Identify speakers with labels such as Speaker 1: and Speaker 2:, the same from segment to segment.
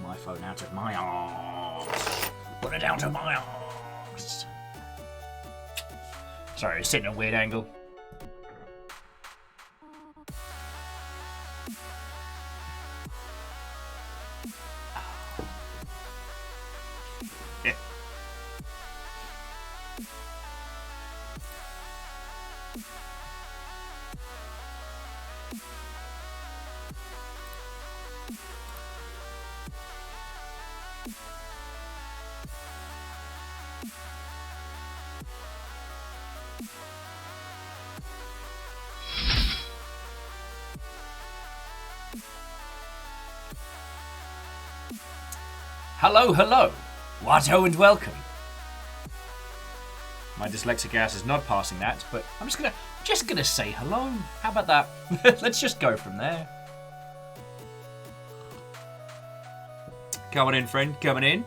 Speaker 1: my phone out of my arms. Put it out of my arms. Sorry, it's sitting at a weird angle. Yeah. Hello, hello. Watto and welcome. My dyslexic ass is not passing that, but I'm just gonna say hello. How about that? Let's just go from there. Coming in, friend. Coming in.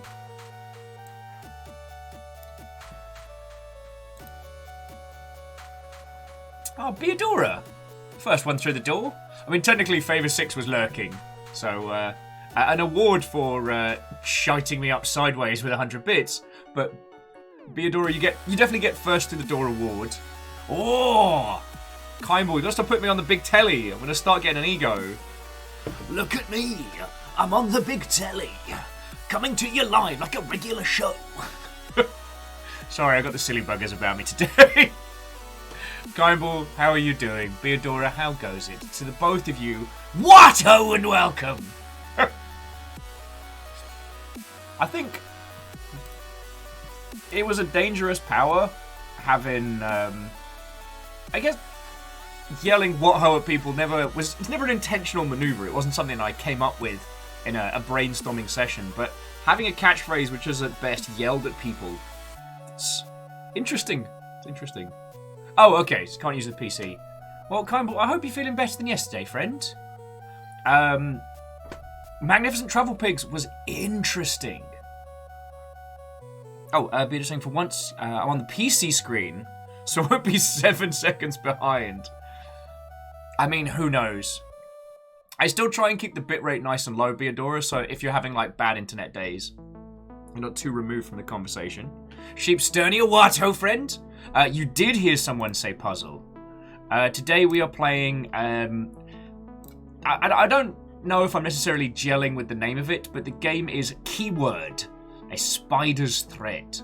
Speaker 1: Oh, Beadora. First one through the door. I mean, technically, Favor 6 was lurking, so an award for shiting me up sideways with 100 bits. But Beadora, you definitely get first through the door award. Oh, Kindball, you got to put me on the big telly. I'm gonna start getting an ego. Look at me, I'm on the big telly, coming to you live like a regular show. Sorry, I got the silly buggers about me today. Kindball, how are you doing? Beadora, how goes it? To the both of you, Watto and welcome. I think it was a dangerous power, having, I guess, yelling "what-ho" at people it's never an intentional maneuver. It wasn't something I came up with in a brainstorming session, but having a catchphrase which is at best yelled at people, it's interesting. It's interesting. Oh, okay, so can't use the PC. Well, Kindball, I hope you're feeling better than yesterday, friend. Magnificent Travel Pigs was interesting. Oh, Beatrice saying for once, I'm on the PC screen, so I won't be 7 seconds behind. I mean, who knows? I still try and keep the bitrate nice and low, Beadora, so if you're having, like, bad internet days, you're not too removed from the conversation. Sheepsternia, Watto, friend? You did hear someone say puzzle. Today we are playing, I don't know if I'm necessarily gelling with the name of it, but the game is Keyword, a Spider's Thread.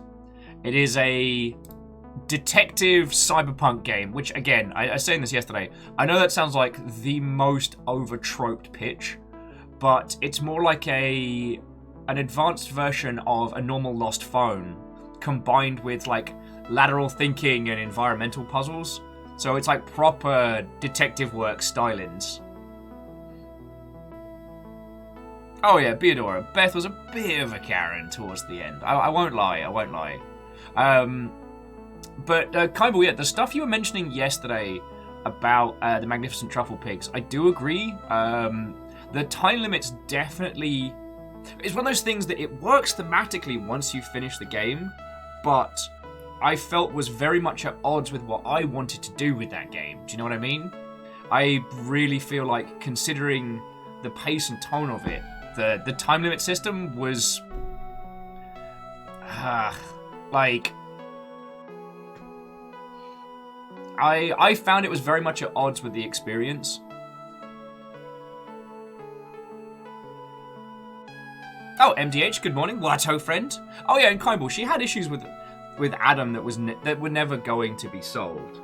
Speaker 1: It is a detective cyberpunk game, which, again, I was saying this yesterday, I know that sounds like the most over-troped pitch, but it's more like an advanced version of a normal Lost Phone, combined with, like, lateral thinking and environmental puzzles. So it's like proper detective work stylings. Oh yeah, Beadora. Beth was a bit of a Karen towards the end. I won't lie. But Kindball, yeah, the stuff you were mentioning yesterday about the Magnificent Truffle Pigs, I do agree. The time limit's definitely... It's one of those things that it works thematically once you finish the game, but I felt was very much at odds with what I wanted to do with that game. Do you know what I mean? I really feel like, considering the pace and tone of it, the time limit system was... like... I found it was very much at odds with the experience. Oh, MDH, good morning. Watto, friend. Oh yeah, and Kindball, she had issues with Adam that were never going to be solved.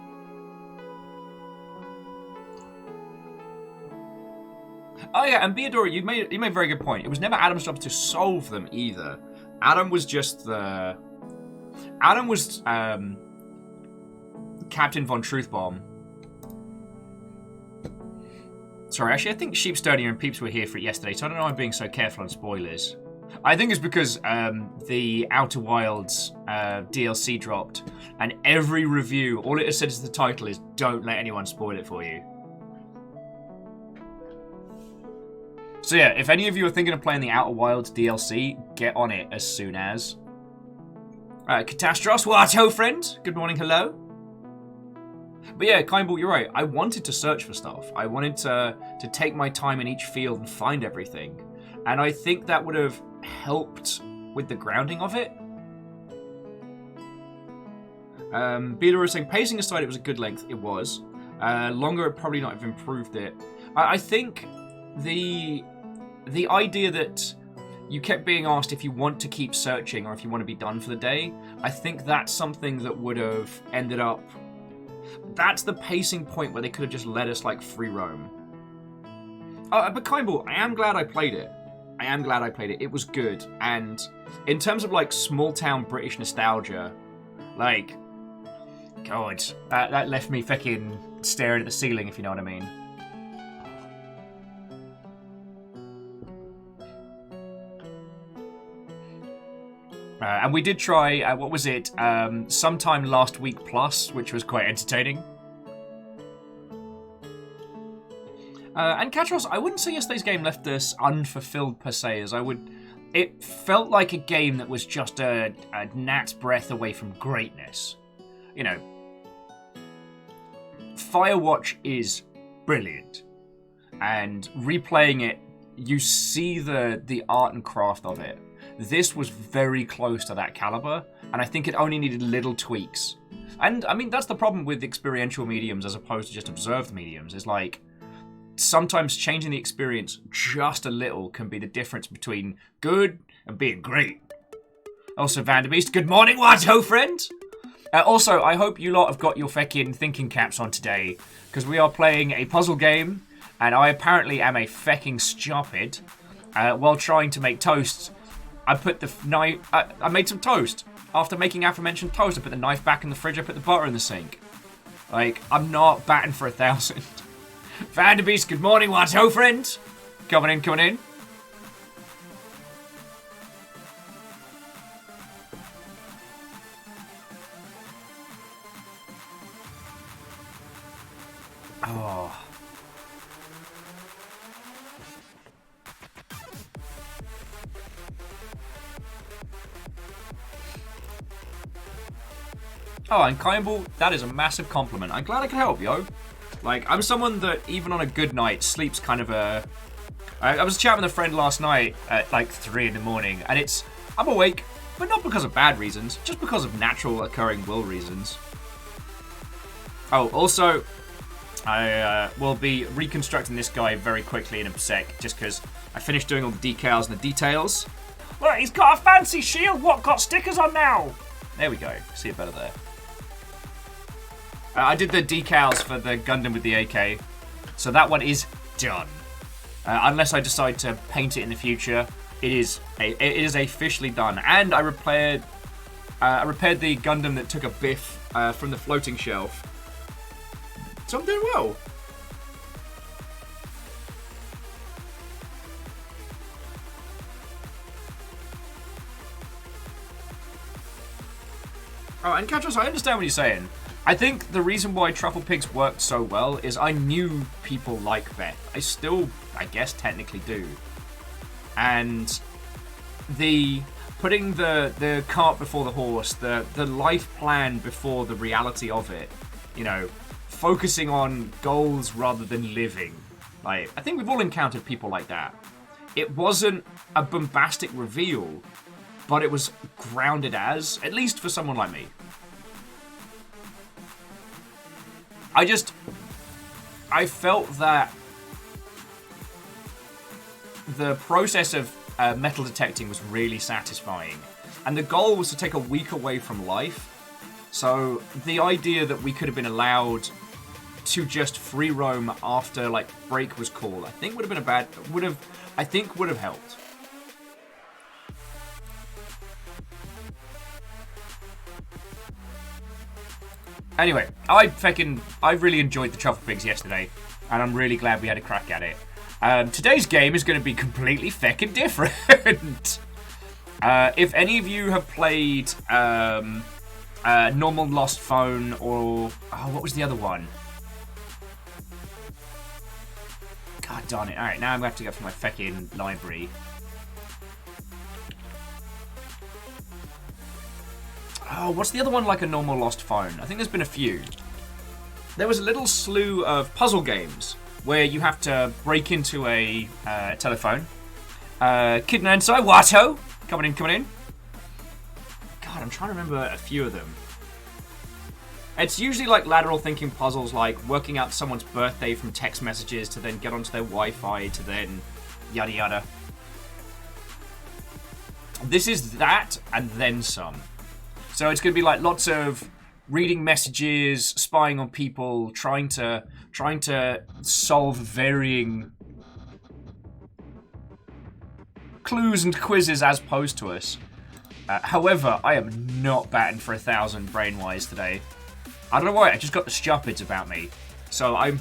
Speaker 1: Oh yeah, and Beadora, you made a very good point. It was never Adam's job to solve them either. Adam was Captain Von Truthbomb. Sorry, actually, I think Sheepsternia and Peeps were here for it yesterday, so I don't know why I'm being so careful on spoilers. I think it's because the Outer Wilds DLC dropped, and every review, all it has said as the title is, don't let anyone spoil it for you. So yeah, if any of you are thinking of playing the Outer Wilds DLC, get on it as soon as. Catastros, Watto, friend. Good morning, hello. But yeah, Kindball, you're right. I wanted to search for stuff. I wanted to take my time in each field and find everything. And I think that would have helped with the grounding of it. Beeler is saying, pacing aside, it was a good length. It was. Longer, it probably not have improved it. I think the idea that you kept being asked if you want to keep searching or if you want to be done for the day, I think that's something that would have ended up... That's the pacing point where they could have just let us, like, free roam. But Kindball, I am glad I played it. It was good. And in terms of, like, small-town British nostalgia, like... God, that left me fucking staring at the ceiling, if you know what I mean. And we did try, what was it, sometime last week plus, which was quite entertaining. And Katros, I wouldn't say yesterday's game left us unfulfilled per se, as it felt like a game that was just a gnat's breath away from greatness. You know, Firewatch is brilliant, and replaying it, you see the art and craft of it. This was very close to that caliber, and I think it only needed little tweaks. And, I mean, that's the problem with experiential mediums as opposed to just observed mediums, is like, sometimes changing the experience just a little can be the difference between good and being great. Also, Vanderbeest, good morning, what ho, friend? Also, I hope you lot have got your feckin' thinking caps on today, because we are playing a puzzle game, and I apparently am a fecking stupid. While trying to make toast, I put the knife... I made some toast. After making aforementioned toast, I put the knife back in the fridge, I put the butter in the sink. Like, I'm not batting for 1,000. Vanderbeest, good morning, what ho, friend? Coming in. Oh. Oh, and Kindball, that is a massive compliment. I'm glad I could help, yo. Like, I'm someone that, even on a good night, sleeps kind of a... I was chatting with a friend last night at, like, 3 in the morning, and I'm awake, but not because of bad reasons, just because of natural occurring will reasons. Oh, also, I will be reconstructing this guy very quickly in a sec, just because I finished doing all the decals and the details. Look, he's got a fancy shield! What got stickers on now? There we go. See it better there. I did the decals for the Gundam with the AK, so that one is done. Unless I decide to paint it in the future, it is officially done. And I repaired the Gundam that took a biff from the floating shelf. So I'm doing well. Oh, and Katros, I understand what you're saying. I think the reason why Truffle Pigs worked so well is I knew people like Beth. I still, I guess, technically do. And putting the cart before the horse, the life plan before the reality of it, you know, focusing on goals rather than living. Like, I think we've all encountered people like that. It wasn't a bombastic reveal, but it was grounded as, at least for someone like me. I felt that the process of metal detecting was really satisfying. And the goal was to take a week away from life. So the idea that we could have been allowed to just free roam after, like, break was called, I think would have been would have helped. Anyway, I really enjoyed the Truffle Pigs yesterday, and I'm really glad we had a crack at it. Today's game is going to be completely feckin' different. If any of you have played Normal Lost Phone, or what was the other one? God darn it! All right, now I'm going to have to go for my feckin' library. Oh, what's the other one like a Normal Lost Phone? I think there's been a few. There was a little slew of puzzle games where you have to break into a telephone Kidna and Sai, Watto. Coming in. God, I'm trying to remember a few of them. It's usually like lateral thinking puzzles, like working out someone's birthday from text messages to then get onto their Wi-Fi to then yada yada. This is that and then some. So it's going to be like lots of reading messages, spying on people, trying to solve varying clues and quizzes as posed to us. However, I am not batting for 1,000 brain-wise today. I don't know why, I just got the stupids about me. So I'm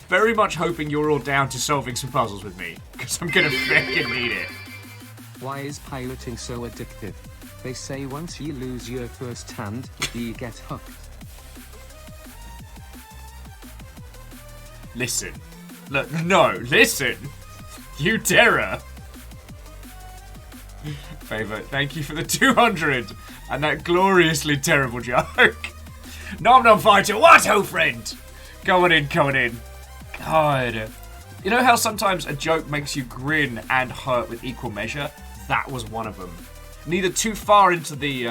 Speaker 1: very much hoping you're all down to solving some puzzles with me, because I'm gonna freaking need it.
Speaker 2: Why is pirating so addictive? They say once you lose your first hand, you get hooked.
Speaker 1: Listen. Look, no, listen! You terror! Favour, thank you for the 200 and that gloriously terrible joke. Nom nom fighter, what, oh friend? Coming in. God. You know how sometimes a joke makes you grin and hurt with equal measure? That was one of them. Neither too far into the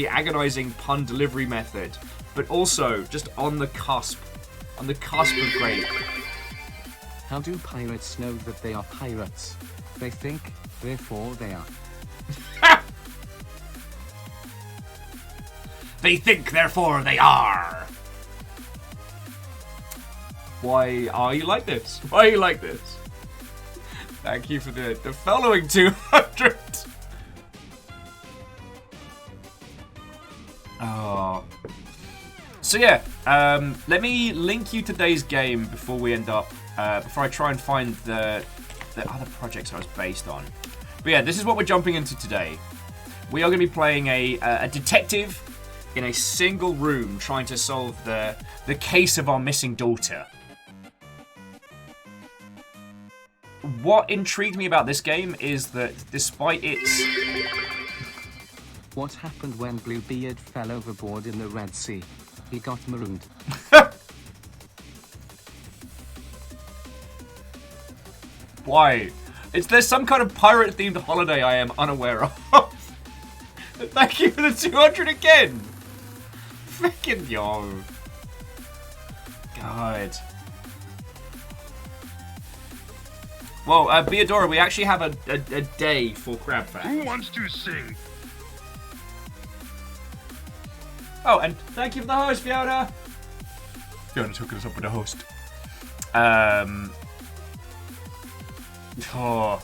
Speaker 1: agonizing pun delivery method, but also just on the cusp of great.
Speaker 2: How do pirates know that they are pirates? They think, therefore they are.
Speaker 1: They think, therefore they are. Why are you like this? Thank you for the following 200. Oh. So yeah, let me link you today's game before we end up, before I try and find the other projects I was based on. But yeah, this is what we're jumping into today. We are going to be playing a detective in a single room trying to solve the case of our missing daughter. What intrigued me about this game is that despite its...
Speaker 2: What happened when Bluebeard fell overboard in the Red Sea? He got marooned.
Speaker 1: Why? There's some kind of pirate-themed holiday I am unaware of. Thank you for the 200 again. Freaking yo. God. Well, Beadora, we actually have a day for Crab Fact.
Speaker 3: Who wants to sing?
Speaker 1: Oh, and thank you for the host, Fiona. Fiona's hooking us up with a host. Oh.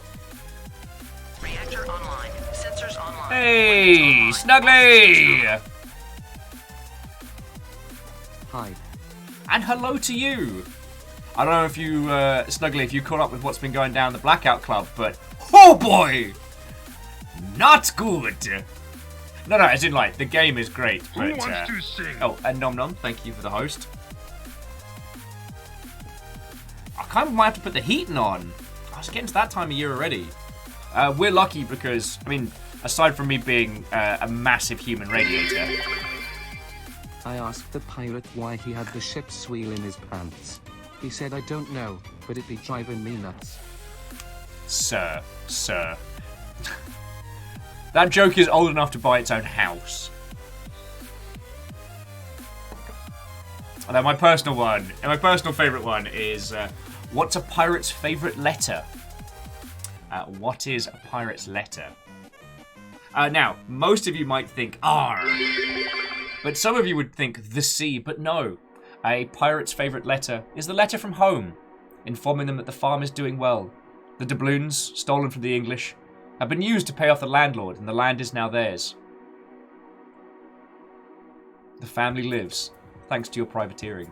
Speaker 4: Reactor online. Sensors online.
Speaker 1: Hey, Snuggly!
Speaker 2: Hi.
Speaker 1: And hello to you. I don't know if you, Snuggly, if you caught up with what's been going down in the Blackout Club, but oh boy, not good. No, as in like the game is great, but
Speaker 3: Who wants to sing?
Speaker 1: oh, and Nom Nom, thank you for the host. I kind of might have to put the heating on. I was getting to that time of year already. We're lucky because, I mean, aside from me being a massive human radiator.
Speaker 2: I asked the pirate why he had the ship's wheel in his pants. He said, I don't know, but it'd be driving me nuts.
Speaker 1: Sir. That joke is old enough to buy its own house. Although my personal one, and my personal favourite one is, what's a pirate's favourite letter? What is a pirate's letter? Now, most of you might think R, but some of you would think the C, but no. A pirate's favourite letter is the letter from home, informing them that the farm is doing well. The doubloons, stolen from the English, have been used to pay off the landlord, and the land is now theirs. The family lives, thanks to your privateering.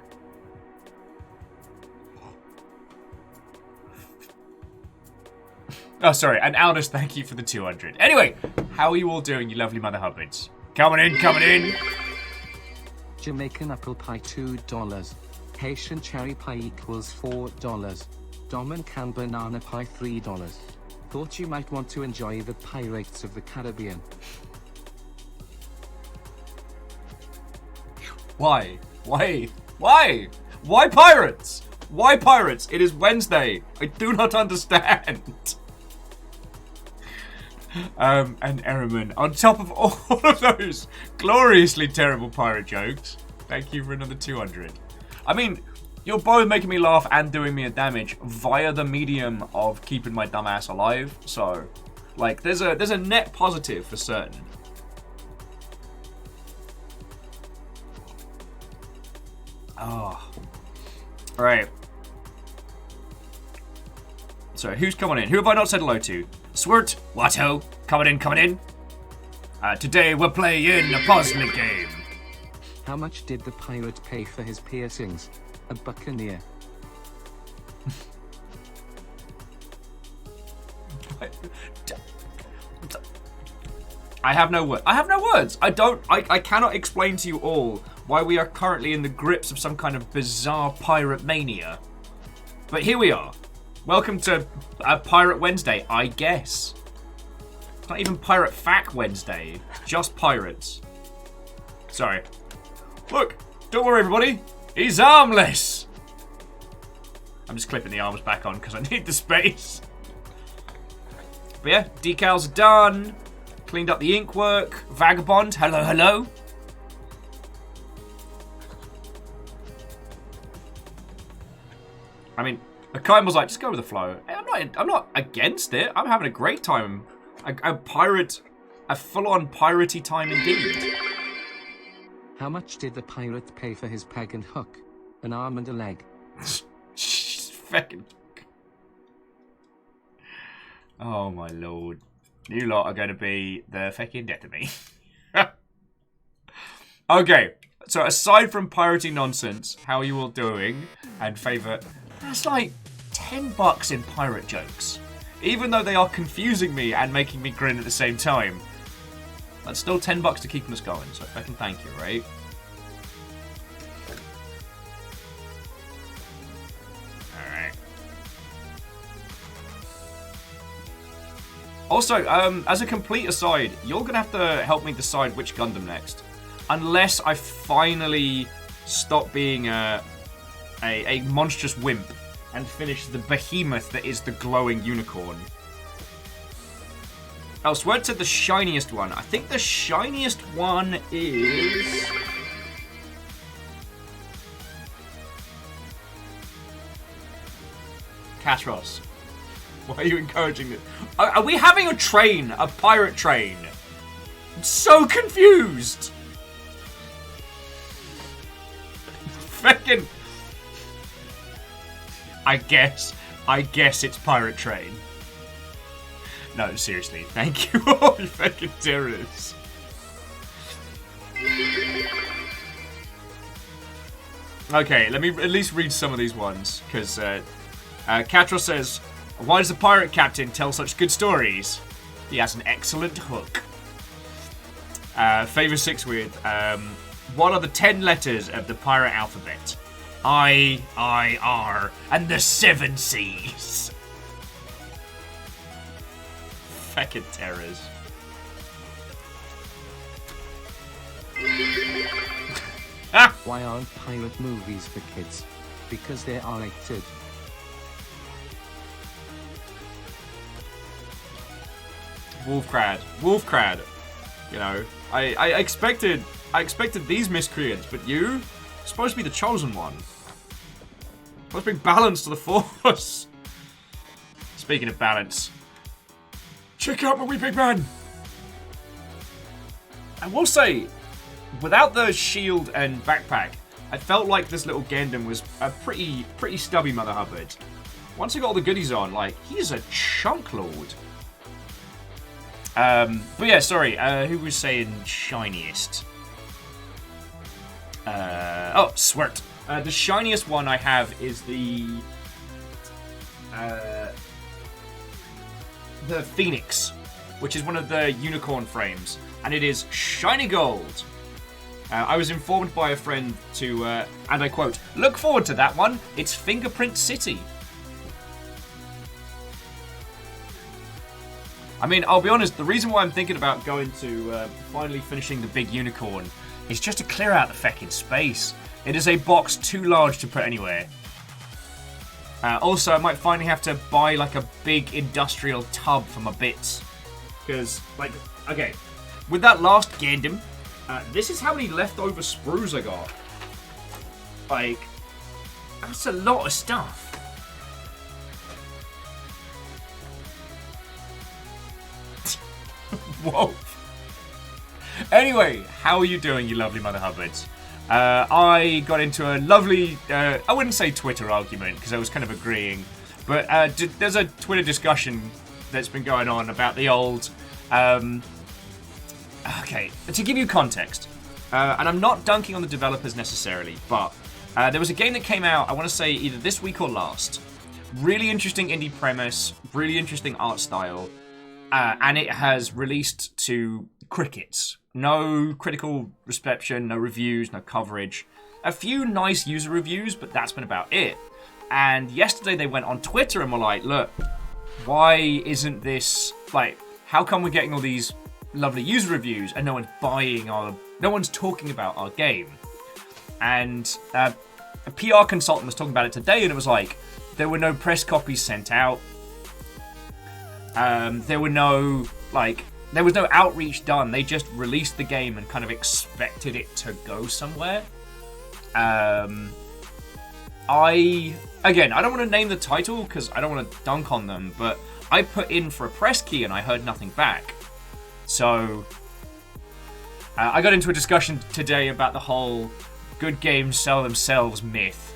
Speaker 1: Oh, sorry, and Aldous, thank you for the 200. Anyway, how are you all doing, you lovely mother hubbards? Coming in.
Speaker 2: Jamaican apple pie $2. Haitian cherry pie equals $4. Dominican banana pie $3. Thought you might want to enjoy the Pirates of the Caribbean.
Speaker 1: Why? Why pirates? Why pirates? It is Wednesday. I do not understand. and Ehrman. On top of all of those gloriously terrible pirate jokes, thank you for another 200. I mean, you're both making me laugh and doing me a damage via the medium of keeping my dumb ass alive. So, like, there's a net positive for certain. Oh. Alright. So, who's coming in? Who have I not said hello to? Swirt, Watto, coming in. Today we're playing a puzzle game.
Speaker 2: How much did the pirate pay for his piercings? A buccaneer.
Speaker 1: I have no words. I cannot explain to you all why we are currently in the grips of some kind of bizarre pirate mania. But here we are. Welcome to Pirate Wednesday, I guess. It's not even Pirate Fact Wednesday. Just pirates. Sorry. Look, don't worry everybody. He's armless. I'm just clipping the arms back on because I need the space. But yeah, decals are done. Cleaned up the ink work. Vagabond, hello. I mean, Akaim was like, just go with the flow. I'm not against it. I'm having a great time. A full-on piratey time indeed.
Speaker 2: How much did the pirate pay for his peg and hook? An arm and a leg.
Speaker 1: Fucking. Oh my lord. You lot are going to be the fucking death of me. Okay, so aside from piratey nonsense, how are you all doing? And favourite, that's like $10 in pirate jokes. Even though they are confusing me and making me grin at the same time. That's still $10 to keep us going, so fucking thank you, right? Alright. Also, as a complete aside, you're going to have to help me decide which Gundam next. Unless I finally stop being a monstrous wimp and finish the behemoth that is the glowing unicorn. Oh, Sword said the shiniest one. I think the shiniest one is... Katros. Why are you encouraging this? Are we having a train? A pirate train? I'm so confused! Fucking... I guess it's pirate train. No, seriously, thank you all, you fucking terrorists. Okay, let me at least read some of these ones, because Katro says, why does the pirate captain tell such good stories? He has an excellent hook. Favor 6 with, what are the 10 letters of the pirate alphabet? I, R, and the 7 C's. Fucking terrors.
Speaker 2: Why aren't pirate movies for kids? Because they are rated.
Speaker 1: Wolfcrad. You know, I expected these miscreants, but you're supposed to be the chosen one. Supposed to bring balance to the force. Speaking of balance, check out my wee big man. I will say, without the shield and backpack, I felt like this little Gundam was a pretty stubby Mother Hubbard. Once I got all the goodies on, like, he's a chunk lord. But yeah, sorry, who was saying shiniest? Swert. The shiniest one I have is the Phoenix, which is one of the unicorn frames, and it is shiny gold. I was informed by a friend to, and I quote, look forward to that one, it's Fingerprint City. I mean, I'll be honest, the reason why I'm thinking about going to finally finishing the big unicorn is just to clear out the fucking space. It is a box too large to put anywhere. Also, I might finally have to buy like a big industrial tub for my bits. Because, like, okay, with that last Gundam, this is how many leftover sprues I got. Like, that's a lot of stuff. Whoa. Anyway, how are you doing, you lovely Mother Hubbards? I got into a lovely, I wouldn't say Twitter argument, because I was kind of agreeing, but there's a Twitter discussion that's been going on about the old... okay, to give you context, and I'm not dunking on the developers necessarily, but there was a game that came out, I want to say either this week or last. Really interesting indie premise, really interesting art style, and it has released to crickets. No critical reception, no reviews, no coverage. A few nice user reviews, but that's been about it. And yesterday they went on Twitter and were like, look, why isn't this, like, how come we're getting all these lovely user reviews and no one's no one's talking about our game? And a PR consultant was talking about it today, and it was like, there were no press copies sent out. There was no outreach done. They just released the game and kind of expected it to go somewhere. I don't want to name the title because I don't want to dunk on them, but I put in for a press key and I heard nothing back. So I got into a discussion today about the whole good games sell themselves myth.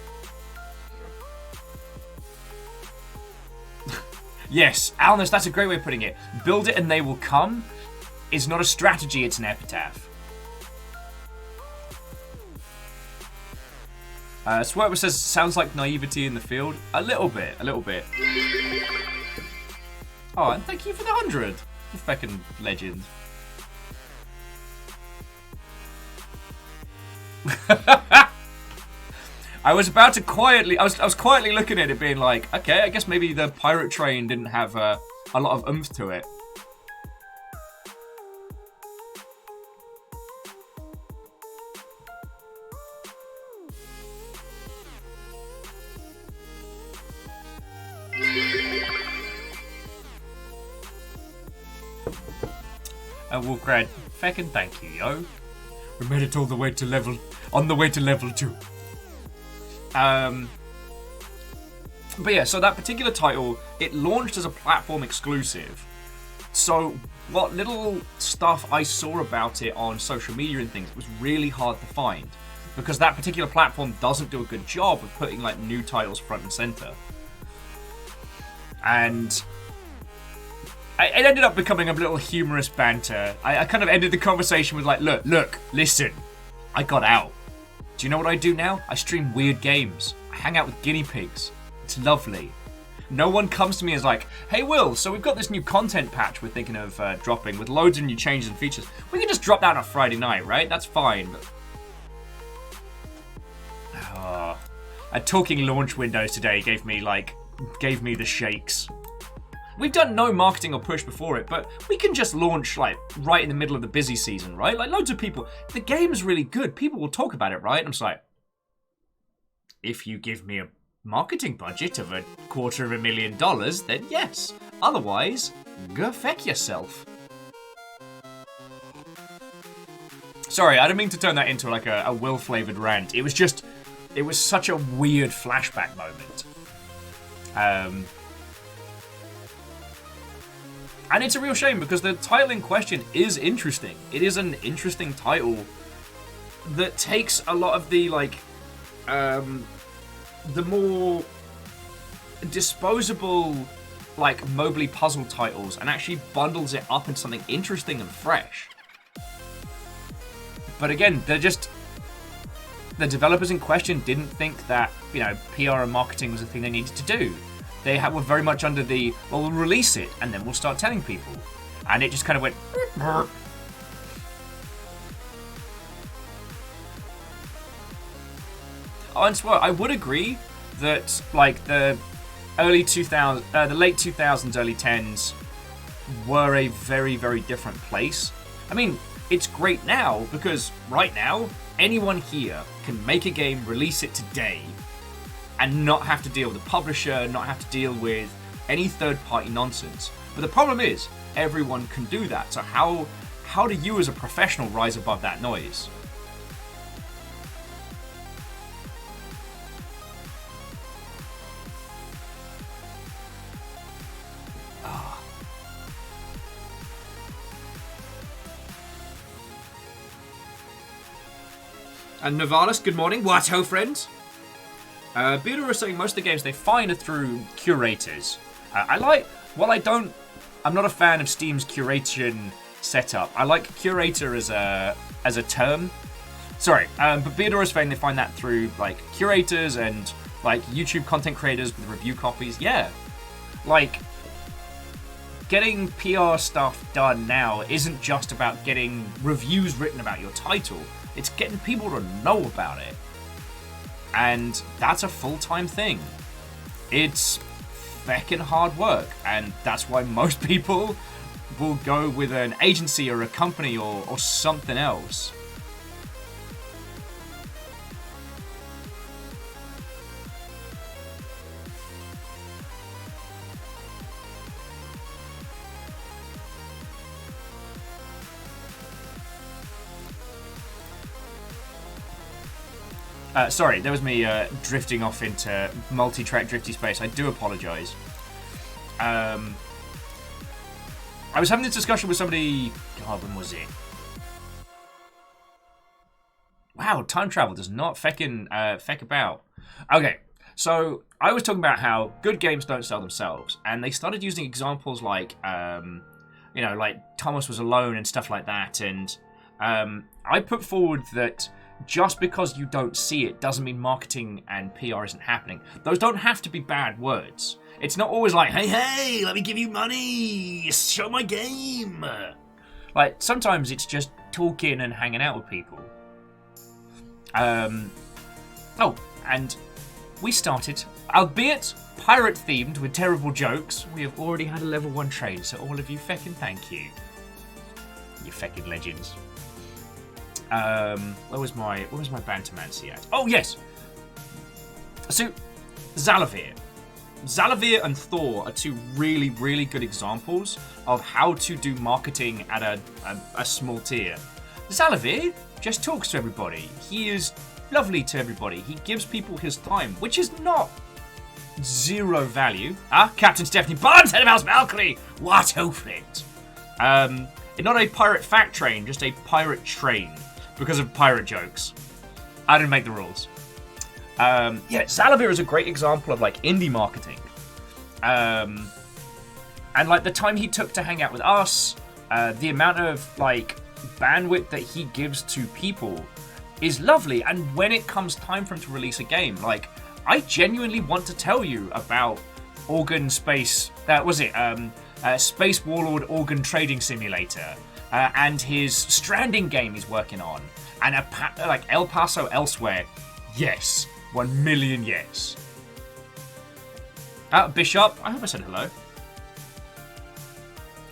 Speaker 1: Yes, Alnus, that's a great way of putting it. Build it and they will come is not a strategy, it's an epitaph. Swerver says, sounds like naivety in the field. A little bit. Oh, and thank you for the 100. You feckin' legend. I was about to quietly... I was quietly looking at it being like, okay, I guess maybe the pirate train didn't have a lot of oomph to it. Wolfgrad, feckin' thank you, yo. We made it all the way to level... On the way to level 2. But yeah, so that particular title, it launched as a platform exclusive. So what little stuff I saw about it on social media and things was really hard to find, because that particular platform doesn't do a good job of putting like new titles front and center. And it ended up becoming a little humorous banter. I kind of ended the conversation with like, look, listen, I got out. Do you know what I do now? I stream weird games. I hang out with guinea pigs. It's lovely. No one comes to me and is like, hey Will, so we've got this new content patch we're thinking of dropping with loads of new changes and features. We can just drop that on a Friday night, right? That's fine. But... talking launch windows today gave me the shakes. We've done no marketing or push before it, but we can just launch like right in the middle of the busy season, right? Like loads of people, the game's really good. People will talk about it, right? And I'm just like, if you give me a marketing budget of $250,000, then yes. Otherwise, go feck yourself. Sorry, I didn't mean to turn that into like a Will-flavored rant. It was such a weird flashback moment. And it's a real shame because the title in question is interesting. It is an interesting title that takes a lot of the the more disposable Mobley puzzle titles and actually bundles it up into something interesting and fresh. But again, the developers in question didn't think that, PR and marketing was the thing they needed to do. They were very much under the, well, we'll release it and then we'll start telling people. And it just kind of went... Oh, and I would agree that, the late 2000s, early 10s were a very, very different place. I mean, it's great now because right now, anyone here can make a game, release it today, and not have to deal with a publisher, not have to deal with any third-party nonsense. But the problem is, everyone can do that. So how do you as a professional rise above that noise? And Novalis, good morning. What ho, friends? Beater is saying most of the games they find are through curators. I'm not a fan of Steam's curation setup. I like curator as a term. Sorry, but Beater is saying they find that through like curators and like YouTube content creators with review copies. Yeah, like getting PR stuff done now isn't just about getting reviews written about your title. It's getting people to know about it. And that's a full-time thing. It's feckin' hard work. And that's why most people will go with an agency or a company or something else. Sorry, that was me drifting off into multi-track drifty space. I do apologise. I was having this discussion with somebody... God, when was it? Wow, time travel does not feck about. Okay, so I was talking about how good games don't sell themselves, and they started using examples like, like Thomas Was Alone and stuff like that, and I put forward that just because you don't see it doesn't mean marketing and PR isn't happening. Those don't have to be bad words. It's not always like, hey, let me give you money, show my game. Like, sometimes it's just talking and hanging out with people. And we started, albeit pirate-themed with terrible jokes, we have already had a level 1 trade, so all of you feckin' thank you. You feckin' legends. Where was my Bantamancy at? Oh, yes! So, Zalavir. Zalavir and Thor are two really, really good examples of how to do marketing at a small tier. Zalavir just talks to everybody. He is lovely to everybody. He gives people his time, which is not zero value. Captain Stephanie Barnes, head of House Balcony! What ho, friend! Not a pirate fact train, just a pirate train. Because of pirate jokes. I didn't make the rules. Zalavir is a great example of like indie marketing. And like the time he took to hang out with us, the amount of like bandwidth that he gives to people is lovely. And when it comes time for him to release a game, like I genuinely want to tell you about Organ Space. Space Warlord Organ Trading Simulator. And his Stranding game he's working on. And like El Paso Elsewhere. Yes. 1 million yes. Bishop. I hope I said hello.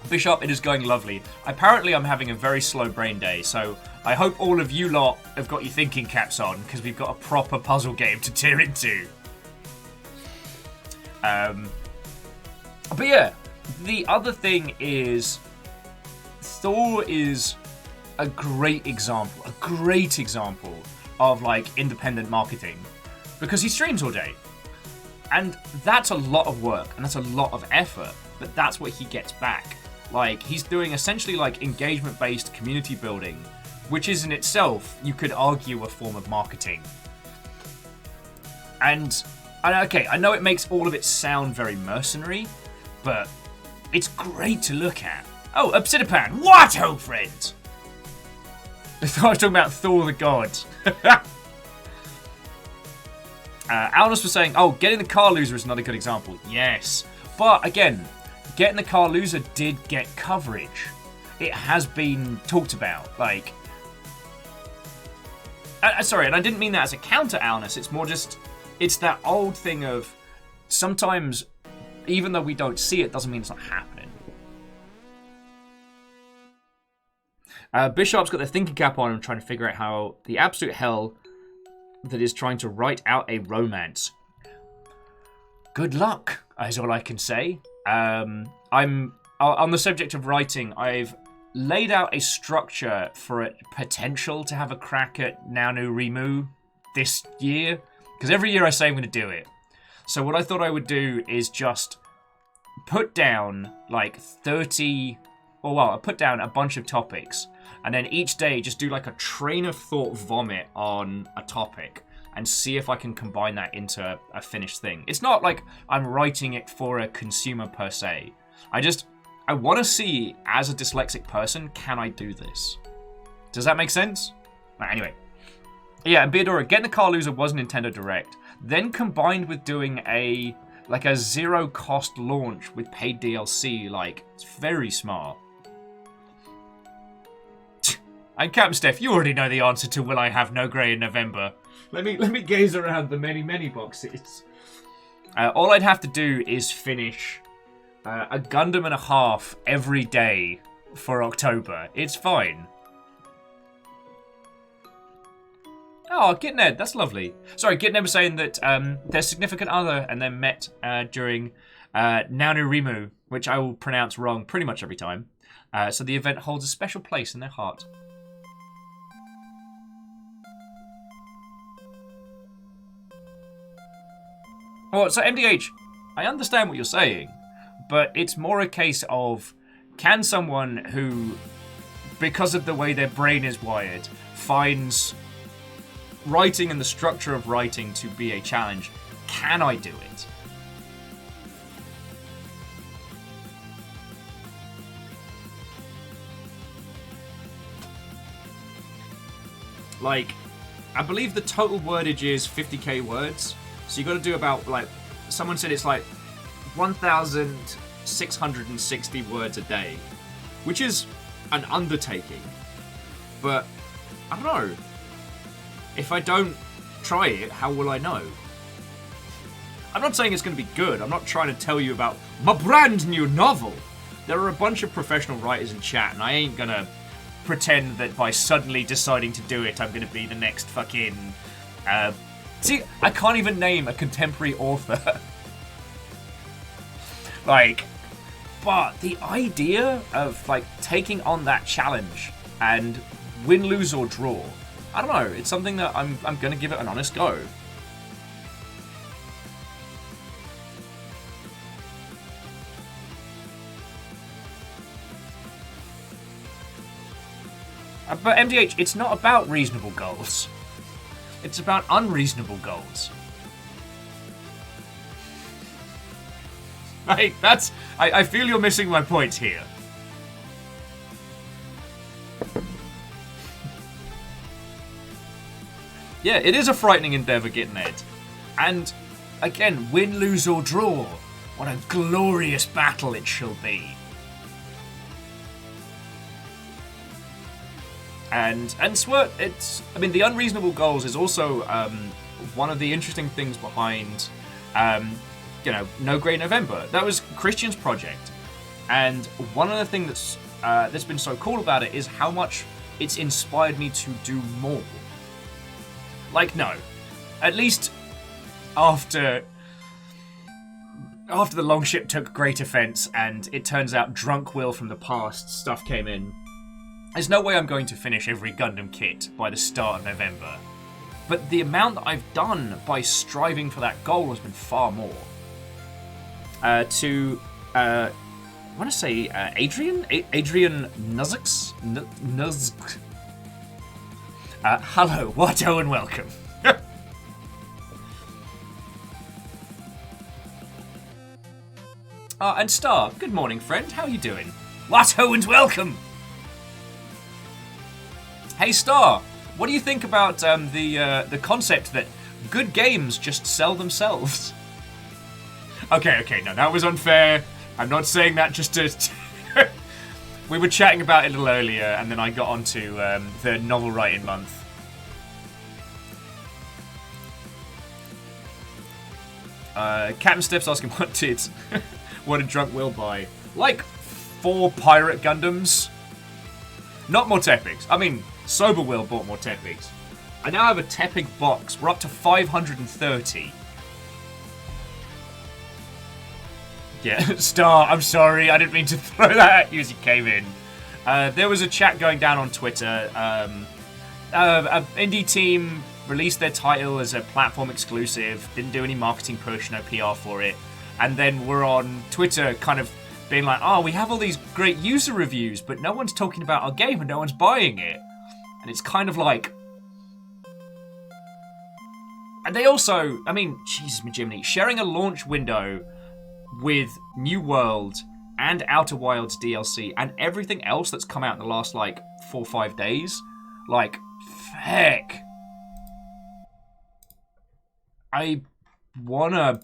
Speaker 1: Bishop, it is going lovely. Apparently I'm having a very slow brain day, so I hope all of you lot have got your thinking caps on, because we've got a proper puzzle game to tear into. But yeah, the other thing is... Thor is a great example of like independent marketing because he streams all day. And that's a lot of work and that's a lot of effort, but that's what he gets back. Like he's doing essentially like engagement-based community building, which is in itself, you could argue, a form of marketing. And okay, I know it makes all of it sound very mercenary, but it's great to look at. Oh, Obsidipan. What ho, friend? I thought I was talking about Thor the God. Alnus was saying, oh, getting the car loser is not a good example. Yes. But again, getting the car loser did get coverage. It has been talked about. Like, sorry, and I didn't mean that as a counter, Alnus. It's more just, it's that old thing of sometimes, even though we don't see it, doesn't mean it's not happening. Bishop's got their thinking cap on and trying to figure out how the absolute hell that is trying to write out a romance. Good luck, is all I can say. I'm on the subject of writing, I've laid out a structure for it potential to have a crack at Now New Rimu this year. Because every year I say I'm going to do it. So what I thought I would do is just put down like 30... Well, I put down a bunch of topics. And then each day just do like a train of thought vomit on a topic. And see if I can combine that into a finished thing. It's not like I'm writing it for a consumer per se. I want to see, as a dyslexic person, can I do this? Does that make sense? Anyway. Yeah, and Beadora, getting the car loser was Nintendo Direct. Then combined with doing a zero-cost launch with paid DLC, it's very smart. And Captain Steph, you already know the answer to will I have no grey in November. Let me gaze around the many boxes. All I'd have to do is finish a Gundam and a half every day for October. It's fine. Oh, Gitned, that's lovely. Sorry, Gitned was saying that their significant other and then met during Naunu Rimu, which I will pronounce wrong pretty much every time. So the event holds a special place in their heart. Well, so MDH, I understand what you're saying, but it's more a case of, can someone who, because of the way their brain is wired, finds writing and the structure of writing to be a challenge, can I do it? I believe the total wordage is 50k words. So you got to do about, someone said it's 1,660 words a day, which is an undertaking. But, I don't know. If I don't try it, how will I know? I'm not saying it's going to be good. I'm not trying to tell you about my brand new novel. There are a bunch of professional writers in chat, and I ain't going to pretend that by suddenly deciding to do it, I'm going to be the next fucking... See, I can't even name a contemporary author. But the idea of, taking on that challenge and win, lose, or draw, I don't know, it's something that I'm going to give it an honest go. But MDH, it's not about reasonable goals. It's about unreasonable goals. I feel you're missing my point here. Yeah, it is a frightening endeavour, getting it. And, again, win, lose or draw. What a glorious battle it shall be. And the unreasonable goals is also one of the interesting things behind, No Grey November. That was Christian's project, and one of the things that's been so cool about it is how much it's inspired me to do more. At least after the Longship took great offense, and it turns out Drunk Will from the past stuff came in. There's no way I'm going to finish every Gundam kit by the start of November. But the amount that I've done by striving for that goal has been far more. I want to say Adrian? Adrian Nuzix? Nuzk. Hello, Watto, and welcome. And Star, good morning, friend. How are you doing? Watto, and welcome! Hey Star, what do you think about the concept that good games just sell themselves? Okay, no, that was unfair. I'm not saying that just to... We were chatting about it a little earlier, and then I got onto the novel writing month. Captain Steps asking what did Drunk Will buy? 4 pirate Gundams. Not more Tepics. I mean, Sober Will bought more Tepics. I now have a Tepig box. We're up to 530. Yeah, Star, I'm sorry. I didn't mean to throw that at you as you came in. There was a chat going down on Twitter. An indie team released their title as a platform exclusive, didn't do any marketing push, no PR for it. And then we're on Twitter kind of being like, oh, we have all these great user reviews, but no one's talking about our game and no one's buying it. And it's kind of like... And they also, I mean, Jesus, Jiminy, sharing a launch window with New World and Outer Wilds DLC and everything else that's come out in the last, like, 4 or 5 days. Like, heck. I wanna...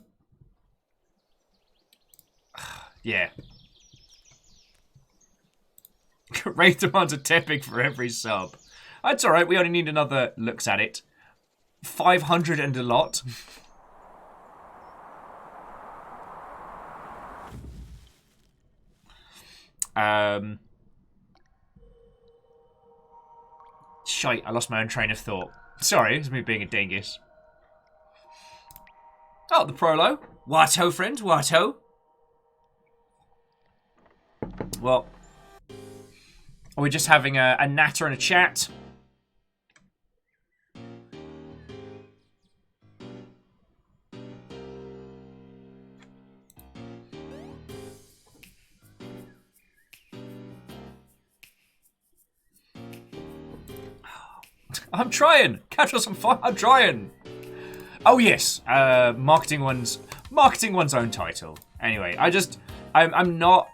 Speaker 1: Yeah. Raid demands a tepic for every sub. That's alright, we only need another looks at it. 500 and a lot. Shite, I lost my own train of thought. Sorry, it's me being a dingus. Oh, the prolo. What-ho, friends, what-ho? Well, are we just having a natter and a chat? I'm trying. Catch us on fire. I'm trying. Oh yes, marketing one's own title. Anyway, I'm not.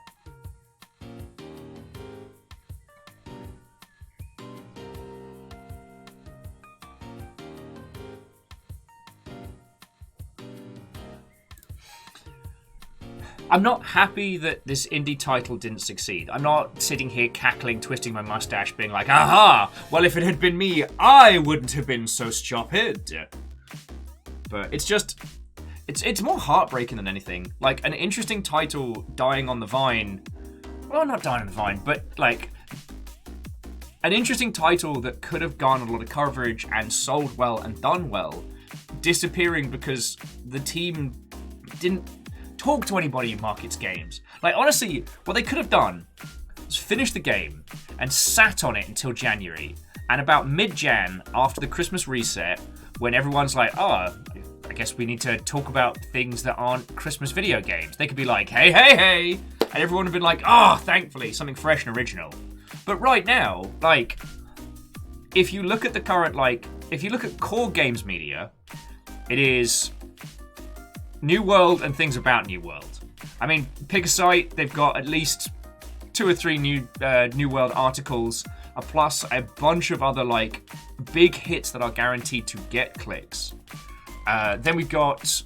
Speaker 1: I'm not happy that this indie title didn't succeed. I'm not sitting here cackling, twisting my mustache, being like, aha! Well, if it had been me, I wouldn't have been so stupid. But it's just... It's more heartbreaking than anything. Like, an interesting title dying on the vine... Well, not dying on the vine, but, like... An interesting title that could have garnered a lot of coverage and sold well and done well, disappearing because the team didn't talk to anybody who markets games. Like, honestly, what they could have done was finish the game and sat on it until January. And about mid-Jan, after the Christmas reset, when everyone's like, oh, I guess we need to talk about things that aren't Christmas video games. They could be like, hey, hey, hey. And everyone would have been like, oh, thankfully, something fresh and original. But right now, like, if you look at the current, like, if you look at core games media, it is New World and things about New World. I mean, pick a site, they've got at least 2 or 3 New World articles, plus a bunch of other, like, big hits that are guaranteed to get clicks. Then we've got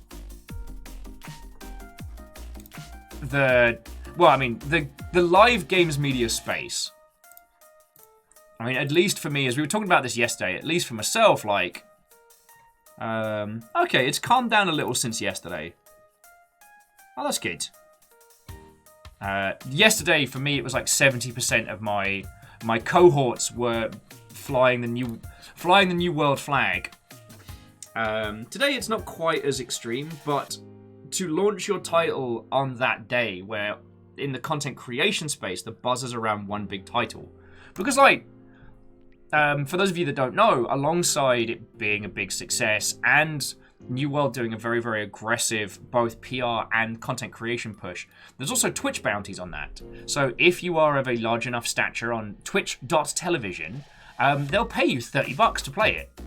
Speaker 1: the live games media space. I mean, at least for me, as we were talking about this yesterday, at least for myself, like, okay, it's calmed down a little since yesterday. Oh, that's good. Yesterday, for me, it was like 70% of my cohorts were flying the New World flag. Today, it's not quite as extreme, but to launch your title on that day, where in the content creation space, the buzz is around one big title. Because, like, for those of you that don't know, alongside it being a big success and New World doing a very, very aggressive both PR and content creation push, there's also Twitch bounties on that. So if you are of a large enough stature on twitch.television, they'll pay you $30 to play it.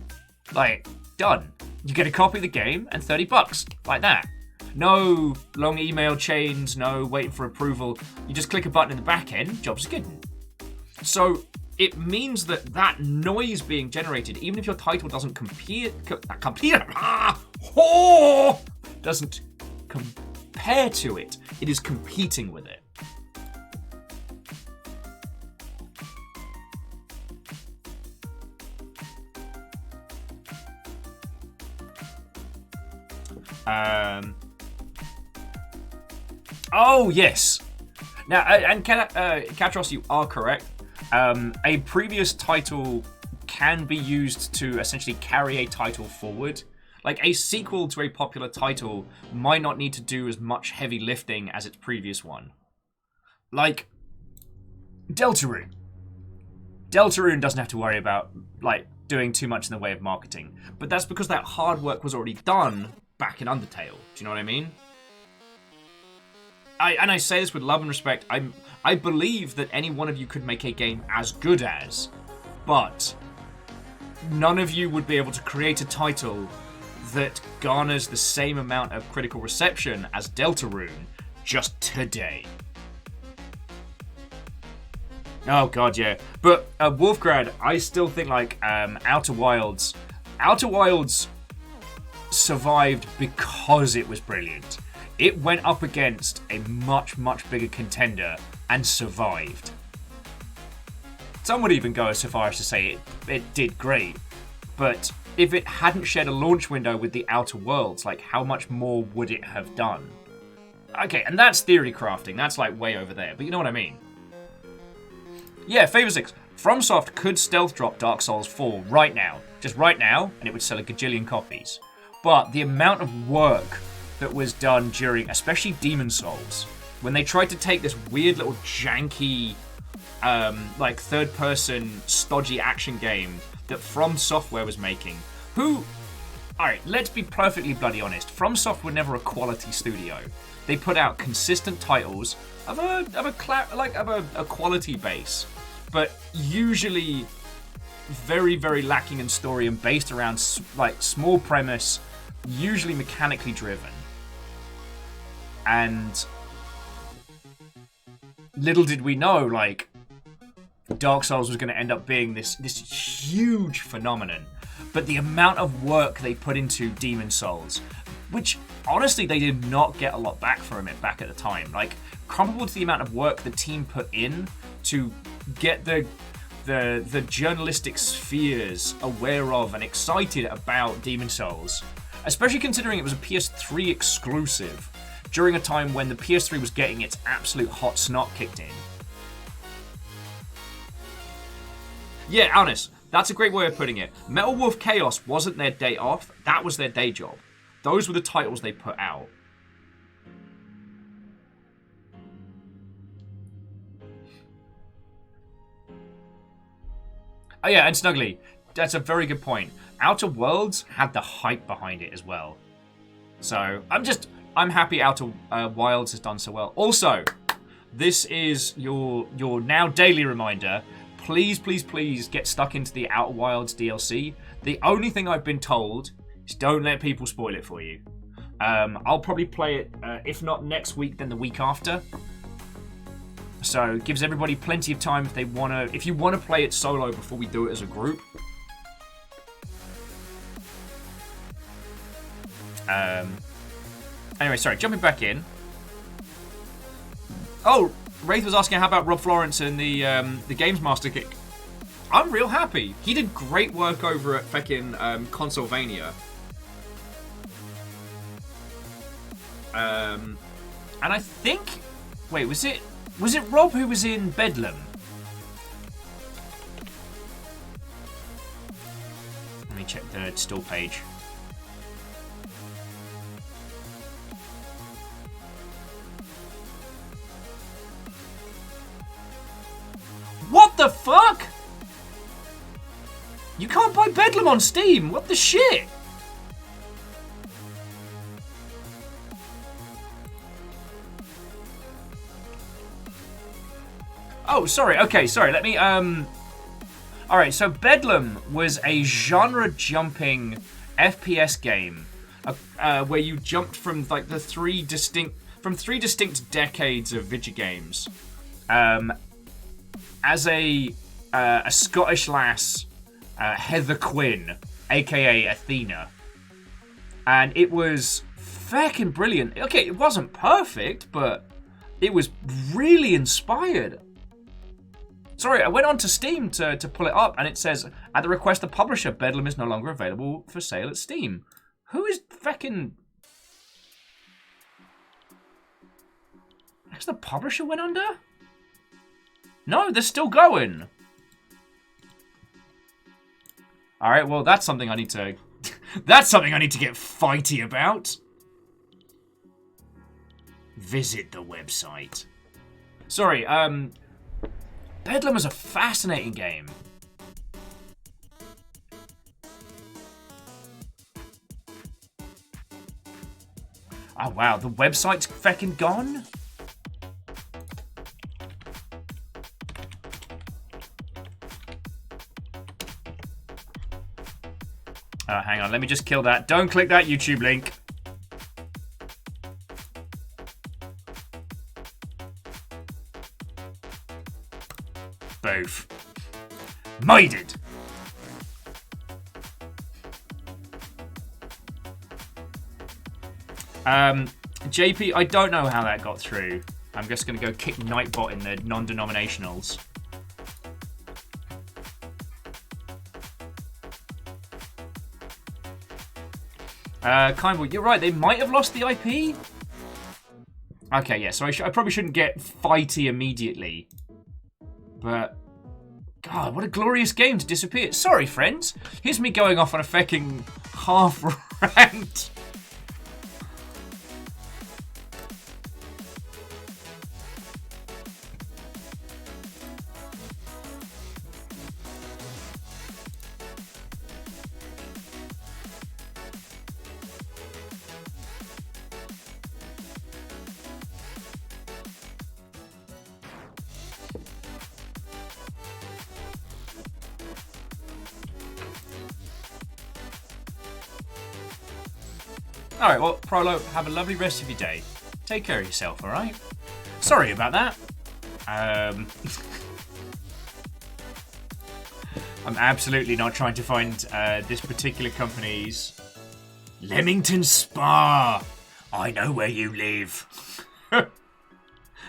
Speaker 1: Like, done. You get a copy of the game and $30, like that. No long email chains, no waiting for approval. You just click a button in the back end, job's good. So it means that noise being generated, even if your title doesn't doesn't compare to it, it is competing with it. Oh yes. Now, and Katros, you are correct. A previous title can be used to essentially carry a title forward. Like, a sequel to a popular title might not need to do as much heavy lifting as its previous one. Like, Deltarune. Deltarune doesn't have to worry about, like, doing too much in the way of marketing. But that's because that hard work was already done back in Undertale. Do you know what I mean? I say this with love and respect. I believe that any one of you could make a game as good as, but none of you would be able to create a title that garners the same amount of critical reception as Deltarune just today. Oh god, yeah. But Wolfgrad, I still think like Outer Wilds survived because it was brilliant. It went up against a much, much bigger contender and survived. Some would even go so far as to say it did great. But if it hadn't shared a launch window with the Outer Worlds, like, how much more would it have done? Okay, and that's theory crafting. That's, like, way over there. But you know what I mean. Yeah, Favor 6. FromSoft could stealth drop Dark Souls 4 right now. Just right now, and it would sell a gajillion copies. But the amount of work that was done during, especially Demon Souls, when they tried to take this weird little janky, like, third-person, stodgy action game that From Software was making, alright, let's be perfectly bloody honest, From Software were never a quality studio. They put out consistent titles of a quality base, but usually very, very lacking in story and based around, like, small premise, usually mechanically driven. And little did we know, like, Dark Souls was going to end up being this huge phenomenon. But the amount of work they put into Demon Souls, which honestly they did not get a lot back from it back at the time, like, comparable to the amount of work the team put in to get the journalistic spheres aware of and excited about Demon Souls, especially considering it was a PS3 exclusive during a time when the PS3 was getting its absolute hot snot kicked in. Yeah, honest, that's a great way of putting it. Metal Wolf Chaos wasn't their day off, that was their day job. Those were the titles they put out. Oh yeah, and Snuggly, that's a very good point. Outer Worlds had the hype behind it as well. So, I'm happy Outer Wilds has done so well. Also, this is your now daily reminder. Please, please, please get stuck into the Outer Wilds DLC. The only thing I've been told is don't let people spoil it for you. I'll probably play it, if not next week, then the week after. So it gives everybody plenty of time if you wanna play it solo before we do it as a group. Anyway, sorry, jumping back in. Oh, Wraith was asking how about Rob Florence and the Games Master kick. I'm real happy. He did great work over at feckin' Consolvania. And I think, wait, was it Rob who was in Bedlam? Let me check the still page. What the fuck? You can't buy Bedlam on Steam. What the shit? Oh, sorry. Okay, sorry. Let me, Alright, so Bedlam was a genre-jumping FPS game where you jumped from, like, three distinct decades of video games. As a Scottish lass, Heather Quinn, aka Athena. And it was fucking brilliant. Okay, it wasn't perfect, but it was really inspired. Sorry, I went on to Steam to pull it up, and it says, at the request of the publisher, Bedlam is no longer available for sale at Steam. Who is fucking... Has the publisher went under? No, they're still going. Alright, well, that's something I need to... That's something I need to get fighty about. Visit the website. Sorry, Bedlam is a fascinating game. Oh wow, the website's feckin' gone? Hang on, let me just kill that. Don't click that YouTube link. Both. Minded. JP, I don't know how that got through. I'm just going to go kick Nightbot in the non-denominationals. Kindle, you're right, they might have lost the IP? Okay, yeah, so I probably shouldn't get fighty immediately. But, God, what a glorious game to disappear. Sorry, friends. Here's me going off on a fecking half rant. Alright, well, Prolo, have a lovely rest of your day. Take care of yourself, alright? Sorry about that. I'm absolutely not trying to find this particular company's... Leamington Spa! I know where you live.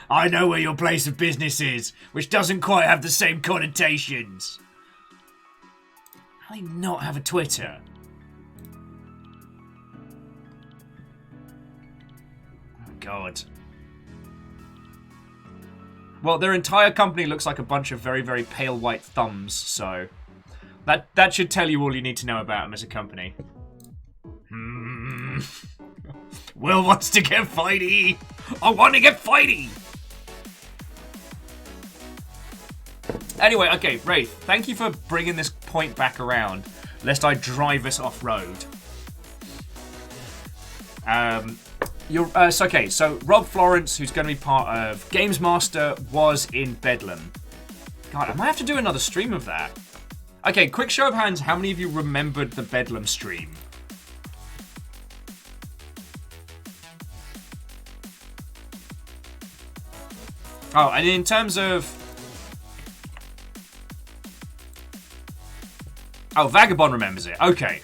Speaker 1: I know where your place of business is, which doesn't quite have the same connotations. How do they not have a Twitter? God. Well, their entire company looks like a bunch of very, very pale white thumbs, so that should tell you all you need to know about them as a company. Will wants to get fighty. I want to get fighty. Anyway, okay, Wraith, thank you for bringing this point back around, lest I drive us off-road. Okay, so Rob Florence, who's going to be part of Games Master, was in Bedlam. God, I might have to do another stream of that. Okay, quick show of hands, how many of you remembered the Bedlam stream? Oh, and in terms of... Oh, Vagabond remembers it. Okay.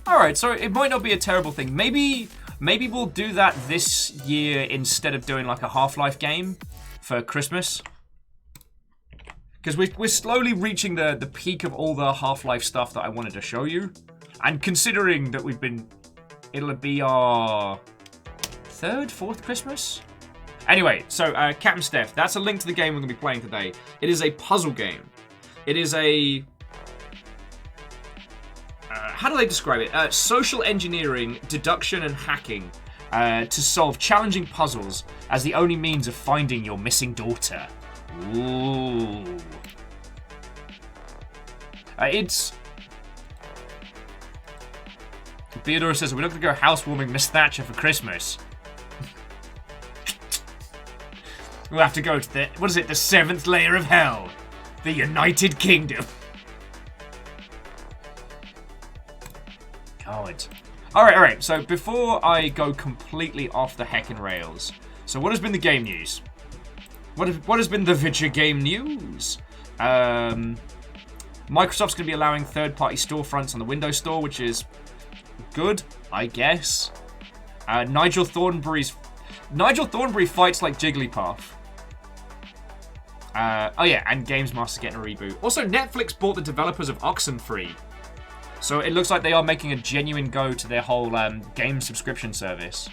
Speaker 1: Alright, so it might not be a terrible thing. Maybe we'll do that this year instead of doing like a Half-Life game for Christmas. Because we're slowly reaching the peak of all the Half-Life stuff that I wanted to show you. And considering that it'll be our third, fourth Christmas? Anyway, so Captain Steph, that's a link to the game we're going to be playing today. It is a puzzle game. It is a... how do they describe it? Social engineering, deduction, and hacking to solve challenging puzzles as the only means of finding your missing daughter. Ooh. It's... Theodora says, we're not going to go housewarming Miss Thatcher for Christmas. We'll have to go to the... What is it? The 7th layer of hell. The United Kingdom. God. Alright, so before I go completely off the heckin' rails, so what has been the game news? What has been the video game news? Microsoft's going to be allowing third-party storefronts on the Windows Store, which is good, I guess. Nigel Thornberry fights like Jigglypuff. Oh yeah, and Games Master getting a reboot. Also, Netflix bought the developers of Oxenfree. So it looks like they are making a genuine go to their whole game subscription service.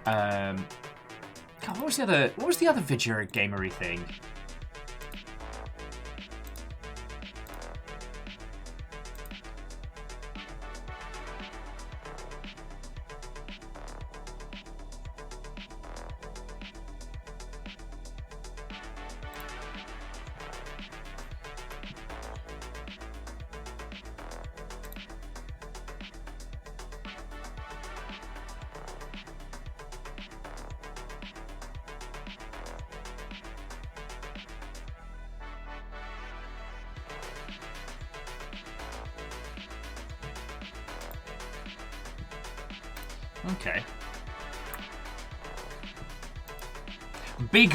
Speaker 1: God, what was the other video gamery thing? Okay. Big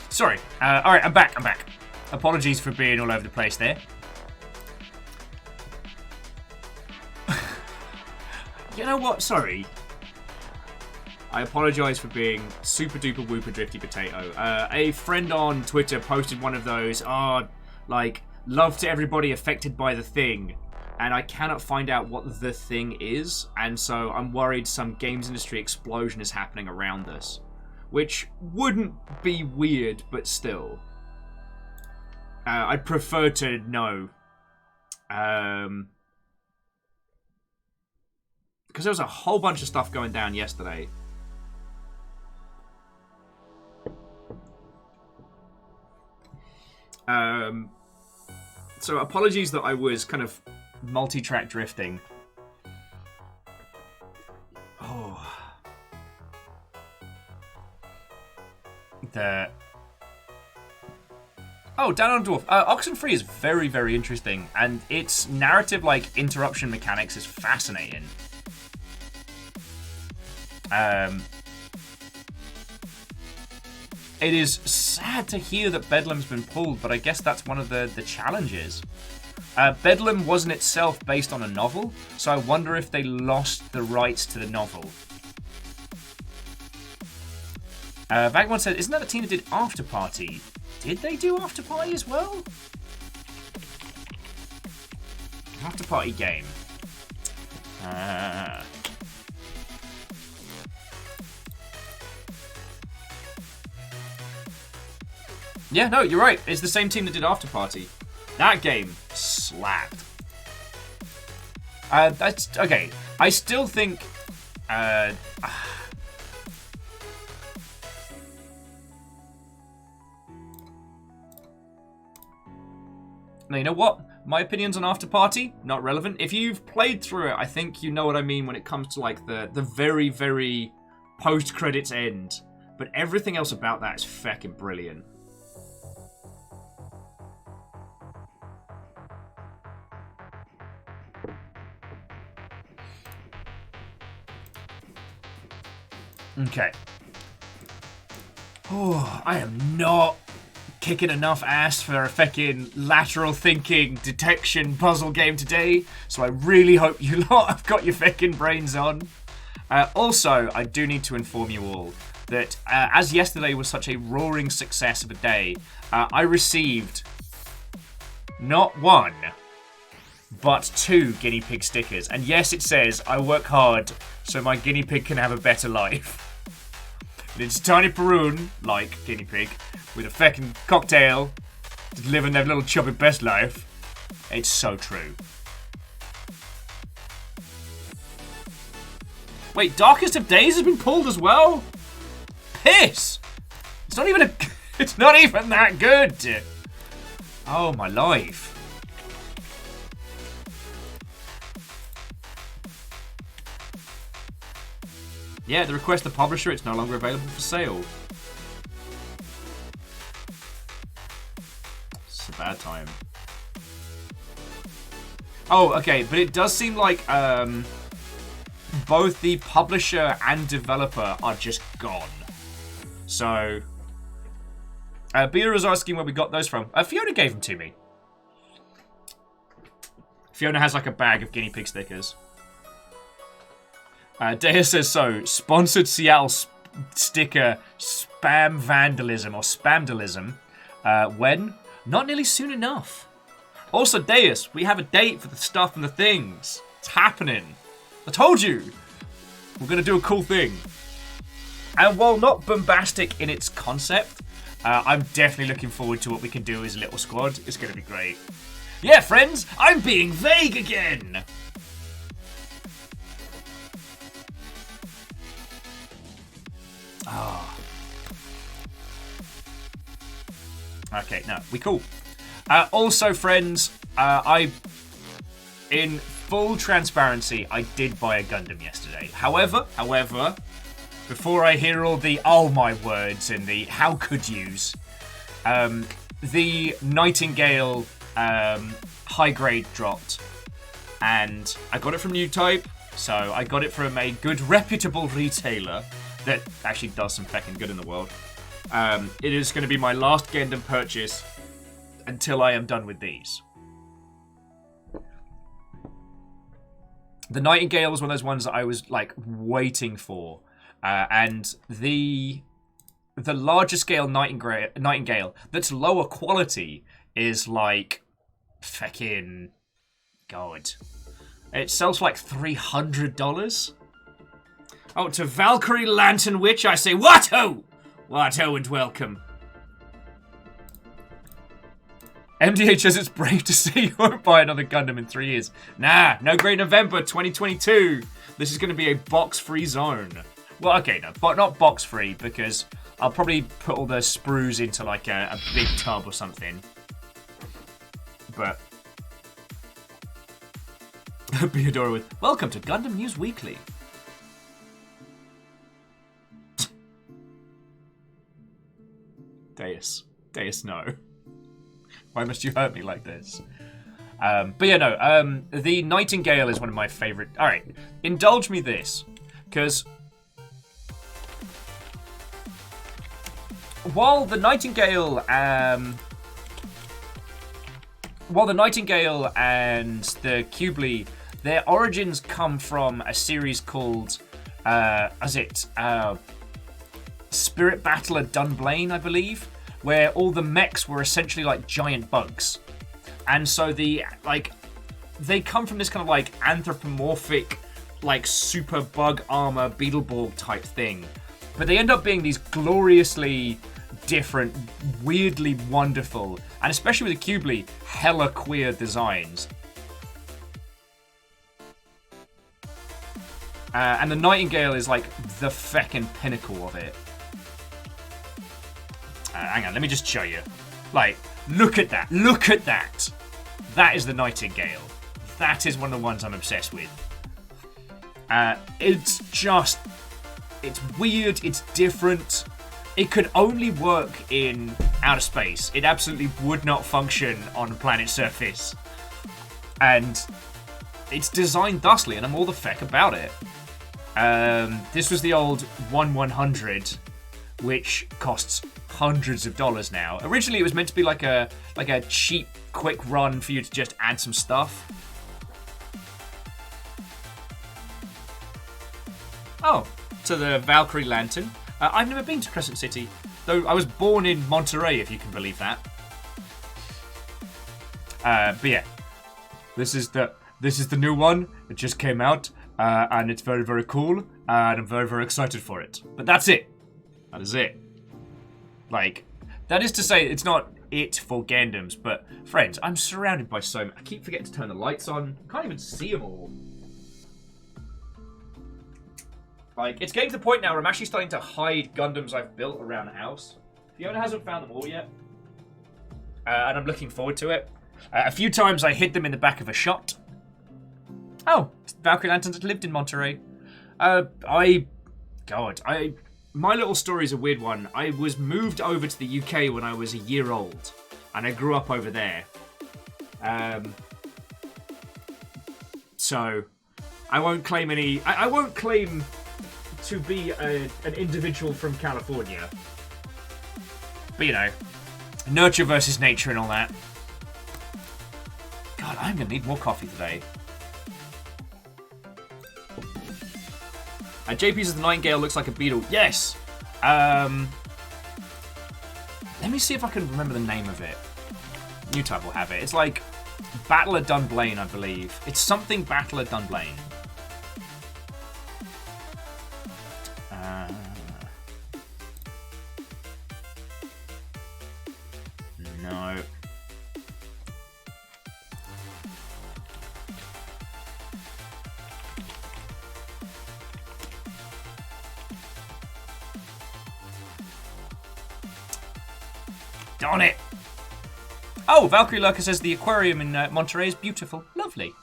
Speaker 1: Sorry. Alright, I'm back. Apologies for being all over the place there. You know what? Sorry. I apologise for being super duper whooper drifty potato. A friend on Twitter posted one of those, like, love to everybody affected by the thing, and I cannot find out what the thing is, and so I'm worried some games industry explosion is happening around us, which wouldn't be weird, but still. I'd prefer to know. Because there was a whole bunch of stuff going down yesterday. So apologies that I was kind of multi-track drifting. Oh. Down on Dwarf. Oxenfree is very, very interesting, and its narrative, like, interruption mechanics is fascinating. It is sad to hear that Bedlam's been pulled, but I guess that's one of the challenges. Bedlam wasn't itself based on a novel, so I wonder if they lost the rights to the novel. Vagabond said, isn't that the team that did After Party? Did they do After Party as well? After Party game. Yeah, no, you're right. It's the same team that did After Party. That game slapped. That's okay. I still think. Now you know what? My opinions on After Party, not relevant. If you've played through it, I think you know what I mean when it comes to like the very, very post-credits end. But everything else about that is feckin' brilliant. Okay. Oh, I am not kicking enough ass for a feckin' lateral thinking detection puzzle game today, so I really hope you lot have got your feckin' brains on. Also, I do need to inform you all that as yesterday was such a roaring success of a day, I received not one, but 2 guinea pig stickers. And yes, it says, I work hard so my guinea pig can have a better life. And it's Tiny Peroon, like guinea pig, with a feckin' cocktail, just living their little chubby best life. It's so true. Wait, Darkest of Days has been pulled as well? Piss! It's not even it's not even that good! Oh, my life. Yeah, the request the publisher, it's no longer available for sale. It's a bad time. Oh, okay, but it does seem like both the publisher and developer are just gone. So, Bia was asking where we got those from. Fiona gave them to me. Fiona has like a bag of guinea pig stickers. Dea says so. Sponsored Seattle sticker spam vandalism or spamdalism. When? Not nearly soon enough. Also, Deus, we have a date for the stuff and the things. It's happening. I told you. We're going to do a cool thing. And while not bombastic in its concept, I'm definitely looking forward to what we can do as a little squad. It's going to be great. Yeah, friends, I'm being vague again. Ah. Okay, no, we cool. Also, friends, in full transparency, I did buy a Gundam yesterday. However, before I hear all the "oh my words" and the "how could yous," the Nightingale high grade dropped, and I got it from New Type. So I got it from a good, reputable retailer that actually does some fucking good in the world. It is going to be my last Gundam purchase until I am done with these. The Nightingale was one of those ones that I was like waiting for, and the larger scale Nightingale that's lower quality is like fucking god. It sells for like $300. Oh, to Valkyrie Lantern Witch, I say, Watto! Watto and welcome. MDH says it's brave to say you won't buy another Gundam in 3 years. Nah, no Great November 2022. This is going to be a box-free zone. Well, okay, no, but not box-free, because I'll probably put all the sprues into like a big tub or something. But Beadora with, welcome to Gundam News Weekly. Deus, no. Why must you hurt me like this? But yeah, no, the Nightingale is one of my favorite. Alright, indulge me this, because while the Nightingale and the Cubely, their origins come from a series called, Spirit Battler Dunblane, I believe, where all the mechs were essentially like giant bugs. And so they come from this kind of like anthropomorphic, like super bug armor Beetleborg type thing. But they end up being these gloriously different, weirdly wonderful, and especially with the Cubely, hella queer designs. And the Nightingale is like the feckin' pinnacle of it. Hang on, let me just show you. Like, look at that. Look at that. That is the Nightingale. That is one of the ones I'm obsessed with. It's weird. It's different. It could only work in outer space. It absolutely would not function on a planet's surface. And it's designed thusly, and I'm all the feck about it. This was the old 1/100, which costs hundreds of dollars now. Originally, it was meant to be like a cheap, quick run for you to just add some stuff. Oh, to the Valkyrie Lantern. I've never been to Crescent City, though I was born in Monterey, if you can believe that. But yeah, this is the new one. It just came out, and it's very, very cool, and I'm very, very excited for it. But that's it. That is it. Like, that is to say, it's not it for Gundams, but friends, I'm surrounded by so many. I keep forgetting to turn the lights on. Can't even see them all. Like, it's getting to the point now where I'm actually starting to hide Gundams I've built around the house. Fiona hasn't found them all yet, and I'm looking forward to it. A few times I hid them in the back of a shot. Oh, Valkyrie Lanterns lived in Monterey. My little story is a weird one. I was moved over to the UK when I was a year old, and I grew up over there. So I won't claim any. I won't claim to be an individual from California. But you know, nurture versus nature and all that. God, I'm gonna need more coffee today. JP says the Nightingale looks like a beetle. Yes! Let me see if I can remember the name of it. New Type will have it. It's like Battle of Dunblane, I believe. It's something Battle of Dunblane. No. Darn it! Oh, Valkyrie Lurker says the aquarium in Monterey is beautiful. Lovely.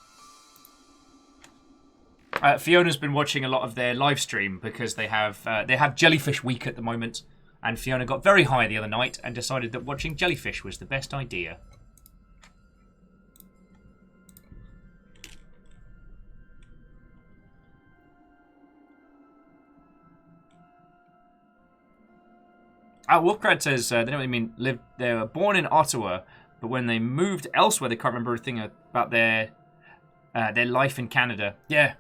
Speaker 1: Fiona's been watching a lot of their live stream because they have Jellyfish Week at the moment, and Fiona got very high the other night and decided that watching jellyfish was the best idea. Wolfcrad says they don't really mean live. They were born in Ottawa, but when they moved elsewhere, they can't remember everything about their life in Canada. Yeah.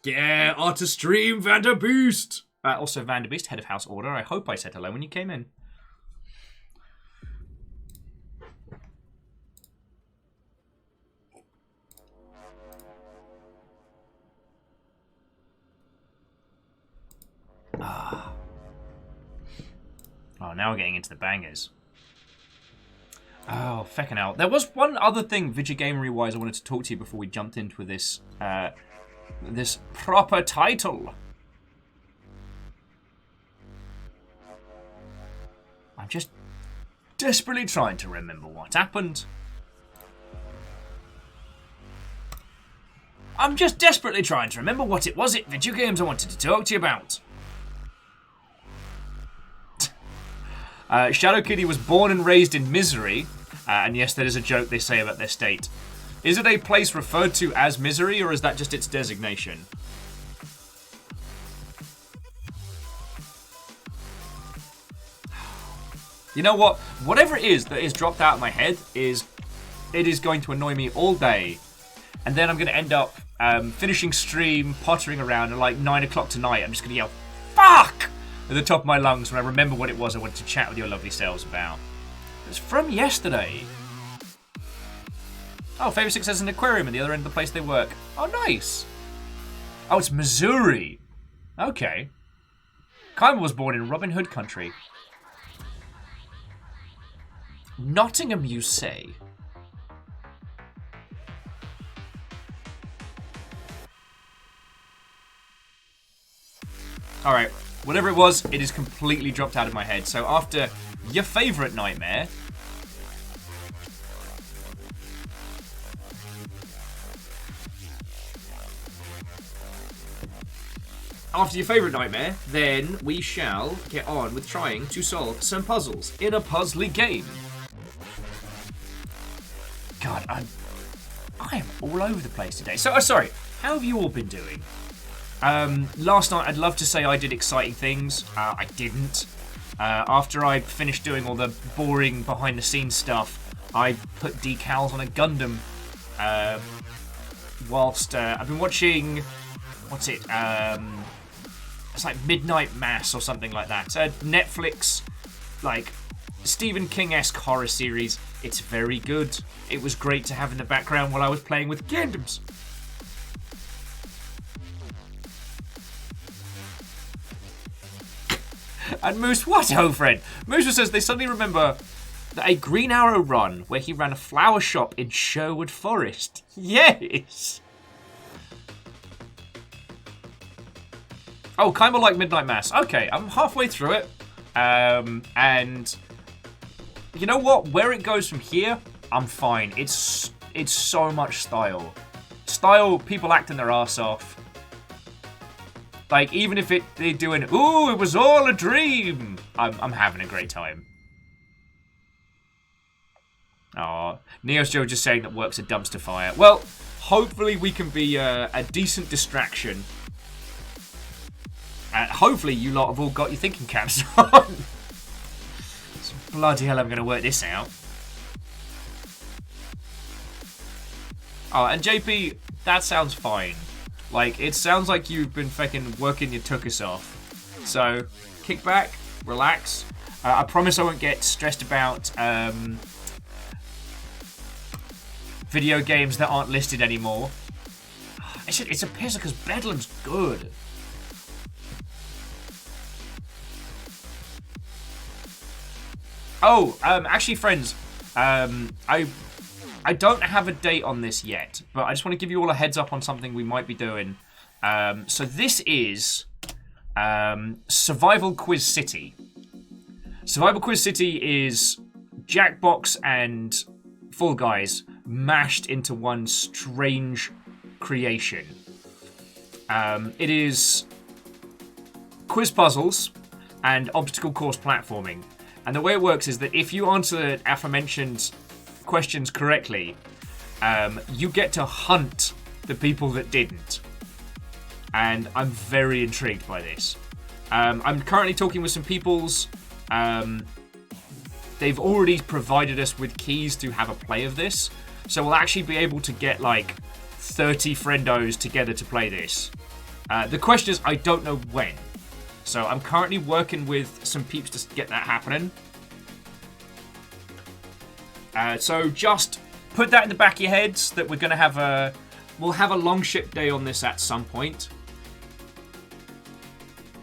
Speaker 1: Yeah, Artistream Vanderbeest. Also, Vanderbeest, head of House Order. I hope I said hello when you came in. Oh, now we're getting into the bangers. Oh, feckin' hell. There was one other thing, Vidya-gamery-wise, I wanted to talk to you before we jumped into this, this proper title. I'm just desperately trying to remember what happened. I'm just desperately trying to remember what it was at Video Games I wanted to talk to you about. Shadow Kitty was born and raised in Misery, and yes, that is a joke they say about their state. Is it a place referred to as Misery, or is that just its designation? You know what? Whatever it is that is dropped out of my head is going to annoy me all day, and then I'm going to end up finishing stream, pottering around, and like 9 o'clock tonight, I'm just going to yell, "Fuck!" at the top of my lungs when I remember what it was I wanted to chat with your lovely selves about. It's from yesterday. Oh, Favour 6 has an aquarium at the other end of the place they work. Oh, nice. Oh, it's Missouri. Okay. Kyle was born in Robin Hood country. Nottingham, you say? Alright. Whatever it was, it is completely dropped out of my head. So after your favourite nightmare... After your favourite nightmare, then we shall get on with trying to solve some puzzles in a puzzly game. God, I am all over the place today. So, sorry, how have you all been doing? Last night, I'd love to say I did exciting things. I didn't. After I finished doing all the boring behind-the-scenes stuff, I put decals on a Gundam. Whilst I've been watching, what's it? It's like Midnight Mass or something like that. Netflix, like Stephen King-esque horror series. It's very good. It was great to have in the background while I was playing with Gundams. And Moose, what, oh friend? Moose says they suddenly remember a Green Arrow run where he ran a flower shop in Sherwood Forest. Yes! Oh, kind of like Midnight Mass. Okay, I'm halfway through it. And you know what? Where it goes from here, I'm fine. It's so much style. Style, people acting their arse off. Like, even if they're doing, ooh, it was all a dream, I'm having a great time. Aw, Neo's Joe just saying that work's a dumpster fire. Well, hopefully we can be a decent distraction. Hopefully you lot have all got your thinking caps on. So bloody hell, I'm going to work this out. Oh, and JP, that sounds fine. Like, it sounds like you've been fucking working your tuchus off. So, kick back, relax. I promise I won't get stressed about video games that aren't listed anymore. It's a piss because Bedlam's good. Oh, actually, friends, I don't have a date on this yet, but I just want to give you all a heads up on something we might be doing. So this is Survival Quiz City. Survival Quiz City is Jackbox and Fall Guys mashed into one strange creation. It is quiz puzzles and obstacle course platforming. And the way it works is that if you answer aforementioned questions correctly, you get to hunt the people that didn't. And I'm very intrigued by this. I'm currently talking with some peoples. They've already provided us with keys to have a play of this. So we'll actually be able to get like 30 friendos together to play this. The question is, I don't know when. So I'm currently working with some peeps to get that happening. So just put that in the back of your heads that we're going to have we'll have a long ship day on this at some point.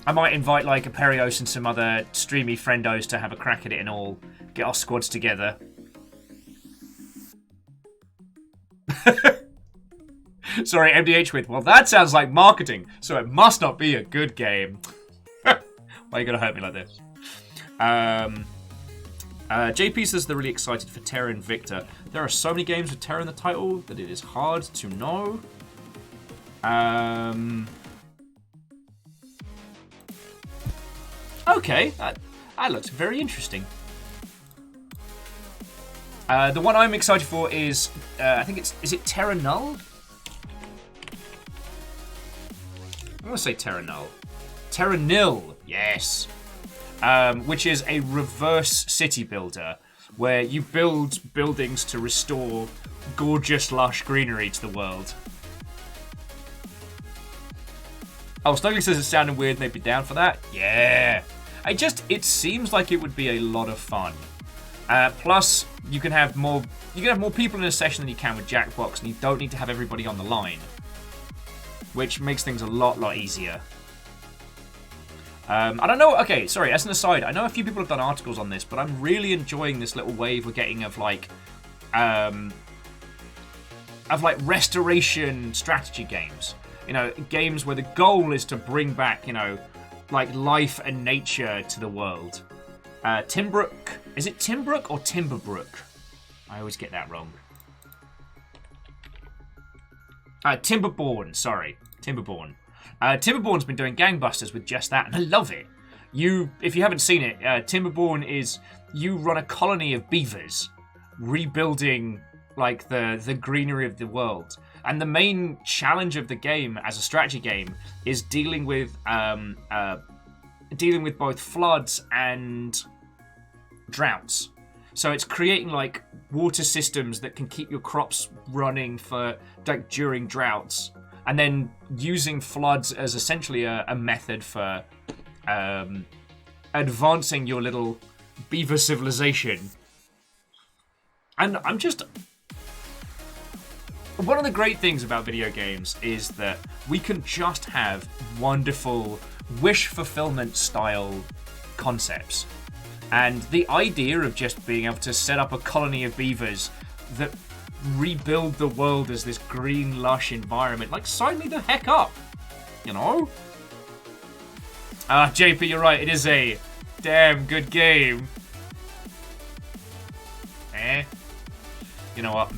Speaker 1: I might invite like a Perios and some other streamy friendos to have a crack at it and all. Get our squads together. Sorry, MDH with, well, that sounds like marketing, so it must not be a good game. Why are you going to hurt me like this? JP says they're really excited for Terra Invicta. There are so many games with Terra in the title that it is hard to know. Okay, that looks very interesting. The one I'm excited for is, I think is it Terra Null? I'm going to say Terra Null. Terra Nil, yes. Which is a reverse city builder, where you build buildings to restore gorgeous, lush greenery to the world. Oh, Snuggly says it's sounding weird, they'd be down for that. Yeah. It seems like it would be a lot of fun. Plus, you can have more people in a session than you can with Jackbox, and you don't need to have everybody on the line, which makes things a lot easier. I don't know. Okay, sorry. As an aside, I know a few people have done articles on this, but I'm really enjoying this little wave we're getting of like restoration strategy games. You know, games where the goal is to bring back, you know, like life and nature to the world. Timbrook, is it Timbrook or Timberbrook? I always get that wrong. Timberborn, sorry, Timberborn. Timberborn's been doing gangbusters with just that, and I love it. If you haven't seen it, Timberborn is you run a colony of beavers, rebuilding like the greenery of the world. And the main challenge of the game as a strategy game is dealing with both floods and droughts. So it's creating like water systems that can keep your crops running for like during droughts. And then using floods as essentially a method for advancing your little beaver civilization. And I'm just... One of the great things about video games is that we can just have wonderful wish fulfillment style concepts. And the idea of just being able to set up a colony of beavers that rebuild the world as this green, lush environment. Like, sign me the heck up, you know? JP, you're right. It is a damn good game. You know what?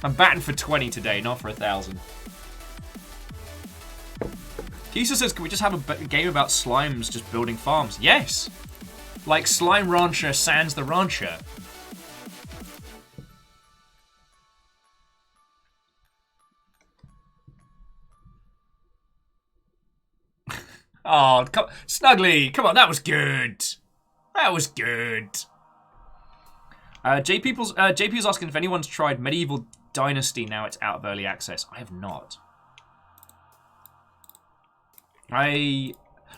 Speaker 1: I'm batting for 20 today, not for 1,000. Kisa says, can we just have a game about slimes just building farms? Yes! Like Slime Rancher sans the Rancher. Oh, Snuggly, come on, that was good. That was good. JP is asking if anyone's tried Medieval Dynasty now it's out of early access. I have not. I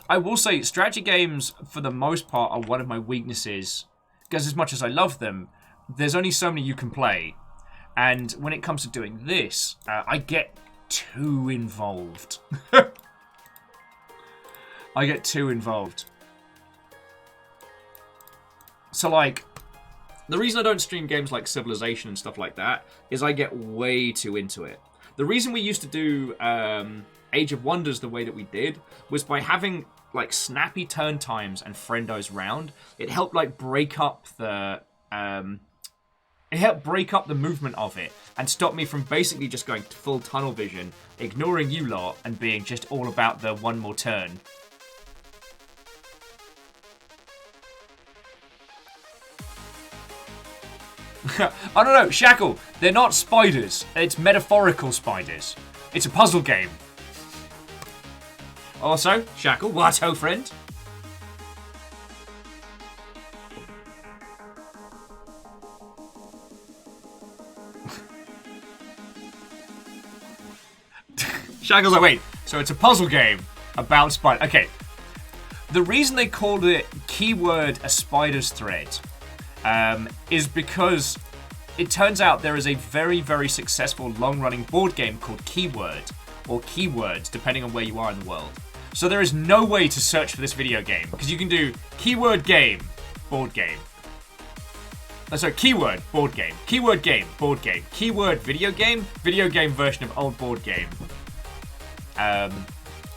Speaker 1: will say strategy games, for the most part, are one of my weaknesses. Because as much as I love them, there's only so many you can play. And when it comes to doing this, I get too involved. I get too involved. So, like, the reason I don't stream games like Civilization and stuff like that is I get way too into it. The reason we used to do Age of Wonders the way that we did was by having, like, snappy turn times and friendos round. It helped, like, break up the... It helped break up the movement of it and stop me from basically just going full tunnel vision, ignoring you lot, and being just all about the one more turn. I don't know, Shackle, they're not spiders. It's metaphorical spiders. It's a puzzle game. Also, Shackle, what ho, friend? Shackle's like, wait, so it's a puzzle game about spiders. Okay, the reason they called it keyword a spider's thread is because it turns out there is a very, very successful long-running board game called Keyword, or Keywords, depending on where you are in the world. So there is no way to search for this video game, because you can do keyword game, board game. Sorry, keyword, board game. Keyword game, board game. Keyword video game version of old board game.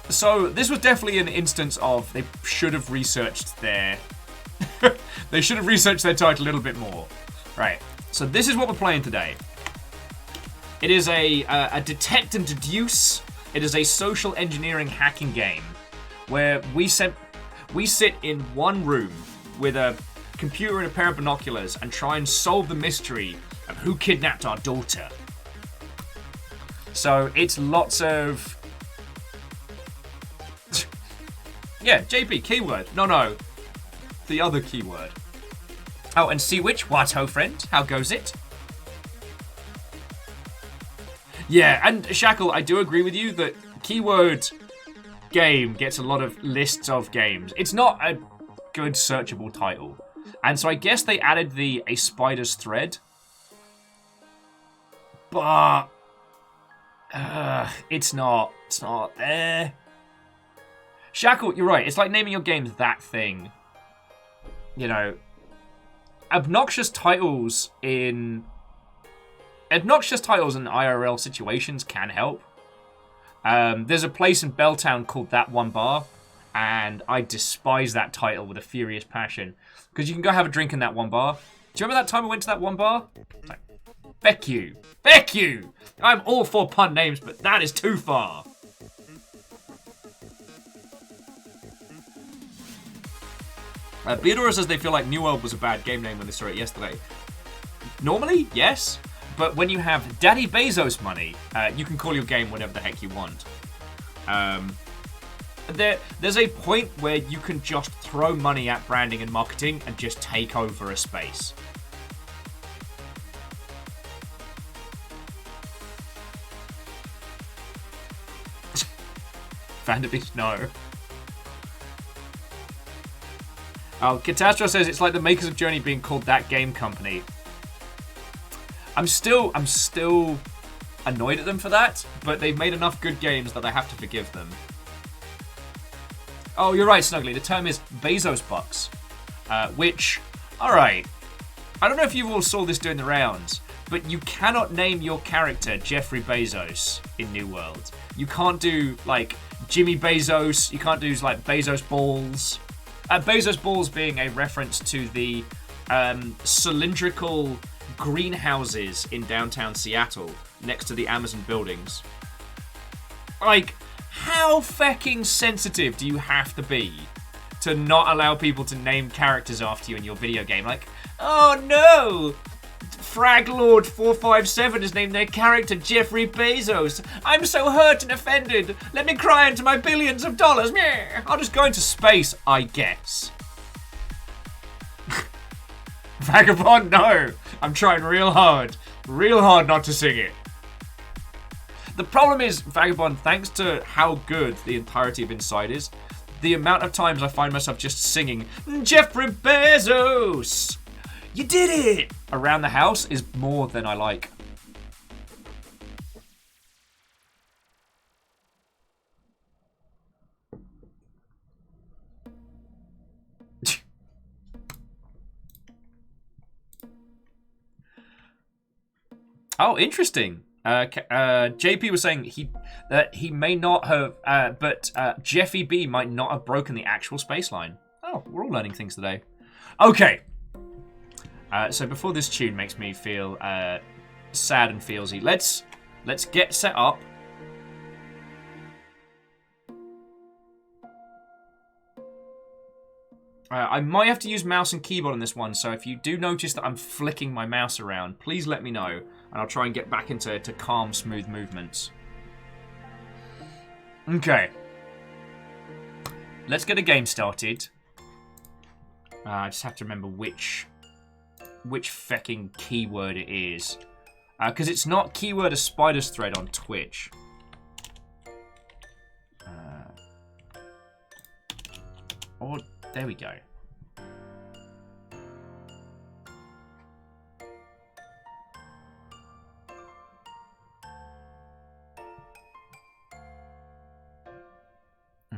Speaker 1: So this was definitely an instance of they should have researched their they should have researched their title a little bit more. Right. So this is what we're playing today. It is a detect and deduce. It is a social engineering hacking game where we sit in one room with a computer and a pair of binoculars and try and solve the mystery of who kidnapped our daughter. So it's lots of... Yeah, JP, keyword. No. The other keyword. Oh, and see which? What ho, friend? How goes it? Yeah, and Shackle, I do agree with you that keyword game gets a lot of lists of games. It's not a good searchable title. And so I guess they added a spider's thread. But... it's not there. Shackle, you're right. It's like naming your game That Thing. You know, obnoxious titles in IRL situations can help. There's a place in Belltown called That One Bar, and I despise that title with a furious passion because you can go have a drink in that one bar. Do you remember that time I went to that one bar? It's like, Beck you. I'm all for pun names, but that is too far. Beadora says they feel like New World was a bad game name when they saw it yesterday. Normally, yes. But when you have Daddy Bezos money, you can call your game whatever the heck you want. There's a point where you can just throw money at branding and marketing and just take over a space. Vanderbeest, no. Oh, Catastro says it's like the makers of Journey being called That Game Company. I'm still annoyed at them for that, but they've made enough good games that I have to forgive them. Oh, you're right, Snuggly. The term is Bezos Bucks, which, alright, I don't know if you all saw this doing the rounds, but you cannot name your character Jeffrey Bezos in New World. You can't do, like, Jimmy Bezos. You can't do, like, Bezos Balls. Bezos Balls being a reference to the cylindrical greenhouses in downtown Seattle next to the Amazon buildings. Like, how fucking sensitive do you have to be to not allow people to name characters after you in your video game? Like, oh no! Fraglord457 has named their character Jeffrey Bezos. I'm so hurt and offended. Let me cry into my billions of dollars. I'll just go into space, I guess. Vagabond, no. I'm trying real hard not to sing it. The problem is, Vagabond, thanks to how good the entirety of Inside is, the amount of times I find myself just singing Jeffrey Bezos, you did it, around the house is more than I like. Oh, interesting. JP was saying he may not have, but Jeffy B might not have broken the actual space line. Oh, we're all learning things today. Okay. So before this tune makes me feel sad and feelsy, let's get set up. I might have to use mouse and keyboard on this one, so if you do notice that I'm flicking my mouse around, please let me know, and I'll try and get back into calm, smooth movements. Okay. Let's get a game started. I just have to remember which fecking keyword it is. Because it's not keyword a spider's thread on Twitch. Oh, there we go.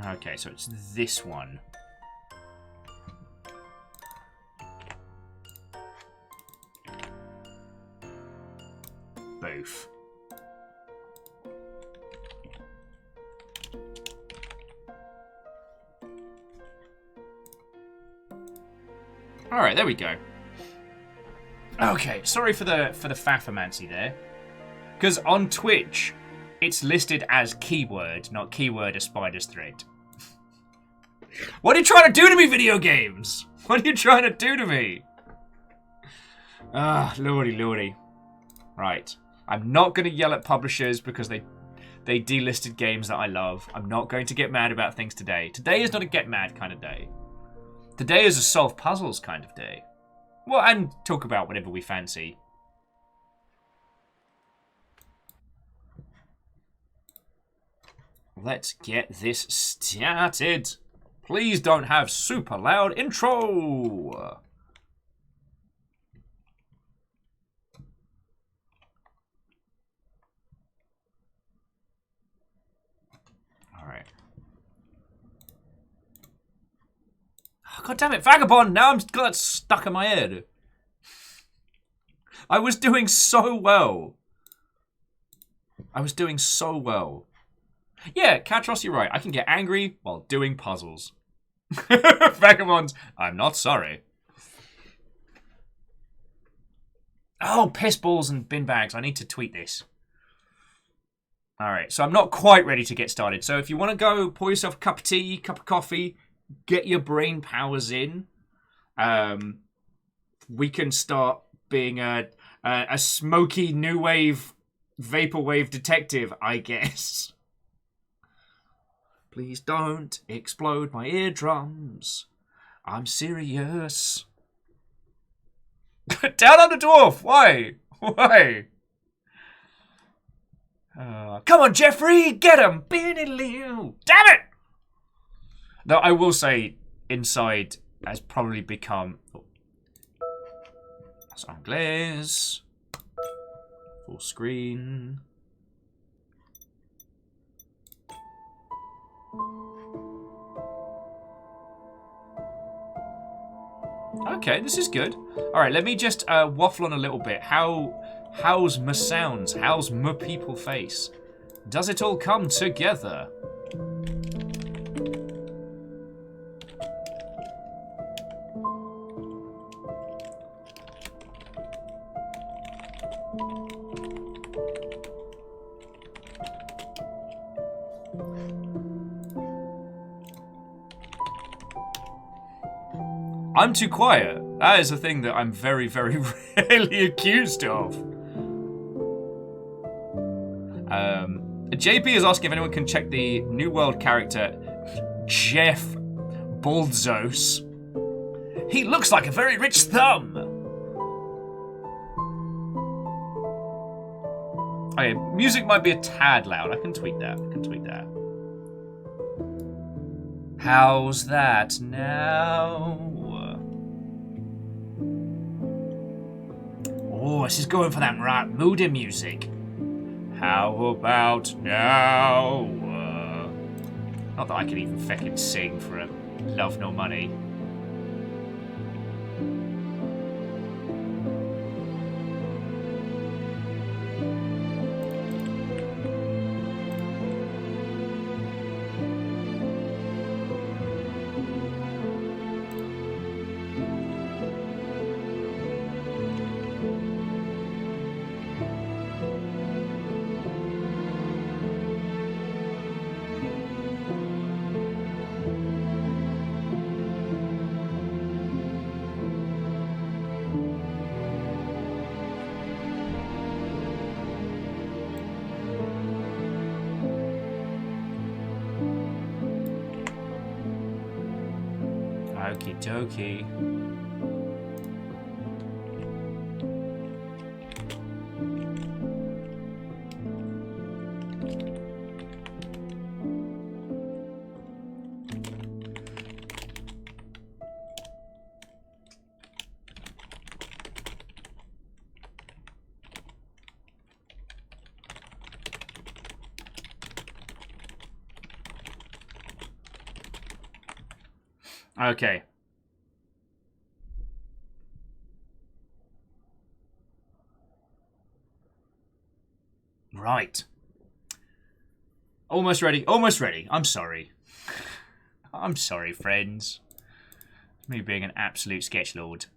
Speaker 1: Okay, so it's this one. Both. Alright, there we go. Okay, sorry for the faffermancy there. Because on Twitch, it's listed as keyword, not keyword a spider's thread. What are you trying to do to me, video games? What are you trying to do to me? Ah, lordy, lordy. Right. I'm not going to yell at publishers because they delisted games that I love. I'm not going to get mad about things today. Today is not a get mad kind of day. Today is a solve puzzles kind of day. Well, and talk about whatever we fancy. Let's get this started. Please don't have super loud intro. Alright. Oh, God damn it, Vagabond! Now I'm got that stuck in my head. I was doing so well. I was doing so well. Yeah, Catros, you're right. I can get angry while doing puzzles. Vagabonds, I'm not sorry. Oh, piss balls and bin bags. I need to tweet this. Alright, so I'm not quite ready to get started. So if you want to go pour yourself a cup of tea, cup of coffee, get your brain powers in, we can start being a smoky new wave, vaporwave detective, I guess. Please don't explode my eardrums. I'm serious. Down on the dwarf! Why? Why? Come on, Jeffrey! Get him! Damn it! Though I will say, Inside has probably become... Oh. That's Anglais. Full screen. Okay, this is good. Alright, let me just waffle on a little bit. How's my sounds? How's my people face? Does it all come together? I'm too quiet. That is a thing that I'm very, very rarely accused of. JP is asking if anyone can check the New World character, Jeff Baldzos. He looks like a very rich thumb. Okay, music might be a tad loud. I can tweet that. How's that now? Oh, this is going for that right moody music. How about now? Not that I can even feckin' sing for a love nor money. Okie dokie. Okay. Right. Almost ready. Almost ready. I'm sorry. I'm sorry, friends. Me being an absolute sketchlord.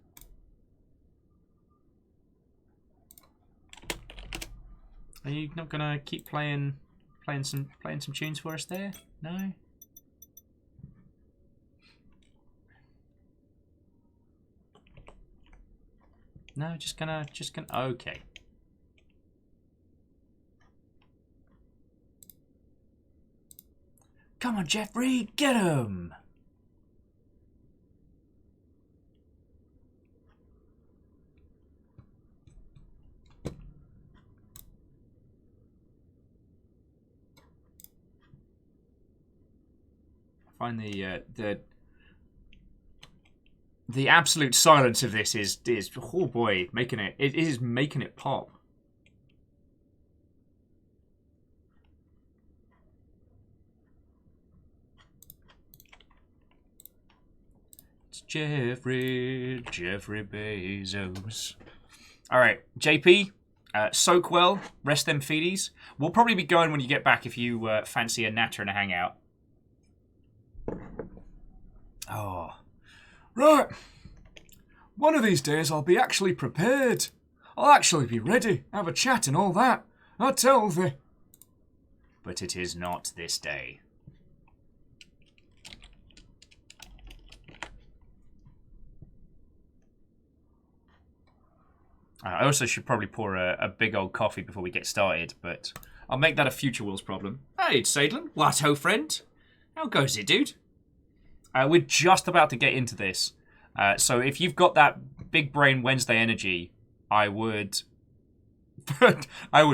Speaker 1: Are you not gonna keep playing some tunes for us there? No? No, just gonna okay. Come on, Jeffrey, get him! I find the absolute silence of this is oh boy, it is making it pop. It's Jeffrey Bezos. All right, JP, soak well, rest them feeties. We'll probably be going when you get back if you fancy a natter and a hangout. Oh. Right. One of these days I'll be actually prepared. I'll actually be ready, have a chat and all that. I tell thee. But it is not this day. I also should probably pour a big old coffee before we get started, but I'll make that a future Will's problem. Hey, Sadlin. What ho, friend? How goes it, dude? We're just about to get into this. So if you've got that big brain Wednesday energy, I would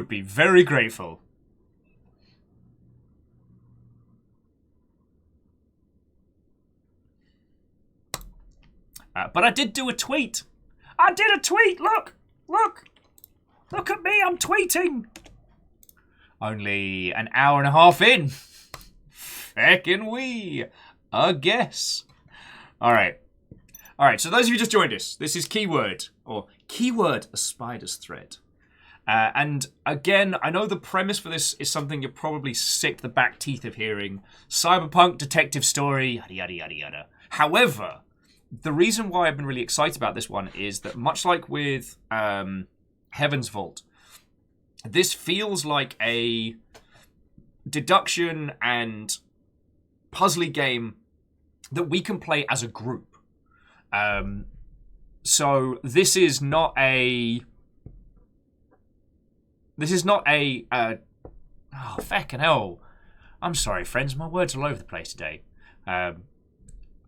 Speaker 1: be very grateful. But I did do a tweet. I did a tweet. Look at me. I'm tweeting. Only an hour and a half in. Feckin' wee. A guess. All right. So those of you just joined us, this is Keyword, or Keyword, a Spider's Thread. And again, I know the premise for this is something you're probably sick to the back teeth of hearing. Cyberpunk, detective story, yada, yada, yada, yada. However, the reason why I've been really excited about this one is that much like with Heaven's Vault, this feels like a deduction and puzzly game that we can play as a group. So this is not a oh, feckin' hell. I'm sorry, friends. My words are all over the place today. I'm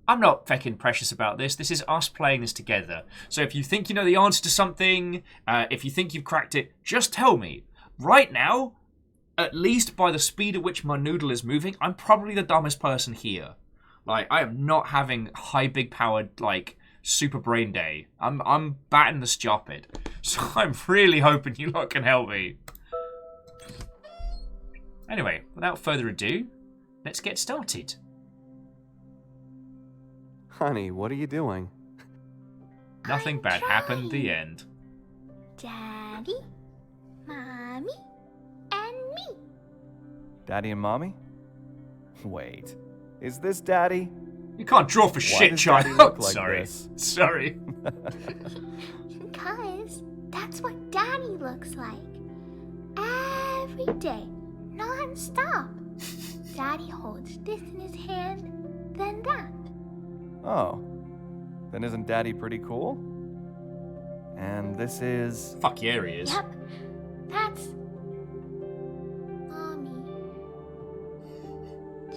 Speaker 1: not feckin' precious about this. This is us playing this together. So if you think you know the answer to something, if you think you've cracked it, just tell me. Right now, at least by the speed at which my noodle is moving, I'm probably the dumbest person here. Like, I am not having high, big-powered, like, super brain day. I'm batting the stupid. So I'm really hoping you lot can help me. Anyway, without further ado, let's get started.
Speaker 5: Honey, what are you doing?
Speaker 1: Nothing bad happened, the end.
Speaker 6: Daddy, Mommy, and me.
Speaker 5: Daddy and Mommy? Wait, is this Daddy?
Speaker 1: You can't draw for
Speaker 5: Why
Speaker 1: shit,
Speaker 5: does
Speaker 1: child.
Speaker 5: Daddy look like
Speaker 1: Sorry.
Speaker 5: this?
Speaker 1: Sorry.
Speaker 6: Because that's what Daddy looks like. Every day, non-stop. Daddy holds this in his hand, then that.
Speaker 5: Oh, then isn't Daddy pretty cool? And this is...
Speaker 1: Fuck yeah, he is.
Speaker 6: Yep, that's Mommy.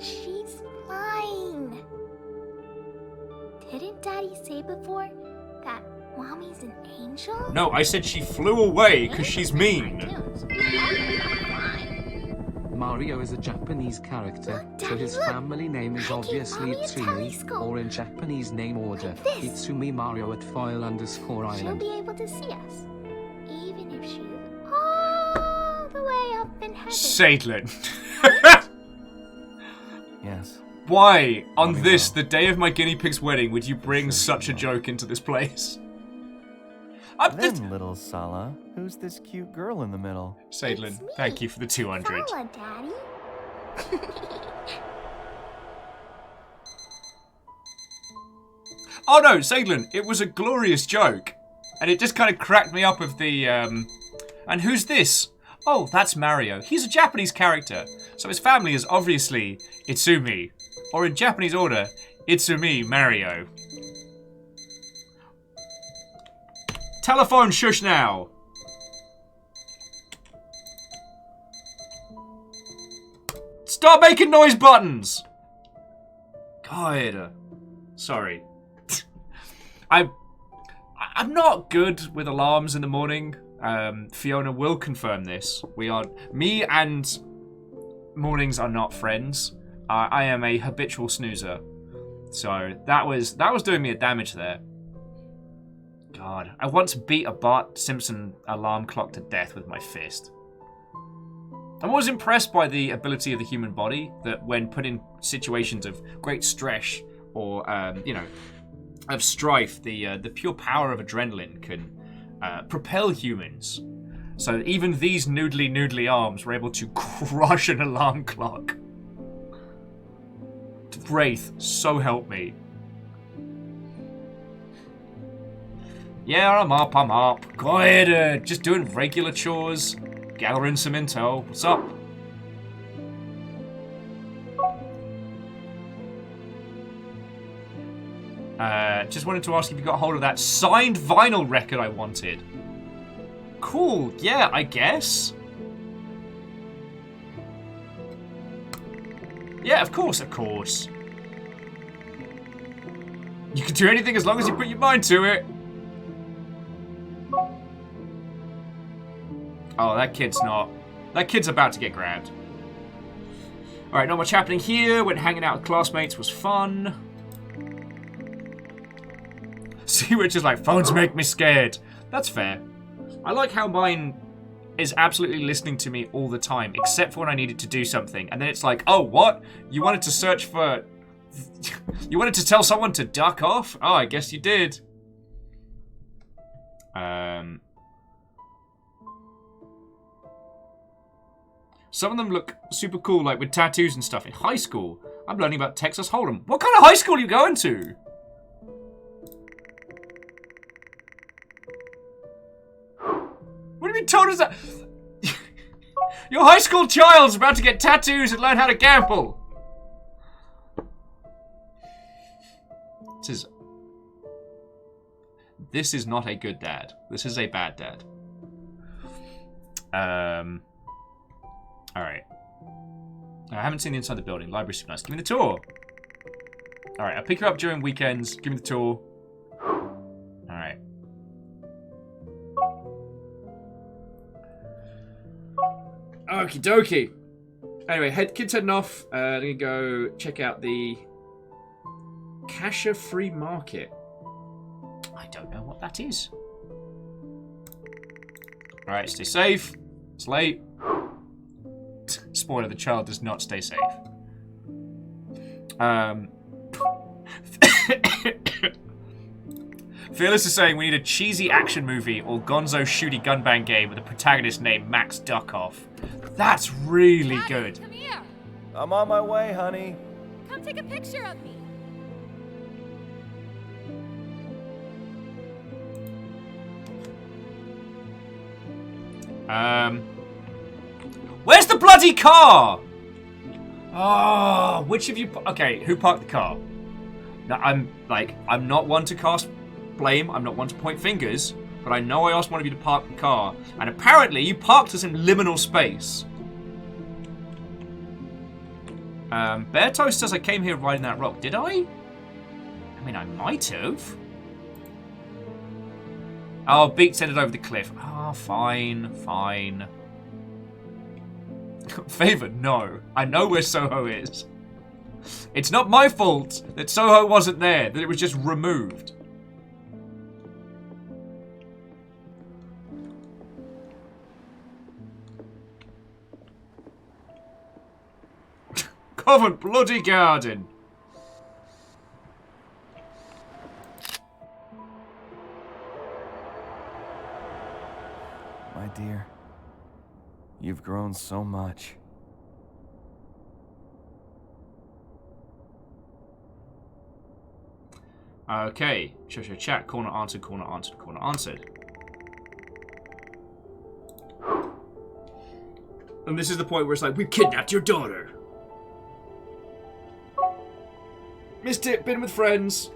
Speaker 6: She's flying. Didn't say before that Mommy's an angel?
Speaker 1: No, I said she flew away because she's mean.
Speaker 6: Cartoons.
Speaker 2: Mario is a Japanese character,
Speaker 6: Look,
Speaker 2: so
Speaker 6: Daddy,
Speaker 2: his
Speaker 6: look.
Speaker 2: family name is
Speaker 6: I gave
Speaker 2: obviously
Speaker 6: Mommy a
Speaker 2: Itsumi,
Speaker 6: telescope.
Speaker 2: or in Japanese name order,
Speaker 6: Like this.
Speaker 2: Itsumi Mario at foil_island.
Speaker 6: She'll
Speaker 2: Island.
Speaker 6: be able to see us, even if she's all the way up in heaven.
Speaker 1: Sadlin.
Speaker 5: Yes.
Speaker 1: Why, on
Speaker 5: Mommy
Speaker 1: this,
Speaker 5: will.
Speaker 1: the day of my guinea pig's wedding, would you bring
Speaker 5: Sure
Speaker 1: such
Speaker 5: she
Speaker 1: a
Speaker 5: will.
Speaker 1: joke into this place?
Speaker 5: Then, little Sala, who's this cute girl in the middle?
Speaker 1: Sadlin,
Speaker 6: It's me,
Speaker 1: thank you for the 200.
Speaker 6: Follow, Daddy.
Speaker 1: Oh no, Sadlin, it was a glorious joke. And it just kind of cracked me up of the, And who's this? Oh, that's Mario. He's a Japanese character. So his family is obviously Itsumi. Or in Japanese order, Itsumi Mario. Telephone shush now. Stop making noise buttons! God. Sorry. I'm not good with alarms in the morning. Fiona will confirm this. Me and mornings are not friends. I am a habitual snoozer. So that was doing me a damage there. God, I once beat a Bart Simpson alarm clock to death with my fist. I'm always impressed by the ability of the human body that when put in situations of great stress or, of strife, the pure power of adrenaline can propel humans. So even these noodly arms were able to crush an alarm clock. Wraith, so help me. Yeah, I'm up. Go ahead, just doing regular chores, gathering some intel. What's up? Just wanted to ask if you got hold of that signed vinyl record I wanted. Cool, yeah, I guess. Yeah, of course. You can do anything as long as you put your mind to it. Oh, that kid's about to get grabbed. Alright, not much happening here. Went hanging out with classmates was fun. See, which is like, phones make me scared. That's fair. I like how mine is absolutely listening to me all the time, except for when I needed to do something. And then it's like, oh, what? You wanted to search for... You wanted to tell someone to duck off? Oh, I guess you did. Some of them look super cool, like with tattoos and stuff. In high school, I'm learning about Texas Hold'em. What kind of high school are you going to? What do you mean told us that? Your high school child's about to get tattoos and learn how to gamble. This is not a good dad. This is a bad dad. Alright. I haven't seen the inside of the building. Library's super nice. Give me the tour. Alright, I'll pick you up during weekends. Give me the tour. Alright. Okie dokie. Anyway, kids heading off. They're gonna go check out the Kasha Free Market. I don't know what that is. Alright, stay safe. It's late. Spoiler, the child does not stay safe. Fearless is saying we need a cheesy action movie or gonzo shooty gunbang game with a protagonist named Max Duckoff. That's really
Speaker 7: Daddy,
Speaker 1: good.
Speaker 7: Come here.
Speaker 5: I'm on my way, honey.
Speaker 7: Come take a picture of me.
Speaker 1: Where's the bloody car? Oh, which of you... Okay, who parked the car? Now, I'm not one to cast blame. I'm not one to point fingers. But I know I asked one of you to park the car. And apparently, you parked us in liminal space. Bear Toast says I came here riding that rock. Did I? I mean, I might have. Oh, Beak sent it over the cliff. Ah, fine, fine. Favor, no. I know where Soho is. It's not my fault that Soho wasn't there, that it was just removed. Covent bloody Garden.
Speaker 5: My dear, you've grown so much.
Speaker 1: Okay, show chat, corner answered, corner answered, corner answered. And this is the point where it's like, we've kidnapped your daughter. Missed it, been with friends.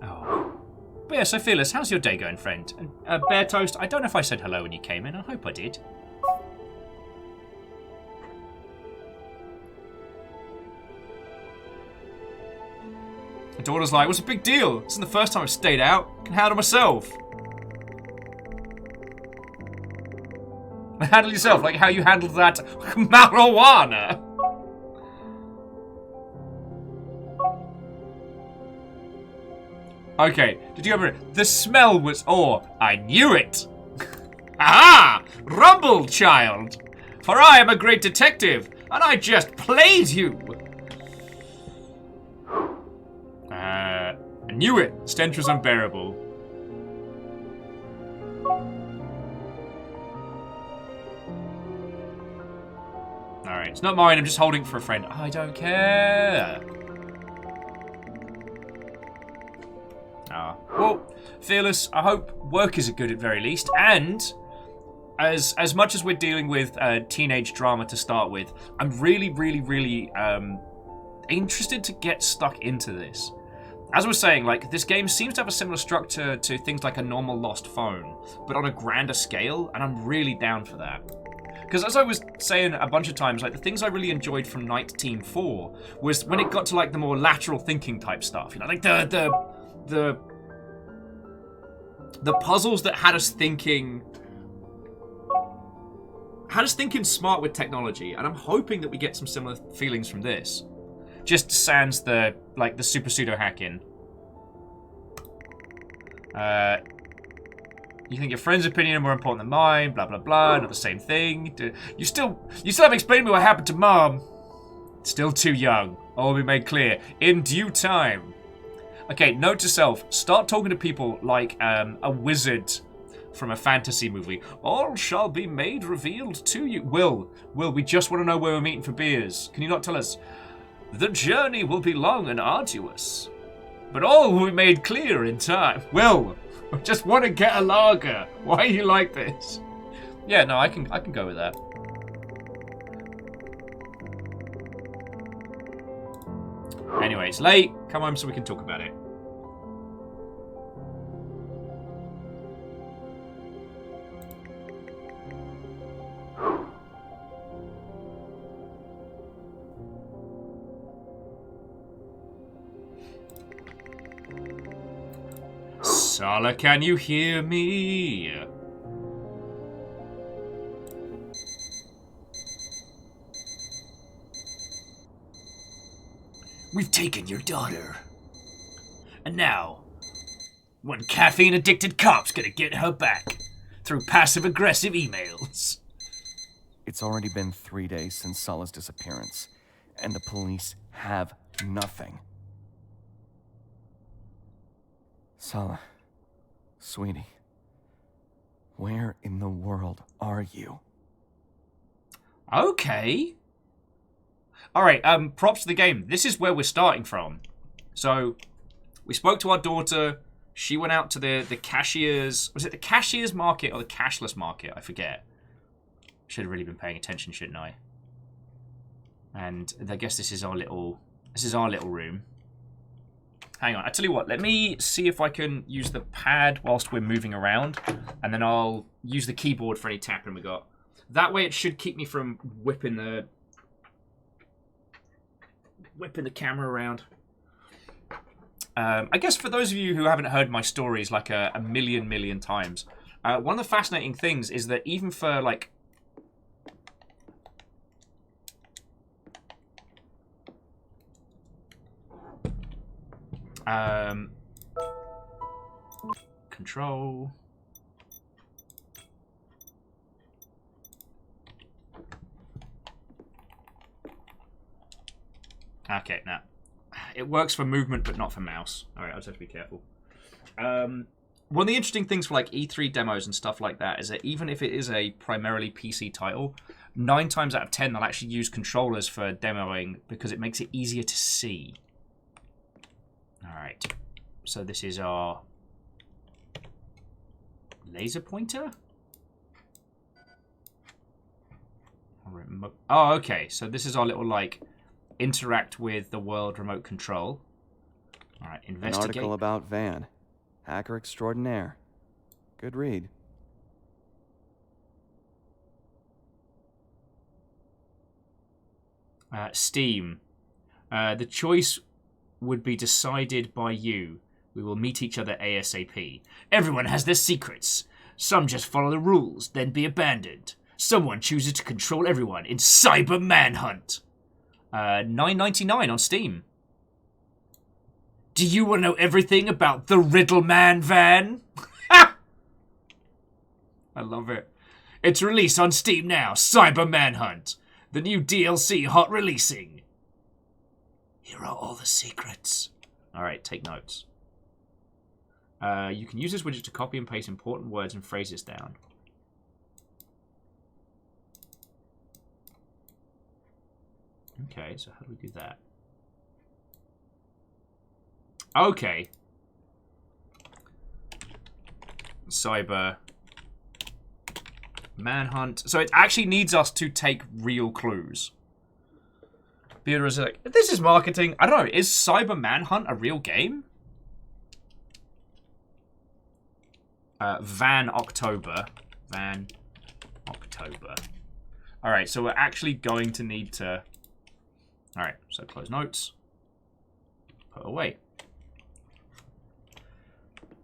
Speaker 1: Oh. But yeah, so Fearless, how's your day going, friend? And Bear Toast, I don't know if I said hello when you came in. I hope I did. My daughter's like, what's the big deal? This isn't the first time I've stayed out. I can handle myself. Handle yourself, like how you handled that marijuana. Okay, did you ever... The smell was... Oh, I knew it. Aha! Rumble, child. For I am a great detective, and I just played you. I knew it. Stench was unbearable. Alright, it's not mine, I'm just holding it for a friend. I don't care. Ah. Well, Fearless, I hope work is good at very least, and as much as we're dealing with teenage drama to start with, I'm really interested to get stuck into this. As I was saying, like, this game seems to have a similar structure to things like a normal Lost Phone, but on a grander scale, and I'm really down for that. Because as I was saying a bunch of times, like, the things I really enjoyed from Night Team 4 was when it got to, like, the more lateral thinking type stuff. You know, like the puzzles that had us thinking smart with technology, and I'm hoping that we get some similar feelings from this. Just sans the super pseudo hacking. You think your friend's opinion is more important than mine, blah blah blah, not the same thing. You still haven't explained to me what happened to Mom. Still too young. All will be made clear in due time. Okay, note to self, start talking to people like a wizard from a fantasy movie. All shall be made revealed to you. Will, we just want to know where we're meeting for beers. Can you not tell us? The journey will be long and arduous, but all will be made clear in time. Will, I just want to get a lager. Why are you like this? Yeah, no, I can go with that. Anyway, it's late. Come home so we can talk about it. Sala, can you hear me? We've taken your daughter. And now, one caffeine-addicted cop's gonna get her back through passive-aggressive emails.
Speaker 5: It's already been 3 days since Sala's disappearance, and the police have nothing. Sala, sweetie, where in the world are you?
Speaker 1: Okay. Alright, props to the game. This is where we're starting from. So, we spoke to our daughter. She went out to the cashier's... Was it the cashier's market or the cashless market? I forget. Should have really been paying attention, shouldn't I? And I guess this is our little room. Hang on, I tell you what, let me see if I can use the pad whilst we're moving around, and then I'll use the keyboard for any tapping we got. That way it should keep me from whipping the camera around. I guess for those of you who haven't heard my stories like a million times, one of the fascinating things is that even for like control. Okay, now it works for movement, but not for mouse. All right, I'll just have to be careful. One of the interesting things for like E3 demos and stuff like that is that even if it is a primarily PC title, 9 times out of 10 they'll actually use controllers for demoing because it makes it easier to see. All right, so this is our laser pointer. Oh, okay. So this is our little like interact with the world remote control. All right, investigate.
Speaker 5: An article about Van, hacker extraordinaire. Good read.
Speaker 1: Steam. The choice would be decided by you. We will meet each other ASAP. Everyone has their secrets. Some just follow the rules, then be abandoned. Someone chooses to control everyone in cyber manhunt. $9.99 on Steam. Do you want to know everything about the Riddle Man Van? I love it. It's released on Steam now. Cyber Manhunt. The new DLC hot releasing. Here are all the secrets. Alright, take notes. You can use this widget to copy and paste important words and phrases down. Okay, so how do we do that? Okay. Cyber Manhunt. So it actually needs us to take real clues. Beatrice is like, this is marketing. I don't know, is Cyber Manhunt a real game? Van October. Van October. Alright, so we're actually going to need to... Alright, so close notes. Put away.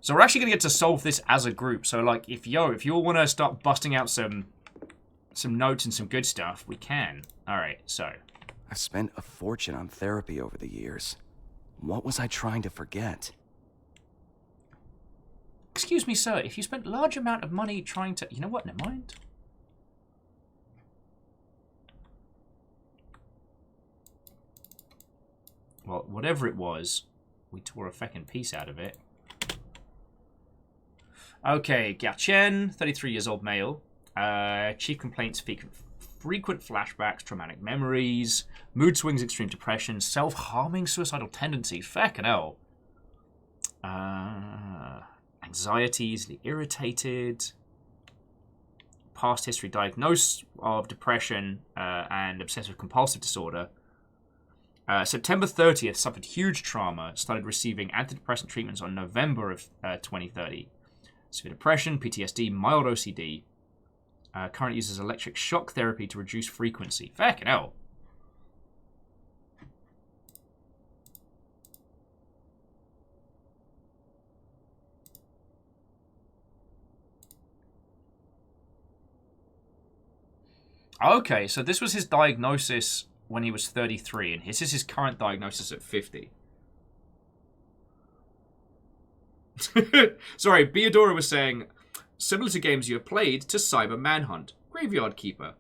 Speaker 1: So we're actually going to get to solve this as a group. So, like, if you all want to start busting out some notes and some good stuff, we can. Alright, so...
Speaker 8: I've spent a fortune on therapy over the years. What was I trying to forget?
Speaker 1: Excuse me, sir, if you spent a large amount of money trying to... You know what, never mind. Well, whatever it was, we tore a feckin' piece out of it. Okay, Gatchen, 33 years old male. Chief complaints, frequent flashbacks, traumatic memories, mood swings, extreme depression, self-harming, suicidal tendencies. Feckin' hell. Anxiety, easily irritated. Past history, diagnosis of depression and obsessive compulsive disorder. September 30th, suffered huge trauma, started receiving antidepressant treatments on November of 2030. Severe depression, PTSD, mild OCD. Currently uses electric shock therapy to reduce frequency. Feckin' hell. Okay, so this was his diagnosis when he was 33, and this is his current diagnosis at 50. Sorry, Beadora was saying, similar to games you have played, to Cyber Manhunt, Graveyard Keeper.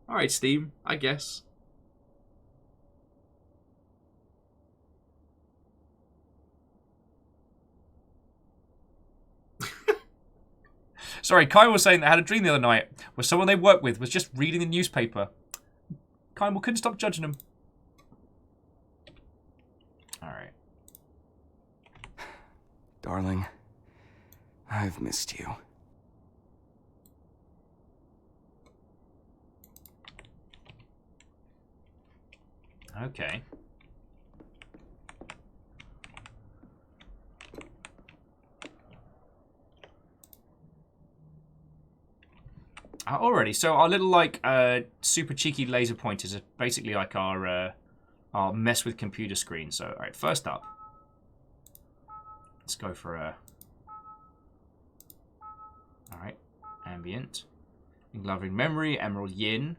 Speaker 1: Alright, Steam, I guess. Sorry, Kai was saying they had a dream the other night where someone they worked with was just reading the newspaper. Kai couldn't stop judging him. Alright.
Speaker 8: Darling, I've missed you.
Speaker 1: Okay. Alrighty, so our little, like, super cheeky laser pointers are basically like our mess with computer screens. So, alright, first up. Let's go for a... Alright. Ambient. In loving memory, Emerald Yin.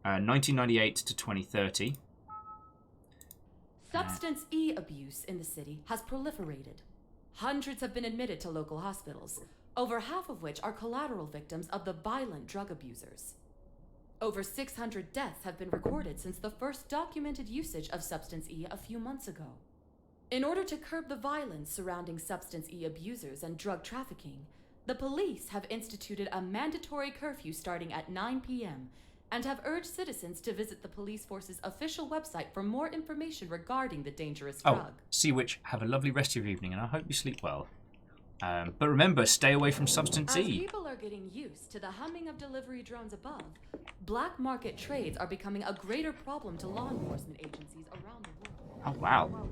Speaker 1: 1998 to 2030.
Speaker 9: Substance E abuse in the city has proliferated. Hundreds have been admitted to local hospitals, over half of which are collateral victims of the violent drug abusers. Over 600 deaths have been recorded since the first documented usage of Substance E a few months ago. In order to curb the violence surrounding Substance E abusers and drug trafficking, the police have instituted a mandatory curfew starting at 9 p.m. and have urged citizens to visit the police force's official website for more information regarding the dangerous drug.
Speaker 1: Sea Witch, have a lovely rest of your evening, and I hope you sleep well. But remember, stay away from Substance
Speaker 9: As
Speaker 1: E.
Speaker 9: people are getting used to the humming of delivery drones above, black market trades are becoming a greater problem to law enforcement agencies around the world.
Speaker 1: Oh, wow.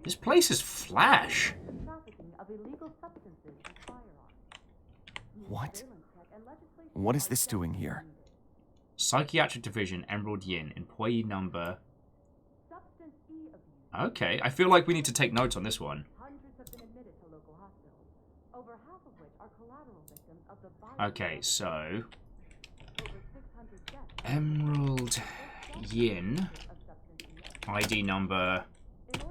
Speaker 1: This place is flash.
Speaker 5: What? What is this doing here?
Speaker 1: Psychiatric Division, Emerald Yin, employee number... Okay, I feel like we need to take notes on this one. Okay, so... Emerald Yin, ID number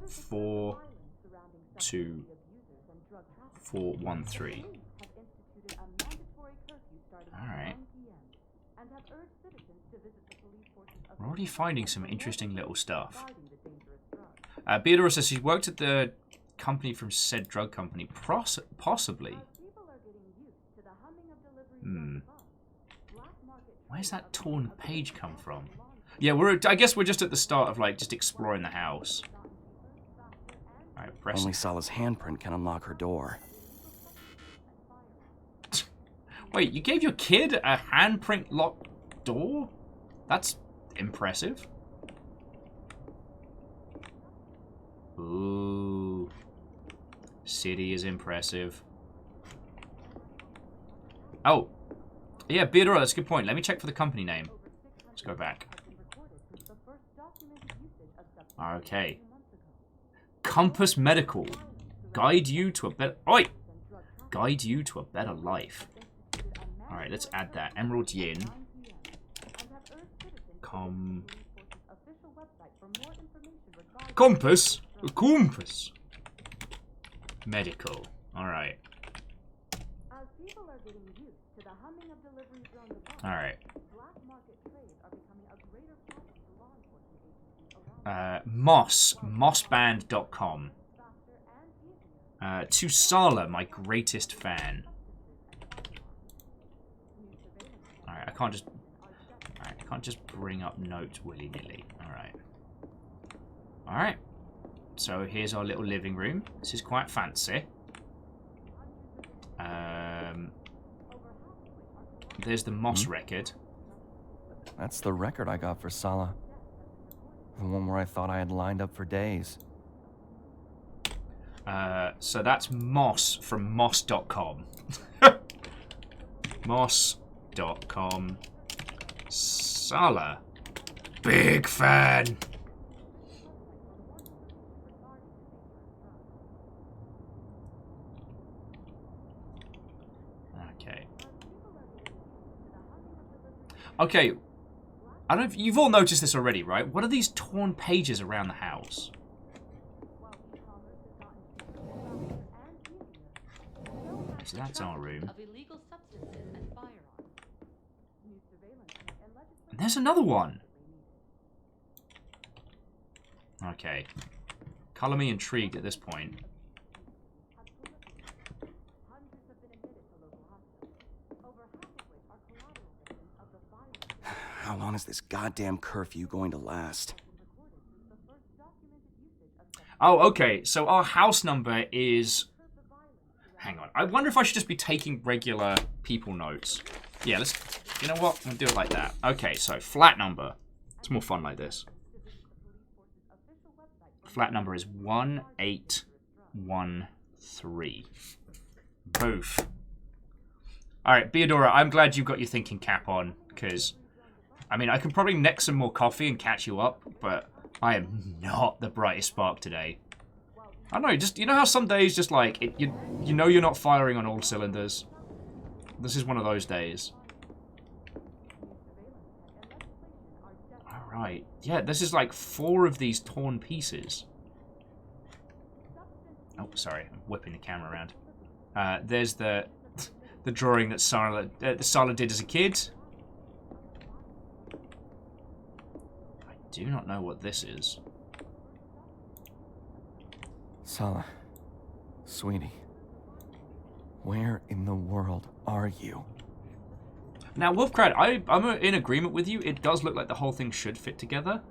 Speaker 1: 42413. Alright. We're already finding some interesting little stuff. Beadora says she's worked at the company from said drug company. Possibly. Where's that torn page come from? Yeah, I guess we're just at the start of, like, just exploring the house. Alright, press...
Speaker 8: Only Sala's handprint can unlock her door.
Speaker 1: Wait, you gave your kid a handprint locked door? That's impressive. Ooh. City is impressive. Oh. Yeah, Beadora, that's a good point. Let me check for the company name. Let's go back. Okay. Compass Medical. Guide you to a better... Oi! Guide you to a better life. Alright, let's add that. Emerald Yin. Compass? A compass. Medical. Alright. Alright. Mossband.com. To Sala, my greatest fan. Alright, I can't just bring up notes willy-nilly. Alright. Alright. So here's our little living room. This is quite fancy. There's the Moss record.
Speaker 5: That's the record I got for Sala. The one where I thought I had lined up for days.
Speaker 1: So that's Moss from moss.com. Moss.com. Sala. Big fan. Okay. Okay. I don't know if you've all noticed this already, right? What are these torn pages around the house? So that's our room. And there's another one. Okay. Color me intrigued at this point.
Speaker 8: How long is this goddamn curfew going to last?
Speaker 1: Oh, okay. So our house number is... Hang on. I wonder if I should just be taking regular people notes. Yeah, let's... You know what? I'll do it like that. Okay, so flat number. It's more fun like this. Flat number is 1813. Boof. Alright, Beadora, I'm glad you got your thinking cap on, because... I mean, I can probably neck some more coffee and catch you up, but I am not the brightest spark today. I don't know, just, you know how some days just like, you know you're not firing on all cylinders? This is one of those days. Alright. Yeah, this is like 4 of these torn pieces. Oh, sorry, I'm whipping the camera around. There's the drawing that Sala did as a kid. I do not know what this is.
Speaker 5: Sala, sweetie, where in the world are you?
Speaker 1: Now, Wolfcrad, I'm in agreement with you. It does look like the whole thing should fit together.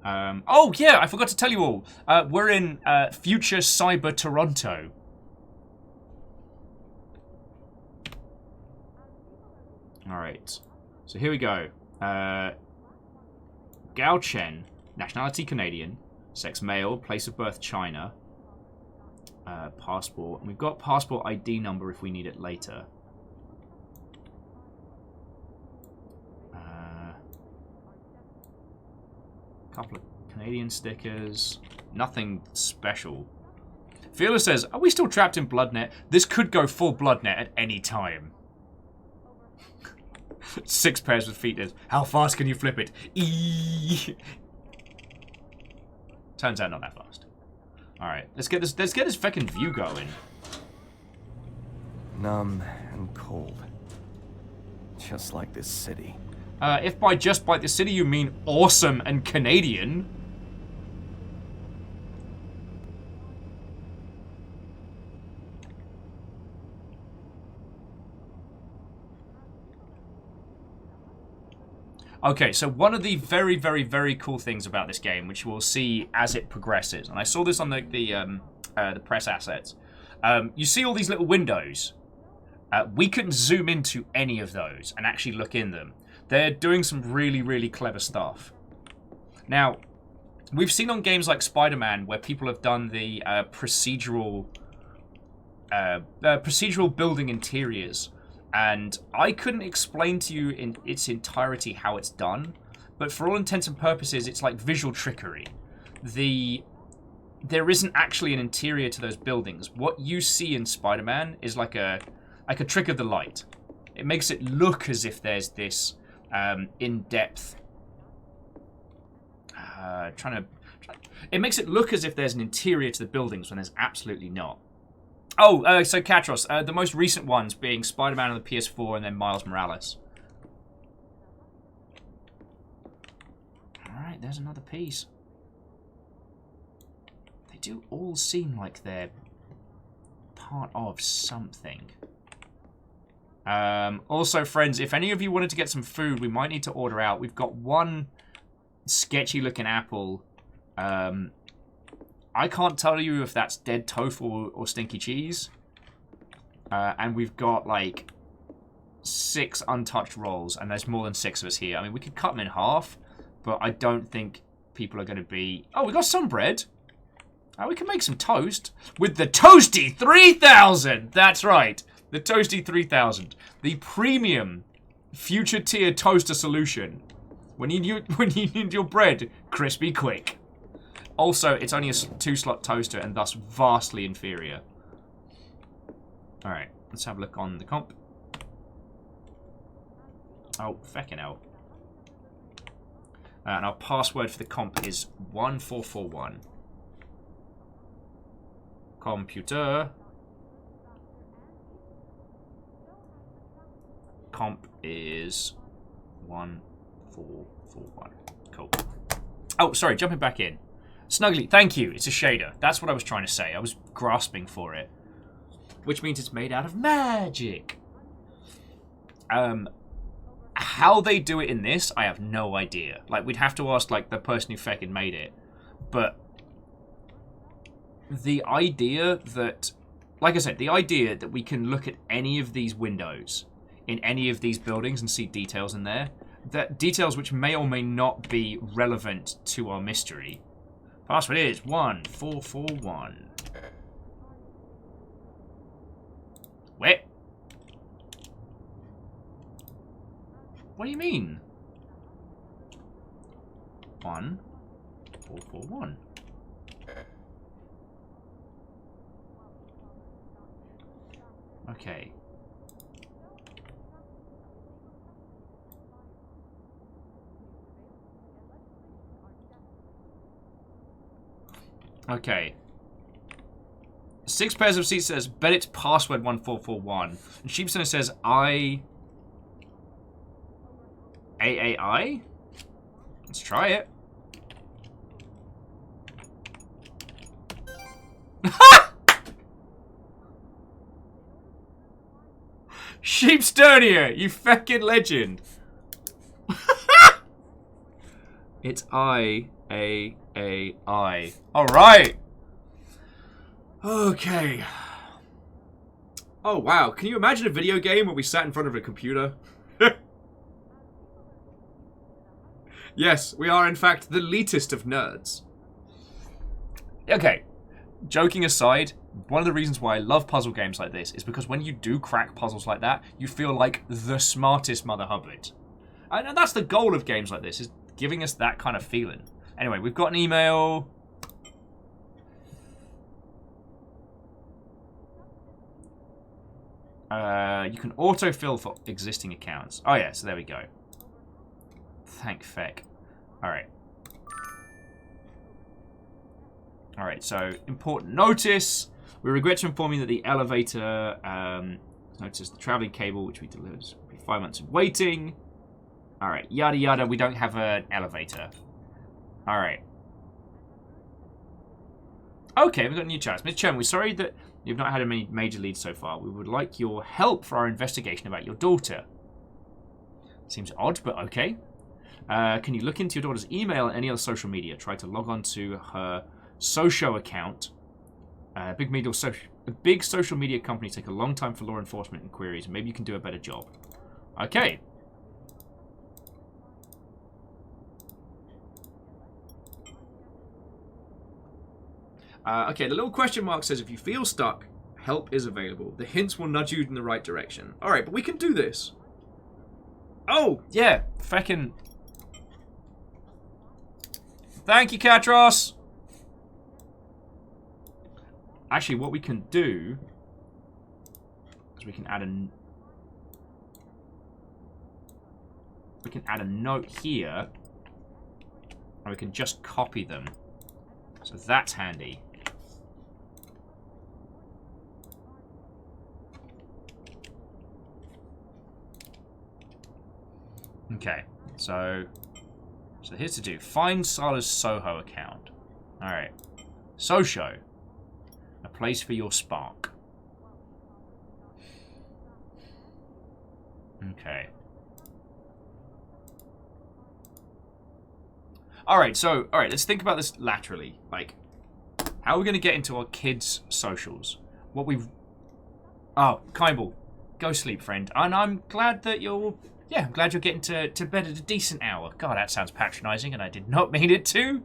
Speaker 1: Oh, yeah, I forgot to tell you all. We're in future Cyber Toronto. Alright. So here we go. Gao Chen, nationality Canadian, sex male, place of birth China, passport. And we've got passport ID number if we need it later. Couple of Canadian stickers. Nothing special. Fearless says, are we still trapped in Bloodnet? This could go full Bloodnet at any time. 6 pairs with feet. How fast can you flip it? Eee. Turns out not that fast. Alright, let's get this fucking view going.
Speaker 5: Numb and cold. Just like this city.
Speaker 1: If by just by the city you mean awesome and Canadian. Okay, so one of the very, very, very cool things about this game, which we'll see as it progresses, and I saw this on the press assets. You see all these little windows. We can zoom into any of those and actually look in them. They're doing some really, really clever stuff. Now, we've seen on games like Spider-Man where people have done the procedural building interiors, and I couldn't explain to you in its entirety how it's done, but for all intents and purposes, it's like visual trickery. There isn't actually an interior to those buildings. What you see in Spider-Man is like a trick of the light. It makes it look as if there's this in-depth it makes it look as if there's an interior to the buildings when there's absolutely not. Oh, so Katros, the most recent ones being Spider-Man on the PS4 and then Miles Morales. Alright, there's another piece. They do all seem like they're part of something. Also, friends, if any of you wanted to get some food, we might need to order out. We've got one sketchy-looking apple. I can't tell you if that's dead tofu or stinky cheese. And we've got, like, 6 untouched rolls, and there's more than 6 of us here. I mean, we could cut them in half, but I don't think people are going to be... Oh, we got some bread. We can make some toast with the Toasty 3000. That's right. The Toasty 3000, the premium future tier toaster solution. When you need your bread crispy quick. Also, it's only a 2-slot toaster and thus vastly inferior. All right, let's have a look on the comp. Oh, feckin' hell. And our password for the comp is 1441. Computer. Comp is 1441. Cool. Oh, sorry, jumping back in. Snuggly, thank you. It's a shader. That's what I was trying to say. I was grasping for it. Which means it's made out of magic. How they do it in this, I have no idea. Like, we'd have to ask, like, the person who feckin' made it. But the idea that... Like I said, the idea that we can look at any of these windows in any of these buildings and see details in there, that details which may or may not be relevant to our mystery. Password is 1441. Wait. What do you mean? 1441. Okay. Okay. 6 pairs of seats says, bet it's password 1441. And Sheepson says, AAI? Let's try it. Sheepstonia, you fucking legend. It's AAI. Alright. Okay. Oh, wow. Can you imagine a video game where we sat in front of a computer? Yes, we are in fact the elitist of nerds. Okay. Joking aside, one of the reasons why I love puzzle games like this is because when you do crack puzzles like that, you feel like the smartest Mother Hubbard. And that's the goal of games like this, is giving us that kind of feeling. Anyway, we've got an email. You can autofill for existing accounts. Oh yeah, so there we go. Thank feck. Alright. Alright, so important notice. We regret to inform you that the elevator notice the traveling cable which we delivered will be 5 months in waiting. Alright, yada yada, we don't have an elevator. Alright. Okay, we've got new chats. Ms. Chen, we're sorry that you've not had any major leads so far. We would like your help for our investigation about your daughter. Seems odd, but okay. Can you look into your daughter's email and any other social media? Try to log on to her Socio account. Big social media companies take a long time for law enforcement inquiries. Maybe you can do a better job. Okay. Okay, the little question mark says if you feel stuck, help is available. The hints will nudge you in the right direction. Alright, but we can do this. Oh, yeah. Feckin'. Thank you, Katros. Actually, what we can do is we can add a note here, and we can just copy them. So that's handy. Okay, so here's to do. Find Sala's Soho account. Alright. Socio. A place for your spark. Okay. Alright, let's think about this laterally. Like, how are we going to get into our kids' socials? What we've... Oh, Kimball. Go sleep, friend. And I'm glad that you're... Yeah, I'm glad you're getting to bed at a decent hour. God, that sounds patronising, and I did not mean it to.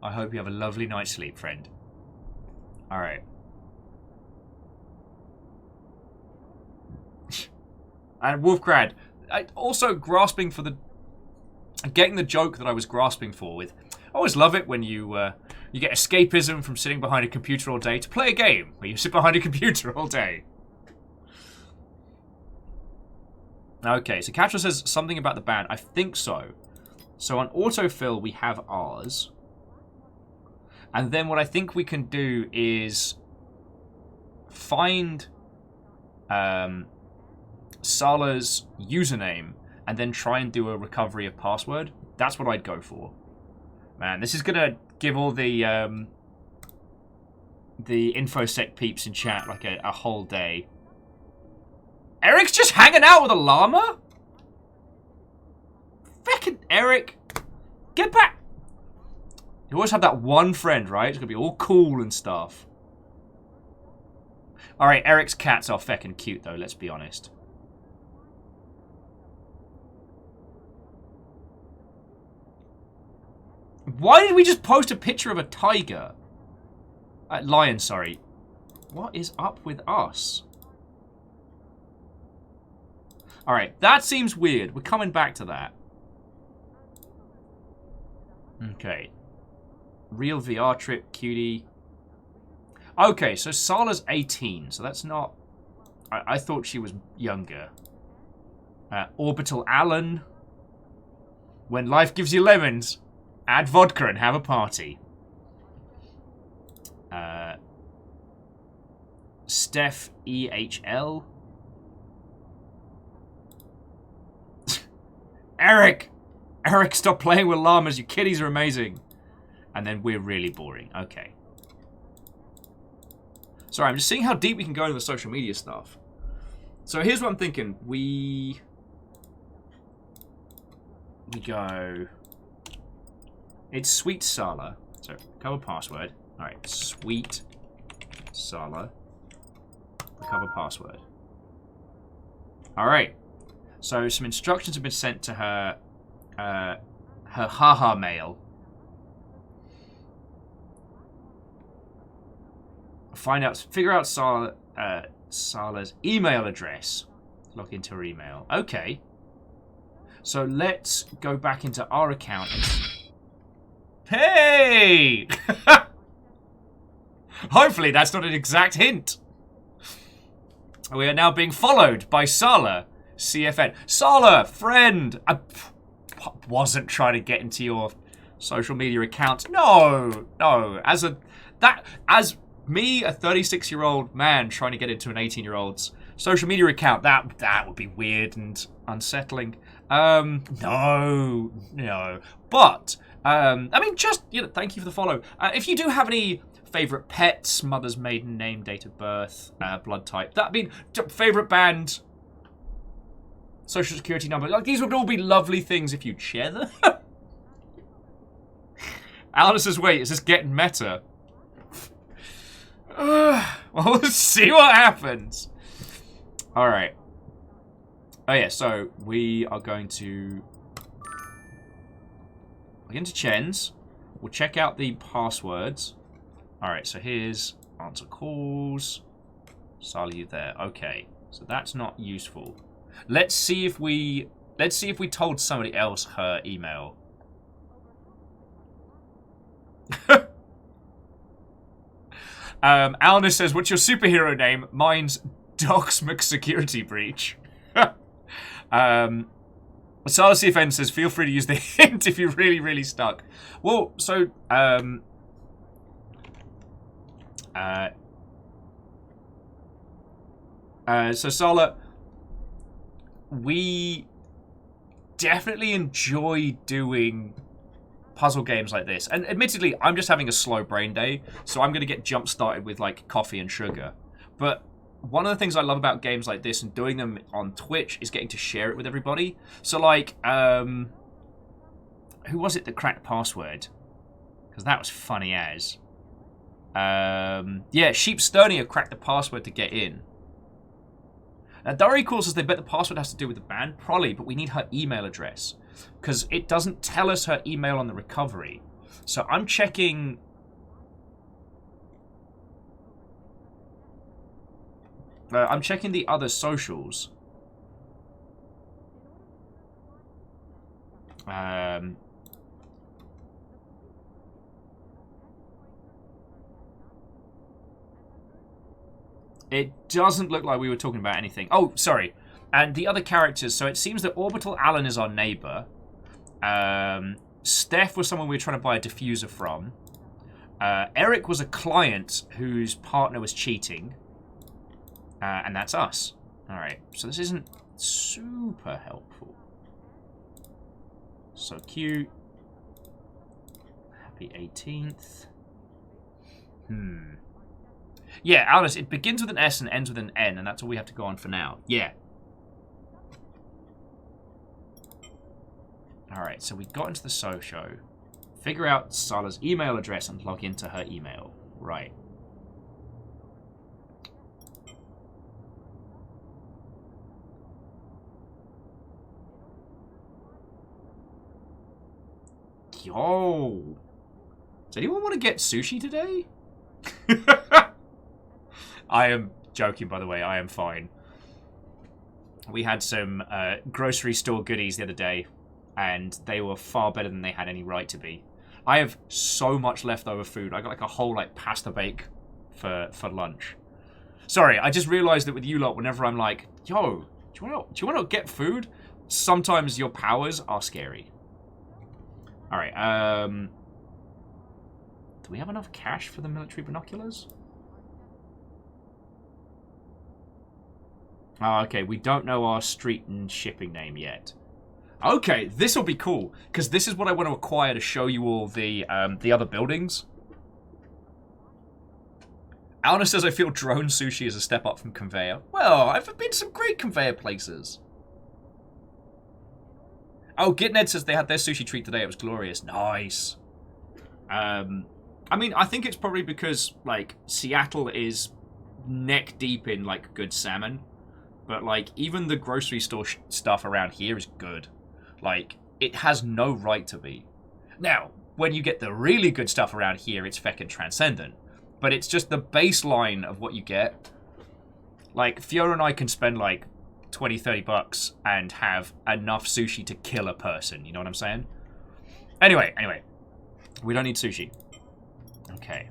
Speaker 1: I hope you have a lovely night's sleep, friend. Alright. And Wolfgrad, also grasping for the... Getting the joke that I was grasping for with... I always love it when you get escapism from sitting behind a computer all day to play a game where you sit behind a computer all day. Okay, so Catra says something about the band. I think so. So on autofill, we have ours. And then what I think we can do is find Sala's username and then try and do a recovery of password. That's what I'd go for. Man, this is going to give all the InfoSec peeps in chat like a whole day. Eric's just hanging out with a llama? Feckin' Eric. Get back. You always have that one friend, right? It's going to be all cool and stuff. Alright, Eric's cats are feckin' cute, though, let's be honest. Why did we just post a picture of a tiger? Lion, sorry. What is up with us? Alright, that seems weird. We're coming back to that. Okay. Real VR trip, cutie. Okay, so Sala's 18, so that's not I thought she was younger. Orbital Alan. When life gives you lemons, add vodka and have a party. Steph EHL. Eric! Eric, stop playing with llamas. You kiddies are amazing. And then we're really boring. Okay. Sorry, I'm just seeing how deep we can go into the social media stuff. So here's what I'm thinking. We go... It's Sweet Sala. So, cover password. Alright, Sweet Sala. Recover password. Alright. So, some instructions have been sent to her... her haha mail. Figure out Sala's email address. Log into her email. Okay. So let's go back into our account. Hey! Hopefully that's not an exact hint. We are now being followed by Sala, CFN. Sala, friend! I wasn't trying to get into your social media account. No, no. As me, a 36-year-old man trying to get into an 18-year-old's social media account, that would be weird and unsettling. No. But, I mean, just, thank you for the follow. If you do have any favorite pets, mother's maiden name, date of birth, blood type, favorite band, social security number, like, these would all be lovely things if you'd share them. Alice says, wait, is this getting meta? Well, let's see what happens. Alright. Oh yeah, so we are going to log into Chen's. We'll check out the passwords. Alright, so here's answer calls. Sally, you there. Okay. So that's not useful. Let's see if we told somebody else her email. Alna says, what's your superhero name? Mine's Docs McSecurity Breach. Sala CFN says, feel free to use the hint if you're really, really stuck. Well, so, so Sala, we definitely enjoy doing puzzle games like this. And admittedly, I'm just having a slow brain day, so I'm going to get jump-started with, like, coffee and sugar. But one of the things I love about games like this and doing them on Twitch is getting to share it with everybody. So, like, who was it that cracked password? Because that was funny as. Yeah, Sheep Sternia cracked the password to get in. Now, Dari calls us they bet the password has to do with the band. Probably, but we need her email address. Because it doesn't tell us her email on the recovery. So I'm checking... I'm checking the other socials. It doesn't look like we were talking about anything. Oh, sorry. And the other characters, so it seems that Orbital Alan is our neighbor. Steph was someone we were trying to buy a diffuser from. Eric was a client whose partner was cheating. And that's us. Alright, so this isn't super helpful. So cute. Happy 18th. Yeah, Alice, it begins with an S and ends with an N, and that's all we have to go on for now. Yeah. Alright, so we got into the social. Figure out Sala's email address and log into her email. Right. Yo! Does anyone want to get sushi today? I am joking, by the way. I am fine. We had some grocery store goodies the other day, and they were far better than they had any right to be. I have so much leftover food. I got like a whole like pasta bake for lunch. Sorry, I just realized that with you lot, whenever I'm like, yo, do you want to get food? Sometimes your powers are scary. Alright, do we have enough cash for the military binoculars? Oh, okay, we don't know our street and shipping name yet. Okay, this will be cool, because this is what I want to acquire to show you all the other buildings. Alna says, I feel drone sushi is a step up from conveyor. Well, I've been to some great conveyor places. Oh, Gitned says they had their sushi treat today. It was glorious. Nice. I mean, I think it's probably because, like, Seattle is neck deep in, like, good salmon. But, like, even the grocery store stuff around here is good. Like, it has no right to be. Now, when you get the really good stuff around here, it's feckin' transcendent. But it's just the baseline of what you get. Like, Fiona and I can spend, like, 20, 30 bucks and have enough sushi to kill a person. You know what I'm saying? Anyway. We don't need sushi. Okay.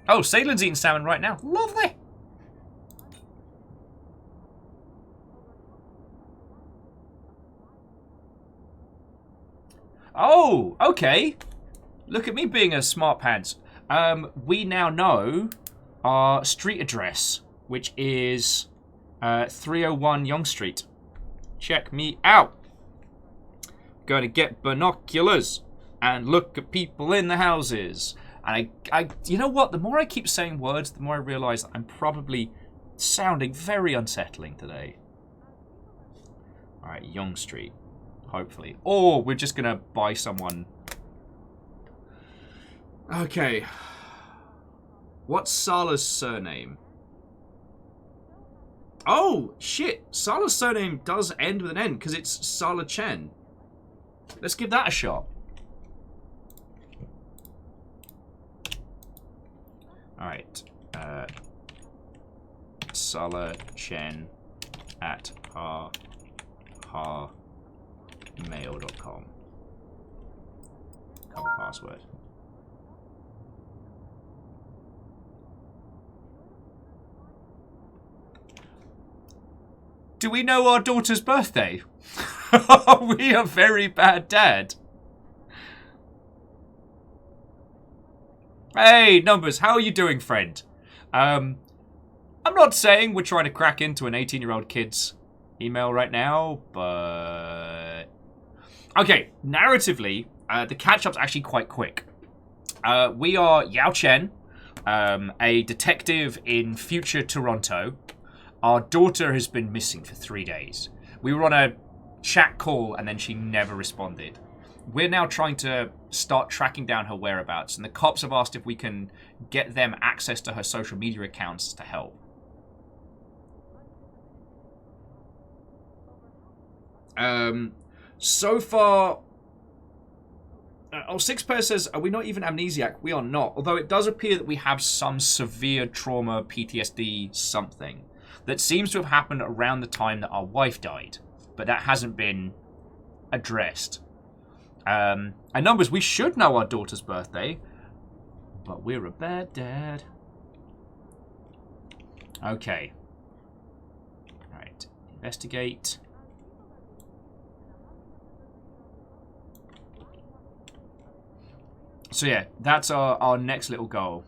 Speaker 1: Oh, Salen's eating salmon right now. Lovely. Oh, okay. Look at me being a smart pants. We now know our street address, which is 301 Yonge Street. Check me out. Going to get binoculars and look at people in the houses. And you know what? The more I keep saying words, the more I realize I'm probably sounding very unsettling today. All right, Yonge Street. Hopefully. Or we're just going to buy someone. Okay. What's Sala's surname? Oh, shit. Sala's surname does end with an N because it's Sala Chen. Let's give that a shot. Alright. Sala Chen at mail.com. Cover password. Do we know our daughter's birthday? Are we a very bad dad? Hey, Numbers, how are you doing, friend? I'm not saying we're trying to crack into an 18-year-old kid's email right now, but... Okay, narratively, the catch-up's actually quite quick. We are Yao Chen, a detective in future Toronto. Our daughter has been missing for 3 days. We were on a chat call and then she never responded. We're now trying to start tracking down her whereabouts, and the cops have asked if we can get them access to her social media accounts to help. So far... Sixpair says, are we not even amnesiac? We are not. Although it does appear that we have some severe trauma, PTSD, something. That seems to have happened around the time that our wife died. But that hasn't been addressed. And Numbers, we should know our daughter's birthday. But we're a bad dad. Okay. Alright. Investigate. So yeah, that's our next little goal.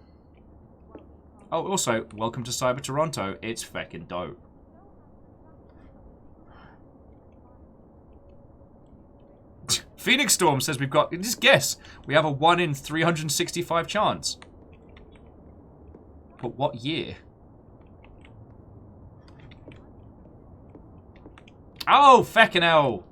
Speaker 1: Oh, also, welcome to Cyber Toronto. It's feckin' dope. Phoenix Storm says we've got... Just guess. We have a 1 in 365 chance. But what year? Oh, feckin' hell.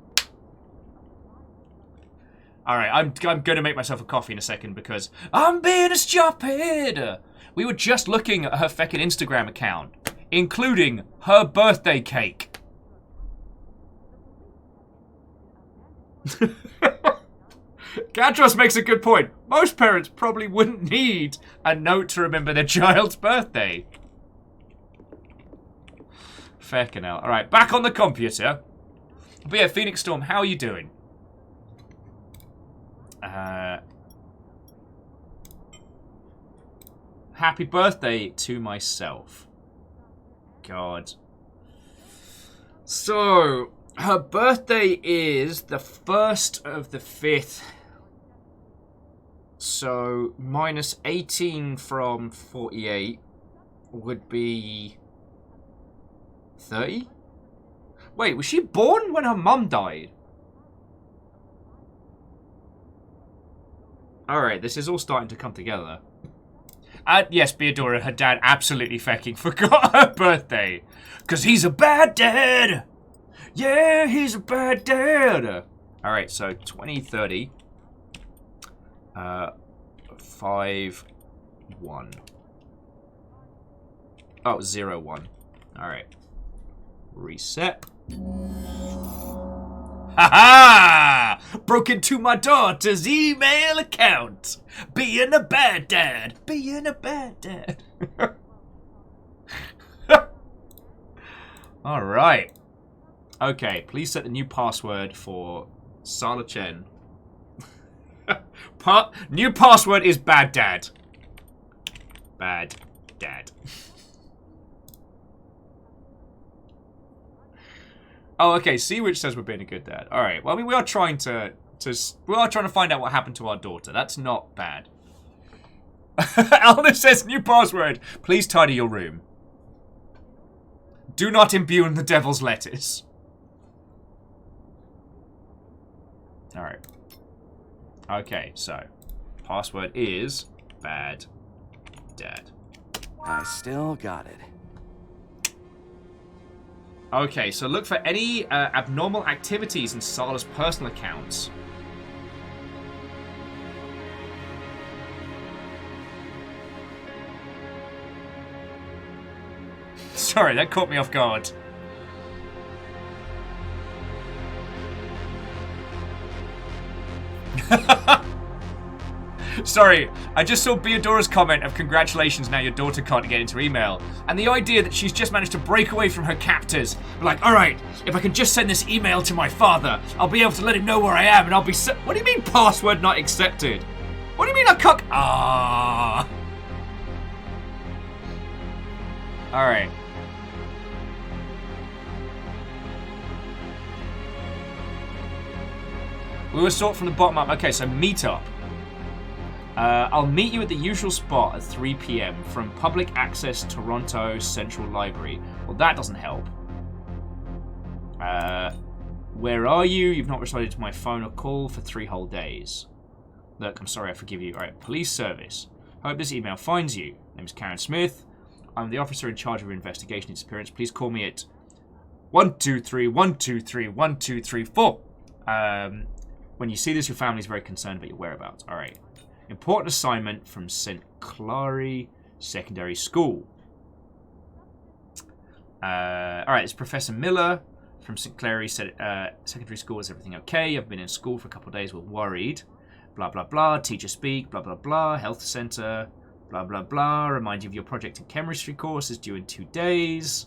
Speaker 1: Alright, I'm gonna make myself a coffee in a second because I'm being a stupid. We were just looking at her feckin' Instagram account, including her birthday cake. Gadros makes a good point. Most parents probably wouldn't need a note to remember their child's birthday. Feckin' hell. Alright, back on the computer. But yeah, Phoenix Storm, how are you doing? Happy birthday to myself. God. So, her birthday is the 1st of the 5th. So, minus 18 from 48 would be 30? Wait, was she born when her mum died? Alright, this is all starting to come together. Yes, Beadora, her dad absolutely fucking forgot her birthday. Because he's a bad dad. Yeah, he's a bad dad. Alright, so 2030. 5, 1. Oh, 0, 1. Alright. Reset. Ha-ha! Broke into my daughter's email account. Being a bad dad. Being a bad dad. Alright. Okay, please set the new password for Sala Chen. New password is bad dad. Bad dad. Oh, okay. Seawitch says we're being a good dad. All right. Well, I mean, we are trying to find out what happened to our daughter. That's not bad. Alna says new password. Please tidy your room. Do not imbue the devil's lettuce. All right. Okay. So, password is bad dad.
Speaker 8: I still got it.
Speaker 1: Okay, so look for any abnormal activities in Sala's personal accounts. Sorry, that caught me off guard. Sorry, I just saw Beadora's comment of congratulations, now your daughter can't get into her email. And the idea that she's just managed to break away from her captors. Like, alright, if I can just send this email to my father, I'll be able to let him know where I am and I'll be What do you mean password not accepted? What do you mean I can't... Ah. Alright. We will sort from the bottom up. Okay, so meet up. I'll meet you at the usual spot at 3 p.m. from Public Access Toronto Central Library. Well, that doesn't help. Where are you? You've not responded to my phone or call for 3 whole days. Look, I'm sorry, I forgive you. Alright, police service. Hope this email finds you. Name is Karen Smith. I'm the officer in charge of your investigation disappearance. Please call me at 123 123 1234. When you see this, your family is very concerned about your whereabouts. Alright. Important assignment from St. Clary Secondary School. Alright, it's Professor Miller from St. Clary Secondary School. Is everything okay? I've been in school for a couple of days. We're worried. Blah, blah, blah. Teacher speak. Blah, blah, blah. Health center. Blah, blah, blah. Remind you of your project and chemistry course is due in 2 days.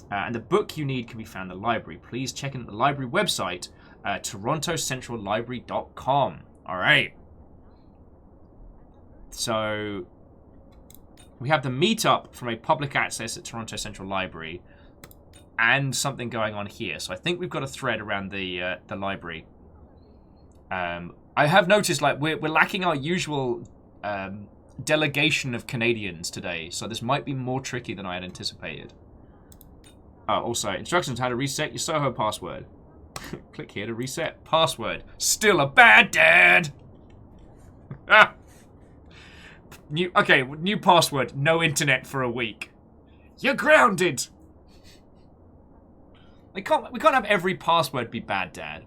Speaker 1: And the book you need can be found in the library. Please check in the library website, torontocentrallibrary.com. Alright. So, we have the meetup from a public access at Toronto Central Library, and something going on here. So I think we've got a thread around the library. I have noticed, like, we're lacking our usual delegation of Canadians today, so this might be more tricky than I had anticipated. Also, instructions on how to reset your Soho password. Click here to reset password. Still a bad dad. Ah. New password. No internet for a week. You're grounded. We can't have every password be bad dad.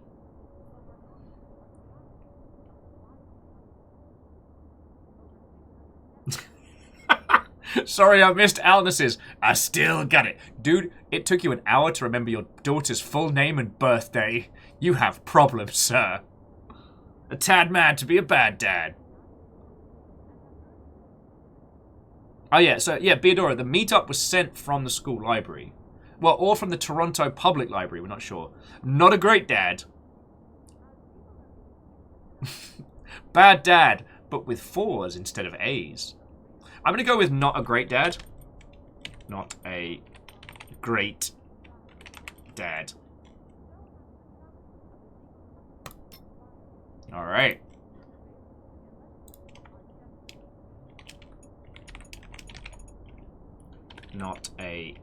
Speaker 1: Sorry, I missed Alnis's. I still got it. Dude, it took you an hour to remember your daughter's full name and birthday. You have problems, sir. A tad mad to be a bad dad. Oh yeah, so yeah, Beadora, the meetup was sent from the school library. Well, or from the Toronto Public Library, we're not sure. Not a great dad. Bad dad, but with 4s instead of A's. I'm going to go with not a great dad. Not a great dad. All right. Not a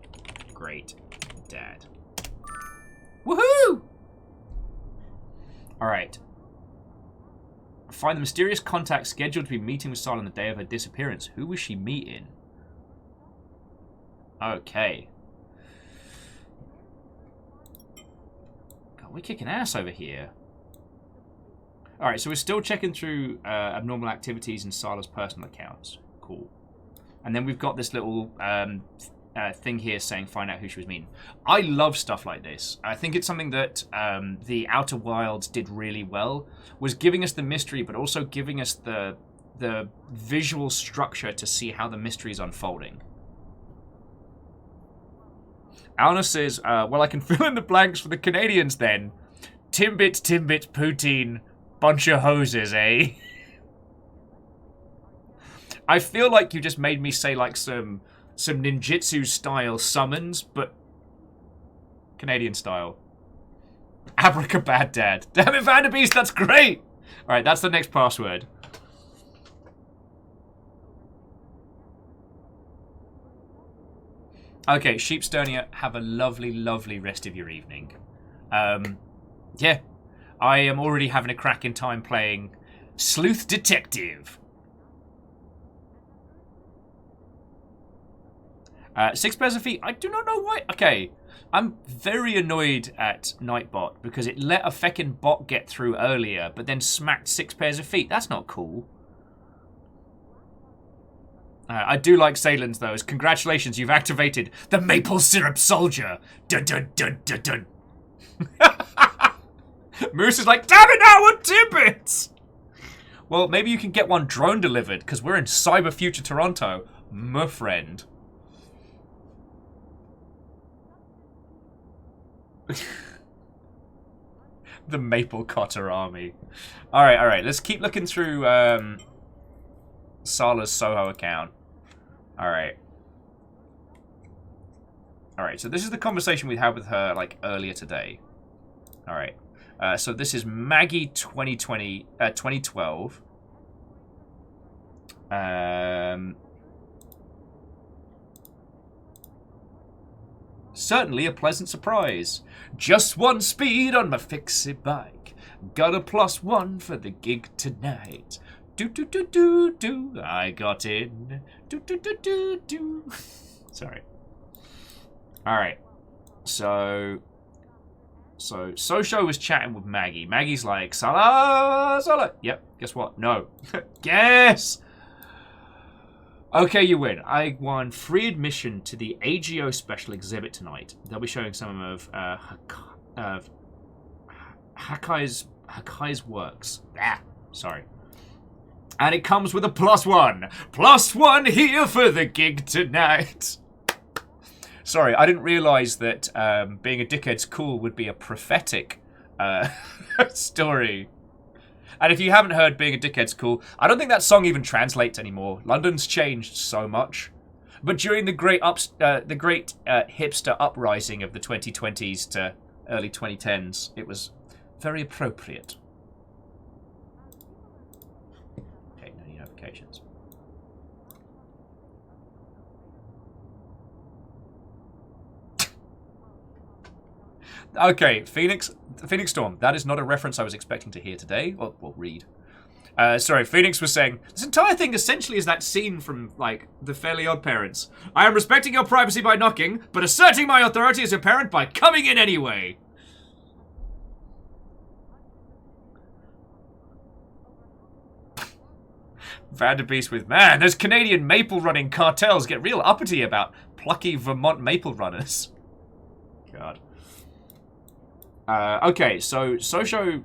Speaker 1: great dad. Woohoo! All right. Find the mysterious contact scheduled to be meeting with Sal on the day of her disappearance. Who was she meeting? Okay. God, we're kicking ass over here. Alright, so we're still checking through abnormal activities in Sala's personal accounts. Cool. And then we've got this little thing here saying find out who she was meeting. I love stuff like this. I think it's something that the Outer Wilds did really well, was giving us the mystery, but also giving us the visual structure to see how the mystery is unfolding. Alna says, well, I can fill in the blanks for the Canadians then. Timbit, poutine, bunch of hoses, eh? I feel like you just made me say like some ninjutsu style summons, but Canadian style. Abracabad. Damn it, Vanderbeest, that's great! Alright, that's the next password. Okay, Sheepsternia, have a lovely, lovely rest of your evening. Yeah, I am already having a cracking time playing Sleuth Detective. 6 pairs of feet. I do not know why. Okay, I'm very annoyed at Nightbot because it let a feckin' bot get through earlier, but then smacked 6 pairs of feet. That's not cool. I do like Salen's though. Congratulations, you've activated the Maple Syrup Soldier. Dun dun dun dun dun. Moose is like, damn it, now we're Timbits! Well, maybe you can get one drone delivered because we're in Cyber Future Toronto, my friend. The Maple Cotter Army. Alright. Let's keep looking through Sala's Soho account. Alright, so this is the conversation we had with her, like, earlier today. Alright. So this is Maggie 2012. Certainly a pleasant surprise. Just 1 speed on my fix-it bike. Got a +1 for the gig tonight. Do. I got in. Do. Sorry. Alright. So Sosho was chatting with Maggie. Maggie's like, Sala. Yep, guess what? No. Guess! Okay, you win. I won free admission to the AGO special exhibit tonight. They'll be showing some of Hakai's works. Sorry. And it comes with a +1. +1 here for the gig tonight. Sorry, I didn't realise that being a dickhead's cool would be a prophetic story. And if you haven't heard Being a Dickhead's Cool, I don't think that song even translates anymore. London's changed so much. But during the great hipster uprising of the 2020s to early 2010s, it was very appropriate. Okay, no new notifications. Okay, Phoenix Storm. That is not a reference I was expecting to hear today. Well, read. Sorry, Phoenix was saying, this entire thing essentially is that scene from, like, The Fairly Odd Parents. I am respecting your privacy by knocking, but asserting my authority as your parent by coming in anyway. Vanderbeest with, man, those Canadian maple running cartels get real uppity about plucky Vermont maple runners. God. Okay, so Sala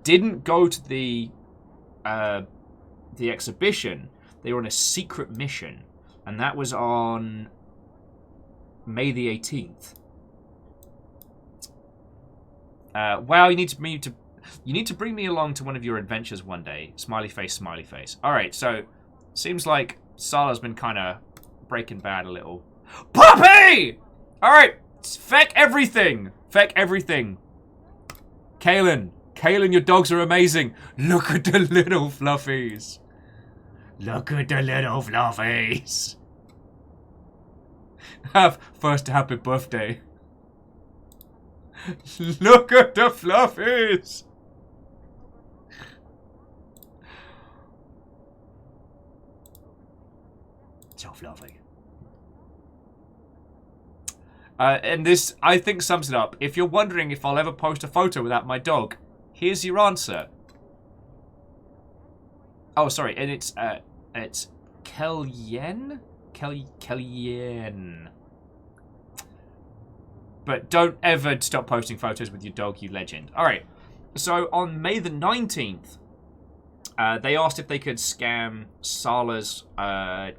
Speaker 1: didn't go to the exhibition. They were on a secret mission, and that was on May the 18th. Wow, you need me to. You need to bring me along to one of your adventures one day. Smiley face, smiley face. Alright, so seems like Sala's been kind of breaking bad a little. Puppy! Alright, feck everything. Feck everything. Kaylin, your dogs are amazing. Look at the little fluffies. Look at the little fluffies. Have first happy birthday. Look at the fluffies. So fluffy. And this, I think, sums it up. If you're wondering if I'll ever post a photo without my dog, here's your answer. Oh, sorry, and it's Kellyen? Kellyen. But don't ever stop posting photos with your dog, you legend. Alright, so on May the 19th, they asked if they could scam Sala's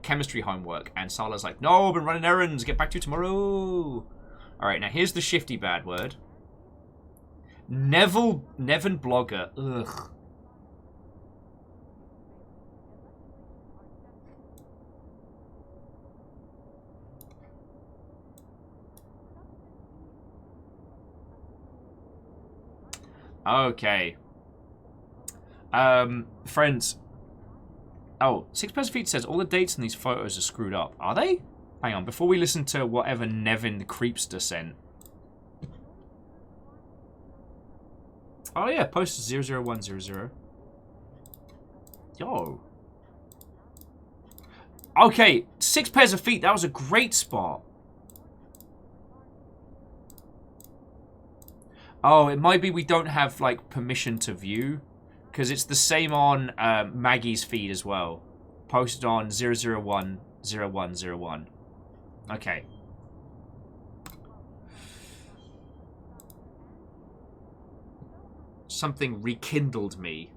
Speaker 1: chemistry homework. And Sala's like, no, I've been running errands. Get back to you tomorrow. Alright, now here's the shifty bad word. Nevin Blogger. Ugh. Okay. Friends. Oh, 6 Pairs of Feet says all the dates in these photos are screwed up. Are they? Hang on, before we listen to whatever Nevin the Creepster sent. Oh yeah, post 00100. Yo. Okay, 6 Pairs of Feet, that was a great spot. Oh, it might be we don't have, like, permission to view. Because it's the same on Maggie's feed as well. Posted on 0010101. Okay. Something rekindled me.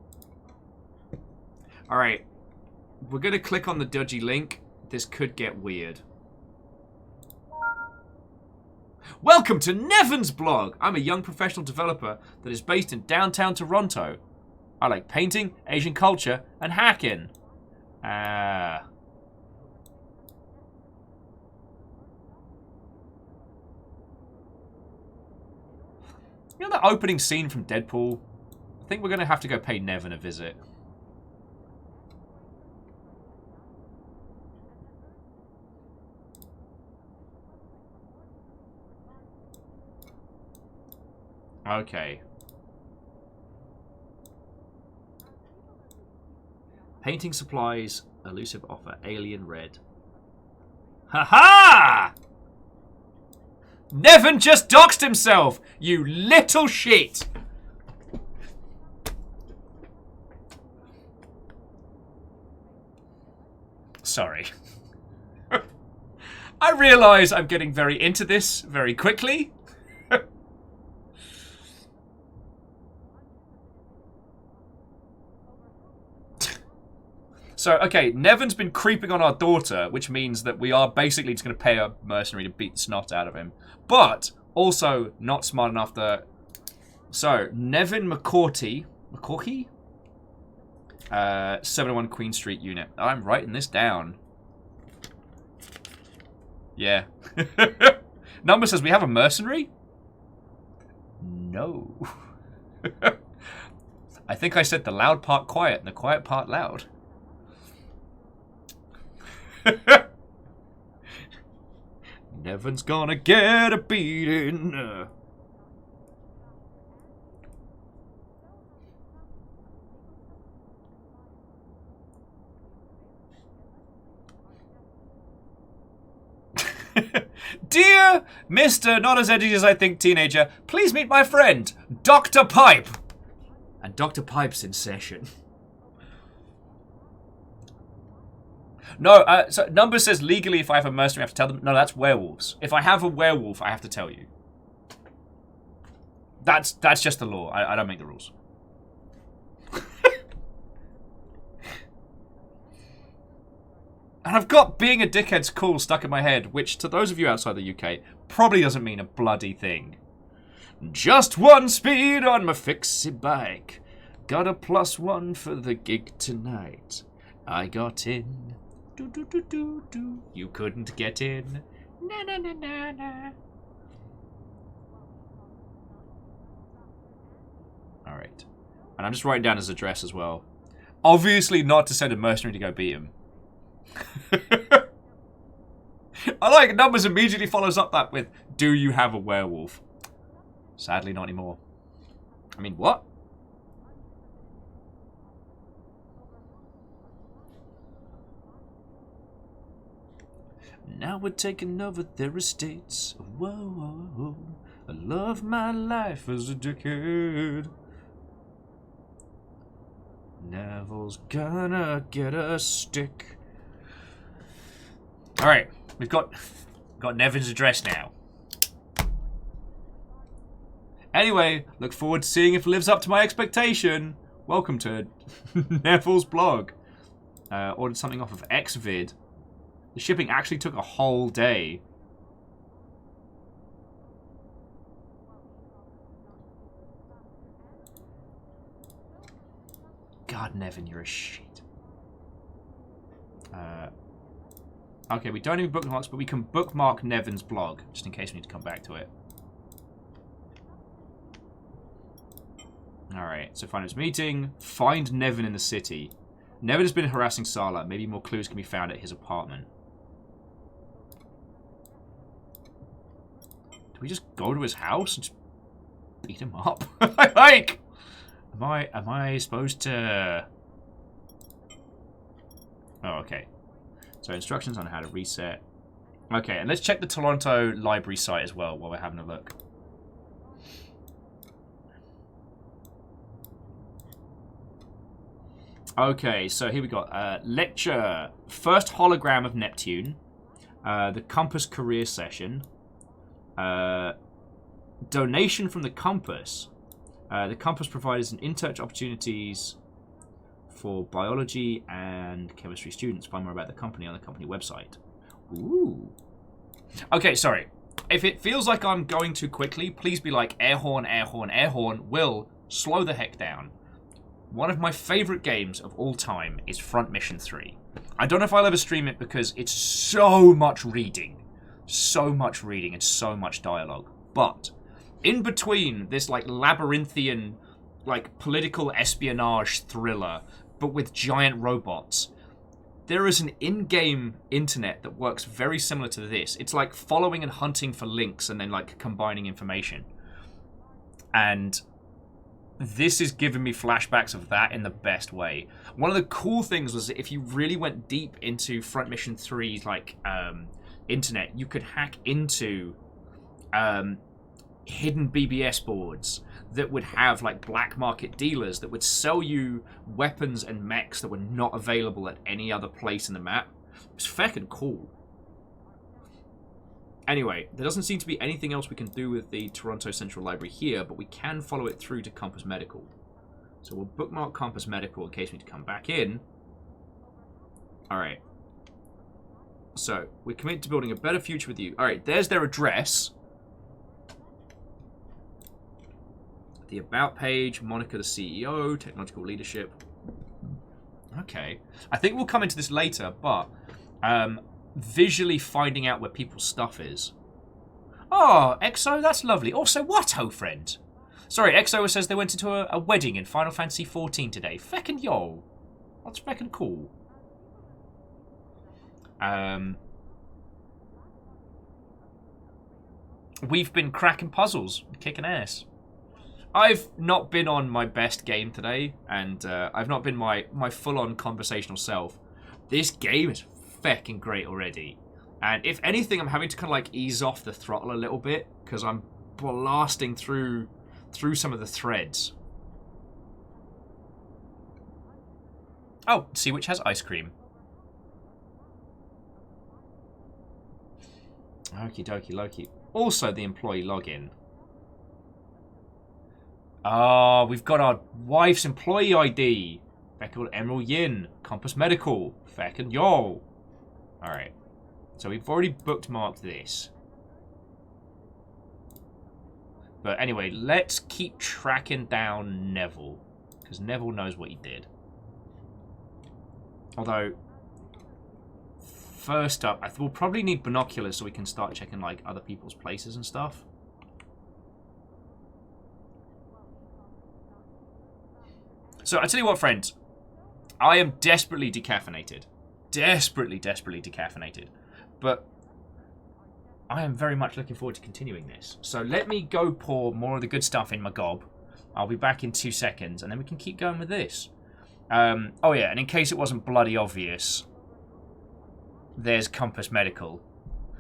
Speaker 1: Alright. We're going to click on the dodgy link. This could get weird. Welcome to Nevin's blog! I'm a young professional developer that is based in downtown Toronto. I like painting, Asian culture, and hacking. You know that opening scene from Deadpool? I think we're going to have to go pay Nevin a visit. Okay. Painting supplies, elusive offer, alien red. Ha-ha! Nevin just doxed himself, you little shit! Sorry. I realise I'm getting very into this very quickly. So, okay, Nevin's been creeping on our daughter, which means that we are basically just going to pay a mercenary to beat the snot out of him. But, also, not smart enough to... So, Nevin McCourty... McCourty? 701 Queen Street unit. I'm writing this down. Yeah. Number says we have a mercenary? No. I think I said the loud part quiet and the quiet part loud. Nevin's gonna get a beating. Dear Mr. Not As Edgy As I Think teenager, please meet my friend, Dr. Pipe. And Dr. Pipe's in session. No, so Number says legally if I have a mercenary I have to tell them. No, that's werewolves. If I have a werewolf, I have to tell you. That's just the law. I don't make the rules. And I've got being a dickhead's cool stuck in my head, which to those of you outside the UK probably doesn't mean a bloody thing. Just one speed on my fixie bike. Got a +1 for the gig tonight. I got in. Do do do do do. You couldn't get in. Na na na na na. Alright. And I'm just writing down his address as well. Obviously not to send a mercenary to go beat him. I like Numbers immediately follows up that with, do you have a werewolf? Sadly, not anymore. I mean, what? Now we're taking over their estates. Whoa, whoa, whoa. I love my life as a dickhead. Neville's gonna get a stick. Alright, we've got Nevin's address now. Anyway, look forward to seeing if it lives up to my expectation. Welcome to Neville's blog. Ordered something off of Xvid. The shipping actually took a whole day. God, Nevin, you're a shit. Okay, we don't need bookmarks, but we can bookmark Nevin's blog, just in case we need to come back to it. Alright, so find his meeting. Find Nevin in the city. Nevin has been harassing Sala. Maybe more clues can be found at his apartment. Do we just go to his house and just beat him up? Like, am I supposed to... Oh, okay. So instructions on how to reset. Okay, and let's check the Toronto library site as well while we're having a look. Okay, so here we got lecture. First hologram of Neptune. The Compass career session. Donation from the Compass. The Compass provides an internship opportunities for biology and chemistry students. Find more about the company on the company website. Ooh. Okay, sorry. If it feels like I'm going too quickly, please be like, air horn, air horn, air horn. Will, slow the heck down. One of my favorite games of all time is Front Mission 3. I don't know if I'll ever stream it because it's so much reading. So much reading and so much dialogue. But in between this like labyrinthian, like political espionage thriller, but with giant robots, there is an in-game internet that works very similar to this. It's like following and hunting for links and then like combining information. And this is giving me flashbacks of that in the best way. One of the cool things was that if you really went deep into Front Mission 3's like internet, you could hack into hidden BBS boards that would have like black market dealers that would sell you weapons and mechs that were not available at any other place in the map. It's feckin' cool. Anyway, there doesn't seem to be anything else we can do with the Toronto Central Library here, but we can follow it through to Compass Medical. So we'll bookmark Compass Medical in case we need to come back in. Alright. So, we're committed to building a better future with you. Alright, there's their address. The About page, Monica the CEO, Technological Leadership. Okay. I think we'll come into this later, but... visually finding out where people's stuff is. Oh, Exo, that's lovely. Also, what, ho friend? Sorry, Exo says they went into a wedding in Final Fantasy XIV today. Feckin' yo. That's feckin' cool. We've been cracking puzzles, kicking ass. I've not been on my best game today, and I've not been my full-on conversational self. This game is feckin' great already. And if anything, I'm having to kind of like ease off the throttle a little bit because I'm blasting through some of the threads. Oh, see which has ice cream. Okie dokie Loki. Also the employee login. Ah, we've got our wife's employee ID. Feckin' Emerald Yin. Compass Medical. Feckin' yo. Alright. So we've already bookmarked this. But anyway, let's keep tracking down Neville. Because Neville knows what he did. Although, first up, we'll probably need binoculars so we can start checking like other people's places and stuff. So, I tell you what, friends. I am desperately decaffeinated. Desperately, desperately decaffeinated. But I am very much looking forward to continuing this. So let me go pour more of the good stuff in my gob. I'll be back in 2 seconds, and then we can keep going with this. Oh yeah, and in case it wasn't bloody obvious, there's Compass Medical.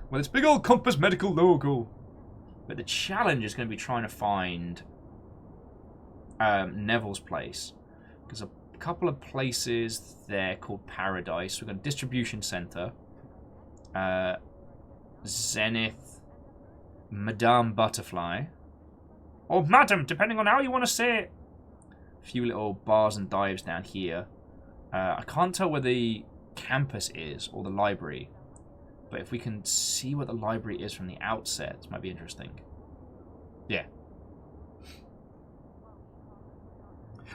Speaker 1: Well, it's big old Compass Medical logo. But the challenge is going to be trying to find Neville's place. There's a couple of places there called Paradise. We've got a distribution center. Zenith. Madame Butterfly. Or Madam, depending on how you want to say it. A few little bars and dives down here. I can't tell where the campus is or the library. But if we can see what the library is from the outset, this might be interesting. Yeah.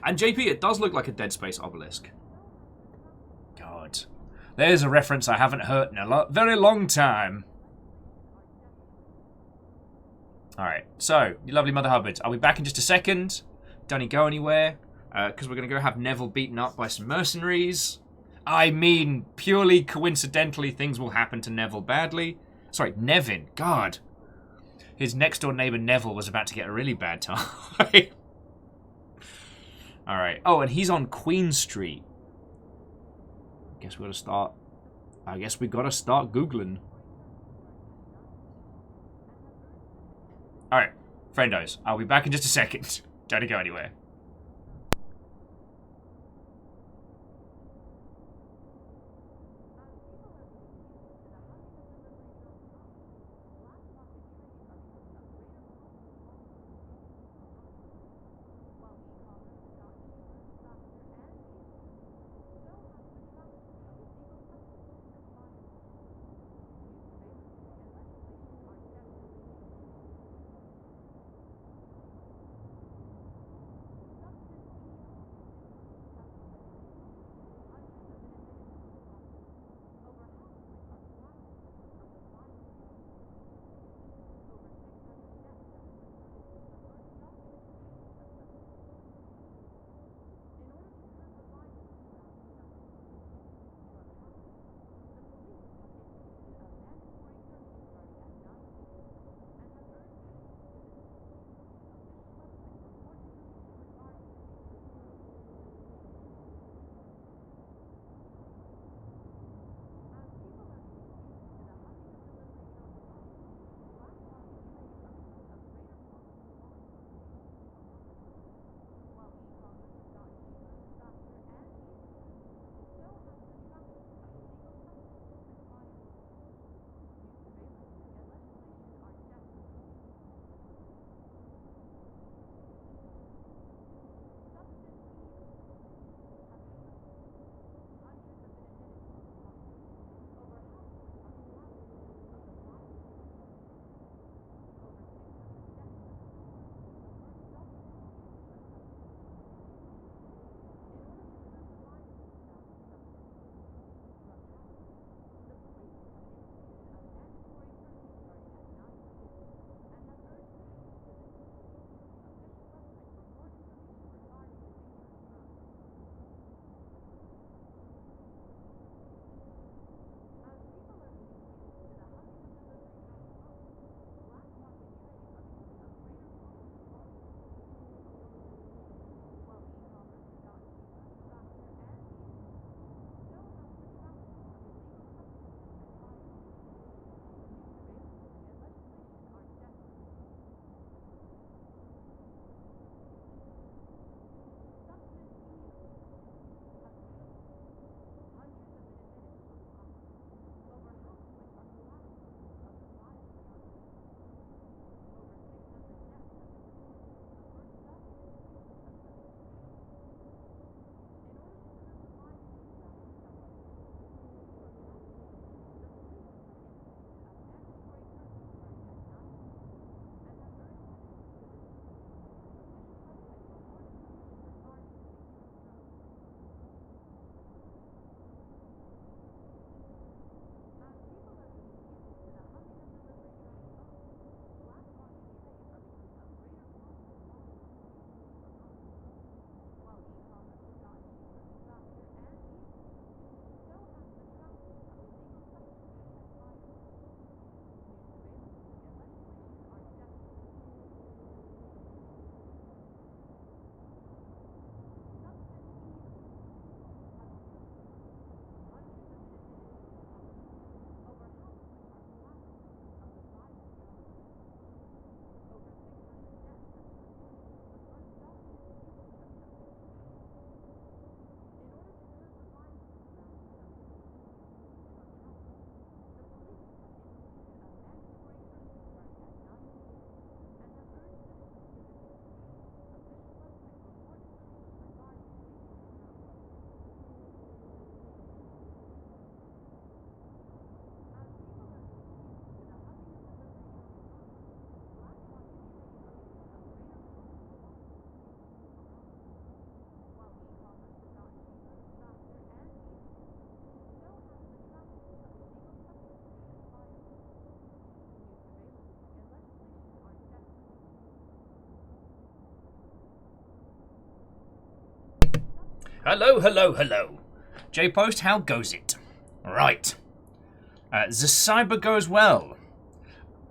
Speaker 1: And JP, it does look like a Dead Space obelisk. God. There's a reference I haven't heard in a very long time. Alright, so, you lovely Mother Hubbards. I'll be back in just a second. Don't need to go anywhere. Because we're going to go have Neville beaten up by some mercenaries. I mean, purely coincidentally, things will happen to Neville badly. Sorry, Nevin. God. His next-door neighbor Neville was about to get a really bad time. Alright. Oh, and he's on Queen Street. Guess we gotta start... I guess we gotta start Googling. Alright. Friendos, I'll be back in just a second. Don't go anywhere. Hello, hello, hello. J-Post, how goes it? Right. The cyber goes well.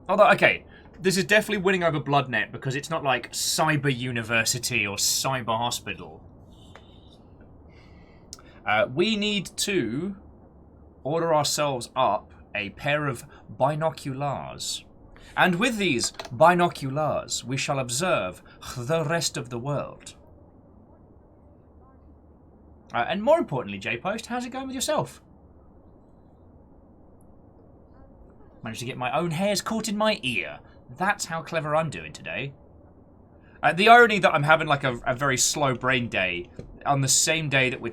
Speaker 1: Although, okay, this is definitely winning over BloodNet because it's not like Cyber University or Cyber Hospital. We need to order ourselves up a pair of binoculars. And with these binoculars, we shall observe the rest of the world. And more importantly, J-Post, how's it going with yourself? Managed to get my own hairs caught in my ear. That's how clever I'm doing today. The irony that I'm having like a very slow brain day on the same day that we're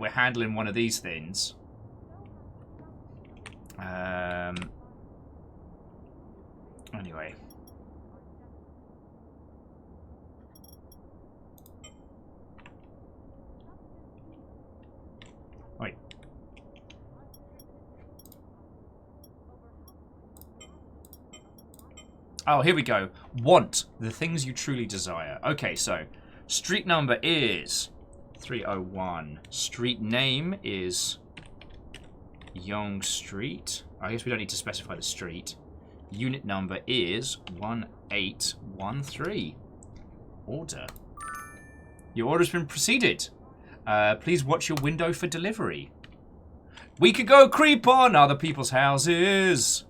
Speaker 1: handling one of these things. Anyway. Wait. Oh, here we go. Want the things you truly desire. Okay, so street number is 301. Street name is Young Street. I guess we don't need to specify the street. Unit number is 1813. Order. Your order's been proceeded. Please watch your window for delivery. We could go creep on other people's houses.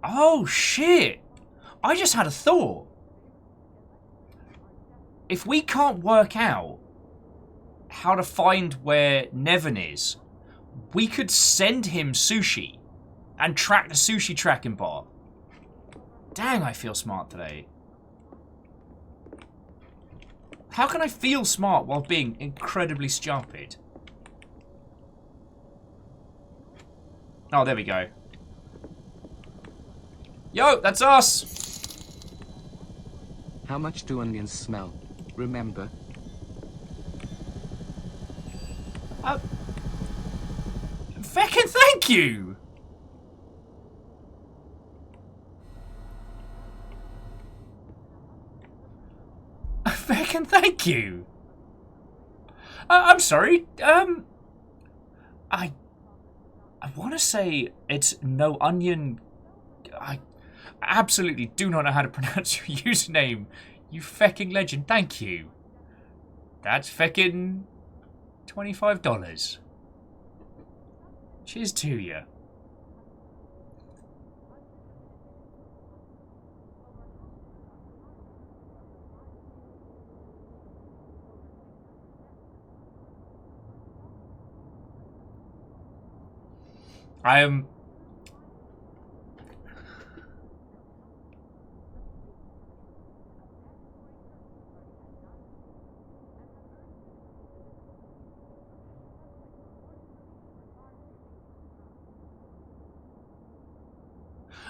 Speaker 1: Oh, shit. I just had a thought. If we can't work out how to find where Nevin is, we could send him sushi and track the sushi tracking bot. Dang, I feel smart today. How can I feel smart while being incredibly stupid? Oh, there we go. Yo, that's us!
Speaker 2: How much do onions smell? Remember?
Speaker 1: Feckin' thank you! Feckin' thank you! I'm sorry, I want to say it's no onion... I absolutely do not know how to pronounce your username. You fecking legend, thank you. That's feckin' $25. Cheers to you. I am...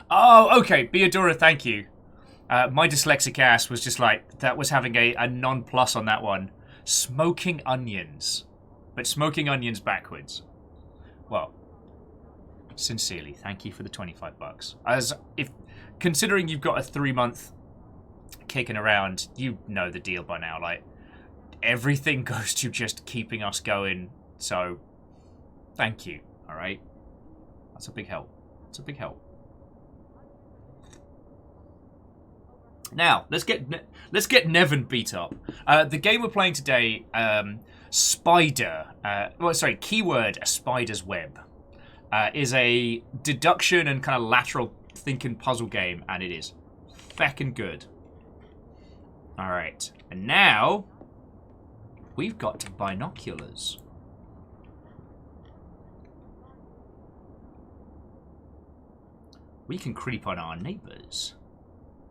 Speaker 1: Oh, okay, Beadora, thank you. My dyslexic ass was just like, that was having a non-plus on that one. Smoking onions. But smoking onions backwards. Well, sincerely, thank you for the $25. As if, considering you've got a 3-month kicking around, you know the deal by now. Like, everything goes to just keeping us going. So, thank you, alright? That's a big help. It's a big help. Now, let's get Nevin beat up. The game we're playing today, Spider, keyword a spider's web, is a deduction and kind of lateral thinking puzzle game, and it is feckin' good. Alright, and now, we've got binoculars. We can creep on our neighbours.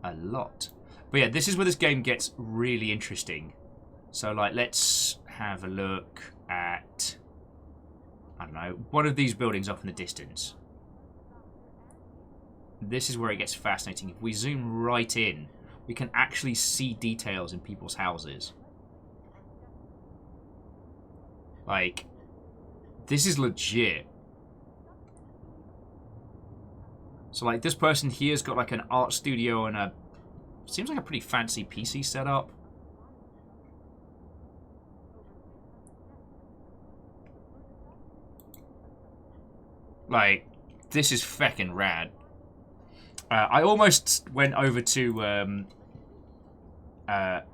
Speaker 1: A lot. But yeah, this is where this game gets really interesting. So, like, let's have a look at, I don't know, one of these buildings off in the distance. This is where it gets fascinating. If we zoom right in, we can actually see details in people's houses. Like, This is legit. So, like, this person here's got, like, an art studio and a... Seems like a pretty fancy PC setup. Like, this is feckin' rad. I almost went over to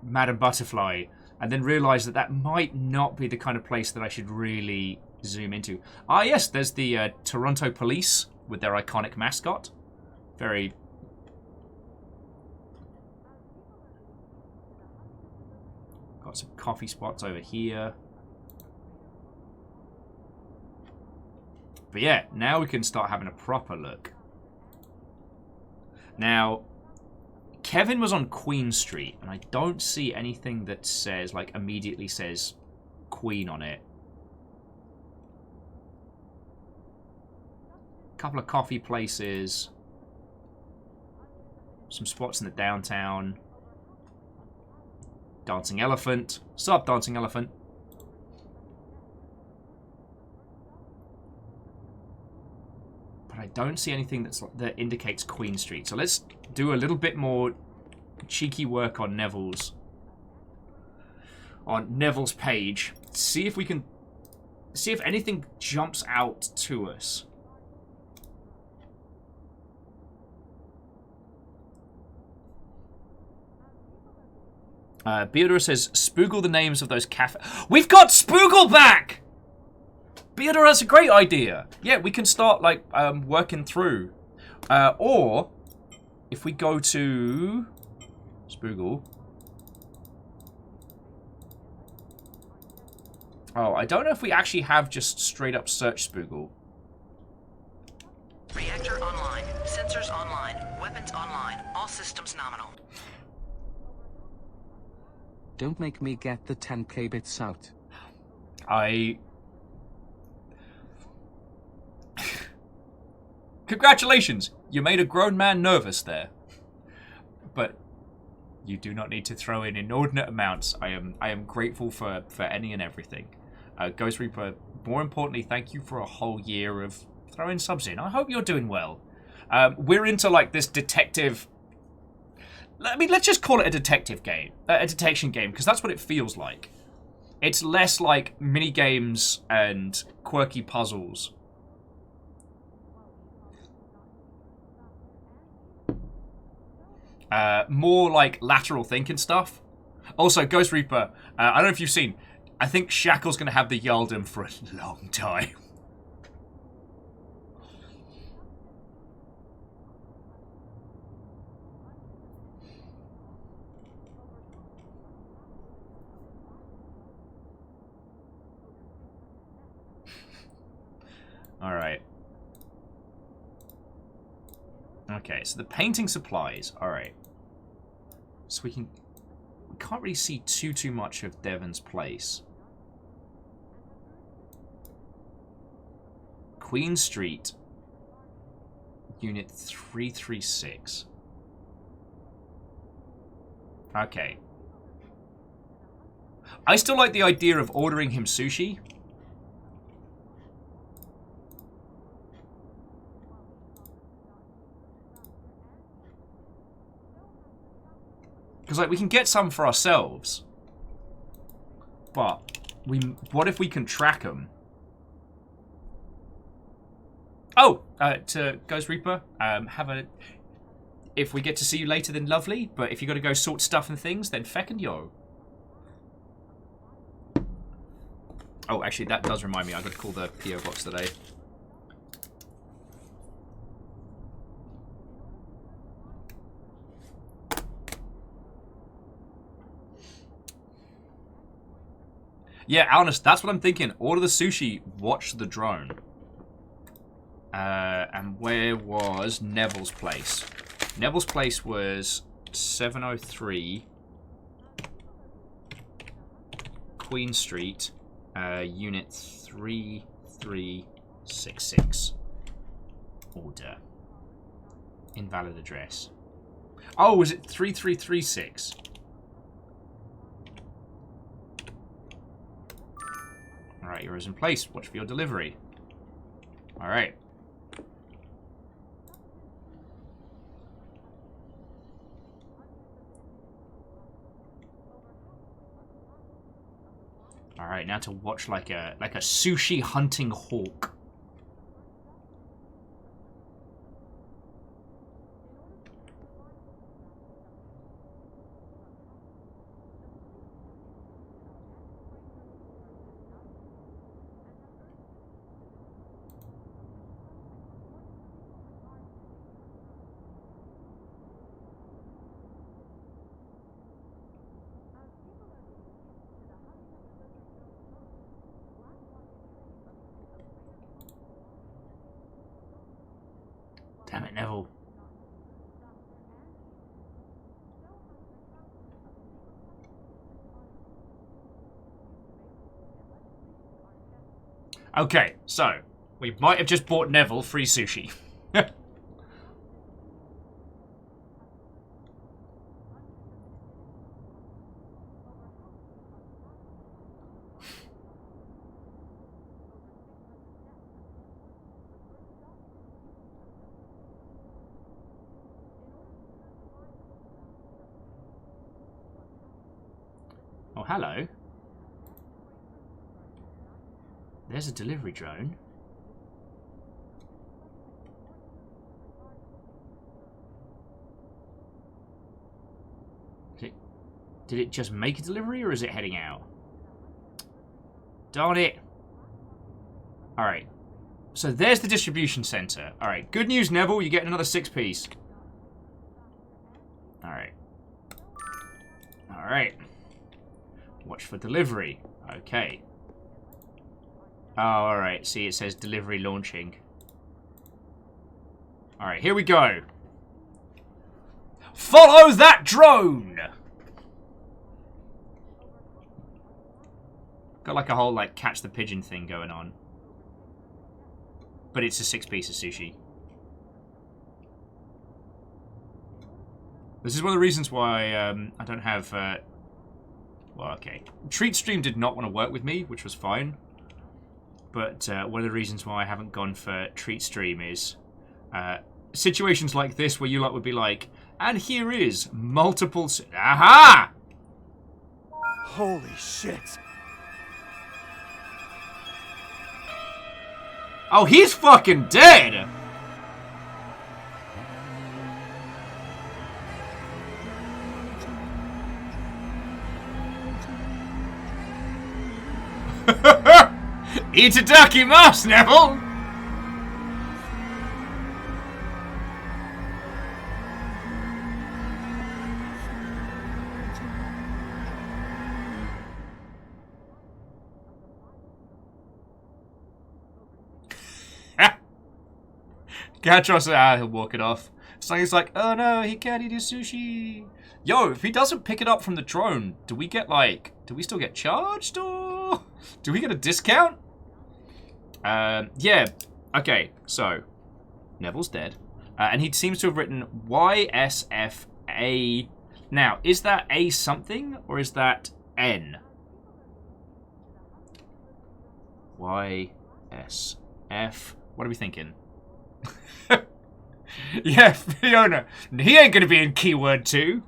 Speaker 1: Madame Butterfly and then realised that that might not be the kind of place that I should really zoom into. Ah, yes, there's the Toronto Police with their iconic mascot. Very... Got some coffee spots over here. But yeah, now we can start having a proper look. Now, Kevin was on Queen Street, and I don't see anything that says, like, immediately says Queen on it. A couple of coffee places. Some spots in the downtown. Dancing Elephant. Sup, Dancing Elephant? But I don't see anything that indicates Queen Street. So let's do a little bit more cheeky work on Neville's page. See if we can see if anything jumps out to us. Beodora says, "Spoogle the names of those cafe." We've got Spoogle back. Beodora, that's a great idea. Yeah, we can start, like, working through. Or, if we go to Spoogle. Oh, I don't know if we actually have just straight up search Spoogle.
Speaker 4: Reactor online. Sensors online. Weapons online. All systems nominal.
Speaker 2: Don't make me get the 10k bits out.
Speaker 1: Congratulations! You made a grown man nervous there. But you do not need to throw in inordinate amounts. I am grateful for any and everything. Ghost Reaper, more importantly, thank you for a whole year of throwing subs in. I hope you're doing well. We're into, like, this detective... I mean, let's just call it a detective game. A detection game, because that's what it feels like. It's less like mini-games and quirky puzzles. More like lateral thinking stuff. Also, Ghost Reaper, I don't know if you've seen, I think Shackle's going to have the Yaldum for a long time. Alright. Okay, so the painting supplies. Alright. So we can't really see too much of Devon's place. Queen Street. Unit 336. Okay. I still like the idea of ordering him sushi. Because, like, we can get some for ourselves. But, what if we can track them? Oh! To Ghost Reaper, if we get to see you later, then lovely. But if you got to go sort stuff and things, then feckin' yo. Oh, actually, that does remind me. I got to call the PO box today. Yeah, honest, that's what I'm thinking. Order the sushi, watch the drone. And where was Neville's place? Neville's place was 703 Queen Street, Unit 3366. Order. Invalid address. Oh, was it 3336? Alright, Alright, your order's in place. Watch for your delivery. Alright. Alright, now to watch like a sushi hunting hawk. Damn it, Neville. Okay, so we might have just bought Neville free sushi. Oh, hello. There's a delivery drone. Did it just make a delivery, or is it heading out? Darn it. Alright. So there's the distribution center. Alright, good news, Neville. You get another 6-piece. Alright. Alright. Watch for delivery. Okay. Oh, alright. See, it says delivery launching. Alright, here we go. Follow that drone! Got like a whole, like, catch the pigeon thing going on. But it's a 6-piece of sushi. This is one of the reasons why I don't have... well, okay. TreatStream did not want to work with me, which was fine. But one of the reasons why I haven't gone for TreatStream is situations like this where you lot would be like, and here is multiple... Aha!
Speaker 5: Holy shit.
Speaker 1: Oh, he's fucking dead! Eat a ducky mouse, Neville! Gatros, he'll walk it off. So he's like, oh no, he can't eat his sushi. Yo, if he doesn't pick it up from the drone, do we get like, do we still get charged, or do we get a discount? Yeah. Okay, so Neville's dead, and he seems to have written YSFA. Now, is that A something or is that N? YSF. What are we thinking? Yeah, Fiona. He ain't gonna be in Keyword 2.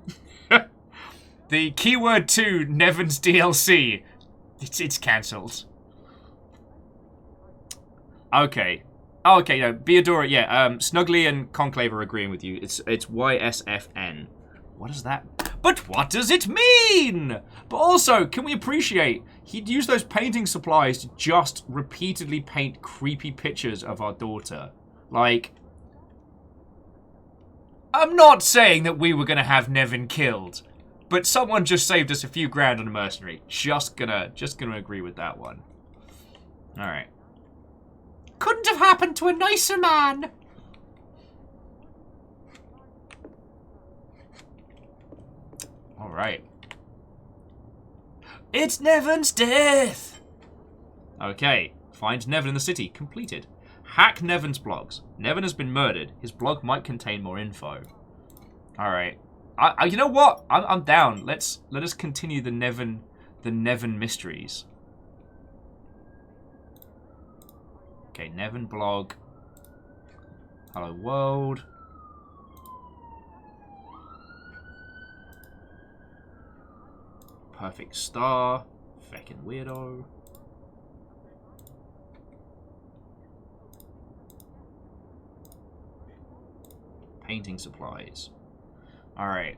Speaker 1: The Keyword 2 Nevin's DLC. It's cancelled. Okay. Oh, okay, no, Beadora, yeah, Snuggly and Conclave are agreeing with you. It's YSFN. What is that? But what does it mean? But also, can we appreciate he'd use those painting supplies to just repeatedly paint creepy pictures of our daughter? Like, I'm not saying that we were gonna have Nevin killed, but someone just saved us a few grand on a mercenary. Just gonna agree with that one. All right. Couldn't have happened to a nicer man. All right. It's Nevin's death. Okay. Find Nevin in the city. Completed. Hack Nevin's blogs. Nevin has been murdered. His blog might contain more info. All right. You know what? I'm down. Let us continue the Nevin mysteries. Okay, Nevin blog. Hello world. Perfect star. Feckin' weirdo. Painting supplies. Alright.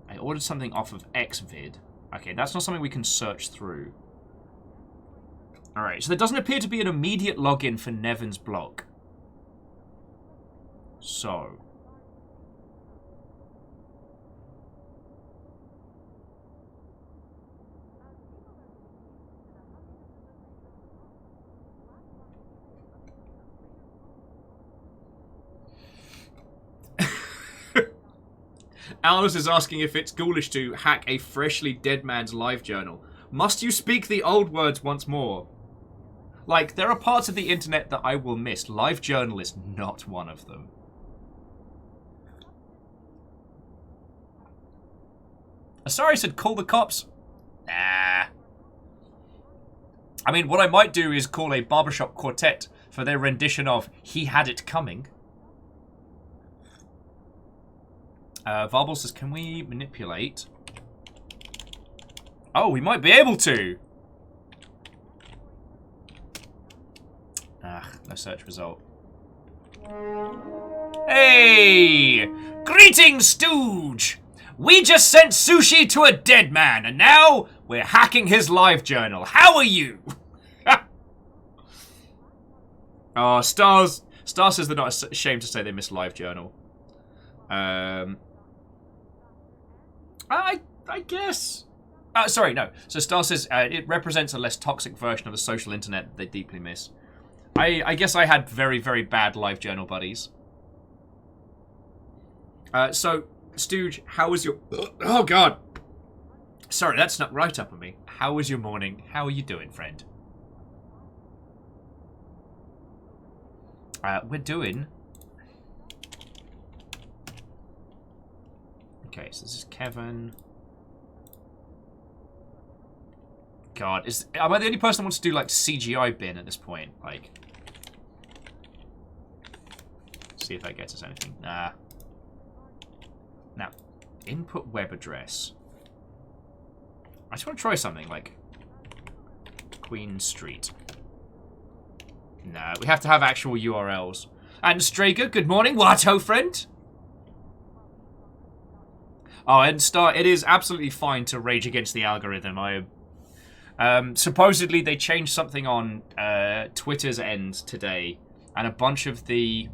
Speaker 1: I ordered something off of Xvid. Okay, that's not something we can search through. Alright, so there doesn't appear to be an immediate login for Nevin's blog. So. Alice is asking if it's ghoulish to hack a freshly dead man's live journal. Must you speak the old words once more? Like, there are parts of the internet that I will miss. Live journal is not one of them. Sorry, said call the cops. Nah. I mean, what I might do is call a barbershop quartet for their rendition of He Had It Coming. Varble says, can we manipulate? Oh, we might be able to. No search result. Hey! Greetings, Stooge! We just sent sushi to a dead man, and now we're hacking his live journal. How are you? Oh, Star says they're not ashamed to say they miss live journal. I guess. Sorry, no. So Star says it represents a less toxic version of the social internet that they deeply miss. I guess I had very, very bad live journal buddies. So, Stooge, how was your... Oh, God. Sorry, that's not right up on me. How was your morning? How are you doing, friend? We're doing... Okay, so this is Kevin. God, am I the only person that wants to do, like, CGI bin at this point? Like... See if that gets us anything. Nah. Now, input web address. I just want to try something like Queen Street. No, we have to have actual URLs. And Strager, good morning. What, ho, friend? Oh, and Star, it is absolutely fine to rage against the algorithm. Supposedly they changed something on Twitter's end today, and a bunch of the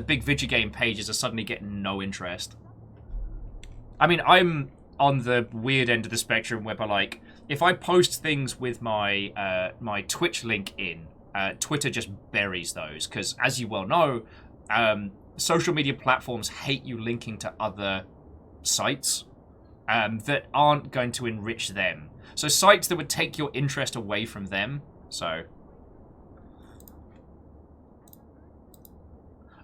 Speaker 1: big video game pages are suddenly getting no interest. I mean, I'm on the weird end of the spectrum where, like, if I post things with my my Twitch link in, Twitter just buries those, because, as you well know, social media platforms hate you linking to other sites that aren't going to enrich them. So sites that would take your interest away from them. So...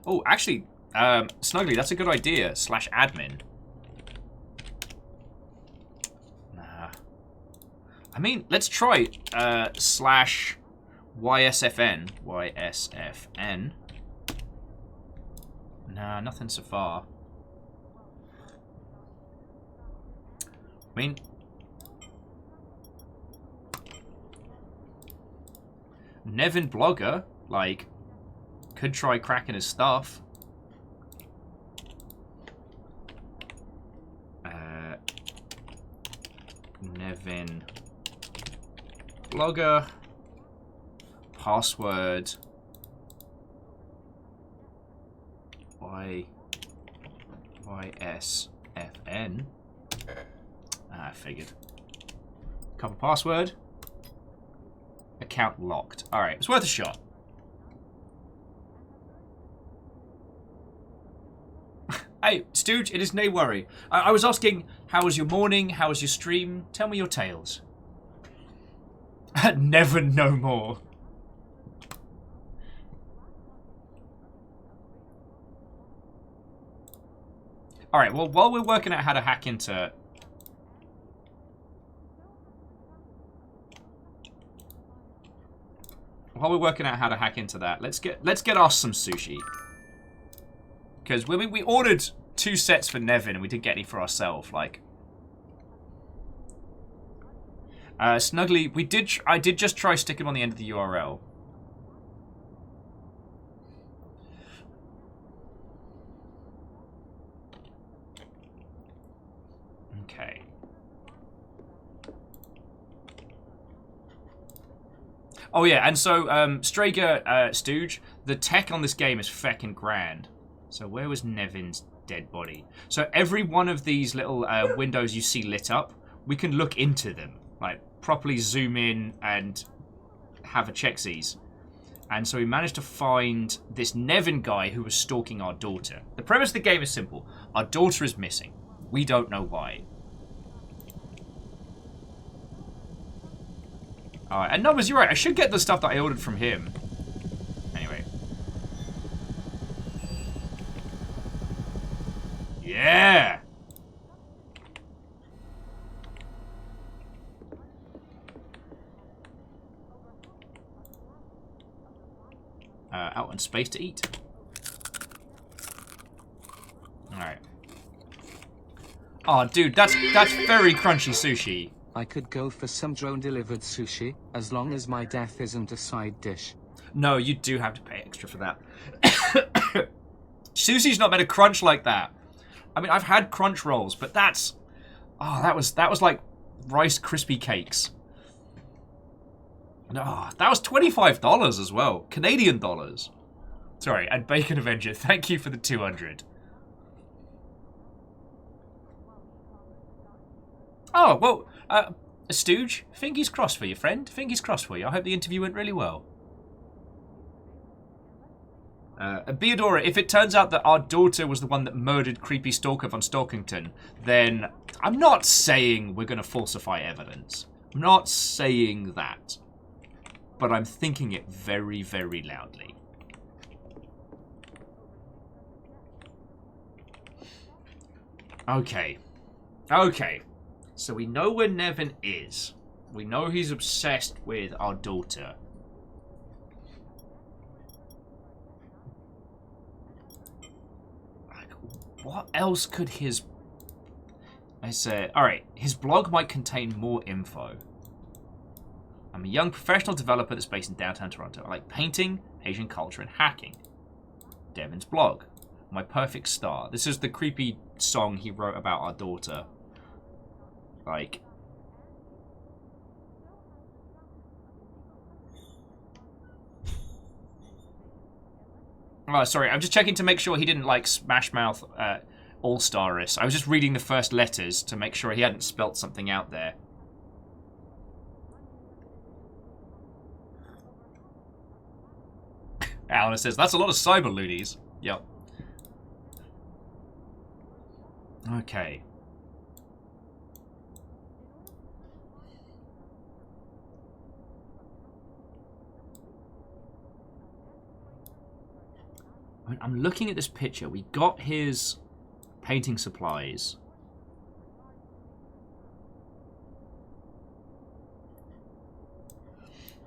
Speaker 1: Oh, actually, Snuggly, that's a good idea. /admin. Nah. I mean, let's try /YSFN. YSFN. Nah, nothing so far. I mean... Nevin Blogger, like... Could try cracking his stuff. Nevin Blogger. Password. YSFN. I figured. Cover password. Account locked. Alright, it's worth a shot. Hey, Stooge, it is no worry. I was asking, how was your morning? How was your stream? Tell me your tales. Never no more. Alright, well, while we're working out how to hack into... while we're working out how to hack into that, let's get us some sushi. Because we ordered 2 sets for Nevin and we didn't get any for ourselves. Like, Snuggly, I did just try sticking on the end of the URL. Okay. Oh yeah, and so Strager Stooge, the tech on this game is feckin' grand. So where was Nevin's dead body? So every one of these little windows you see lit up, we can look into them, like properly zoom in and have a check-sees. And so we managed to find this Nevin guy who was stalking our daughter. The premise of the game is simple. Our daughter is missing. We don't know why. Alright, and Numbers, you're right. I should get the stuff that I ordered from him. Anyway. Yeah! Out in space to eat. Alright. Oh, dude, that's very crunchy sushi.
Speaker 2: I could go for some drone-delivered sushi, as long as my death isn't a side dish.
Speaker 1: No, you do have to pay extra for that. Sushi's not meant to crunch like that. I mean, I've had crunch rolls, but that's... Oh, that was like Rice Krispie cakes. No, that was $25 as well. Canadian dollars. Sorry, and Bacon Avenger, thank you for the 200. Oh, well, Stooge, fingers crossed for you, friend. Fingers crossed for you. I hope the interview went really well. Beadora, if it turns out that our daughter was the one that murdered Creepy Stalker von Stalkington, then I'm not saying we're going to falsify evidence. I'm not saying that. But I'm thinking it very, very loudly. Okay. Okay. So we know where Nevin is. We know he's obsessed with our daughter. Like, what else could his... I say, alright, his blog might contain more info. I'm a young professional developer that's based in downtown Toronto. I like painting, Asian culture, and hacking. Devin's blog. My perfect star. This is the creepy song he wrote about our daughter. Like... Oh, sorry. I'm just checking to make sure he didn't, like, smash mouth All-Starus. I was just reading the first letters to make sure he hadn't spelt something out there. Alan says, that's a lot of cyber loonies. Yep. Okay. I mean, I'm looking at this picture. We got his painting supplies.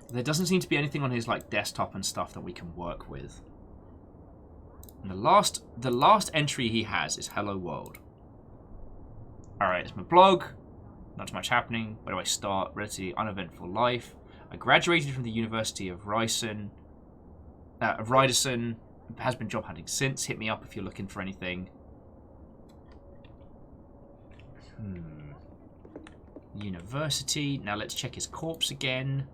Speaker 1: There doesn't seem to be anything on his like desktop and stuff that we can work with. And the last entry he has is Hello World. Alright, it's my blog. Not too much happening. Where do I start? Relatively uneventful life. I graduated from the University of Ryerson. Has been job hunting since. Hit me up if you're looking for anything. University. Now let's check his corpse again.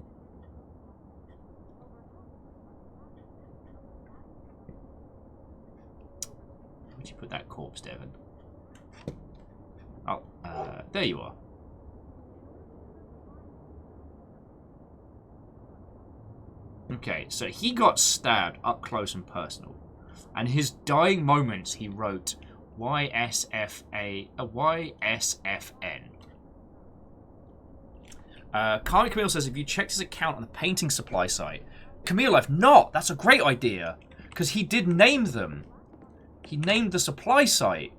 Speaker 1: Where'd you put that corpse, Devon? Oh, there you are. Okay, so he got stabbed up close and personal. And his dying moments, he wrote YSFN. Carly Camille says, if you checked his account on the painting supply site. Camille, I've not. That's a great idea. Because he did name them. He named the supply site.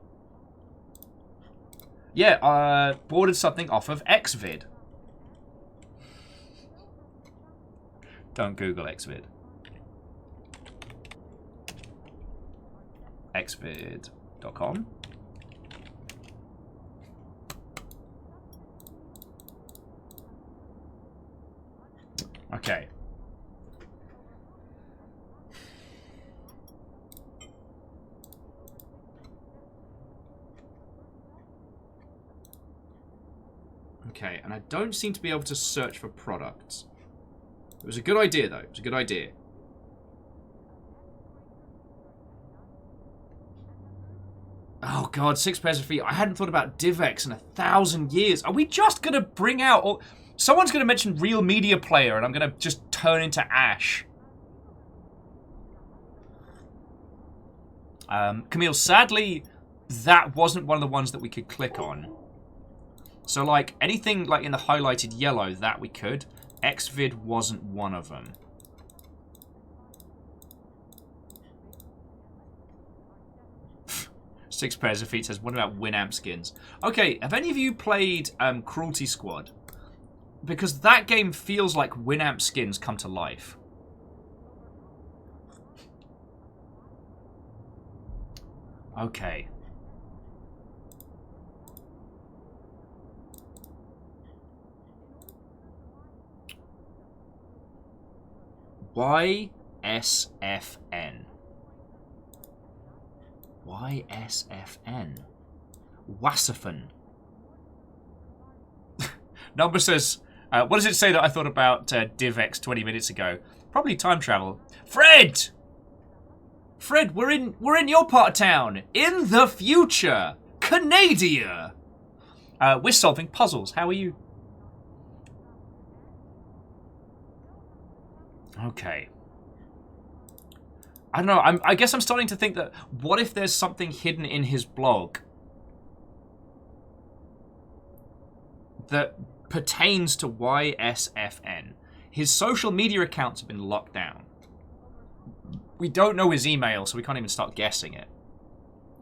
Speaker 1: Yeah, boarded something off of XVid. Don't Google Xvid. Xvid.com. Okay. Okay, and I don't seem to be able to search for products. It was a good idea, though. It was a good idea. Oh, God, 6 pairs of feet. I hadn't thought about DivX in 1,000 years. Are we just going to bring out... Or someone's going to mention Real Media Player, and I'm going to just turn into ash. Camille, sadly, that wasn't one of the ones that we could click on. So, like, anything like in the highlighted yellow, that we could. Xvid wasn't one of them. Six pairs of feet says, what about Winamp skins? Okay, have any of you played Cruelty Squad? Because that game feels like Winamp skins come to life. Okay. YSFN. YSFN. Wasserfan. Number says, what does it say that I thought about DivX 20 minutes ago? Probably time travel. Fred! Fred, we're in your part of town. In the future. Canada. We're solving puzzles. How are you? Okay. I don't know. I guess I'm starting to think that what if there's something hidden in his blog that pertains to YSFN? His social media accounts have been locked down. We don't know his email, so we can't even start guessing it.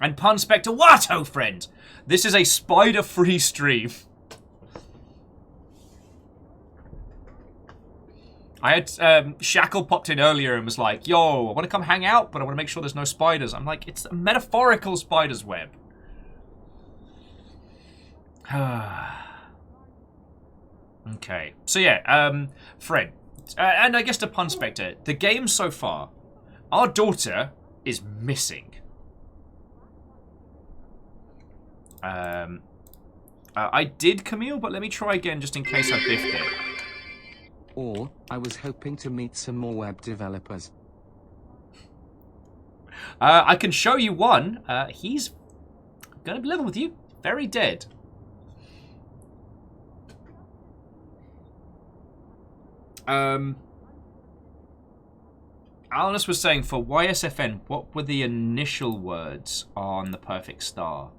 Speaker 1: And Pun Spectre, what, oh friend? This is a spider-free stream. I had Shackle popped in earlier and was like, yo, I want to come hang out, but I want to make sure there's no spiders. I'm like, it's a metaphorical spider's web. Okay. So yeah, Fred. And I guess to Pun Spectre, the game so far, our daughter is missing. I did, Camille, but let me try again just in case I biffed it.
Speaker 2: Or, I was hoping to meet some more web developers.
Speaker 1: I can show you one. He's gonna be living with you. Very dead. Alanus was saying, for YSFN, what were the initial words on the perfect star?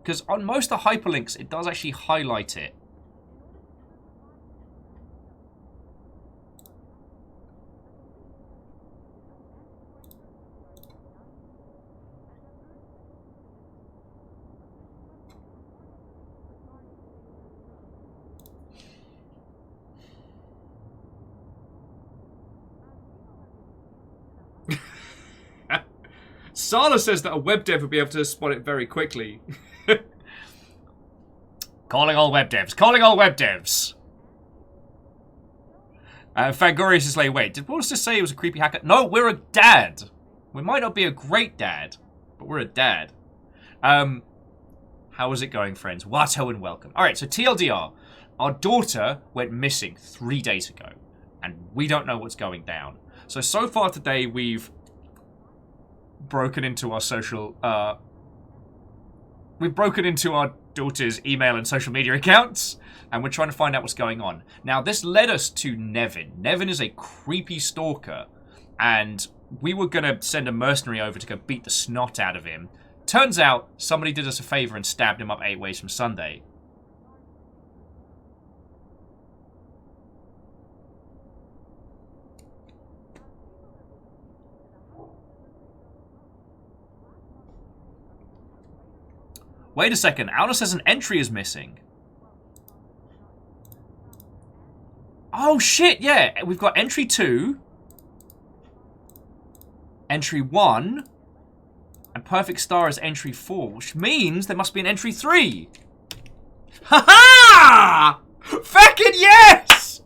Speaker 1: Because on most of the hyperlinks, it does actually highlight it. Sala says that a web dev would be able to spot it very quickly. Calling all web devs. Calling all web devs. Fangorius is like, wait, did Wallace just say he was a creepy hacker? No, we're a dad. We might not be a great dad, but we're a dad. How is it going, friends? Watto and welcome. Alright, so TLDR. Our daughter went missing 3 days ago, and we don't know what's going down. So far today, we've broken into our social, we've broken into our daughter's email and social media accounts, and we're trying to find out what's going on. Now, this led us to Nevin. Nevin is a creepy stalker, and we were going to send a mercenary over to go beat the snot out of him. Turns out, somebody did us a favor and stabbed him up 8 ways from Sunday. Wait a second, Alna says an entry is missing. Oh, shit, yeah. We've got entry 2. Entry 1. And Perfect Star is entry 4, which means there must be an entry 3. Ha-ha! Fucking yes!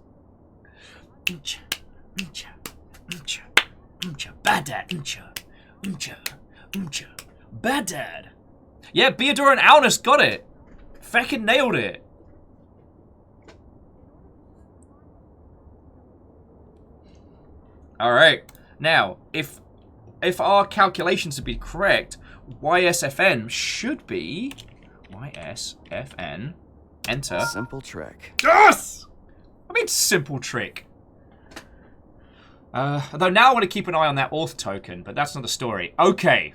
Speaker 1: Bad dad. Bad dad. Yeah, Beador and Alnus got it. Fucking nailed it. Alright. Now, if our calculations have been correct, YSFN should be YSFN. Enter.
Speaker 8: Simple trick.
Speaker 1: Yes! I mean, simple trick. Although now I want to keep an eye on that auth token, but that's not the story. Okay.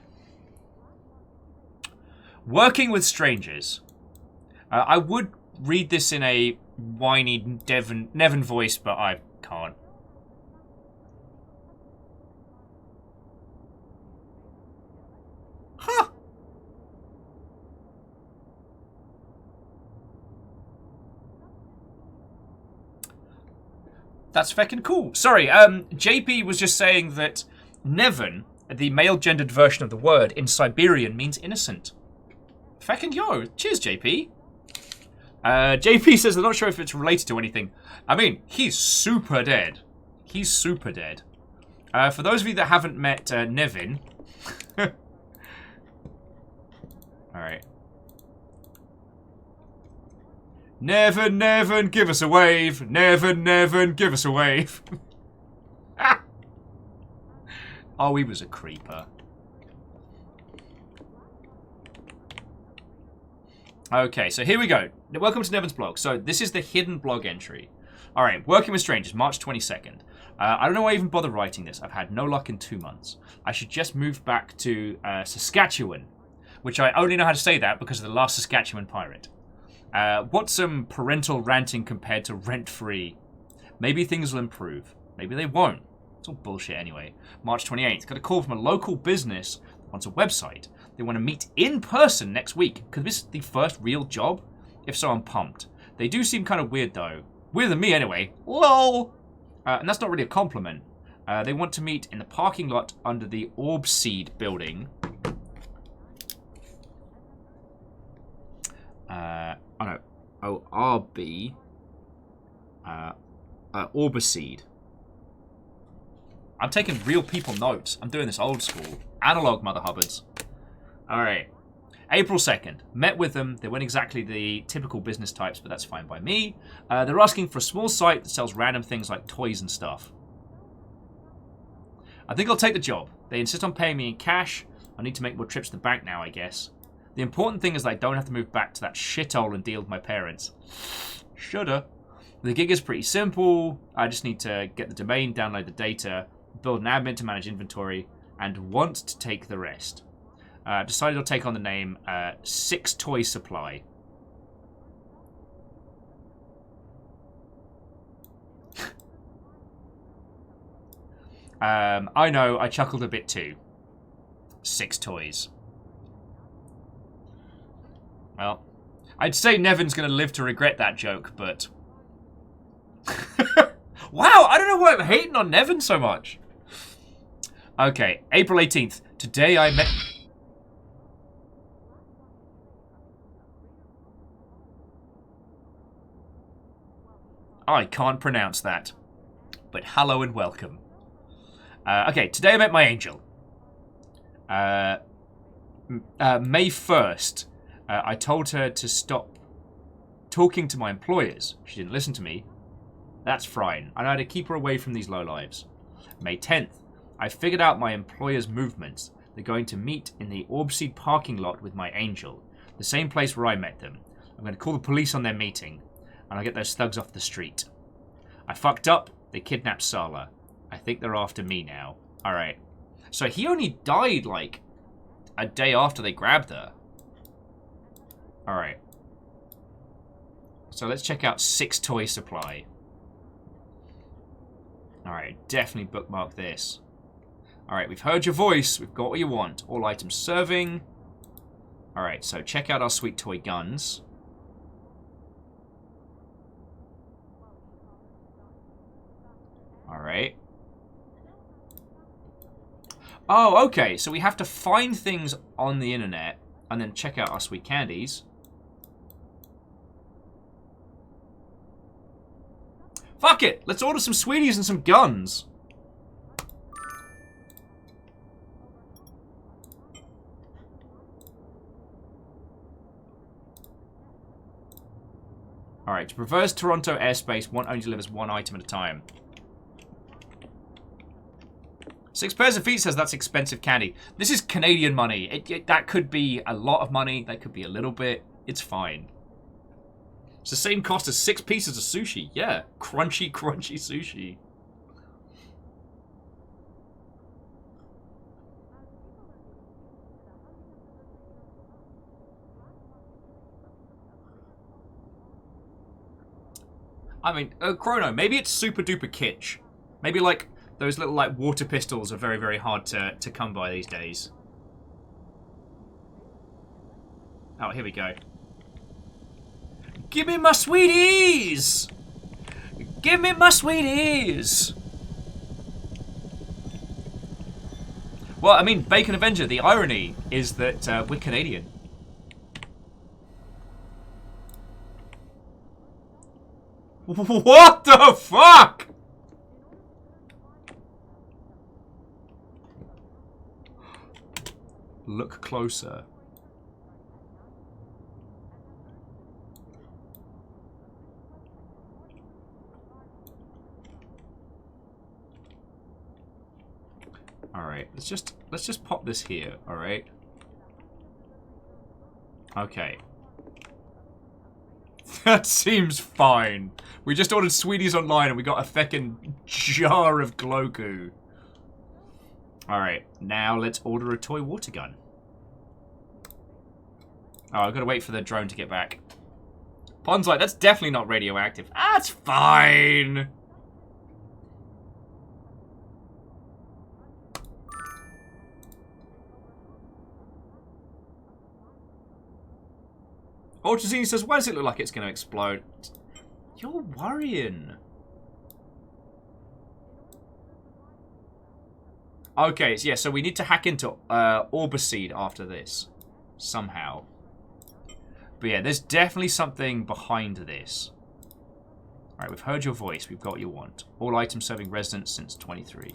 Speaker 1: Working with strangers. I would read this in a whiny Nevin voice, but I can't. Huh. That's fucking cool. Sorry, JP was just saying that Nevin, the male-gendered version of the word in Siberian, means innocent. Fucking yo. Cheers, JP. JP says they're not sure if it's related to anything. I mean, he's super dead. He's super dead. For those of you that haven't met Nevin... Alright. Nevin, give us a wave. Nevin, give us a wave. Oh, he was a creeper. Okay, so here we go. Welcome to Nevin's blog. So this is the hidden blog entry. Alright, working with strangers, March 22nd. I don't know why I even bother writing this. I've had no luck in 2 months. I should just move back to Saskatchewan, which I only know how to say that because of the last Saskatchewan pirate. What's some parental ranting compared to rent-free? Maybe things will improve. Maybe they won't. It's all bullshit anyway. March 28th. Got a call from a local business that wants a website. They want to meet in person next week. Could this be the first real job? If so, I'm pumped. They do seem kind of weird, though. Weirder than me, anyway. LOL! And that's not really a compliment. They want to meet in the parking lot under the Orb Seed building. Oh no. Oh, RB. Orbiseed. I'm taking real people notes. I'm doing this old school. Analog, Mother Hubbards. Alright. April 2nd. Met with them. They weren't exactly the typical business types, but that's fine by me. They're asking for a small site that sells random things like toys and stuff. I think I'll take the job. They insist on paying me in cash. I need to make more trips to the bank now, I guess. The important thing is that I don't have to move back to that shithole and deal with my parents. Shoulda. The gig is pretty simple. I just need to get the domain, download the data, build an admin to manage inventory, and want to take the rest. I've decided I'll take on the name 6 Toy Supply. I know, I chuckled a bit too. 6 toys. Well, I'd say Nevin's going to live to regret that joke, but... Wow, I don't know why I'm hating on Nevin so much. Okay, April 18th. Today I met... I can't pronounce that. But hello and welcome. Okay, today I met my angel. May 1st, I told her to stop talking to my employers. She didn't listen to me. That's fine. I know how to keep her away from these lowlives. May 10th, I figured out my employer's movements. They're going to meet in the Orbseed parking lot with my angel. The same place where I met them. I'm going to call the police on their meeting. And I'll get those thugs off the street. I fucked up. They kidnapped Sala. I think they're after me now. Alright. So he only died, like, a day after they grabbed her. Alright. So let's check out 6 Toy Supply. Alright, definitely bookmark this. Alright, we've heard your voice. We've got what you want. All items serving. Alright, so check out our sweet toy guns. Oh, okay. So we have to find things on the internet and then check out our sweet candies. Fuck it! Let's order some sweeties and some guns. Alright, to traverse Toronto airspace, one only delivers one item at a time. 6 pairs of feet says that's expensive candy. This is Canadian money. That could be a lot of money. That could be a little bit. It's fine. It's the same cost as 6 pieces of sushi. Yeah. Crunchy, crunchy sushi. I mean, Chrono, maybe it's super duper kitsch. Maybe, like, those little, like, water pistols are very, very hard to come by these days. Oh, here we go. Give me my sweeties! Give me my sweeties! Well, I mean, Bacon Avenger, the irony is that we're Canadian. What the fuck?! Look closer. Alright, let's just pop this here, alright? Okay. That seems fine. We just ordered sweeties online and we got a feckin' jar of glow goo. Alright, now let's order a toy water gun. Oh, I've got to wait for the drone to get back. Pond's like, that's definitely not radioactive. That's fine! Ultrazine says, why does it look like it's going to explode? You're worrying. Okay, so yeah, so we need to hack into Orbiseed after this. Somehow. But yeah, there's definitely something behind this. Alright, we've heard your voice. We've got what you want. All items serving residents since 23.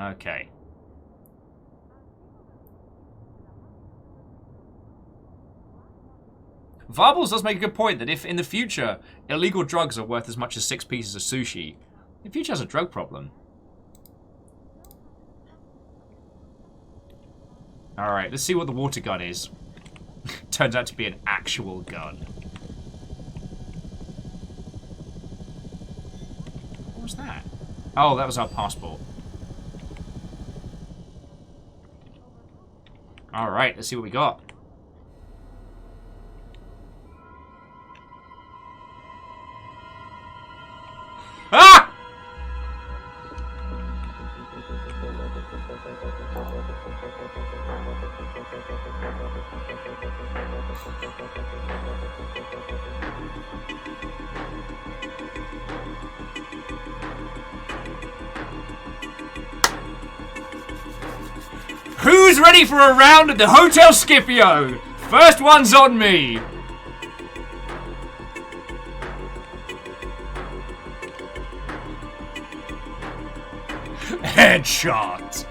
Speaker 1: Okay. Varbles does make a good point that if in the future illegal drugs are worth as much as 6 pieces of sushi, the future has a drug problem. Alright, let's see what the water gun is. Turns out to be an actual gun. What was that? Oh, that was our passport. Alright, let's see what we got. Ah! Who's ready for a round at the Hotel Scipio? First one's on me. Headshot.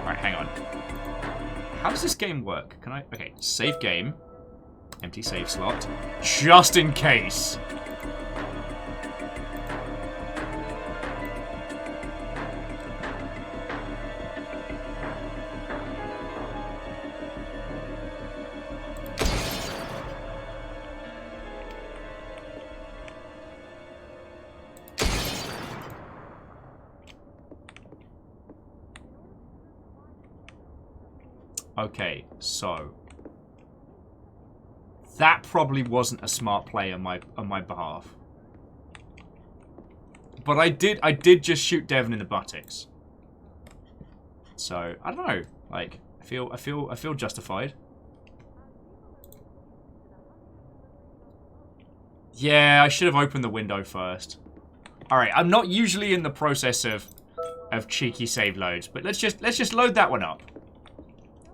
Speaker 1: Right, hang on. How does this game work? Can I... Okay, save game. Empty save slot. Just in case. Okay, so that probably wasn't a smart play on my behalf. But I did just shoot Devon in the buttocks. So, I don't know. Like, I feel justified. Yeah, I should have opened the window first. Alright, I'm not usually in the process of of cheeky save loads. But let's just load that one up.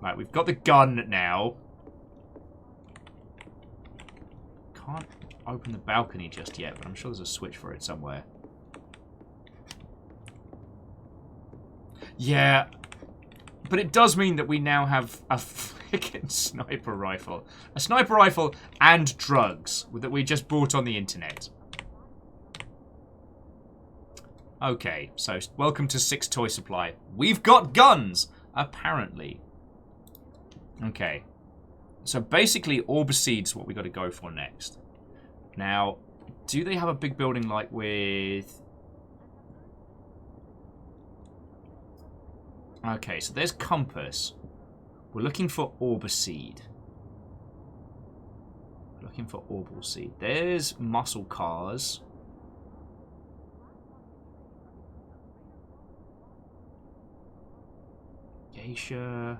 Speaker 1: Right, we've got the gun now. Can't open the balcony just yet, but I'm sure there's a switch for it somewhere. Yeah, but it does mean that we now have a freaking sniper rifle. A sniper rifle and drugs that we just bought on the internet. Okay, so welcome to 6 toy supply. We've got guns, apparently. Okay. So basically, Orbiseed's what we got to go for next. Now, do they have a big building like with... Okay, so there's Compass. We're looking for Orbiseed. Looking for Orbital Seed. There's Muscle Cars. Geisha.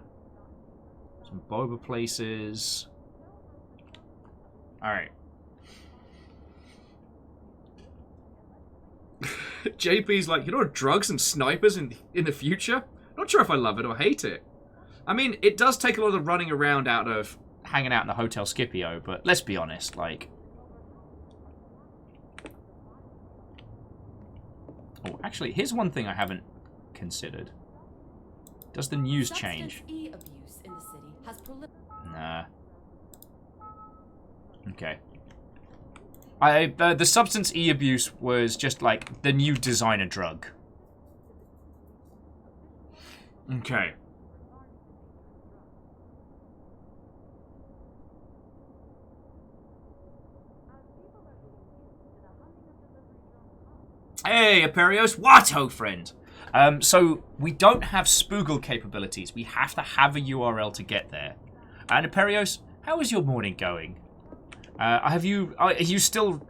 Speaker 1: Some boba places. Alright. JP's like, you know, drugs and snipers in the future? Not sure if I love it or hate it. I mean, it does take a lot of running around out of hanging out in the Hotel Scipio, but let's be honest, like... Oh, actually, here's one thing I haven't considered. Does the news change?
Speaker 9: E-abuse in the city has
Speaker 1: Nah. Okay. The substance E-abuse was just like the new designer drug. Okay. Hey, Aperios. What, ho, friend? So, we don't have Spoogle capabilities. We have to have a URL to get there. And Aperios, how is your morning going? Are you still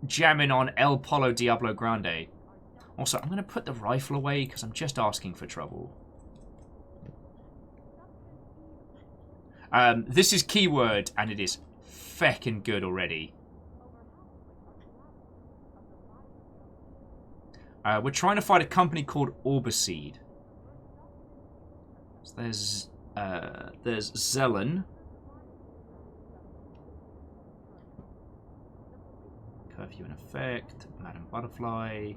Speaker 1: jamming on El Polo Diablo Grande? Also, I'm going to put the rifle away because I'm just asking for trouble. This is keyword, and it is feckin' good already. We're trying to find a company called Orbiseed. So there's Zelen. Curfew in effect. Madam Butterfly.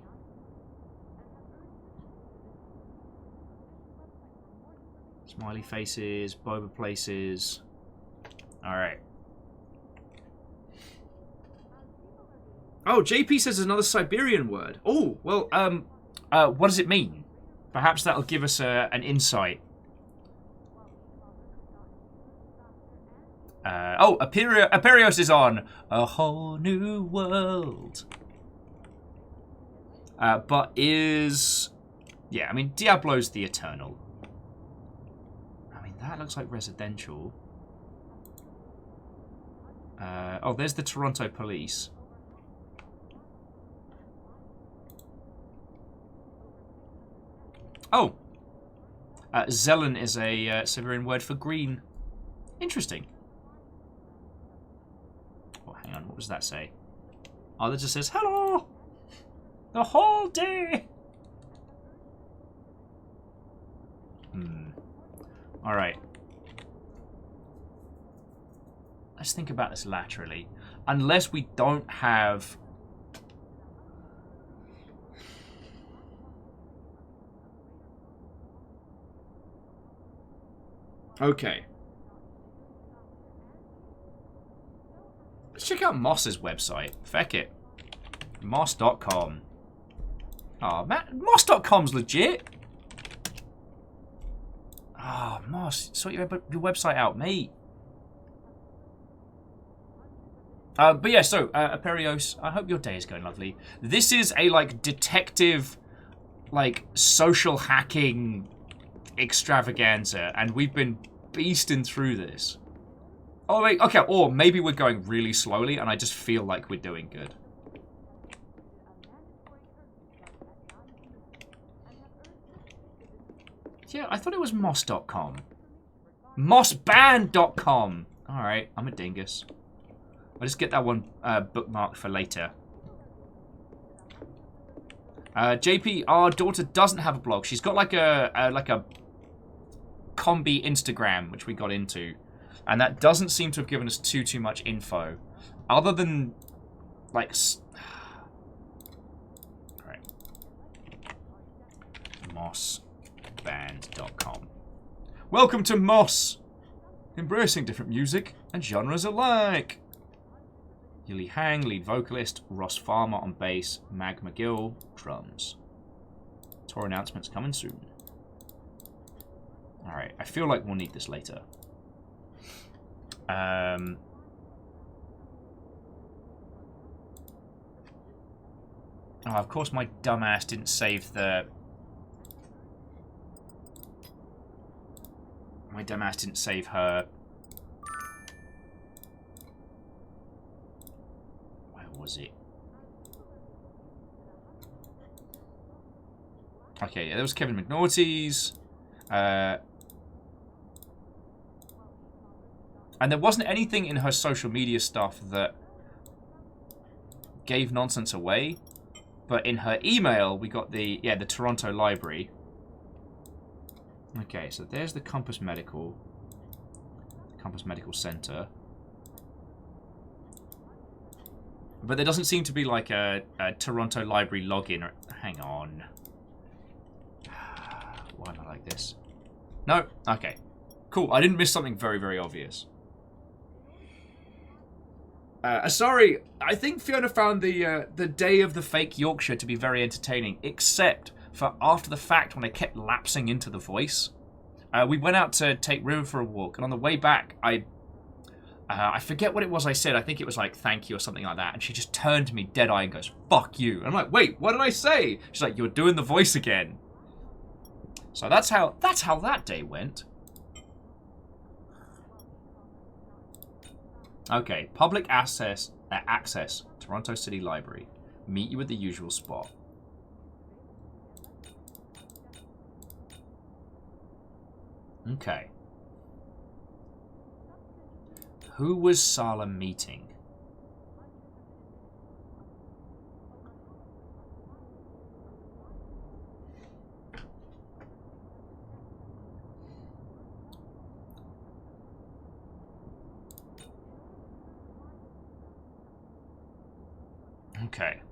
Speaker 1: Smiley faces, boba places. Alright. Oh, JP says there's another Siberian word. Oh, well, what does it mean? Perhaps that'll give us an insight. Oh, Aperios is on A Whole New World. But is... Yeah, I mean, Diablo's the Eternal. I mean, that looks like residential. Oh, there's the Toronto Police. Oh! Zelen is a Siberian word for green. Interesting. Oh, hang on. What does that say? Oh, that just says, hello! The whole day! Alright. Let's think about this laterally. Unless we don't have... Okay. Let's check out Moss's website. Feck it. Moss.com. Oh, man. Moss.com's legit. Oh, Moss. Sort your website out, mate. But yeah, so, Aperios, I hope your day is going lovely. This is a, like, detective, like, social hacking extravaganza, and we've been beasting through this. Oh, wait, okay, or maybe we're going really slowly, and I just feel like we're doing good. Yeah, I thought it was Moss.com. Mossband.com. Alright, I'm a dingus. I'll just get that one bookmarked for later. JP, our daughter doesn't have a blog. She's got like a combi Instagram, which we got into, and that doesn't seem to have given us too much info, other than like. Right. Mossband.com. Welcome to Moss, embracing different music and genres alike. Yuli Hang, lead vocalist. Ross Farmer on bass. Mag McGill, drums. Tour announcements coming soon. Alright, I feel like we'll need this later. Oh, of course my dumbass didn't save the... My dumbass didn't save her... Was it? Okay, yeah, there was Kevin McNaughty's. And there wasn't anything in her social media stuff that gave nonsense away. But in her email, we got the Toronto Library. Okay, so there's the Compass Medical Center. But there doesn't seem to be like a Toronto Library login. Hang on. Why am I like this? No? Okay. Cool. I didn't miss something very, very obvious. Sorry. I think Fiona found the day of the fake Yorkshire to be very entertaining, except for after the fact when I kept lapsing into the voice. We went out to take River for a walk, and on the way back, I forget what it was I said. I think it was like, thank you or something like that. And she just turned to me dead-eye and goes, fuck you. And I'm like, wait, what did I say? She's like, you're doing the voice again. So that's how that day went. Okay, public access, Toronto City Library. Meet you at the usual spot. Okay. Who was Sala meeting? Okay.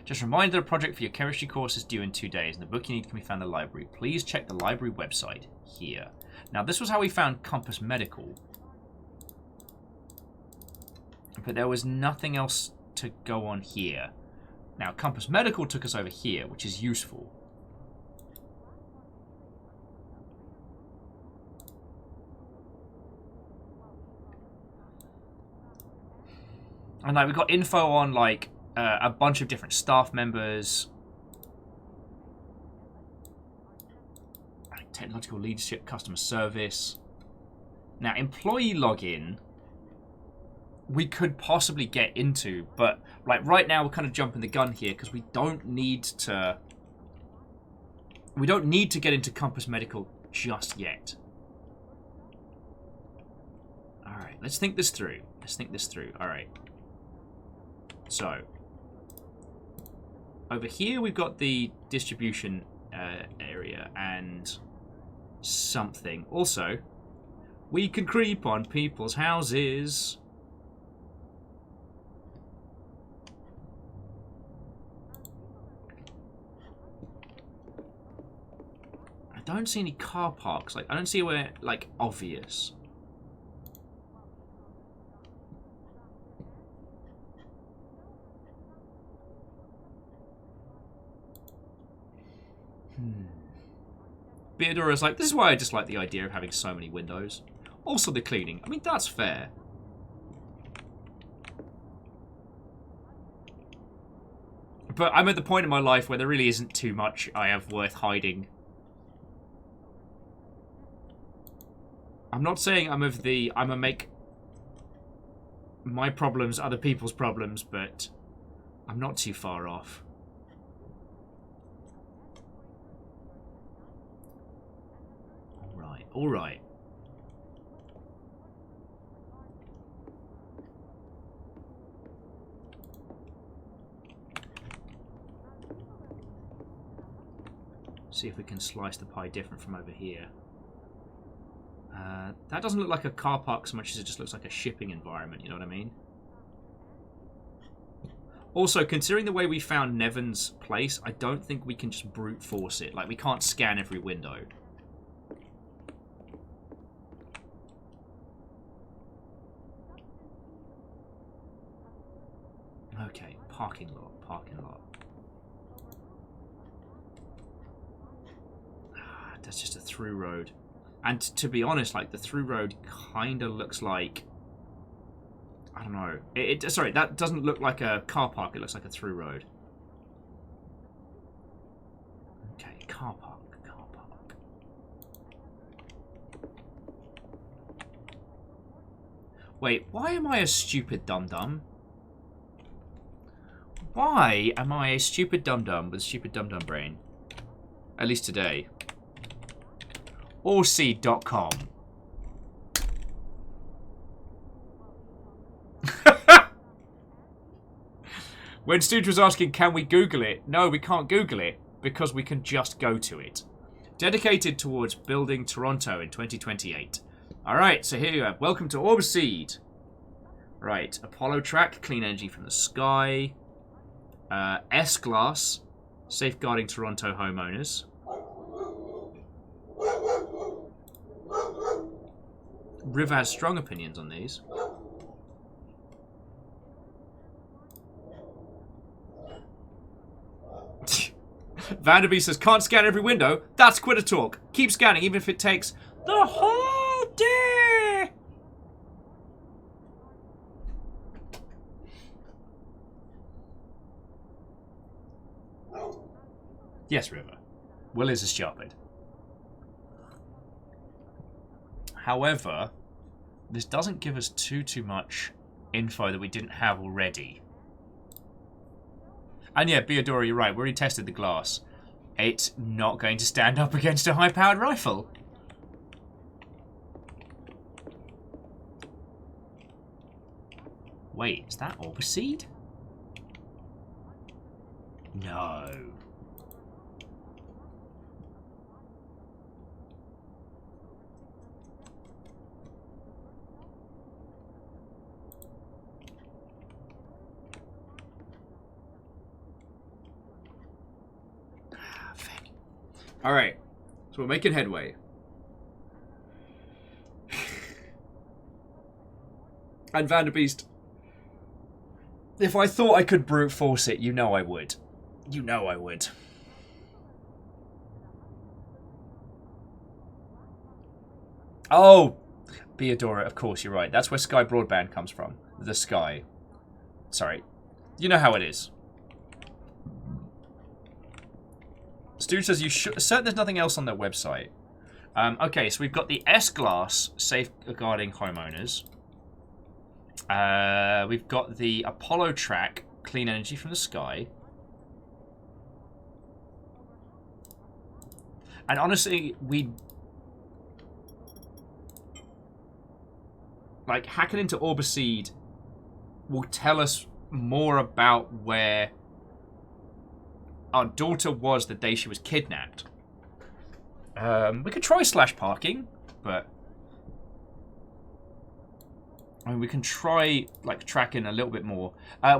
Speaker 1: Just a reminder, the project for your chemistry course is due in 2 days, and the book you need can be found in the library. Please check the library website here. Now, this was how we found Compass Medical. But there was nothing else to go on here. Now, Compass Medical took us over here, which is useful. And like, we got info on like a bunch of different staff members, like technological leadership, customer service. Now, employee login we could possibly get into, but like right now we're kind of jumping the gun here because we don't need to get into Compass Medical just yet. All right, let's think this through. All right. So over here we've got the distribution area and something. Also, we can creep on people's houses. I don't see any car parks. Like, I don't see where, like, obvious. Beardora's like, this is why I dislike the idea of having so many windows. Also the cleaning. I mean, that's fair. But I'm at the point in my life where there really isn't too much I have worth hiding. I'm not saying I'm a make my problems other people's problems, but I'm not too far off. All right. See if we can slice the pie different from over here. That doesn't look like a car park so much as it just looks like a shipping environment, you know what I mean? Also, considering the way we found Nevin's place, I don't think we can just brute force it. Like, we can't scan every window. Okay, parking lot, parking lot. That's just a through road. And to be honest, like, the through road kind of looks like... I don't know. Sorry, that doesn't look like a car park. It looks like a through road. Okay, car park, car park. Wait, why am I a stupid dum-dum? Why am I a stupid dum-dum with a stupid dum-dum brain? At least today. Allseed.com. When Stooge was asking, can we Google it? No, we can't Google it, because we can just go to it. Dedicated towards building Toronto in 2028. Alright, so here you have. Welcome to Orbiseed. Right, Apollo track, clean energy from the sky. S-Glass, safeguarding Toronto homeowners. Riv has strong opinions on these. Vanderby says, can't scan every window. That's quitter talk. Keep scanning, even if it takes the whole day. Yes, River. Will is sharpened. However, this doesn't give us too much info that we didn't have already. And yeah, Beodora, you're right. We already tested the glass. It's not going to stand up against a high-powered rifle. Wait, is that Orbiseed? No. Alright, so we're making headway. And Vanderbeest, if I thought I could brute force it, you know I would. You know I would. Oh, Beodora, of course, you're right. That's where Sky Broadband comes from. The Sky. Sorry. You know how it is. Stu says, you certain there's nothing else on their website. Okay, so we've got the S-Glass safeguarding homeowners. We've got the Apollo track, clean energy from the sky. And honestly, like, hacking into Orbiseed will tell us more about where our daughter was the day she was kidnapped. We could try slash parking, but I mean, we can try like tracking a little bit more.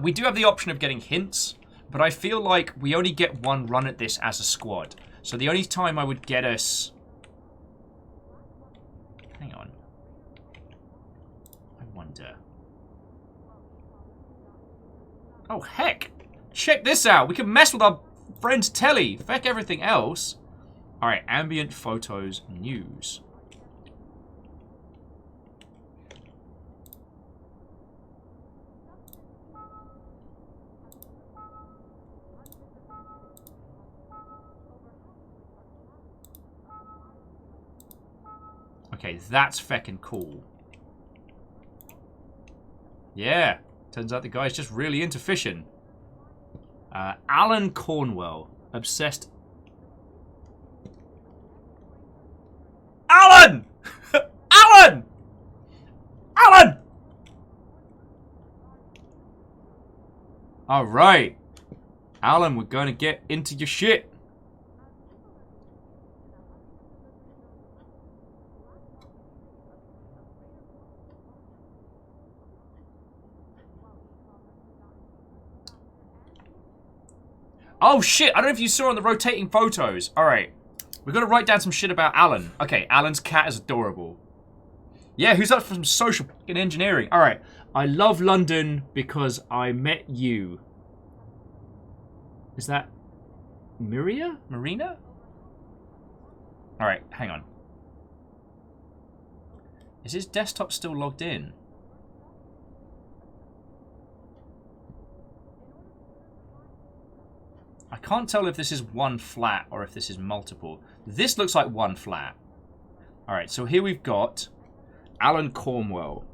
Speaker 1: We do have the option of getting hints, but I feel like we only get one run at this as a squad. So the only time I would get us... Hang on. I wonder. Oh, heck! Check this out! We can mess with our friend's telly! Feck everything else. Alright, ambient photos news. Okay, that's feckin' cool. Yeah, turns out the guy's just really into fishing. Alan Cornwell, obsessed. Alan! Alan! Alan! Alright. Alan, we're gonna get into your shit. Oh, shit. I don't know if you saw on the rotating photos. All right. We've got to write down some shit about Alan. Okay, Alan's cat is adorable. Yeah, who's up for some social fucking engineering? All right. I love London because I met you. Is that Marina? All right, hang on. Is his desktop still logged in? I can't tell if this is one flat or if this is multiple. This looks like one flat. All right, so here we've got Alan Cornwell.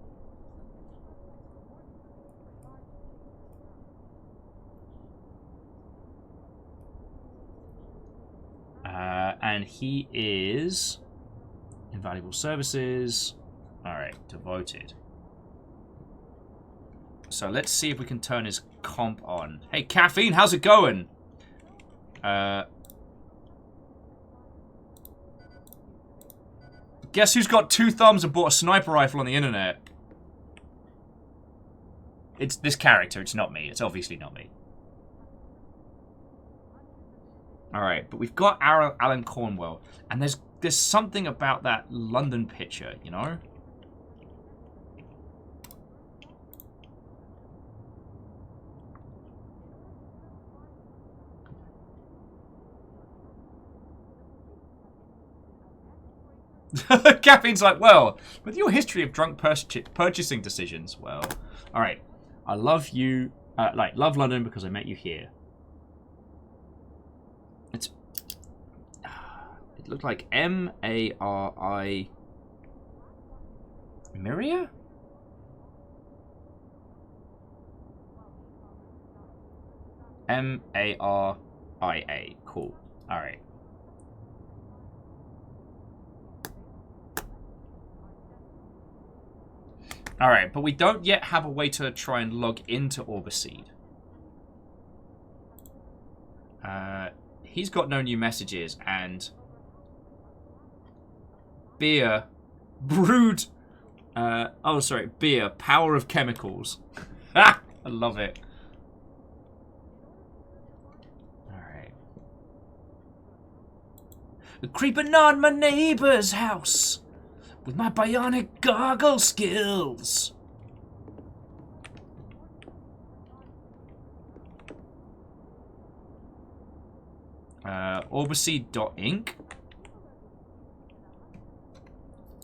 Speaker 1: And he is invaluable services. All right, devoted. So let's see if we can turn his comp on. Hey, Caffeine, how's it going? Guess who's got 2 thumbs and bought a sniper rifle on the internet? It's this character. It's not me. It's obviously not me. Alright, but we've got Alan Cornwell. And there's something about that London picture, you know? Caffeine's like, well, with your history of drunk purchasing decisions, well, all right. I love you, love London because I met you here. It looked like M-A-R-I... Miria? M-A-R-I-A. Cool. All right. Alright, but we don't yet have a way to try and log into Orbiseed. He's got no new messages, and... Beer. Brewed... beer. Power of chemicals. I love it. Alright. Creeping on my neighbor's house. With my bionic goggle skills. Orbiseed.inc.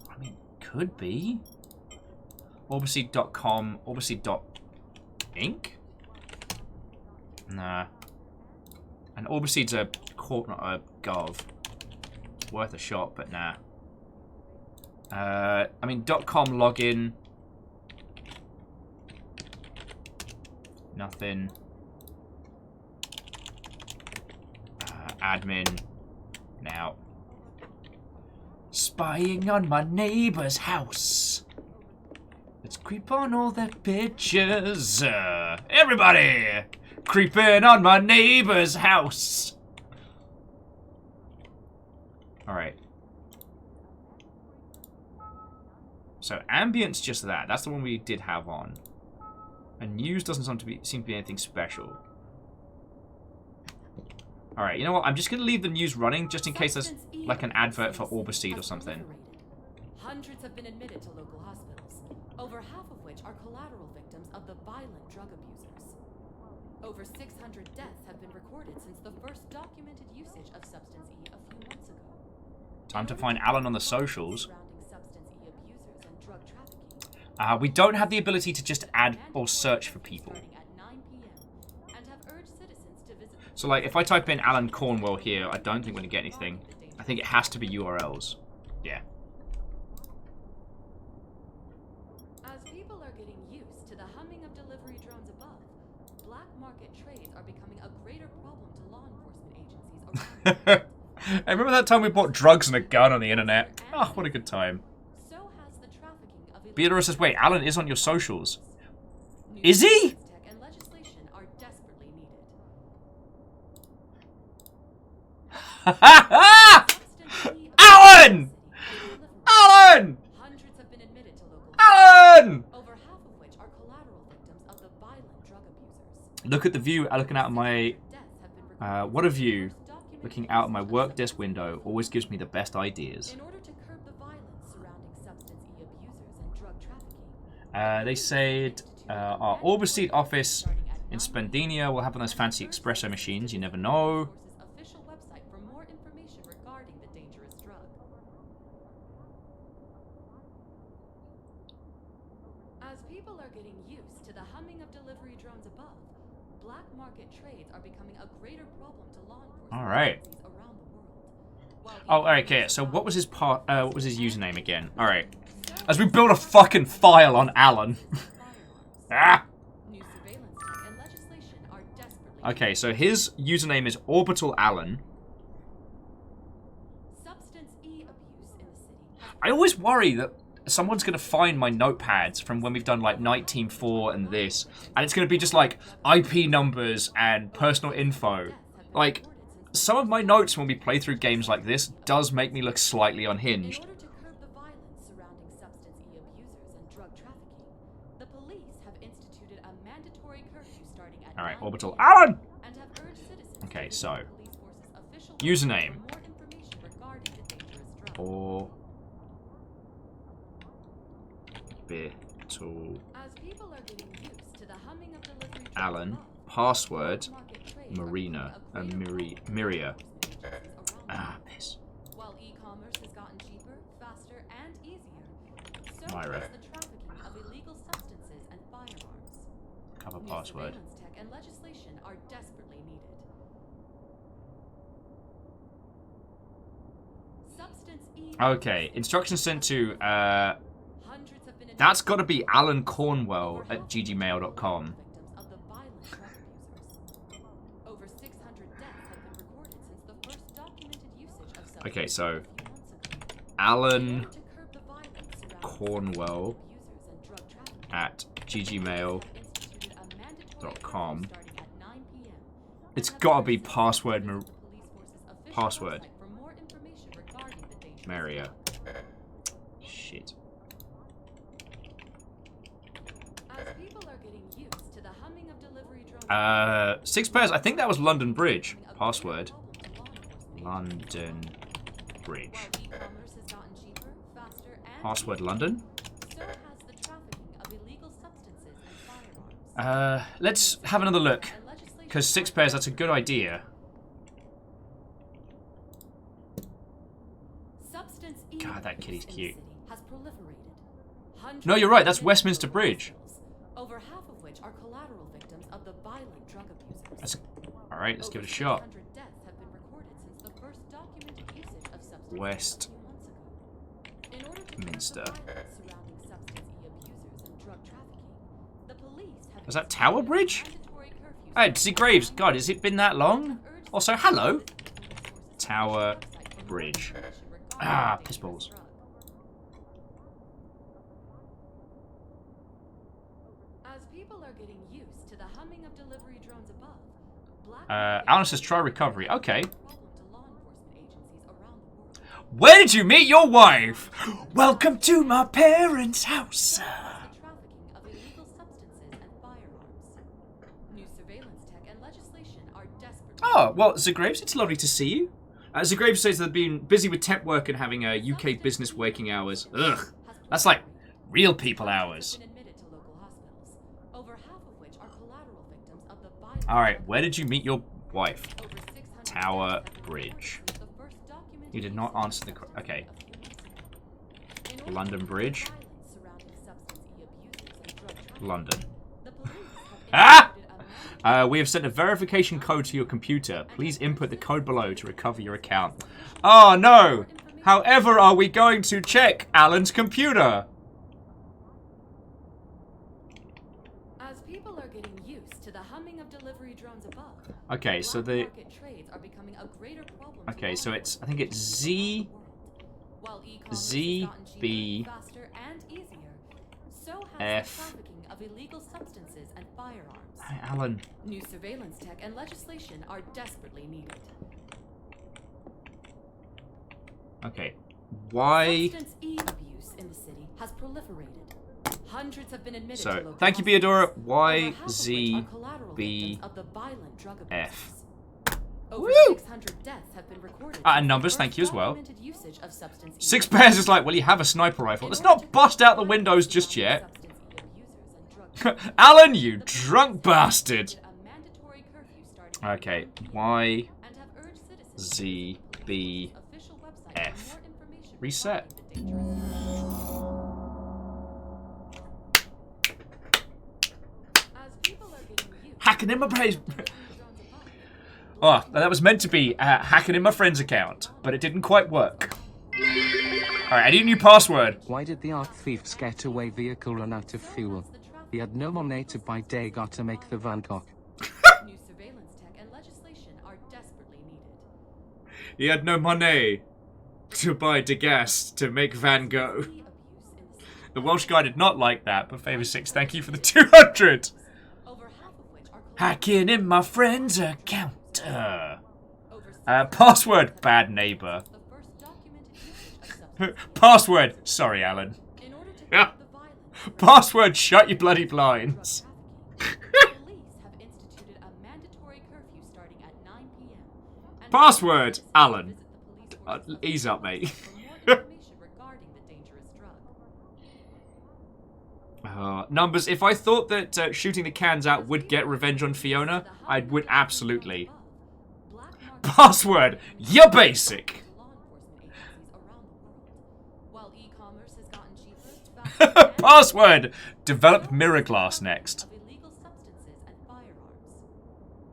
Speaker 1: I mean, could be. Orbiseed.com. Orbiseed.inc. Nah. And Orbiseed's a corp, not a gov. It's worth a shot, but nah. I mean, .com login. Nothing. Admin. Now. Spying on my neighbor's house. Let's creep on all their pictures. Everybody! Creeping on my neighbor's house. Alright. So, ambient's just that. That's the one we did have on. And news doesn't seem to be anything special. Alright, you know what? I'm just going to leave the news running just in case there's like an advert for Orbiseed or something.
Speaker 9: Hundreds have been admitted to local hospitals, over half of which are collateral victims of the violent drug abusers. Over 600 deaths have been recorded since the first documented usage of Substance E a few months ago.
Speaker 1: Time to find Alan on the socials. We don't have the ability to just add or search for people. So, like, if I type in Alan Cornwell here, I don't think we're going to get anything. I think it has to be URLs. Yeah.
Speaker 9: As people are getting used to the humming of delivery drones above, black market trades are becoming a greater problem to law enforcement agencies around.
Speaker 1: I remember that time we bought drugs and a gun on the internet. Oh, what a good time. Beatrice says, wait, Alan is on your socials. Is he? Alan! Alan! Alan! Look at the view looking out of my What a view. Looking out of my work desk window always gives me the best ideas.
Speaker 9: In order to curb the violence surrounding substance E abusers and drug trafficking,
Speaker 1: They said our Oberseed office in Spendinia will have one of those fancy espresso machines. You never know.
Speaker 9: official website for more information regarding the dangerous drug. As people are getting used to the humming of delivery drones above, black market trades are becoming a greater problem to law enforcement
Speaker 1: All right.
Speaker 9: agencies around the world.
Speaker 1: Oh, okay. So what was his what was his username again? All right. As we build a fucking file on Alan. Ah.
Speaker 9: New surveillance tech and legislation are desperately
Speaker 1: Okay, so his username is Orbital Alan.
Speaker 9: substance E abuse in the city.
Speaker 1: I always worry that someone's going to find my notepads from when we've done like Night Team 4 and this, and it's going to be just like IP numbers and personal info. Like, some of my notes when we play through games like this does make me look slightly unhinged.
Speaker 9: In order to curb the violence surrounding substance E abusers and drug trafficking, the police have instituted a mandatory curfew starting at
Speaker 1: Alright,
Speaker 9: 9
Speaker 1: Orbital
Speaker 9: p.m.
Speaker 1: Alan!
Speaker 9: and have urged citizens
Speaker 1: Okay,
Speaker 9: to
Speaker 1: so,
Speaker 9: visit the police force's official
Speaker 1: username.
Speaker 9: website for more information regarding the dangerous drug.
Speaker 1: Orbital
Speaker 9: As people are getting used to the humming of delivery drones
Speaker 1: Alan.
Speaker 9: above,
Speaker 1: Password
Speaker 9: market trades are
Speaker 1: Marina.
Speaker 9: becoming a greater problem
Speaker 1: Miria.
Speaker 9: to law enforcement agencies around the
Speaker 1: Ah,
Speaker 9: world.
Speaker 1: piss.
Speaker 9: While e-commerce has gotten cheaper, faster, and easier, so
Speaker 1: Myra.
Speaker 9: has the trafficking of illegal substances and firearms.
Speaker 1: Cover
Speaker 9: New
Speaker 1: password.
Speaker 9: surveillance tech and legislation are desperately needed. Substance E.
Speaker 1: Okay, instructions sent to,
Speaker 9: Hundreds have been
Speaker 1: that's got to be Alan Cornwell at ggmail.com.
Speaker 9: victims of the violent drug abusers. Over 600 deaths have been recorded since the first documented usage of substance
Speaker 1: Okay, so,
Speaker 9: a few months ago. In
Speaker 1: Alan
Speaker 9: order to curb the violence surrounding
Speaker 1: Cornwell
Speaker 9: abusers and drug trafficking,
Speaker 1: at gmail.
Speaker 9: instituted a mandatory
Speaker 1: .com.
Speaker 9: curfew starting at 9 p.m.
Speaker 1: It's
Speaker 9: and have
Speaker 1: got to be
Speaker 9: urged citizens
Speaker 1: password
Speaker 9: to visit the police force's official
Speaker 1: password.
Speaker 9: website for more information regarding the dangerous
Speaker 1: Maria.
Speaker 9: drug.
Speaker 1: Shit.
Speaker 9: As people are getting used to the humming of delivery drones,
Speaker 1: 6 pairs. I think that was London Bridge.
Speaker 9: becoming a greater
Speaker 1: Password.
Speaker 9: problem to law enforcement
Speaker 1: London Bridge.
Speaker 9: While e-commerce has gotten cheaper, faster, and
Speaker 1: Password
Speaker 9: easier,
Speaker 1: London.
Speaker 9: so has the trafficking of illegal substances and firearms.
Speaker 1: Let's have another look.
Speaker 9: And legislation
Speaker 1: Because 6 pairs, that's a good idea.
Speaker 9: Substance E
Speaker 1: God, that kitty's
Speaker 9: abuse in the
Speaker 1: cute.
Speaker 9: city has proliferated. Hundreds
Speaker 1: No, you're right,
Speaker 9: of
Speaker 1: that's
Speaker 9: individuals
Speaker 1: Westminster
Speaker 9: in
Speaker 1: Bridge.
Speaker 9: hospitals, over half of which are collateral victims of the violent drug abusers.
Speaker 1: That's alright, let's give it a
Speaker 9: Over
Speaker 1: shot.
Speaker 9: 600 deaths have been recorded since the first documented usage of substance
Speaker 1: West
Speaker 9: a few months ago. In order to curb the
Speaker 1: Minster.
Speaker 9: violence surrounding substance E abusers and drug trafficking, the police have
Speaker 1: Is that Tower
Speaker 9: instituted a
Speaker 1: Bridge?
Speaker 9: mandatory curfew
Speaker 1: Hey, Dizzy Graves. God, has it been that long?
Speaker 9: urged
Speaker 1: Also, hello.
Speaker 9: citizens to visit the police force's
Speaker 1: Tower
Speaker 9: official website for more
Speaker 1: Bridge.
Speaker 9: information regarding
Speaker 1: Ah,
Speaker 9: the
Speaker 1: piss
Speaker 9: dangerous
Speaker 1: balls.
Speaker 9: drug. As people are getting used to the humming of delivery drones above, black
Speaker 1: Alan says try recovery. Okay.
Speaker 9: problem to law enforcement agencies around the world.
Speaker 1: Where did you meet your wife? Welcome to my parents' house.
Speaker 9: The trafficking of illegal substances and firearms. New surveillance tech and legislation are desperately.
Speaker 1: Oh, well, Zagraves, it's lovely to see you. Zagraves says they've been busy with temp work and having UK business working hours. Ugh. That's like real people hours.
Speaker 9: Been admitted to local hospitals, over half of which are collateral victims of the violent.
Speaker 1: Alright, where did you meet your wife?
Speaker 9: Over 600
Speaker 1: Tower
Speaker 9: deaths have been
Speaker 1: Bridge.
Speaker 9: recorded since the first documented
Speaker 1: You did not
Speaker 9: usage
Speaker 1: answer the
Speaker 9: of
Speaker 1: que-
Speaker 9: substance
Speaker 1: okay.
Speaker 9: a few months ago. In order to
Speaker 1: London
Speaker 9: curb
Speaker 1: Bridge.
Speaker 9: violence surrounding substance E abusers and drug trafficking,
Speaker 1: London.
Speaker 9: the police have
Speaker 1: Ah!
Speaker 9: instituted a mandatory
Speaker 1: We have sent a verification code to your computer. Please input the code below to recover your account. Oh no! However, are we going to check Alan's computer?
Speaker 9: As people are getting used to the humming of delivery drones above,
Speaker 1: Okay, so
Speaker 9: black
Speaker 1: the
Speaker 9: market trades are becoming a greater problem to
Speaker 1: okay,
Speaker 9: law
Speaker 1: so it's I
Speaker 9: enforcement
Speaker 1: think it's Z
Speaker 9: While e-commerce
Speaker 1: Z
Speaker 9: has gotten cheaper,
Speaker 1: B
Speaker 9: faster, and easier, so has
Speaker 1: F.
Speaker 9: the trafficking of illegal substances and firearms.
Speaker 1: Hey, Alan.
Speaker 9: New surveillance tech and legislation are desperately needed.
Speaker 1: Okay. Why
Speaker 9: Substance E abuse in the city has proliferated. Hundreds have been admitted to
Speaker 1: So,
Speaker 9: local
Speaker 1: thank you,
Speaker 9: hospitals,
Speaker 1: Beadora.
Speaker 9: over half of which
Speaker 1: Y
Speaker 9: are
Speaker 1: Z
Speaker 9: collateral
Speaker 1: B
Speaker 9: victims of the violent drug
Speaker 1: F.
Speaker 9: abusers. Over
Speaker 1: Woo!
Speaker 9: 600 deaths have been recorded.
Speaker 1: And numbers, thank you as well.
Speaker 9: Documented usage of substance
Speaker 1: 6
Speaker 9: E.
Speaker 1: pairs is like, well, you have a sniper rifle. Let's not bust out the windows just yet.
Speaker 9: Substance E abusers and drug
Speaker 1: Alan, you drunk bastard.
Speaker 9: a mandatory curfew starting
Speaker 1: Okay, Y,
Speaker 9: and have urged citizens
Speaker 1: Z, B,
Speaker 9: official website
Speaker 1: F.
Speaker 9: for more information
Speaker 1: Reset.
Speaker 9: regarding the dangerous As people are being used,
Speaker 1: Hacking in my brain. Oh, that was meant to be hacking in my friend's account, but it didn't quite work. Alright, I need a new password.
Speaker 2: Why did the art thief's getaway vehicle run out of fuel? He had no money to buy Degas to make the Van Gogh.
Speaker 9: new surveillance tech and legislation are desperately needed.
Speaker 1: He had no money to buy Degas to make Van Gogh.
Speaker 9: Abuse in the city.
Speaker 1: The Welsh guy did not like that, but Favor 6, thank you for the 200.
Speaker 9: Over half of which are
Speaker 1: Hacking in my friend's account.
Speaker 9: over
Speaker 1: Password, bad neighbor.
Speaker 9: the first documented usage of substance
Speaker 1: Password, sorry, Alan.
Speaker 9: in order to
Speaker 1: Yeah.
Speaker 9: curb the violence.
Speaker 1: Password, shut your bloody blinds.
Speaker 9: Police have instituted a mandatory curfew starting at 9 p.m. and
Speaker 1: Password,
Speaker 9: citizens
Speaker 1: Alan.
Speaker 9: visit the police works
Speaker 1: Ease up, mate.
Speaker 9: for more information regarding the dangerous drug.
Speaker 1: Numbers, if I thought that shooting the cans out would get revenge on Fiona, I would absolutely.
Speaker 9: Black market
Speaker 1: Password, you're basic.
Speaker 9: law enforcement agencies around the world. While e-commerce has gotten cheaper, vast
Speaker 1: Password, develop mirror glass next.
Speaker 9: of illegal substances and firearms.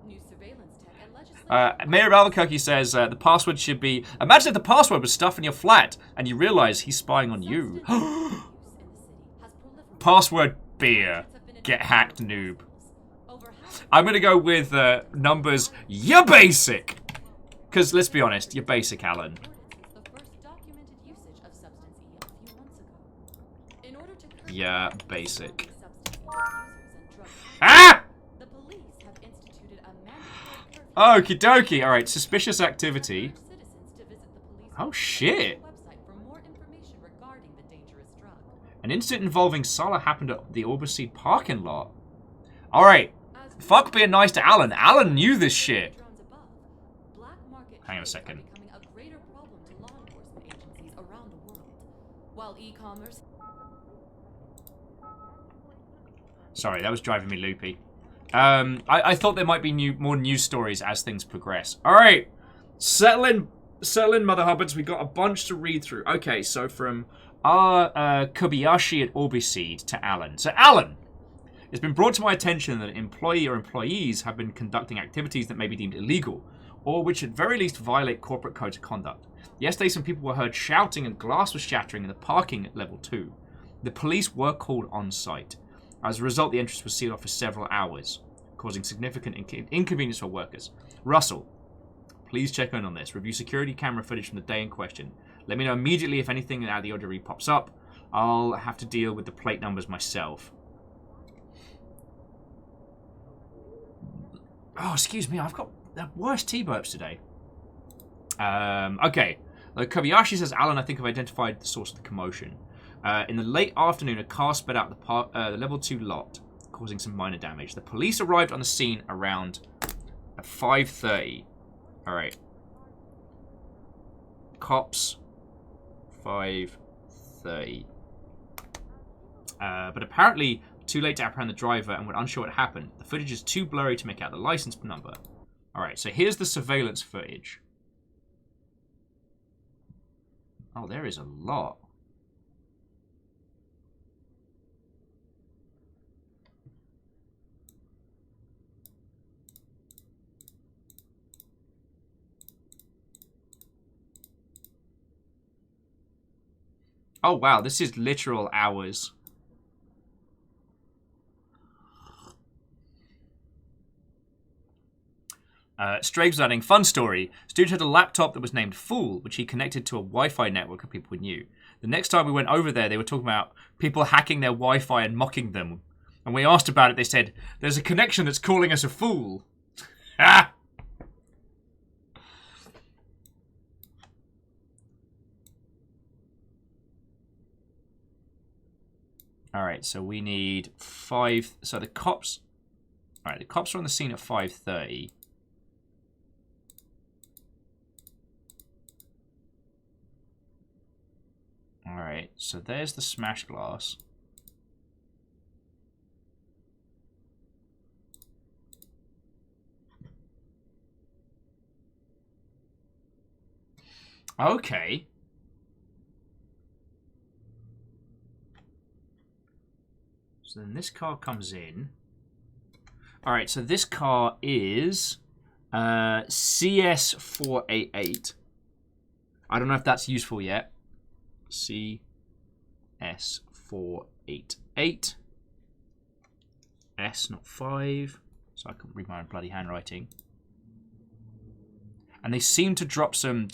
Speaker 9: New surveillance tech and legislation
Speaker 1: Mayor of Albuquerque says the password should be. Imagine if the password was stuff in your flat and you realize he's spying on you.
Speaker 9: use in the city has proliferated.
Speaker 1: Password beer. Get hacked, noob.
Speaker 9: Over half
Speaker 1: I'm gonna go with numbers. You're basic. Because let's be honest, you're basic, Alan.
Speaker 9: ordinances the first documented usage of substance E a few months ago. In order to curb
Speaker 1: Yeah, basic.
Speaker 9: substance E abusers and drug
Speaker 1: Ah!
Speaker 9: the police have instituted a mandatory curfew
Speaker 1: Okie dokie. All right, suspicious activity.
Speaker 9: for citizens to visit the police
Speaker 1: Oh shit.
Speaker 9: website for more information regarding the dangerous drug.
Speaker 1: An incident involving Salah happened at the Orberseed parking lot. All right.
Speaker 9: As
Speaker 1: Fuck being nice to Alan. Alan knew this shit.
Speaker 9: drones above, black market
Speaker 1: Hang on a
Speaker 9: trades are
Speaker 1: second.
Speaker 9: becoming a greater problem to law enforcement agencies around the world. While e-commerce
Speaker 1: Sorry, that was driving me loopy. I thought there might be more news stories as things progress. All right, settle in, Mother Hubbards. We got a bunch to read through. Okay, so from our Kobayashi at Orbiseed to Alan. So Alan, it's been brought to my attention that an employee or employees have been conducting activities that may be deemed illegal, or which at very least violate corporate codes of conduct. Yesterday, some people were heard shouting and glass was shattering in the parking at level 2. The police were called on site. As a result, the entrance was sealed off for several hours, causing significant inconvenience for workers. Russell, please check in on this. Review security camera footage from the day in question. Let me know immediately if anything out of the ordinary pops up. I'll have to deal with the plate numbers myself. Oh, excuse me. I've got the worst T-burps today. Okay. Kobayashi says, Alan, I think I've identified the source of the commotion. In the late afternoon, a car sped out the level 2 lot, causing some minor damage. The police arrived on the scene around 5:30. All right. Cops, 5:30. But apparently too late to apprehend the driver and were unsure what happened. The footage is too blurry to make out the license number. All right, so here's the surveillance footage. Oh, there is a lot. Oh, wow, this is literal hours. Straves was adding, fun story. Student had a laptop that was named Fool, which he connected to a Wi-Fi network of people we knew. The next time we went over there, they were talking about people hacking their Wi-Fi and mocking them. And we asked about it, they said, there's a connection that's calling us a fool. Ah! Alright, so we need 5... So the cops... Alright, the cops are on the scene at 5:30. So there's the smash glass. Okay. So then this car comes in. Alright, so this car is CS488. I don't know if that's useful yet. CS488. S, not 5. So I can read my own bloody handwriting. And they seem to drop some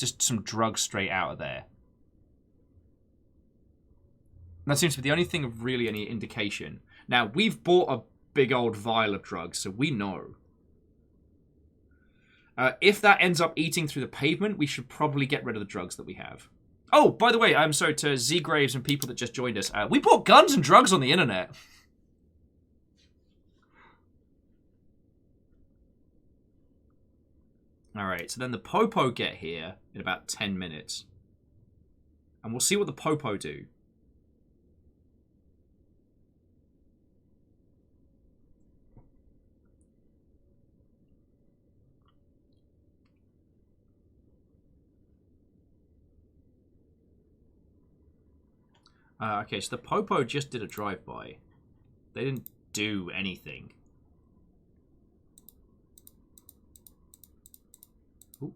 Speaker 1: drugs straight out of there. And that seems to be the only thing of really any indication. Now, we've bought a big old vial of drugs, so we know. If that ends up eating through the pavement, we should probably get rid of the drugs that we have. Oh, by the way, I'm sorry to Z Graves and people that just joined us. We bought guns and drugs on the internet. Alright, so then the Popo get here in about 10 minutes. And we'll see what the Popo do. Okay, so the Popo just did a drive-by. They didn't do anything. Ooh.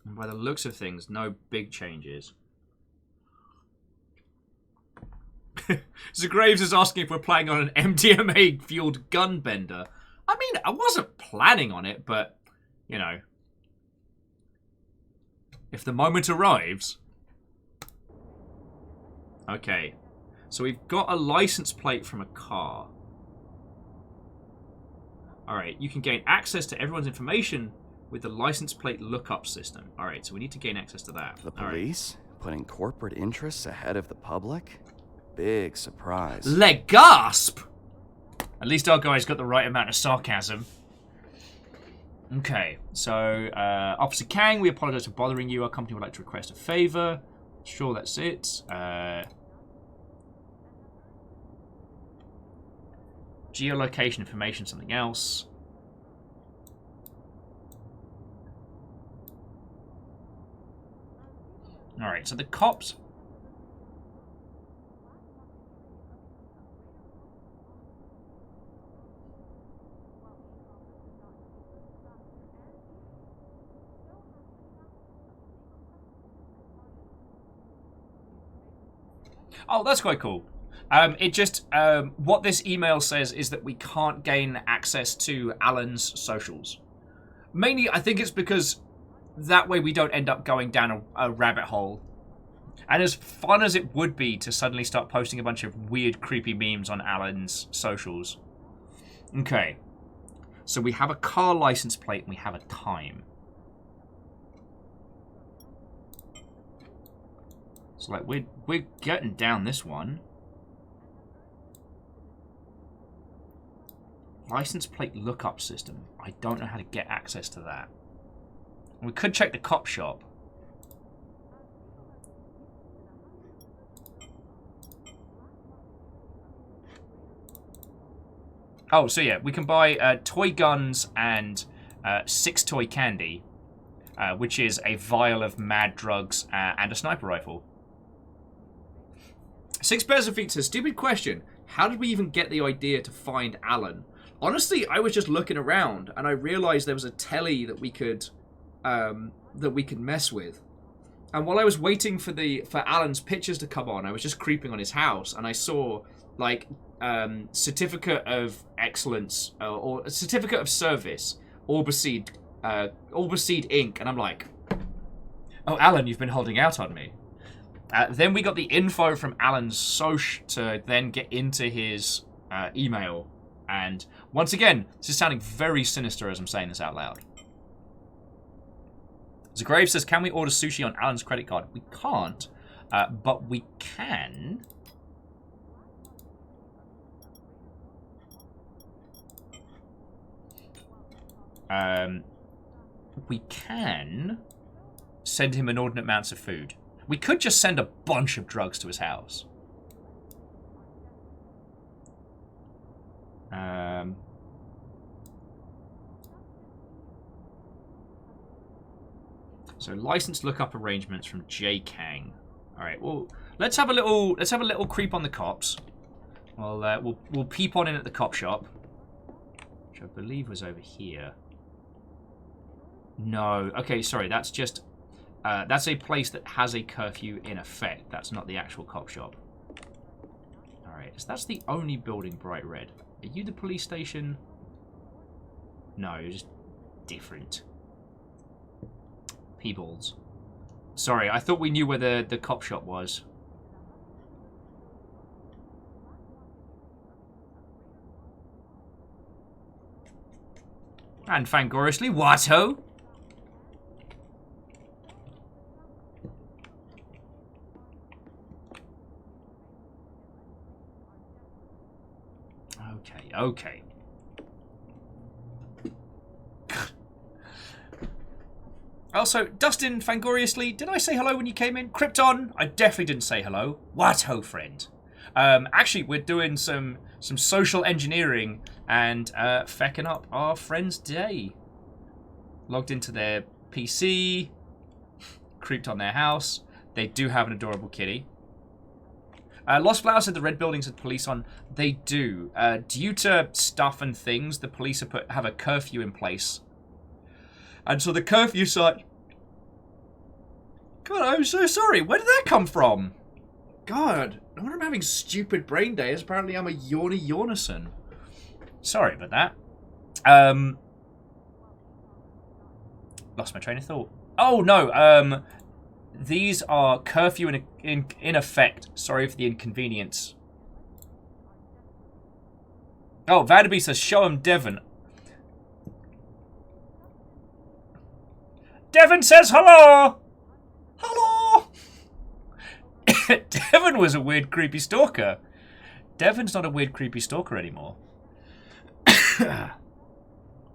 Speaker 1: And by the looks of things, no big changes. So Graves is asking if we're playing on an MDMA-fueled gun bender. I mean, I wasn't planning on it, but, you know. If the moment arrives... Okay. So we've got a license plate from a car. Alright, you can gain access to everyone's information with the license plate lookup system. Alright, so we need to gain access to that.
Speaker 8: The police? Putting corporate interests ahead of the public? Big surprise.
Speaker 1: Leg gasp! At least our guy's got the right amount of sarcasm. Okay, so, Officer Kang, we apologize for bothering you. Our company would like to request a favor. Sure, that's it. Geolocation information, something else. Alright, so the cops... Oh, that's quite cool. What this email says is that we can't gain access to Alan's socials. Mainly, I think it's because that way we don't end up going down a rabbit hole. And as fun as it would be to suddenly start posting a bunch of weird, creepy memes on Alan's socials. Okay. So we have a car license plate and we have a time. So, like, we're getting down this one. License plate lookup system. I don't know how to get access to that. We could check the cop shop. Oh, so yeah, we can buy toy guns and 6 toy candy, which is a vial of mad drugs and a sniper rifle. 6 pairs of feet says, stupid question. How did we even get the idea to find Alan? Honestly, I was just looking around and I realized there was a telly that we could mess with. And while I was waiting for Alan's pictures to come on, I was just creeping on his house and I saw like certificate of excellence or a certificate of service, Orbiseed Inc. And I'm like, oh, Alan, you've been holding out on me. Then we got the info from Alan's soch to then get into his email. And once again, this is sounding very sinister as I'm saying this out loud. Zagrave says, can we order sushi on Alan's credit card? We can't, but we can. we can send him inordinate amounts of food. We could just send a bunch of drugs to his house. So license lookup arrangements from J Kang. All right, well, let's have a little creep on the cops. Well, we'll peep on in at the cop shop, which I believe was over here. No, okay, sorry, that's just that's a place that has a curfew in effect. That's not the actual cop shop. All right, so that's the only building bright red. Are you the police station? No, you're just different. Peebles. Sorry, I thought we knew where the cop shop was. And fangorously, what-ho? Okay. Also, Dustin, fangoriously, did I say hello when you came in? Krypton, I definitely didn't say hello. What-ho, friend. Actually, we're doing some social engineering and fecking up our friend's day. Logged into their PC, creeped on their house. They do have an adorable kitty. Lost Flowers said the red buildings had police on. They do. Due to stuff and things, the police have a curfew in place. And so the curfew site... God, I'm so sorry. Where did that come from? God, no wonder I'm having stupid brain days. Apparently I'm a yawnerson. Sorry about that. Lost my train of thought. Oh, no. These are curfew in effect. Sorry for the inconvenience. Oh, Vanderby says, show him Devon. Devon says hello! Hello! Devon was a weird, creepy stalker. Devon's not a weird, creepy stalker anymore.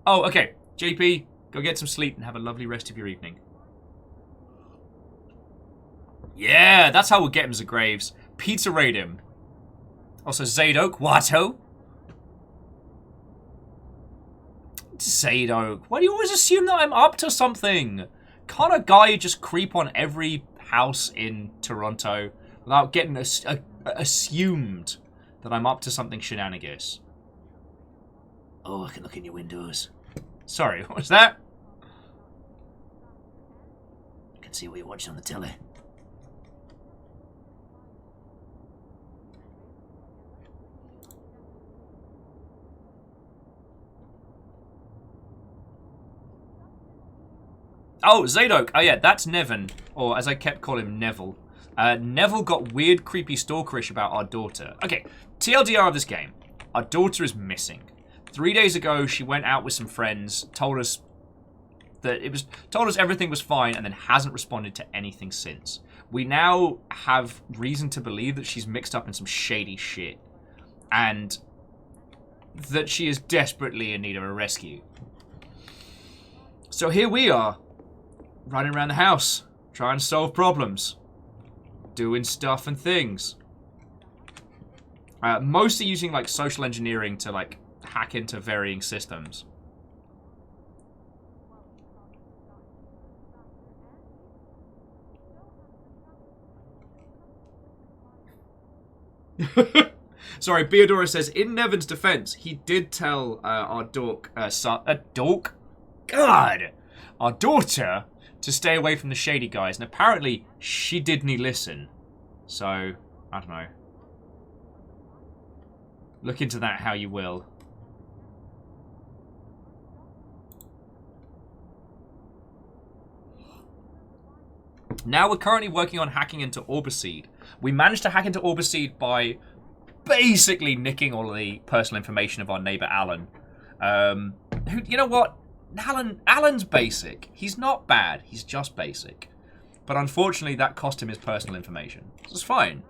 Speaker 1: Oh, okay. JP, go get some sleep and have a lovely rest of your evening. Yeah, that's how we'll get him, Zagraves. Pizza raid him. Also, Zadok, what-ho? Zadok, why do you always assume that I'm up to something? Can't a guy just creep on every house in Toronto without getting assumed that I'm up to something shenanigans? Oh, I can look in your windows. Sorry, what was that? I can see what you're watching on the telly. Oh, Zadok. Oh, yeah, that's Nevin. Or, as I kept calling him, Neville. Neville got weird, creepy, stalkerish about our daughter. Okay, TLDR of this game. Our daughter is missing. 3 days ago, she went out with some friends, told us everything was fine, and then hasn't responded to anything since. We now have reason to believe that she's mixed up in some shady shit. And that she is desperately in need of a rescue. So here we are. Running around the house, trying to solve problems, doing stuff and things. Mostly using like social engineering to like hack into varying systems. Sorry, Beodora says, in Nevin's defense, he did tell our dork, dork? God! Our daughter to stay away from the shady guys, and apparently she didn't listen. So, I don't know. Look into that how you will. Now we're currently working on hacking into Orbiseed. We managed to hack into Orbiseed by basically nicking all of the personal information of our neighbor Alan. Who, you know what? Alan's basic. He's not bad. He's just basic. But unfortunately, that cost him his personal information. It's fine.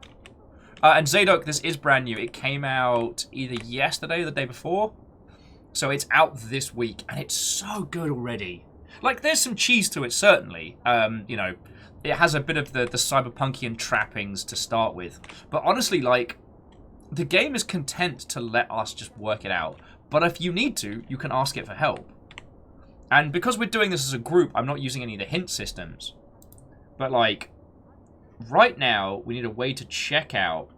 Speaker 1: And Zadok, this is brand new. It came out either yesterday or the day before. So it's out this week, and it's so good already. Like, there's some cheese to it, certainly. You know, it has a bit of the cyberpunkian trappings to start with. But honestly, like, the game is content to let us just work it out. But if you need to, you can ask it for help. And because we're doing this as a group, I'm not using any of the hint systems. But, like, right now, we need a way to check out...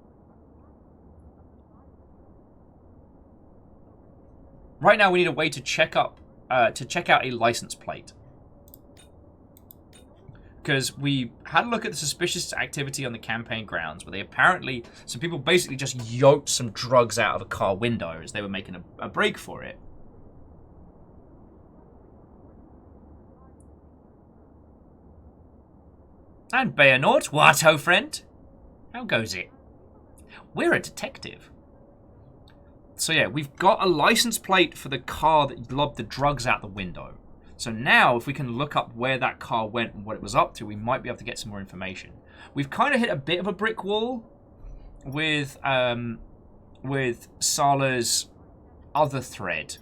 Speaker 1: Right now, we need a way to check out a license plate. Because we had a look at the suspicious activity on the campaign grounds, where they apparently... Some people basically just yoked some drugs out of a car window as they were making a break for it. And Bayonort, what, ho friend? How goes it? We're a detective. So yeah, we've got a license plate for the car that lobbed the drugs out the window. So now, if we can look up where that car went and what it was up to, we might be able to get some more information. We've kind of hit a bit of a brick wall with Sala's other thread.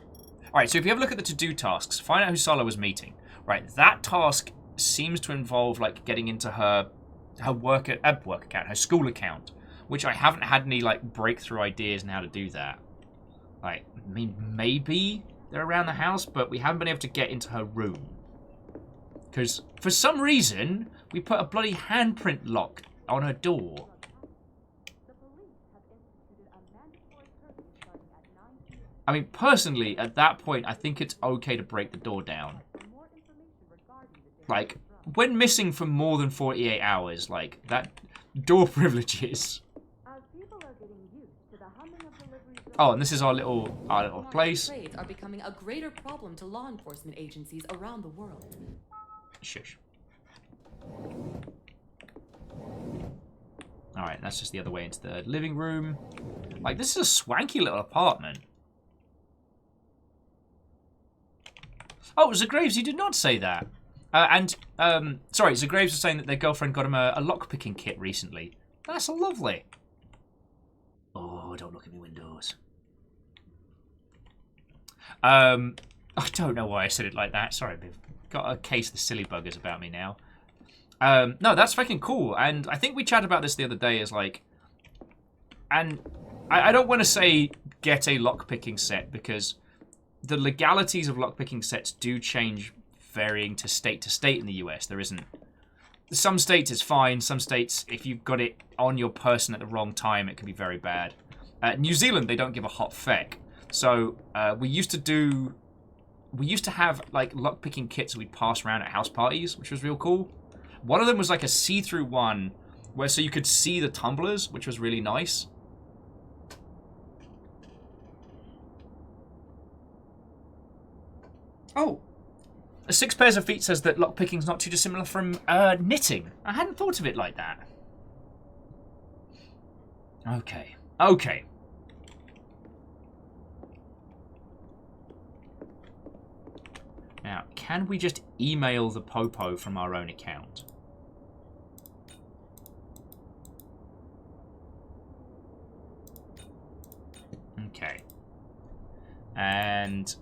Speaker 1: Alright, so if you have a look at the to-do tasks, find out who Sala was meeting. Right, that task seems to involve, like, getting into her work account, her school account, which I haven't had any, like, breakthrough ideas on how to do that. Like, I mean, maybe they're around the house, but we haven't been able to get into her room. Because, for some reason, we put a bloody handprint lock on her door. I mean, personally, at that point, I think it's okay to break the door down. Like, when missing for more than 48 hours, like, that door privileges. Oh, and this is our little place.
Speaker 9: Trades are becoming a greater problem to law enforcement agencies around the world.
Speaker 1: Shush. Alright, that's just the other way into the living room. Like, this is a swanky little apartment. Oh, Zagraves, you did not say that. Sorry, Zagraves was saying that their girlfriend got him a lockpicking kit recently. That's lovely. Oh, don't look at me windows. I don't know why I said it like that. Sorry, I've got a case of the silly buggers about me now. No, that's fucking cool. And I think we chatted about this the other day as like... And I don't want to say get a lockpicking set because the legalities of lockpicking sets do change varying to state in the US. There isn't... Some states it's fine. Some states, if you've got it on your person at the wrong time, it can be very bad. New Zealand, they don't give a hot feck. So we used to have like lockpicking kits we'd pass around at house parties, which was real cool. One of them was like a see-through one, where so you could see the tumblers, which was really nice. Oh. 6 pairs of feet says that lockpicking's not too dissimilar from knitting. I hadn't thought of it like that. Okay. Okay. Now, can we just email the Popo from our own account? Okay. And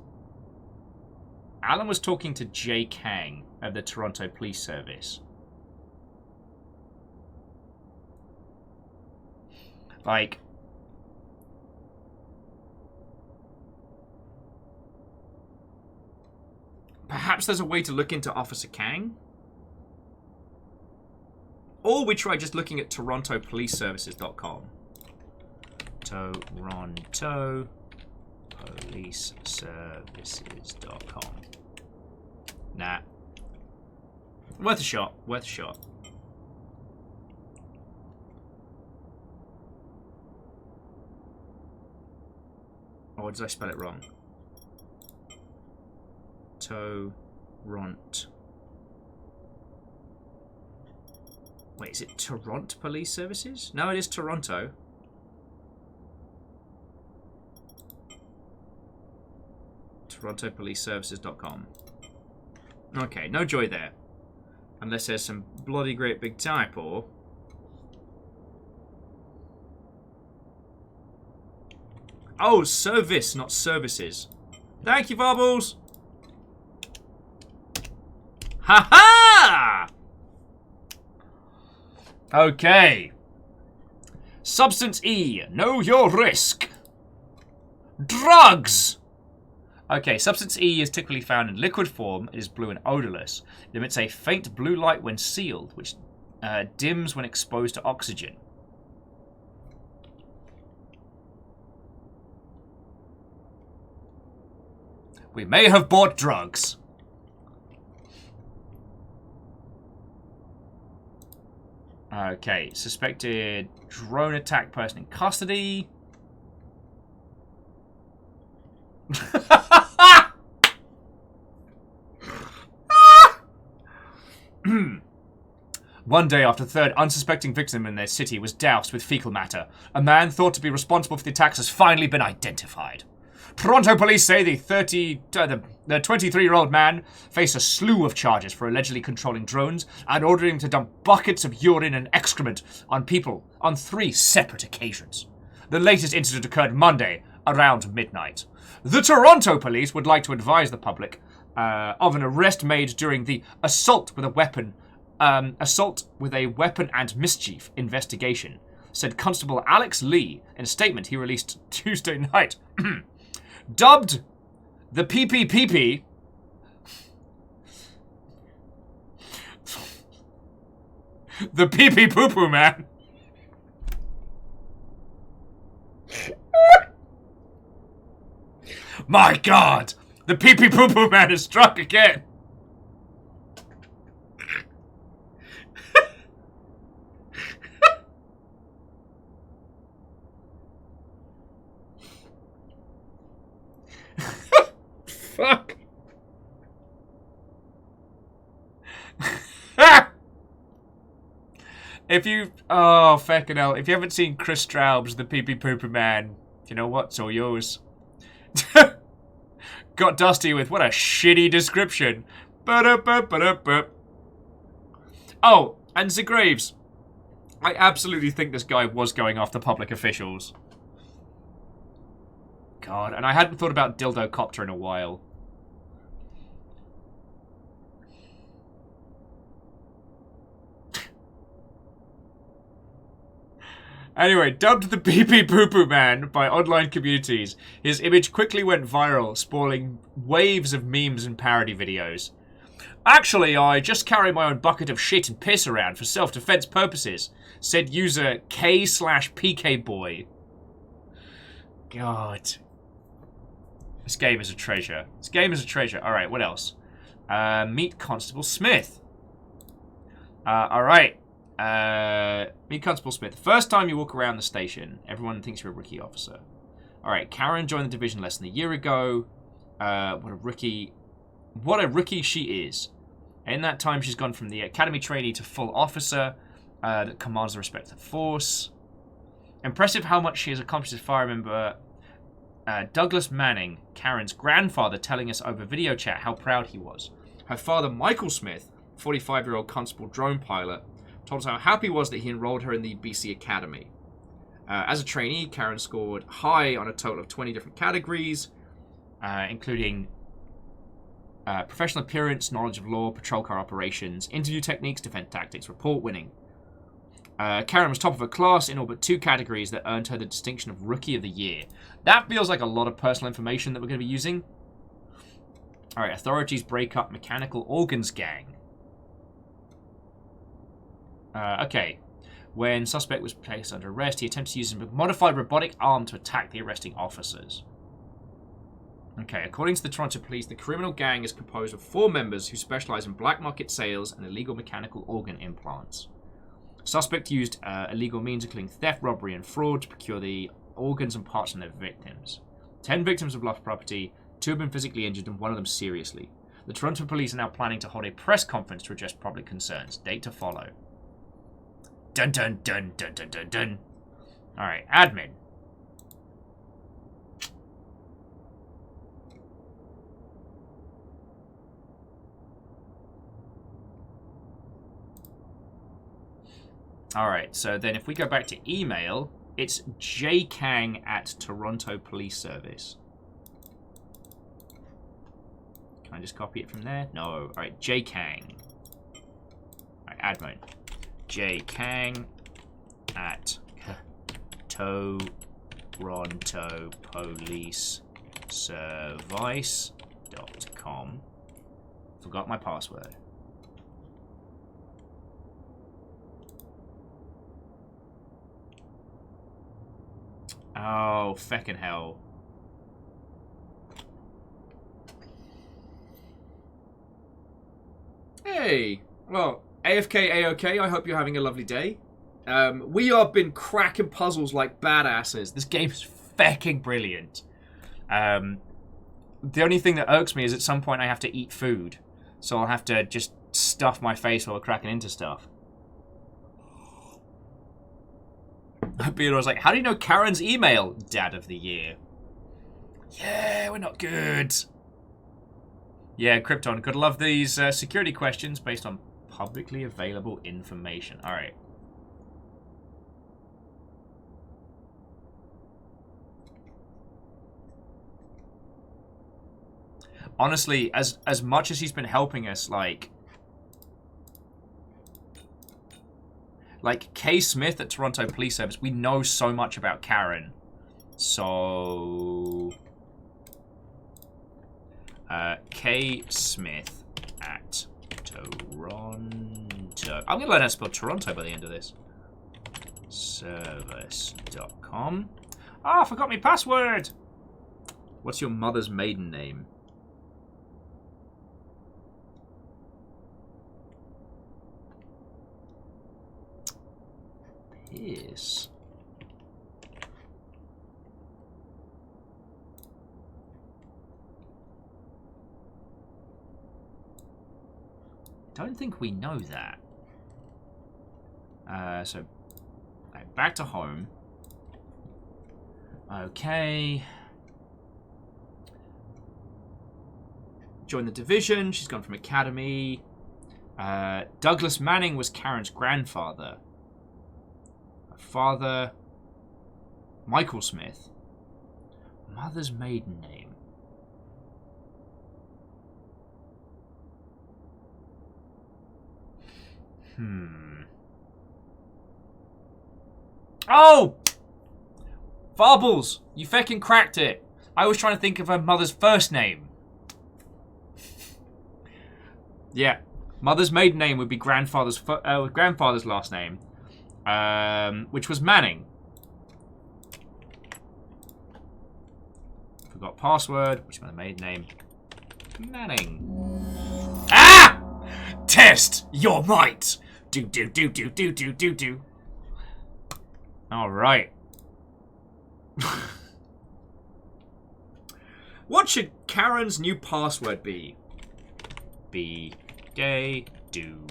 Speaker 1: Alan was talking to Jay Kang of the Toronto Police Service. Like... Perhaps there's a way to look into Officer Kang? Or we try just looking at TorontoPoliceServices.com. TorontoPoliceServices.com. Nah. Worth a shot. Worth a shot. Or did I spell it wrong? Torrent. Wait, is it Toronto Police Services? No, it is Toronto. TorontoPoliceServices.com. Okay, no joy there. Unless there's some bloody great big typo. Oh, service, not services. Thank you, Varbles. Ha ha! Okay. Substance E. Know your risk. Drugs! Okay, substance E is typically found in liquid form. It is blue and odorless. It emits a faint blue light when sealed, which dims when exposed to oxygen. We may have bought drugs. Okay, suspected drone attack person in custody. One day after the third unsuspecting victim in their city was doused with fecal matter, a man thought to be responsible for the attacks has finally been identified. Toronto police say the 23-year-old man faced a slew of charges for allegedly controlling drones and ordering him to dump buckets of urine and excrement on people on 3 separate occasions. The latest incident occurred Monday around midnight. The Toronto police would like to advise the public of an arrest made during the assault with a weapon and mischief investigation, said Constable Alex Lee in a statement he released Tuesday night. Dubbed the PPPP, the pee-pee poo-poo man. My God, the pee-pee poo-poo man is struck again. Fuck. If you... Oh, feckin' hell. If you haven't seen Chris Straub's The Pee Pee Pooper Man, you know what? It's all yours. Got Dusty with what a shitty description. Oh, and Sir Graves. I absolutely think this guy was going after public officials. God, and I hadn't thought about Dildo Copter in a while. Anyway, dubbed the pee-pee poo-poo man by online communities, his image quickly went viral, spawning waves of memes and parody videos. Actually, I just carry my own bucket of shit and piss around for self-defense purposes, said user K/PKBoy. God. This game is a treasure. This game is a treasure. Alright, what else? Meet Constable Smith. Alright. Meet Constable Smith. The first time you walk around the station, everyone thinks you're a rookie officer. Alright, Karen joined the division less than a year ago. What a rookie she is. In that time, she's gone from the academy trainee to full officer that commands the respect of the force. Impressive how much she has accomplished as fire member Douglas Manning, Karen's grandfather, telling us over video chat how proud he was. Her father, Michael Smith, 45-year-old constable drone pilot, told us how happy he was that he enrolled her in the BC Academy. As a trainee, Karen scored high on a total of 20 different categories, including professional appearance, knowledge of law, patrol car operations, interview techniques, defense tactics, report winning. Karen was top of her class in all but 2 categories that earned her the distinction of Rookie of the Year. That feels like a lot of personal information that we're going to be using. Alright, authorities break up mechanical organs gang. Okay. When suspect was placed under arrest, he attempted to use a modified robotic arm to attack the arresting officers. Okay, according to the Toronto Police, the criminal gang is composed of 4 members who specialize in black market sales and illegal mechanical organ implants. Suspect used illegal means including theft, robbery, and fraud to procure the organs and parts from their victims. 10 victims have lost property, 2 have been physically injured, and 1 of them seriously. The Toronto Police are now planning to hold a press conference to address public concerns. Date to follow. Dun dun dun dun dun dun dun. Alright, admin. Alright, so then if we go back to email, it's jkang@Toronto Police Service. Can I just copy it from there? No. Alright, J Kang. Alright, add mode. J Kang at Toronto Police Service.com. Forgot my password. Oh, feckin' hell. Hey! Well, AFK A-OK, I hope you're having a lovely day. We have been cracking puzzles like badasses. This game is feckin' brilliant. The only thing that irks me is at some point I have to eat food. So I'll have to just stuff my face while cracking into stuff. Peter was like, how do you know Karen's email? Dad of the year. Yeah, we're not good. Yeah, Krypton, gotta love these security questions based on publicly available information. Alright. Honestly, as much as he's been helping us, like Kay Smith at Toronto Police Service, we know so much about Karen. So Kay Smith at Toronto. I'm gonna learn how to spell Toronto by the end of this. Service.com. Ah, I forgot my password. What's your mother's maiden name? Yes. Don't think we know that. So back to home. Okay. Join the division. She's gone from academy. Douglas Manning was Karen's grandfather. Father, Michael Smith. Mother's maiden name. Oh! Varbles! You feckin' cracked it. I was trying to think of her mother's first name. Yeah. Mother's maiden name would be grandfather's last name. Which was Manning. Forgot password, which is my maiden name. Manning. Ah! Test your might. Do. All right. What should Karen's new password be? Be gay, do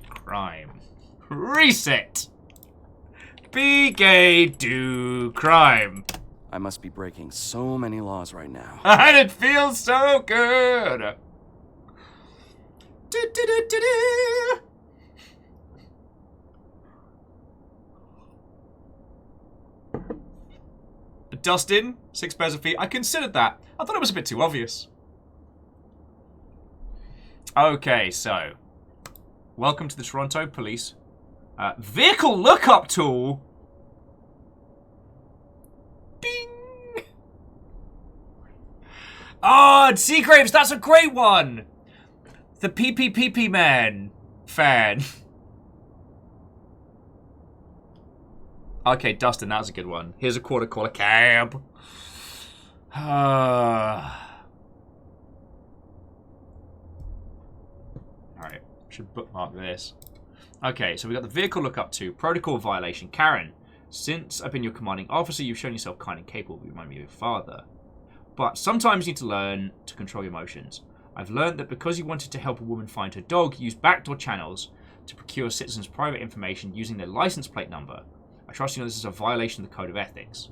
Speaker 1: crime. Reset. Be gay, do crime.
Speaker 8: I must be breaking so many laws right now.
Speaker 1: And it feels so good. Do. Dustin, 6 pairs of feet. I considered that. I thought it was a bit too obvious. Okay, so welcome to the Toronto Police. Vehicle lookup tool. Bing. Oh, Seagraves, that's a great one. The PPPP man fan. Okay, Dustin, that was a good one. Here's a quarter cab. Alright, should bookmark this. Okay, so we got the vehicle lookup to protocol violation. Karen, since I've been your commanding officer, you've shown yourself kind and capable. You remind me of your father. But sometimes you need to learn to control your emotions. I've learned that because you wanted to help a woman find her dog, you used backdoor channels to procure citizens' private information using their license plate number. I trust you know this is a violation of the Code of Ethics.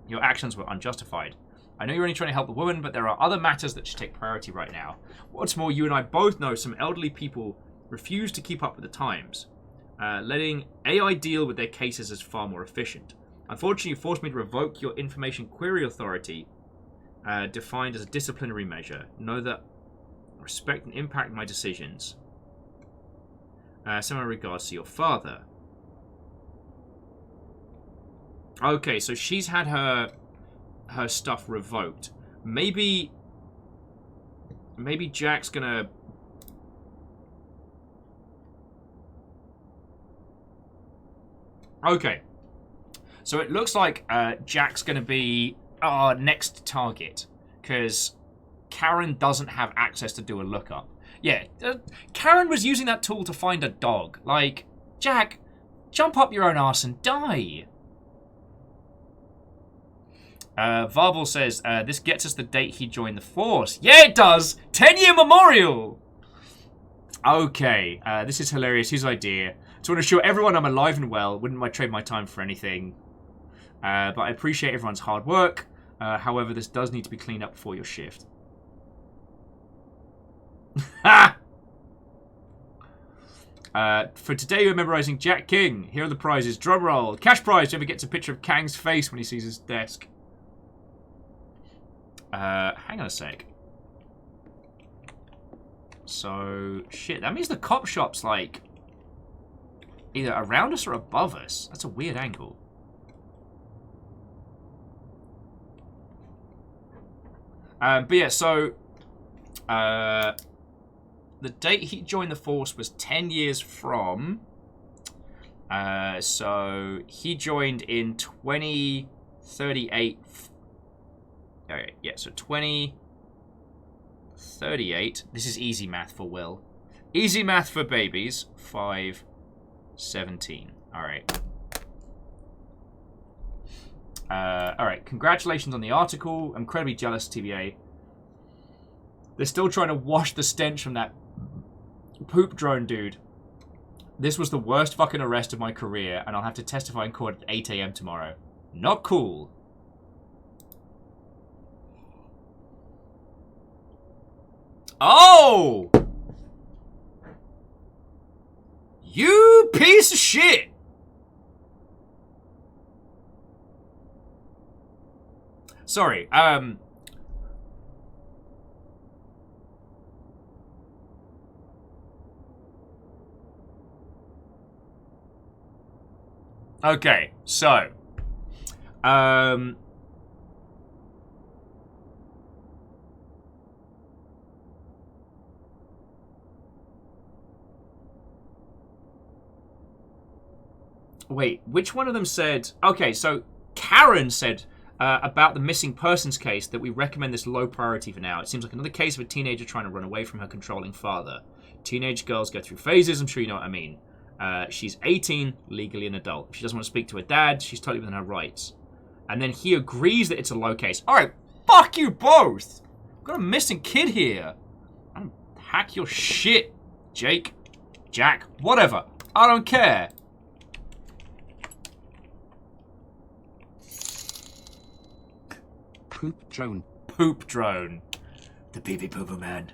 Speaker 1: Your actions were unjustified. I know you're only trying to help the woman, but there are other matters that should take priority right now. What's more, you and I both know some elderly people refuse to keep up with the times. Letting AI deal with their cases is far more efficient. Unfortunately, you forced me to revoke your information query authority, defined as a disciplinary measure. Know that I respect and impact my decisions. Similar regards to your father. Okay, so she's had her stuff revoked. Maybe Jack's gonna... Okay. So it looks like Jack's gonna be our next target, because Karen doesn't have access to do a lookup. Yeah, Karen was using that tool to find a dog. Like, Jack, jump up your own arse and die. Varvel says, this gets us the date he joined the Force. Yeah, it does! 10-year memorial! Okay, this is hilarious. His idea. So I want to show everyone I'm alive and well. Wouldn't I trade my time for anything? But I appreciate everyone's hard work. However, this does need to be cleaned up before your shift. Ha! For today, we're memorizing Jack King. Here are the prizes. Drum roll. Cash prize. Whoever gets a picture of Kang's face when he sees his desk. Hang on a sec. So, shit. That means the cop shop's, like, either around us or above us. That's a weird angle. But yeah, so... the date he joined the Force was 10 years from... so, he joined in 2038... Okay, yeah, so 2038. This is easy math for Will. Easy math for babies. 5/17. Alright. Alright, congratulations on the article. I'm incredibly jealous, TBA. They're still trying to wash the stench from that poop drone dude. This was the worst fucking arrest of my career, and I'll have to testify in court at 8 AM tomorrow. Not cool. Oh! You piece of shit! Sorry, okay, so... Wait, which one of them said... Okay, so Karen said about the missing persons case that we recommend this low priority for now. It seems like another case of a teenager trying to run away from her controlling father. Teenage girls go through phases, I'm sure you know what I mean. She's 18, legally an adult. If she doesn't want to speak to her dad, she's totally within her rights. And then he agrees that it's a low case. Alright, fuck you both! I've got a missing kid here. I'm gonna hack your shit, Jake. Jack, whatever. I don't care.
Speaker 2: Poop drone.
Speaker 1: Poop drone. The pee-pee poo-poo man.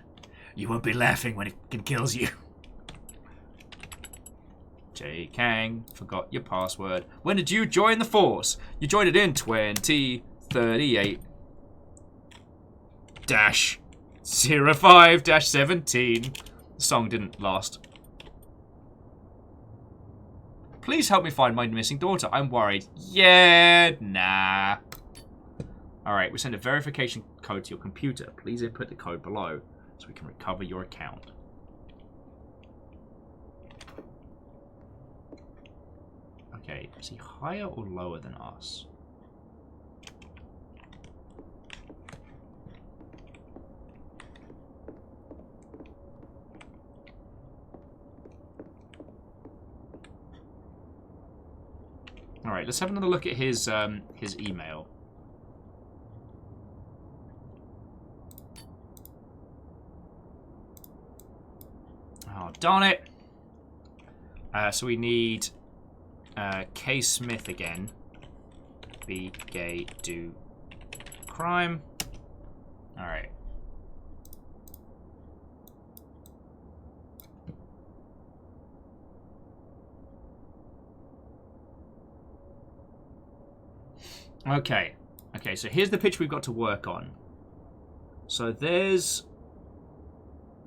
Speaker 1: You won't be laughing when it kills you. J. Kang, forgot your password. When did you join the Force? You joined it in 2038 05-17. The song didn't last. Please help me find my missing daughter. I'm worried. Yeah, nah. Alright, we send a verification code to your computer. Please input the code below so we can recover your account. Okay, is he higher or lower than us? Alright, let's have another look at his email. Oh, darn it. So we need K. Smith again. Be gay, do crime. Alright. Okay. Okay, so here's the pitch we've got to work on. So there's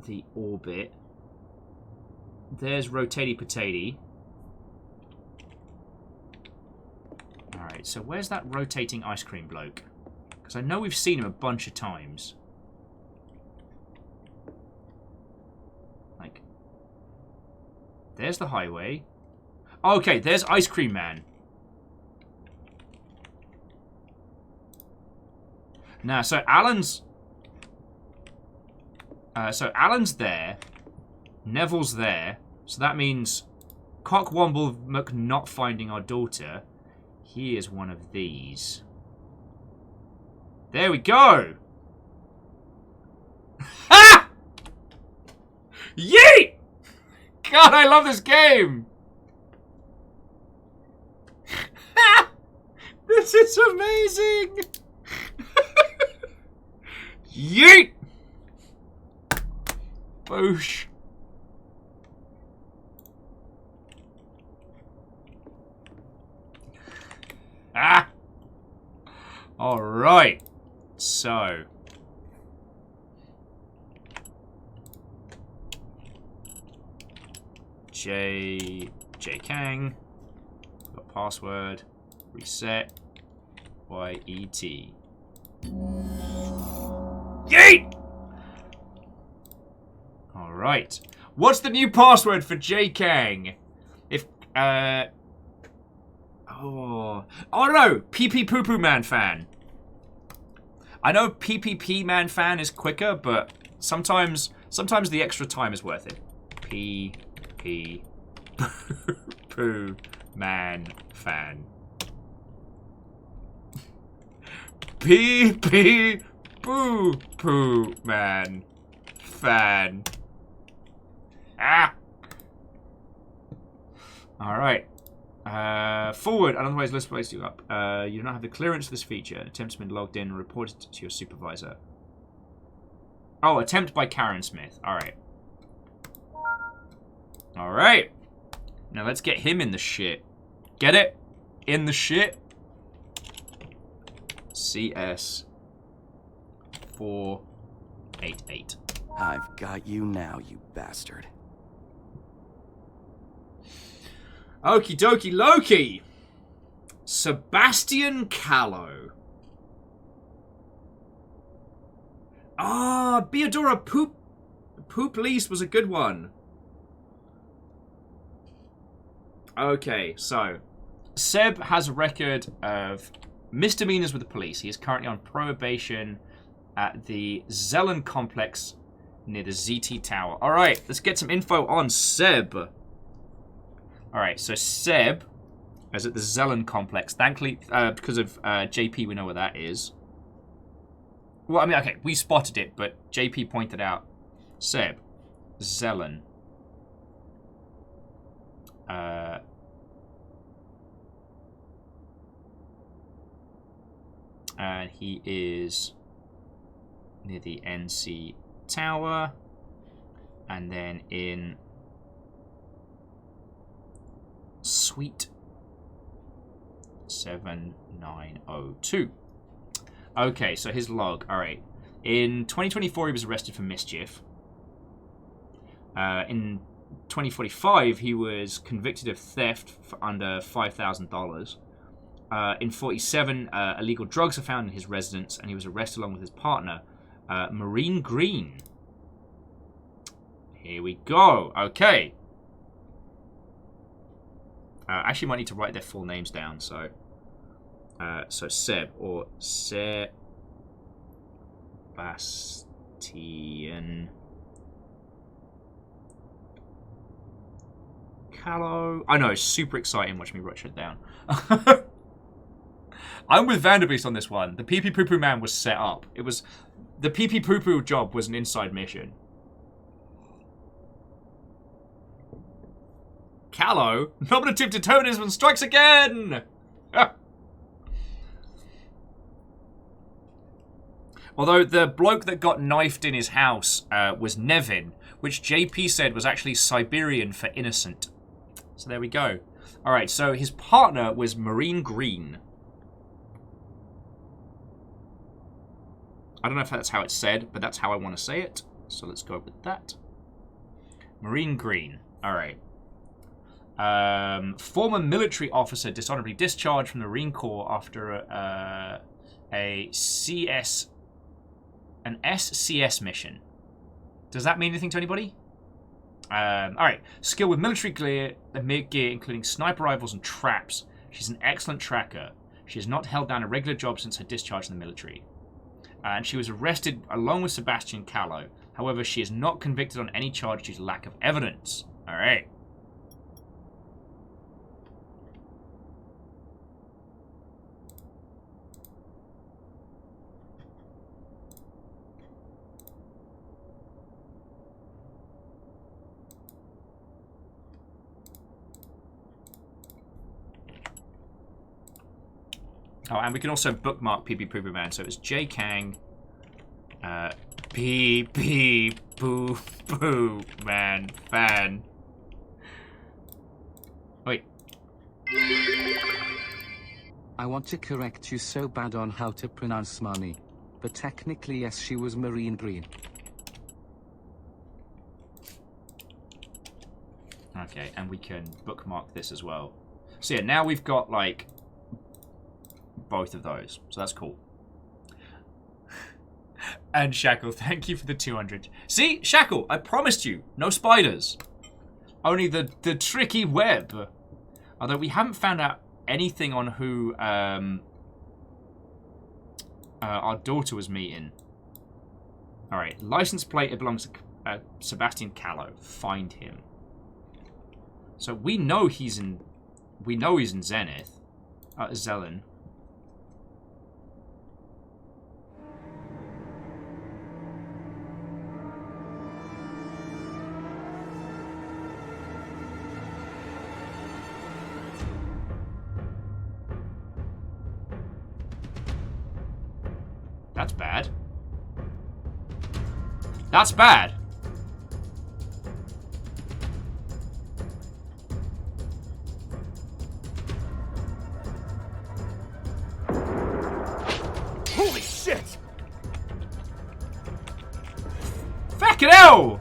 Speaker 1: the orbit. There's rotatey potato. Alright, so where's that rotating ice cream bloke? Because I know we've seen him a bunch of times. Like, there's the highway. Okay, there's Ice Cream Man. Now, so Alan's there. Neville's there. So that means Cockwomble Mc not finding our daughter. He is one of these. There we go! Ha! Yeet! God, I love this game! This is amazing! Yeet! Boosh. Ah! Alright. So. J Kang. Got password. Reset. YET. Yeet! Alright. What's the new password for J Kang? If, Oh no! PP Poo Poo Man fan. I know PPP Man fan is quicker, but sometimes the extra time is worth it. PP Poo Man fan. PP Poo Poo Man fan. Ah! Alright. Forward, otherwise let's place you up. You do not have the clearance for this feature. An attempt has been logged in and reported to your supervisor. Oh, attempt by Karen Smith. Alright. Alright. Now let's get him in the shit. Get it? In the shit? CS 488.
Speaker 8: I've got you now, you bastard.
Speaker 1: Okie dokie Loki. Sebastian Callow. Ah, Beadora Poop Least was a good one. Okay, so Seb has a record of misdemeanors with the police. He is currently on probation at the Zelen complex near the ZT Tower. Alright, let's get some info on Seb. Alright, so Seb is at the Zelen complex. Thankfully, because of JP, we know where that is. Well, I mean, okay, we spotted it, but JP pointed out. Seb, Zelen. And he is near the NC Tower. And then in Suite 7902. Okay, so his log. Alright. In 2024, he was arrested for mischief. In 2045, he was convicted of theft for under $5,000. In 47, illegal drugs are found in his residence, and he was arrested along with his partner, Marine Green. Here we go. Okay. Actually, might need to write their full names down. So Seb or Sebastian Callow. I know, super exciting. Watch me write it down. I'm with Vanderbeest on this one. The PP Poo Poo Man was set up. It was the PP Poo Poo job was an inside mission. Callow, nominative determinism strikes again! Although the bloke that got knifed in his house was Nevin, which JP said was actually Siberian for innocent. So there we go. Alright, so his partner was Marine Green. I don't know if that's how it's said, but that's how I want to say it. So let's go with that. Marine green. All right. Former military officer dishonorably discharged from the Marine Corps after an SCS mission. Does that mean anything to anybody? Alright. Skill with military gear, including sniper rifles and traps. She's an excellent tracker. She has not held down a regular job since her discharge from the military. And she was arrested along with Sebastian Callow. However, she is not convicted on any charge due to lack of evidence. Alright. Oh, and we can also bookmark PP Poo Poo Man. So it's J Kang, PP Poo Poo Man fan. Wait.
Speaker 2: I want to correct you so bad on how to pronounce money. But technically, yes, she was marine green.
Speaker 1: Okay, and we can bookmark this as well. So yeah, now we've got, like, both of those. So that's cool. And Shackle, thank you for the 200. See, Shackle, I promised you, no spiders. Only the tricky web. Although we haven't found out anything on who our daughter was meeting. Alright, license plate, it belongs to Sebastian Callow. Find him. So we know he's in Zenith. Zelen. That's bad. That's bad.
Speaker 5: Holy shit!
Speaker 1: Fucking hell!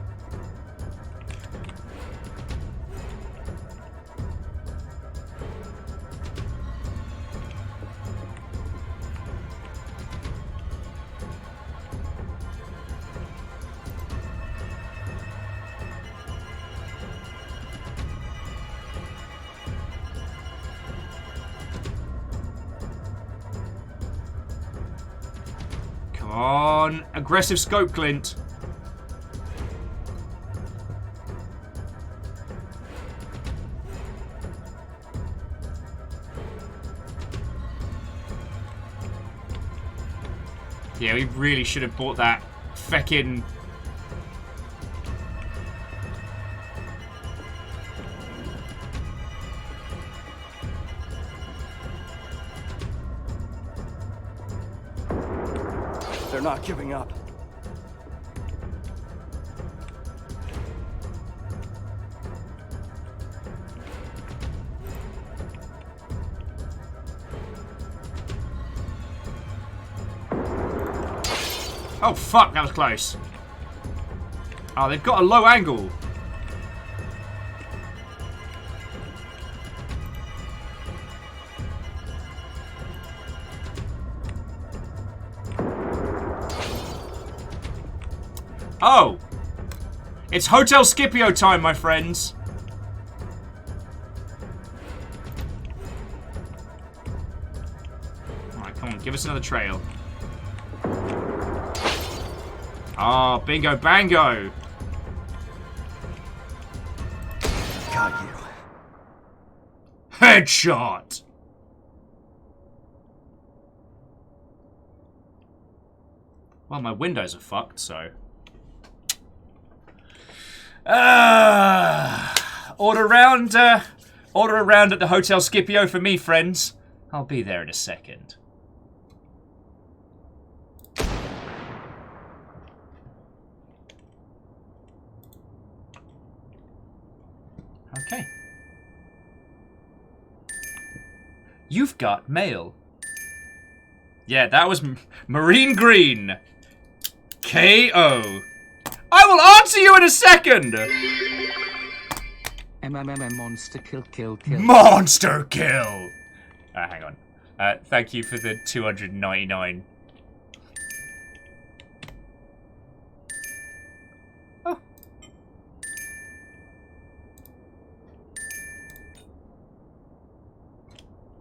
Speaker 1: Come on, aggressive scope glint. Yeah, we really should have bought that feckin'.
Speaker 5: They're not giving up.
Speaker 1: Oh fuck, that was close. Oh, they've got a low angle. Oh! It's Hotel Scipio time, my friends. Alright, come on, give us another trail. Oh, bingo bango.
Speaker 5: Got you.
Speaker 1: Headshot. Well, my windows are fucked, so. Order around at the Hotel Scipio for me, friends. I'll be there in a second. Okay. You've got mail. Yeah, that was Marine Green. KO. I will answer you in a second.
Speaker 2: Monster kill.
Speaker 1: Monster kill. Hang on. Thank you for the 299. Oh.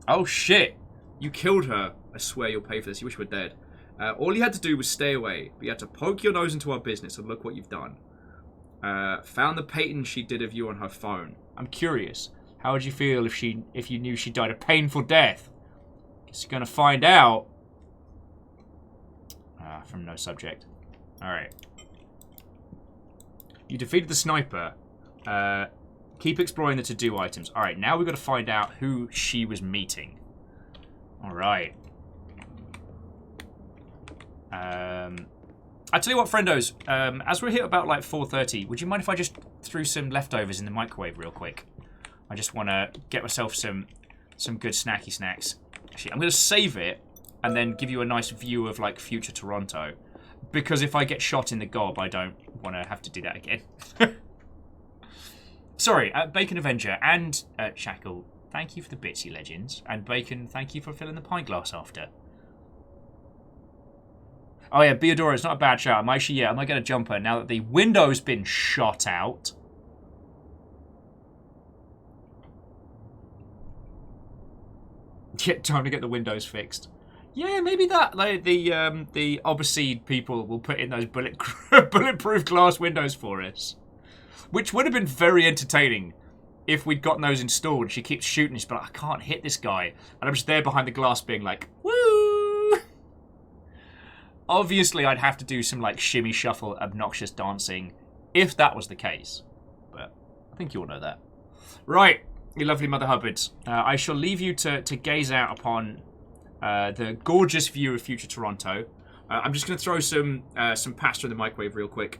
Speaker 1: Oh shit. You killed her. I swear you'll pay for this. You wish you were dead. All you had to do was stay away. But you had to poke your nose into our business and look what you've done. Found the painting she did of you on her phone. I'm curious. How would you feel if you knew she died a painful death? Guess you're gonna find out. From no subject. Alright. You defeated the sniper. Keep exploring the to-do items. Alright, now we've got to find out who she was meeting. Alright. I tell you what, friendos. As we're here about like 4:30, would you mind if I just threw some leftovers in the microwave real quick? I just want to get myself some good snacky snacks. Actually, I'm going to save it and then give you a nice view of like future Toronto. Because if I get shot in the gob, I don't want to have to do that again. Sorry, Bacon Avenger and Shackle, thank you for the bitsy legends. And Bacon, thank you for filling the pint glass after. Oh yeah, Beodora, it's not a bad shout. I might get a jumper now that the window's been shot out. Yeah, time to get the windows fixed. Yeah, maybe that, like, the Obaseed people will put in those bulletproof glass windows for us. Which would have been very entertaining if we'd gotten those installed. She keeps shooting us, but I can't hit this guy. And I'm just there behind the glass being like, woo! Obviously, I'd have to do some, like, shimmy shuffle, obnoxious dancing, if that was the case. But I think you all know that. Right, you lovely Mother Hubbards. I shall leave you to gaze out upon the gorgeous view of future Toronto. I'm just going to throw some pasta in the microwave real quick.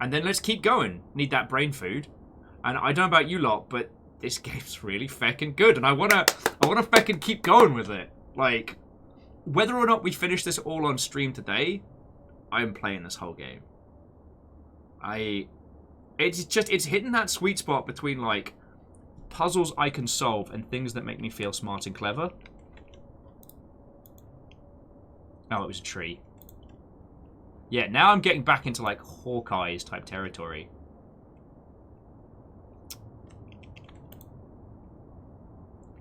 Speaker 1: And then let's keep going. Need that brain food. And I don't know about you lot, but this game's really feckin' good. And I wanna feckin' keep going with it. Like, whether or not we finish this all on stream today, I'm playing this whole game. It's hitting that sweet spot between, like, puzzles I can solve and things that make me feel smart and clever. Oh, it was a tree. Yeah, now I'm getting back into, like, Hawkeye's type territory.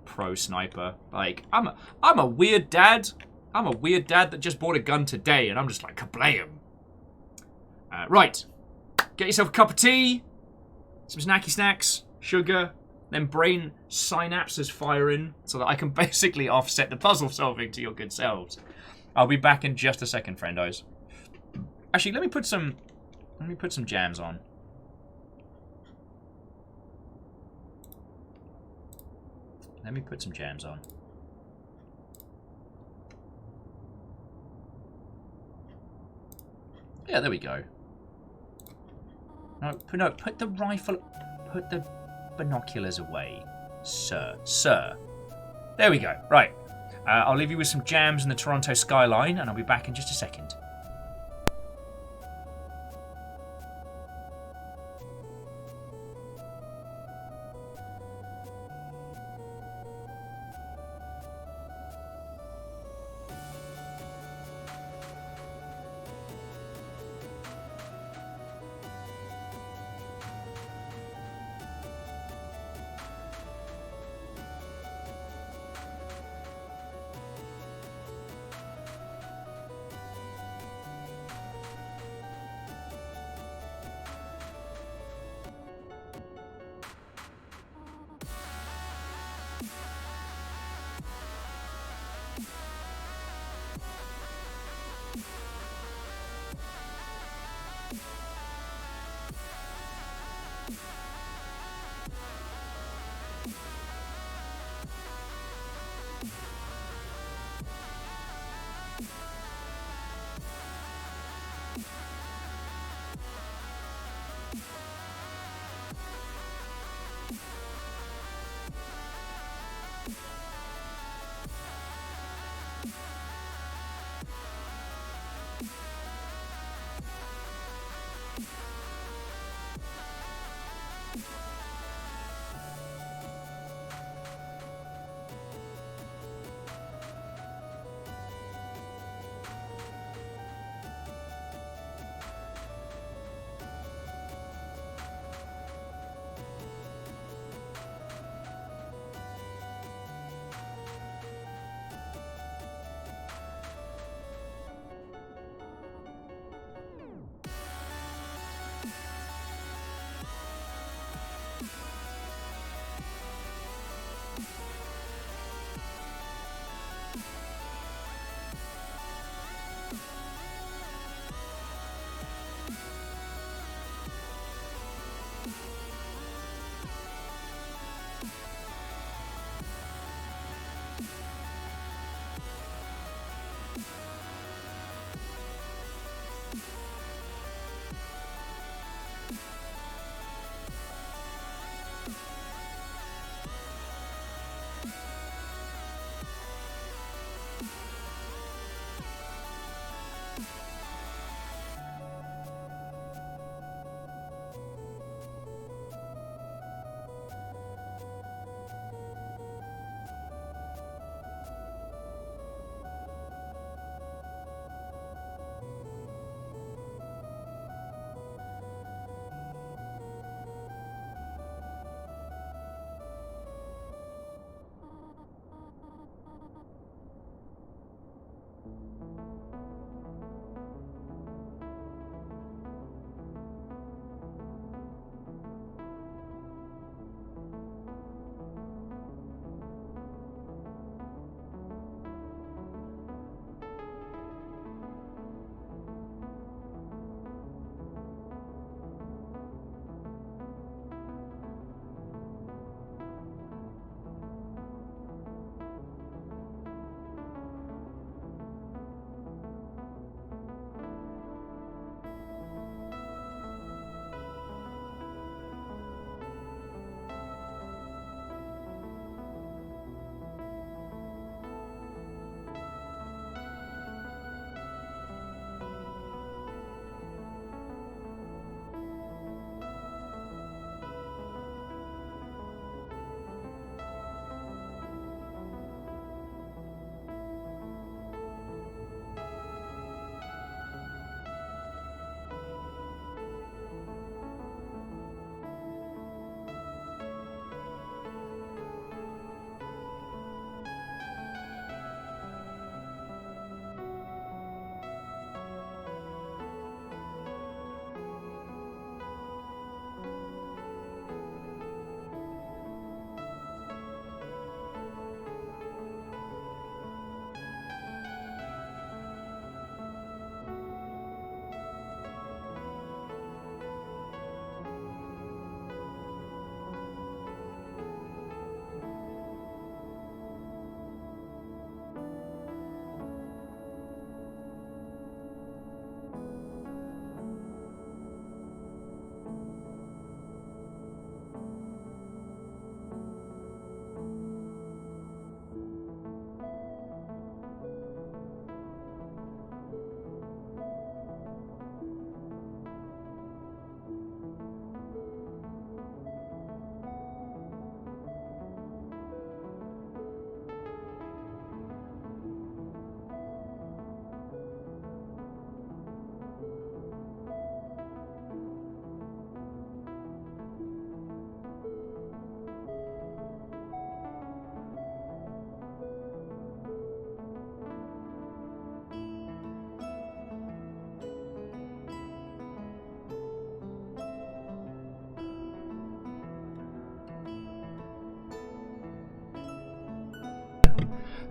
Speaker 1: Pro sniper. Like, I'm a weird dad. I'm a weird dad that just bought a gun today, and I'm just like, kablam. Right. Get yourself a cup of tea, some snacky snacks, sugar, then brain synapses firing so that I can basically offset the puzzle solving to your good selves. I'll be back in just a second, friendos. Actually, let me put some jams on. Let me put some jams on. Yeah, there we go. No, put the rifle, put the binoculars away, sir. There we go. Right. I'll leave you with some jams in the Toronto skyline, and I'll be back in just a second.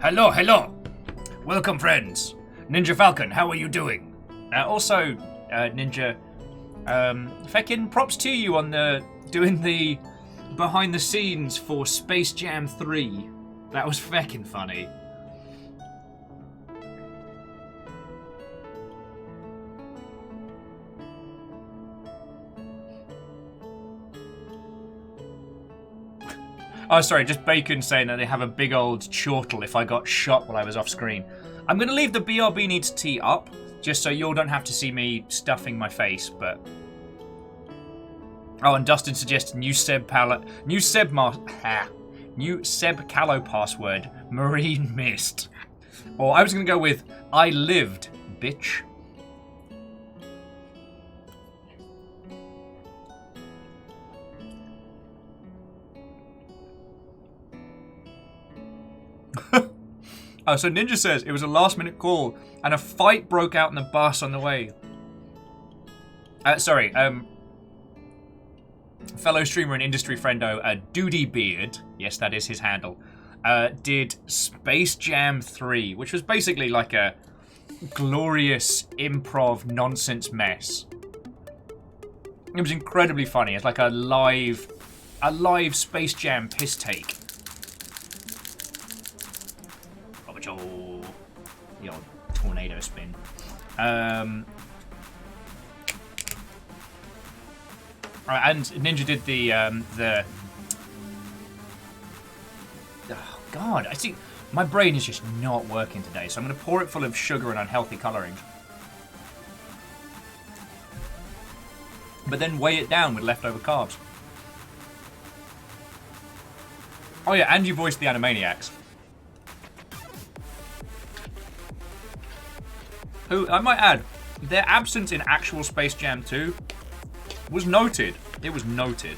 Speaker 1: Hello, hello. Welcome, friends. Ninja Falcon, how are you doing? Also, Ninja, feckin' props to you on doing the behind the scenes for Space Jam 3. That was feckin' funny. Oh, sorry, just Bacon saying that they have a big old chortle if I got shot while I was off screen. I'm going to leave the BRB Needs Tea up, just so you all don't have to see me stuffing my face, but... Oh, and Dustin suggests new Seb Callow password, Marine Mist. Or I was going to go with, I lived, bitch. Oh, so Ninja says it was a last-minute call, and a fight broke out in the bus on the way. Fellow streamer and industry friendo, Duty Beard, yes, that is his handle, did Space Jam 3, which was basically like a glorious improv nonsense mess. It was incredibly funny. It's like a live Space Jam piss take. The old tornado spin. Right, and Ninja did the oh god, I see my brain is just not working today, so I'm gonna pour it full of sugar and unhealthy colouring. But then weigh it down with leftover carbs. Oh yeah, and you voiced the Animaniacs. Who, I might add, their absence in actual Space Jam 2 was noted. It was noted.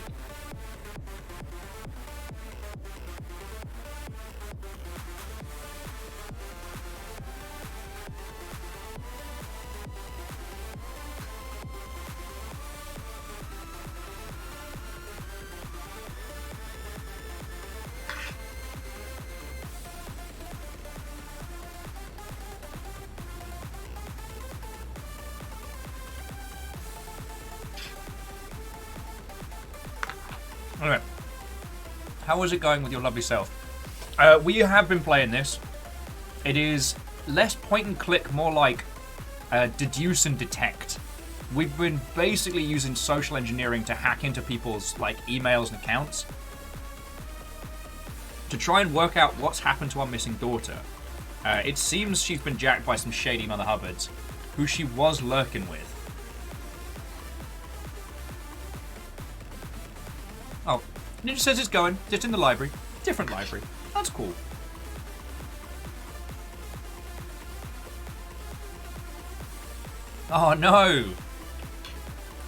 Speaker 1: Anyway, how is it going with your lovely self? We have been playing this. It is less point and click, more like deduce and detect. We've been basically using social engineering to hack into people's like emails and accounts to try and work out what's happened to our missing daughter. It seems she's been jacked by some shady Mother Hubbards, who she was lurking with. Oh, Ninja says it's going. It's in the library. Different library. That's cool. Oh, no.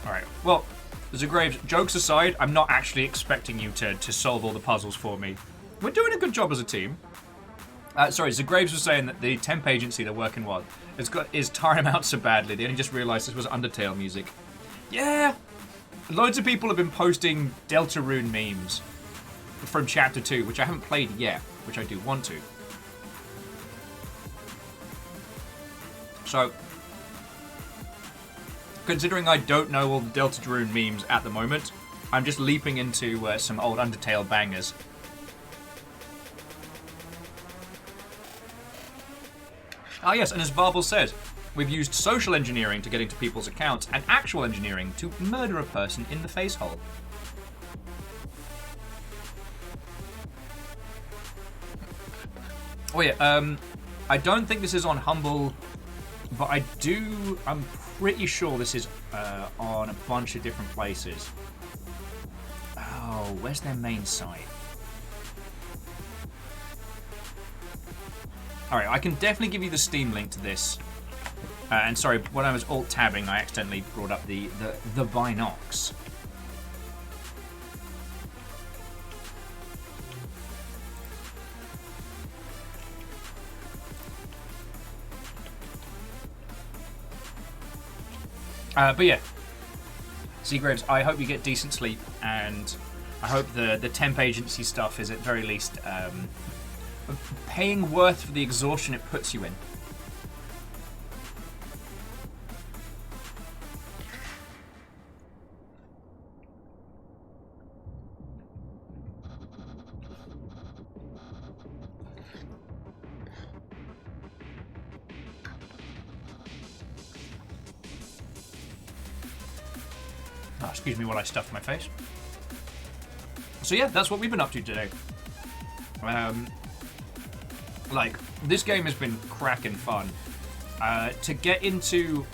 Speaker 1: Alright, well, Zagraves, jokes aside, I'm not actually expecting you to solve all the puzzles for me. We're doing a good job as a team. Sorry, Zagraves was saying that the temp agency they're working with is tiring them out so badly, they only just realised this was Undertale music. Yeah! Loads of people have been posting Deltarune memes from Chapter 2, which I haven't played yet, which I do want to. So, considering I don't know all the Deltarune memes at the moment, I'm just leaping into some old Undertale bangers. Ah yes, and as Varble says, we've used social engineering to get into people's accounts and actual engineering to murder a person in the face hole. Oh yeah, I don't think this is on Humble, but I'm pretty sure this is on a bunch of different places. Oh, where's their main site? Alright, I can definitely give you the Steam link to this. And sorry, when I was alt-tabbing, I accidentally brought up the Binox. But yeah, Seagraves, I hope you get decent sleep, and I hope the temp agency stuff is at very least paying worth for the exhaustion it puts you in. Oh, excuse me while I stuff my face. So yeah, that's what we've been up to today. Like, this game has been cracking fun. To get into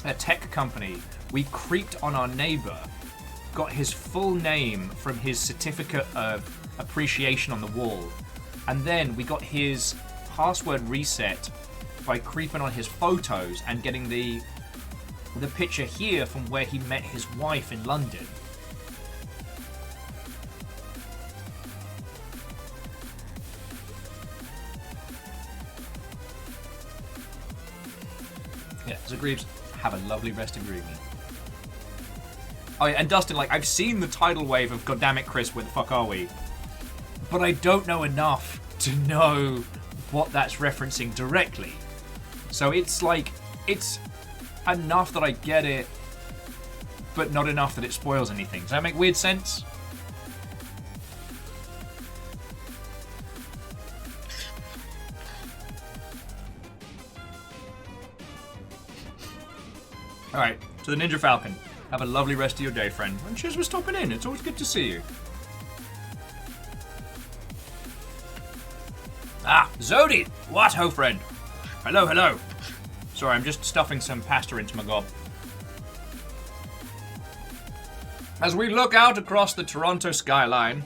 Speaker 1: a tech company, we creeped on our neighbor, got his full name from his certificate of appreciation on the wall, and then we got his password reset by creeping on his photos and getting the picture here from where he met his wife in London. Yeah, so Greaves, have a lovely rest of your evening. Oh yeah, and Dustin, like, I've seen the tidal wave of Goddammit Chris, where the fuck are we? But I don't know enough to know what that's referencing directly. So it's like, it's enough that I get it, but not enough that it spoils anything. Does that make weird sense? Alright, to the Ninja Falcon. Have a lovely rest of your day, friend. And cheers for stopping in. It's always good to see you. Ah, Zodi! What ho, friend? Hello, hello. Sorry, I'm just stuffing some pasta into my gob. As we look out across the Toronto skyline,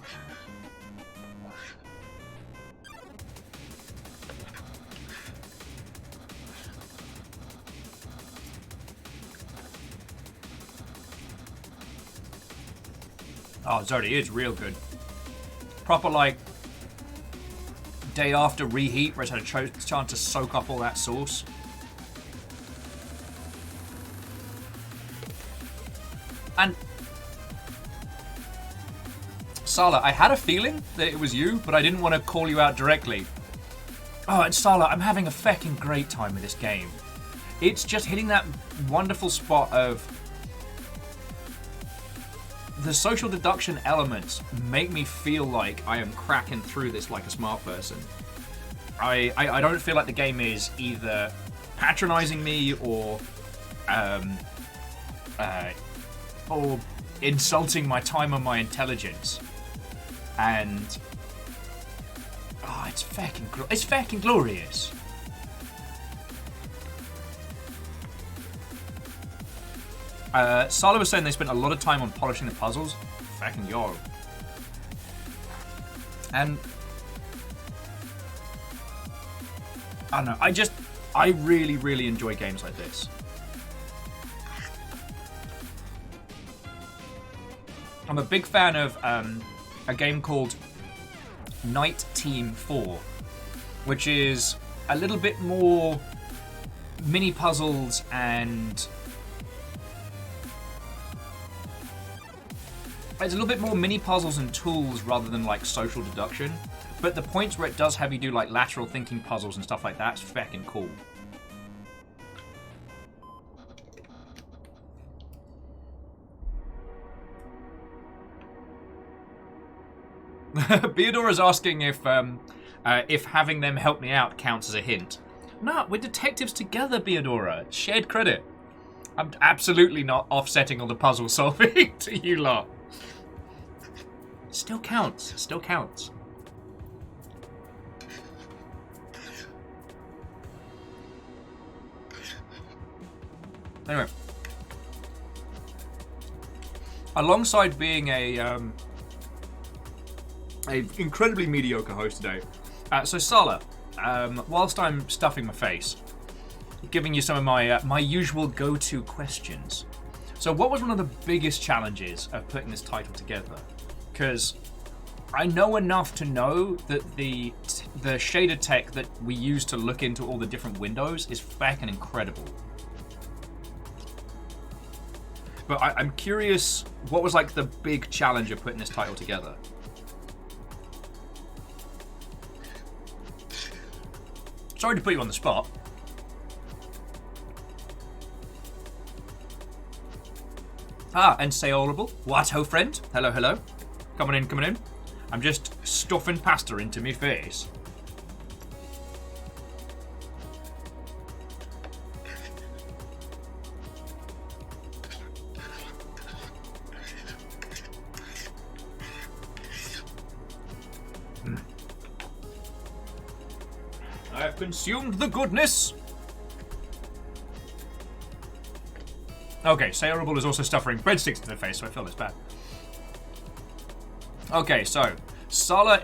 Speaker 1: oh, Zodi is real good. Proper, like, day after reheat, where it's had a chance to soak up all that sauce. And Sala, I had a feeling that it was you, but I didn't want to call you out directly. Oh, and Sala, I'm having a fecking great time with this game. It's just hitting that wonderful spot of the social deduction elements make me feel like I am cracking through this like a smart person. I don't feel like the game is either patronizing me or insulting my time and my intelligence. And oh, it's fucking glorious. Sala was saying they spent a lot of time on polishing the puzzles. Fucking yo. And I don't know, I really, really enjoy games like this. I'm a big fan of a game called Night Team 4, which is a little bit more mini puzzles and it's a little bit more mini puzzles and tools rather than like social deduction. But the points where it does have you do like lateral thinking puzzles and stuff like that's fucking cool. Beodora's asking if having them help me out counts as a hint. No, we're detectives together, Beodora. Shared credit. I'm absolutely not offsetting all the puzzle solving to you lot. Still counts. Still counts. Anyway. Alongside being a incredibly mediocre host today. So Sala, whilst I'm stuffing my face, giving you some of my usual go-to questions. So what was one of the biggest challenges of putting this title together? Because I know enough to know that the shader tech that we use to look into all the different windows is fucking incredible. But I'm curious, what was like the big challenge of putting this title together? Sorry to put you on the spot. Ah, and say audible. What, ho friend? Hello, hello. Coming in, coming in. I'm just stuffing pasta into me face. I've consumed the goodness. Okay, Sayorable is also stuffing breadsticks to the face, so I feel less bad. Okay, so Sala,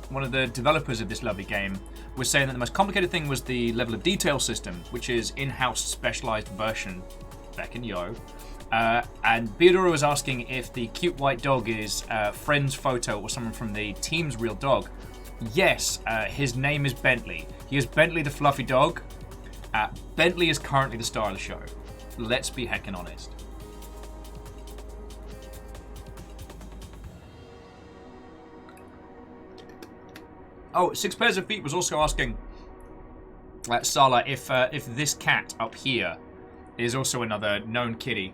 Speaker 1: one of the developers of this lovely game, was saying that the most complicated thing was the level of detail system, which is in-house specialized version. Beck and Yo. And Beodora was asking if the cute white dog is a friend's photo or someone from the team's real dog. Yes, his name is Bentley. He is Bentley the fluffy dog. Bentley is currently the star of the show. Let's be heckin' honest. Oh, Six Pairs of Feet was also asking Sala if this cat up here is also another known kitty.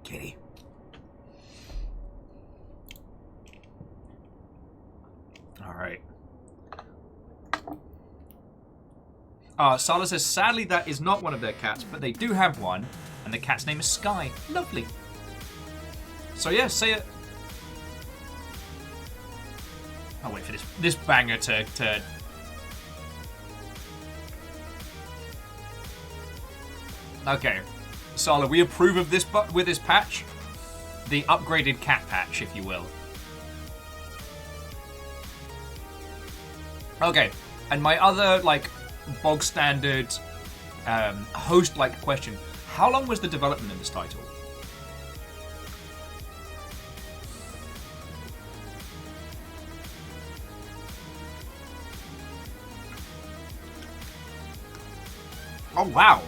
Speaker 1: Kitty. All right. Sala says, sadly that is not one of their cats, but they do have one, and the cat's name is Sky. Lovely. So yeah, say it. I'll wait for this banger to... Okay. Sala, we approve of this with this patch. The upgraded cat patch, if you will. Okay. And my other, like, bog standard host-like question. How long was the development of this title? Oh, wow.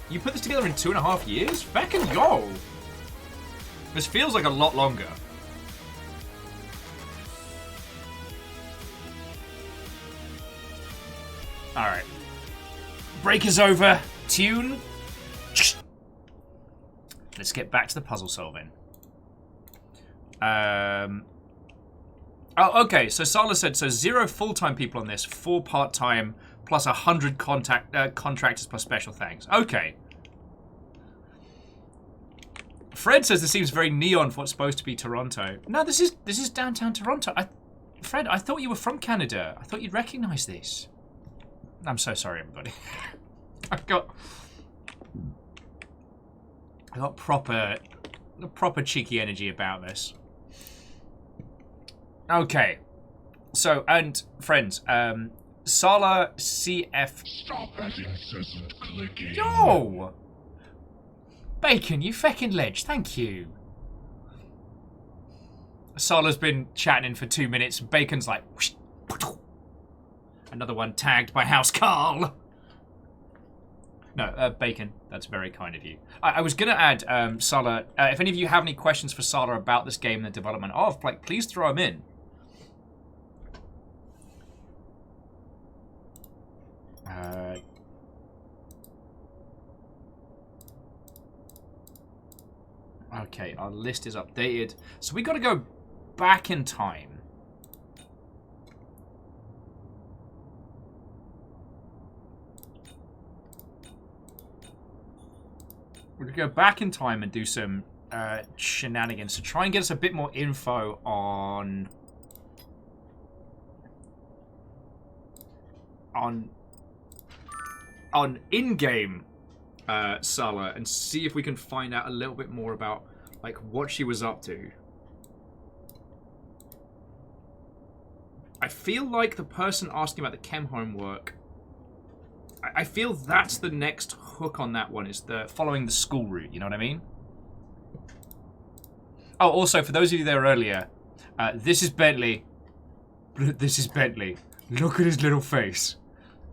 Speaker 1: You put this together in 2.5 years? Feckin' yo! This feels like a lot longer. Alright. Break is over. Tune. Let's get back to the puzzle solving. Oh, okay. So Sala said, so 0 full-time people on this, 4 part-time, plus 100 contractors plus special thanks. Okay. Fred says this seems very neon for what's supposed to be Toronto. No, this is downtown Toronto. Fred, I thought you were from Canada. I thought you'd recognize this. I'm so sorry, everybody. I got proper cheeky energy about this. Okay. So, and friends, Sala CF.
Speaker 3: Stop that incessant clicking.
Speaker 1: Yo! Bacon, you feckin' ledge, thank you. Sala's been chatting for 2 minutes, and Bacon's like... Whoosh, another one tagged by House Carl. No, Bacon, that's very kind of you. I was going to add, Sala, if any of you have any questions for Sala about this game and the development of, like, please throw them in. Okay, our list is updated. So we got to go back in time. We're going to go back in time and do some shenanigans to try and get us a bit more info on in-game Sala and see if we can find out a little bit more about like what she was up to. I feel like the person asking about the chem homework, I feel that's the next hook on that one, is the following the school route, you know what I mean? Oh, also, for those of you there earlier, this is Bentley. This is Bentley. Look at his little face.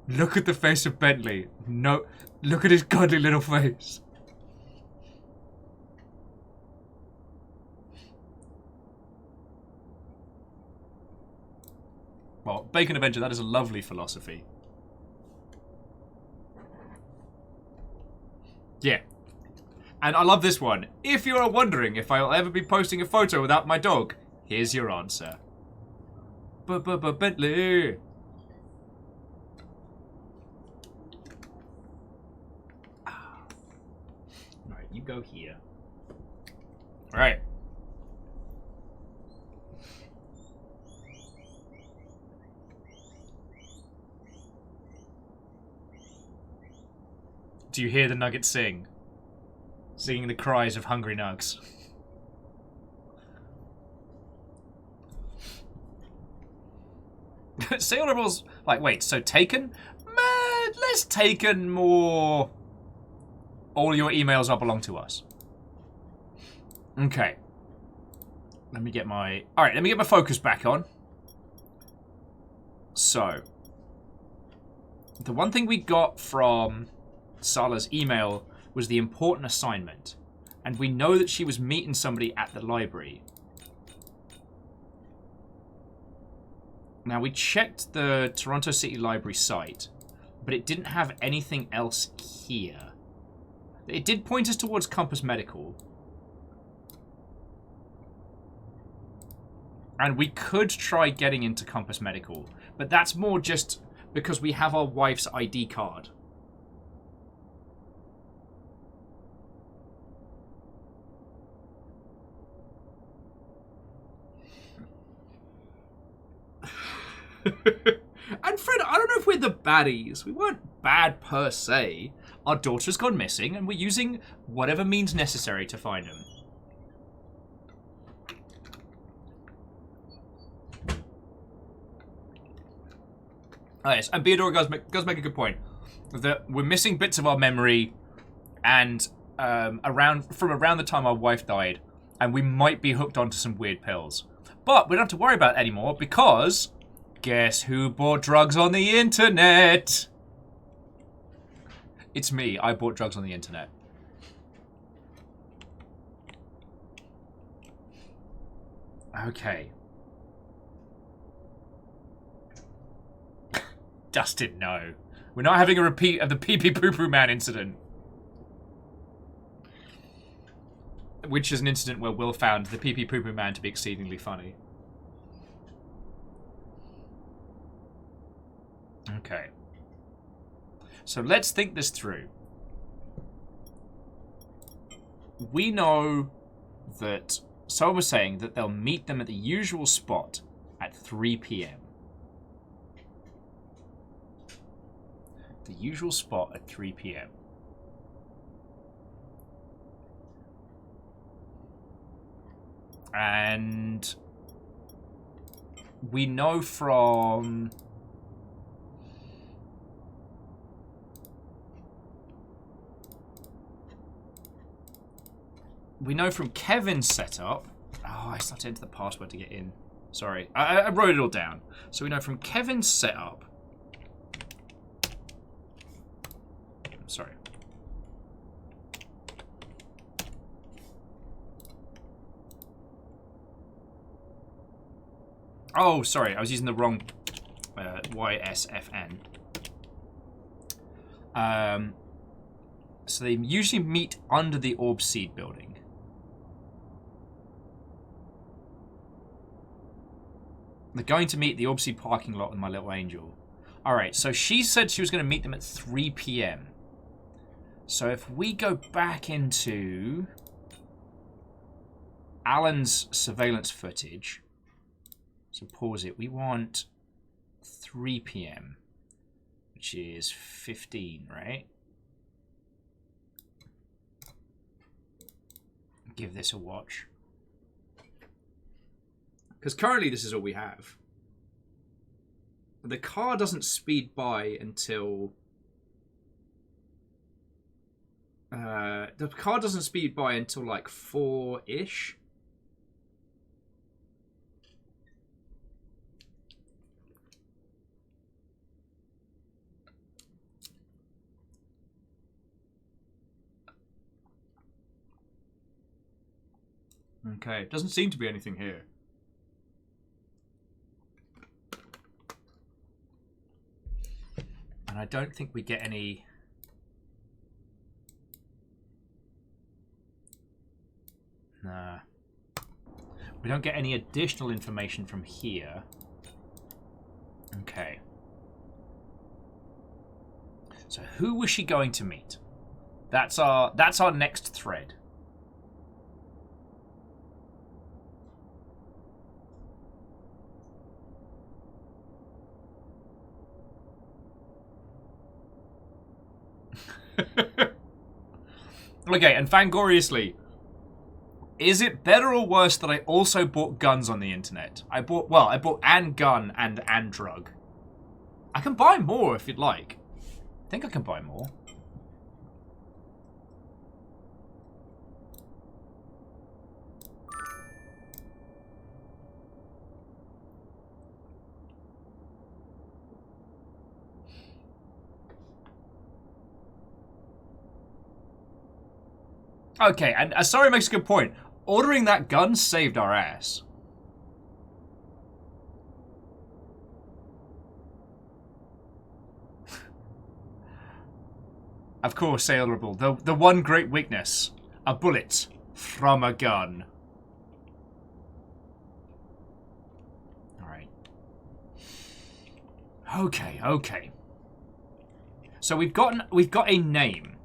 Speaker 1: Look at the face of Bentley. No, look at his godly little face. pot. Bacon Avenger, that is a lovely philosophy. Yeah. And I love this one. If you are wondering if I'll ever be posting a photo without my dog, here's your answer. Bentley. Right, you go here. All right. Do you hear the nuggets sing? Singing the cries of hungry nugs. Say honorables, like, wait, so Taken? Less Taken, more... All your emails are belong to us. Okay. Let me get my... Alright, let me get my focus back on. So. The one thing we got from Sala's email was the important assignment. And we know that she was meeting somebody at the library. Now, we checked the Toronto City Library site, but it didn't have anything else here. It did point us towards Compass Medical. And we could try getting into Compass Medical, but that's more just because we have our wife's ID card. And Fred, I don't know if we're the baddies. We weren't bad per se. Our daughter's gone missing, and we're using whatever means necessary to find him. Oh, yes, and Beador does make a good point. That we're missing bits of our memory, and from around the time our wife died, and we might be hooked onto some weird pills. But we don't have to worry about it anymore, because... Guess who bought drugs on the internet? It's me. I bought drugs on the internet. Okay. Dustin, no. We're not having a repeat of the pee-pee poo-poo man incident. Which is an incident where Will found the pee-pee poo-poo man to be exceedingly funny. Okay. So let's think this through. We know that someone was saying that they'll meet them at the usual spot at 3 p.m. The usual spot at 3 p.m. And we know from... We know from Kevin's setup... Oh, I still have to enter the password to get in. Sorry. I wrote it all down. So we know from Kevin's setup... Sorry. Oh, sorry. I was using the wrong YSFN. So they usually meet under the Orb Seed building. They're going to meet the Orb Seed parking lot with my little angel. Alright, so she said she was going to meet them at 3 p.m. So if we go back into Alan's surveillance footage, so pause it, we want 3 p.m., which is 15, right? Give this a watch. Because currently this is all we have. The car doesn't speed by until... the car doesn't speed by until like 4-ish. Okay, doesn't seem to be anything here. And I don't think we get any... Nah. We don't get any additional information from here. Okay. So who was she going to meet? That's our next thread. Okay, and Fangoriously, is it better or worse that I also bought guns on the internet? I bought an gun and drug. I can buy more if you'd like. I think I can buy more. Okay, and Asari makes a good point. Ordering that gun saved our ass. Of course, Sailorable. The one great weakness. A bullet from a gun. Alright. Okay. So we've got a name.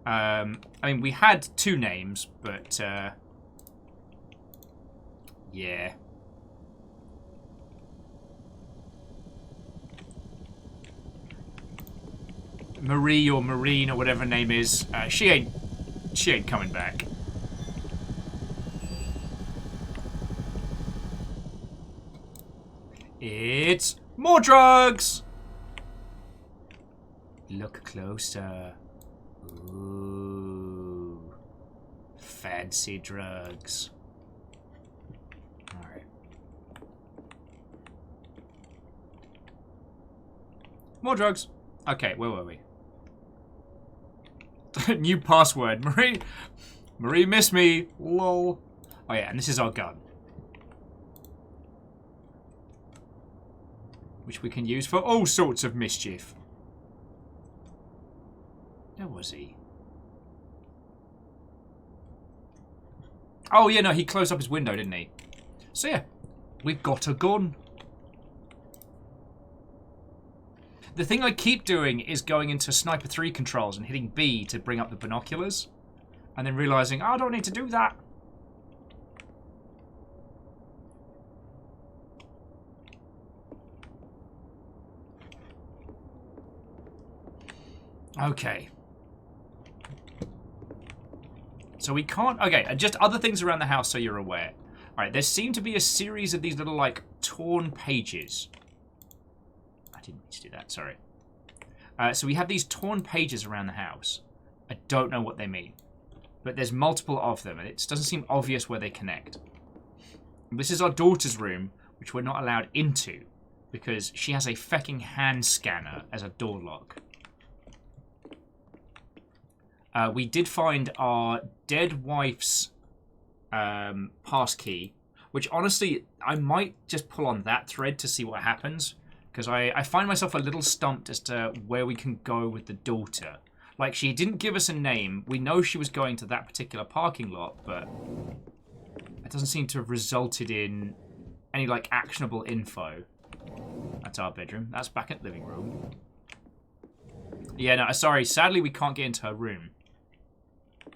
Speaker 1: I mean, we had 2 names, but, yeah. Marie or Marine or whatever her name is, she ain't coming back. It's more drugs! Look closer. Ooh. Fancy drugs. Alright. More drugs. Okay, where were we? New password. Marie miss me. Lol. Oh yeah, and this is our gun. Which we can use for all sorts of mischief. Where was he? Oh, yeah, no, he closed up his window, didn't he? So, yeah, we've got a gun. The thing I keep doing is going into Sniper 3 controls and hitting B to bring up the binoculars. And then realising, oh, I don't need to do that. Okay. So we can't... Okay, and just other things around the house so you're aware. Alright, there seem to be a series of these little, like, torn pages. I didn't mean to do that, sorry. So we have these torn pages around the house. I don't know what they mean. But there's multiple of them, and it doesn't seem obvious where they connect. This is our daughter's room, which we're not allowed into, because she has a fecking hand scanner as a door lock. We did find our dead wife's pass key, which honestly, I might just pull on that thread to see what happens, because I find myself a little stumped as to where we can go with the daughter. Like, she didn't give us a name. We know she was going to that particular parking lot, but it doesn't seem to have resulted in any, like, actionable info. That's our bedroom. That's back at the living room. Yeah, no, sorry. Sadly, we can't get into her room.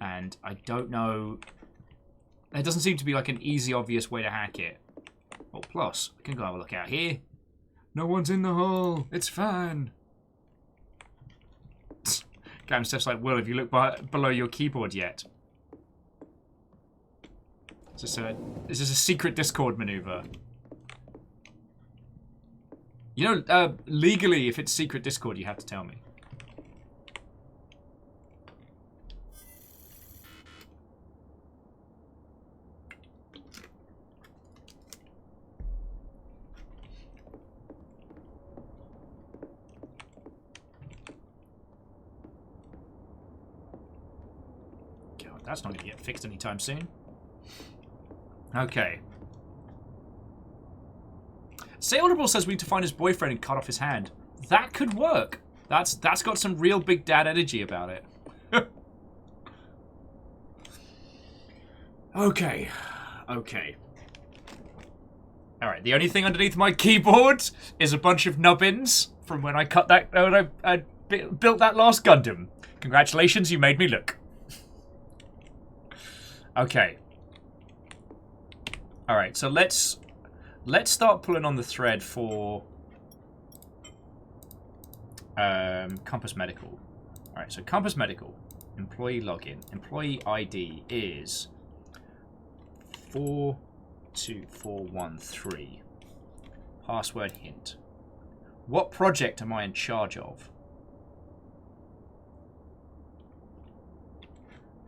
Speaker 1: And I don't know... There doesn't seem to be, like, an easy, obvious way to hack it. Well, plus, we can go have a look out here. No one's in the hall. It's fine. Gavin Steph's like, Will, have you looked below your keyboard yet? Is this a secret Discord maneuver? You know, legally, if it's secret Discord, you have to tell me. That's not going to get fixed anytime soon. Okay. Sailorable says we need to find his boyfriend and cut off his hand. That could work. That's got some real big dad energy about it. Okay. Okay. Alright, the only thing underneath my keyboard is a bunch of nubbins from when I cut that when I built that last Gundam. Congratulations, you made me look. Okay. Alright, so let's start pulling on the thread for Compass Medical. Alright, so Compass Medical, employee login. Employee ID is 42413. Password hint. What project am I in charge of?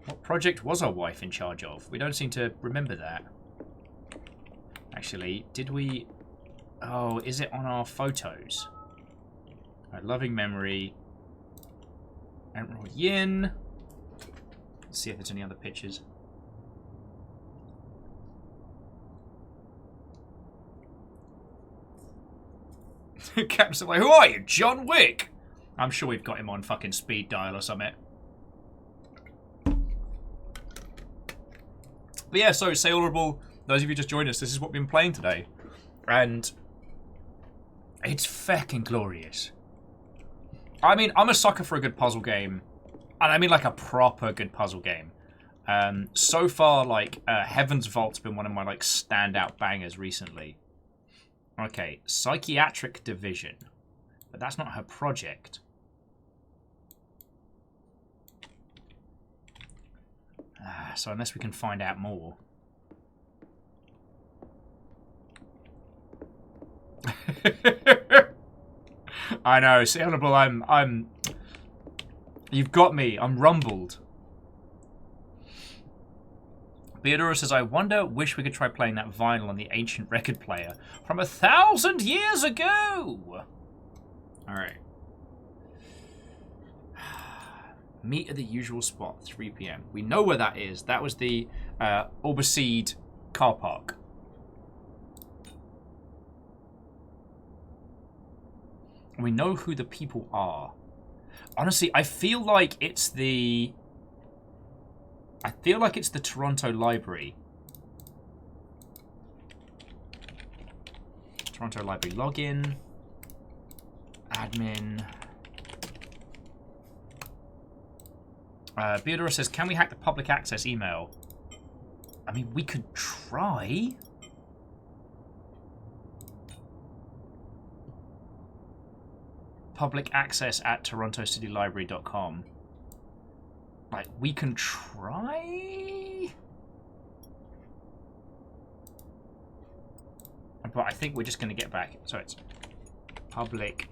Speaker 1: What project was our wife in charge of? We don't seem to remember that. Actually, did we... Oh, is it on our photos? Right, loving memory. Admiral Yin. Let's see if there's any other pictures. Captain, like, who are you? John Wick? I'm sure we've got him on fucking speed dial or something. But yeah, so Sailorable, those of you just joined us, this is what we've been playing today. And it's fucking glorious. I mean, I'm a sucker for a good puzzle game. And I mean like a proper good puzzle game. So far, like, Heaven's Vault's been one of my, like, standout bangers recently. Okay, Psychiatric Division. But that's not her project. So unless we can find out more. I know, Sailorable, I'm... You've got me, I'm rumbled. Theodora says, I wish we could try playing that vinyl on the ancient record player from 1,000 years ago! Alright. Meet at the usual spot, 3 PM. We know where that is. That was the Oberseed car park. And we know who the people are. Honestly, I feel like it's the Toronto Library. Toronto Library login. Admin. Theodora says, can we hack the public access email? I mean, we could try. Public access at torontocitylibrary.com. Like, we can try? But I think we're just going to get back. So it's public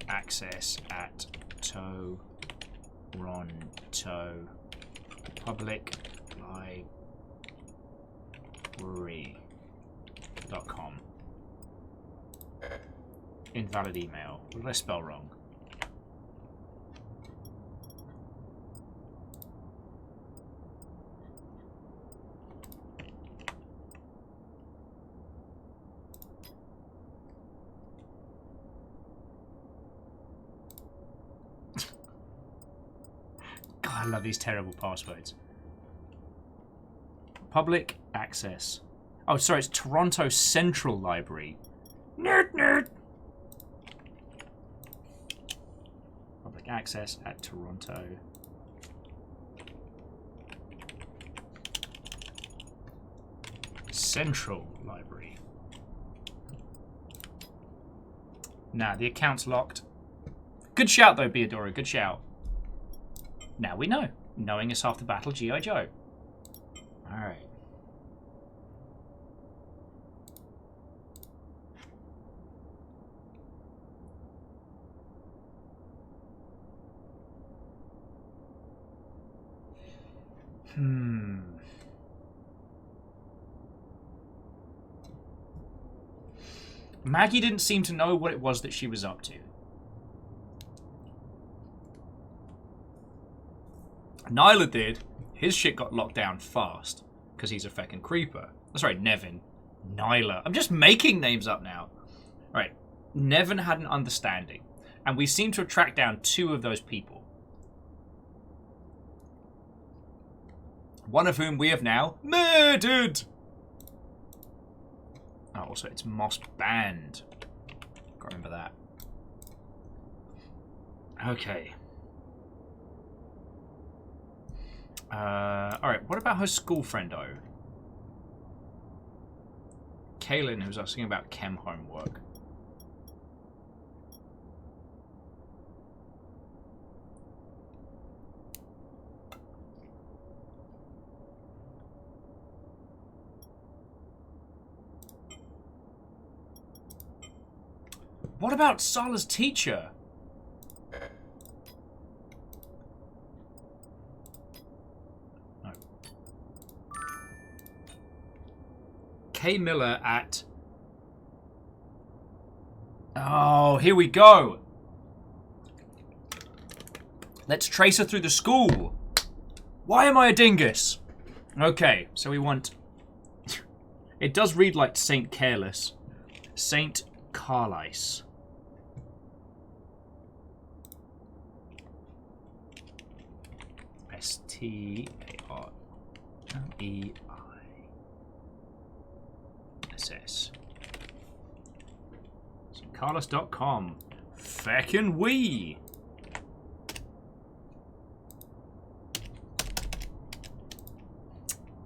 Speaker 1: access at Toronto Public Library.com. Invalid email. What did I spell wrong? God, I love these terrible passwords. Public access. Oh, sorry, it's Toronto Central Library. Nerd, nerd. Public access at Toronto. Central Library. Nah, the account's locked. Good shout, though, Beadora. Good shout. Now we know. Knowing is half the battle, G.I. Joe. Alright. Maggie didn't seem to know what it was that she was up to. Nyla did. His shit got locked down fast. Because he's a feckin' creeper. That's right, Nevin. Nyla. I'm just making names up now. Alright. Nevin had an understanding, and we seem to have tracked down 2 of those people. One of whom we have now murdered! Oh, also, it's Moss Band. Gotta remember that. Okay. Alright, what about her school friend, though? Kaylin, who's asking about chem homework. What about Sala's teacher? No. Kay Miller at... Oh, here we go. Let's trace her through the school. Why am I a dingus? Okay, so we want... It does read like Saint Careless. Saint Carlisle. S-T-A-R-L-E-I-S-S. Carlos.com. Feckin' we.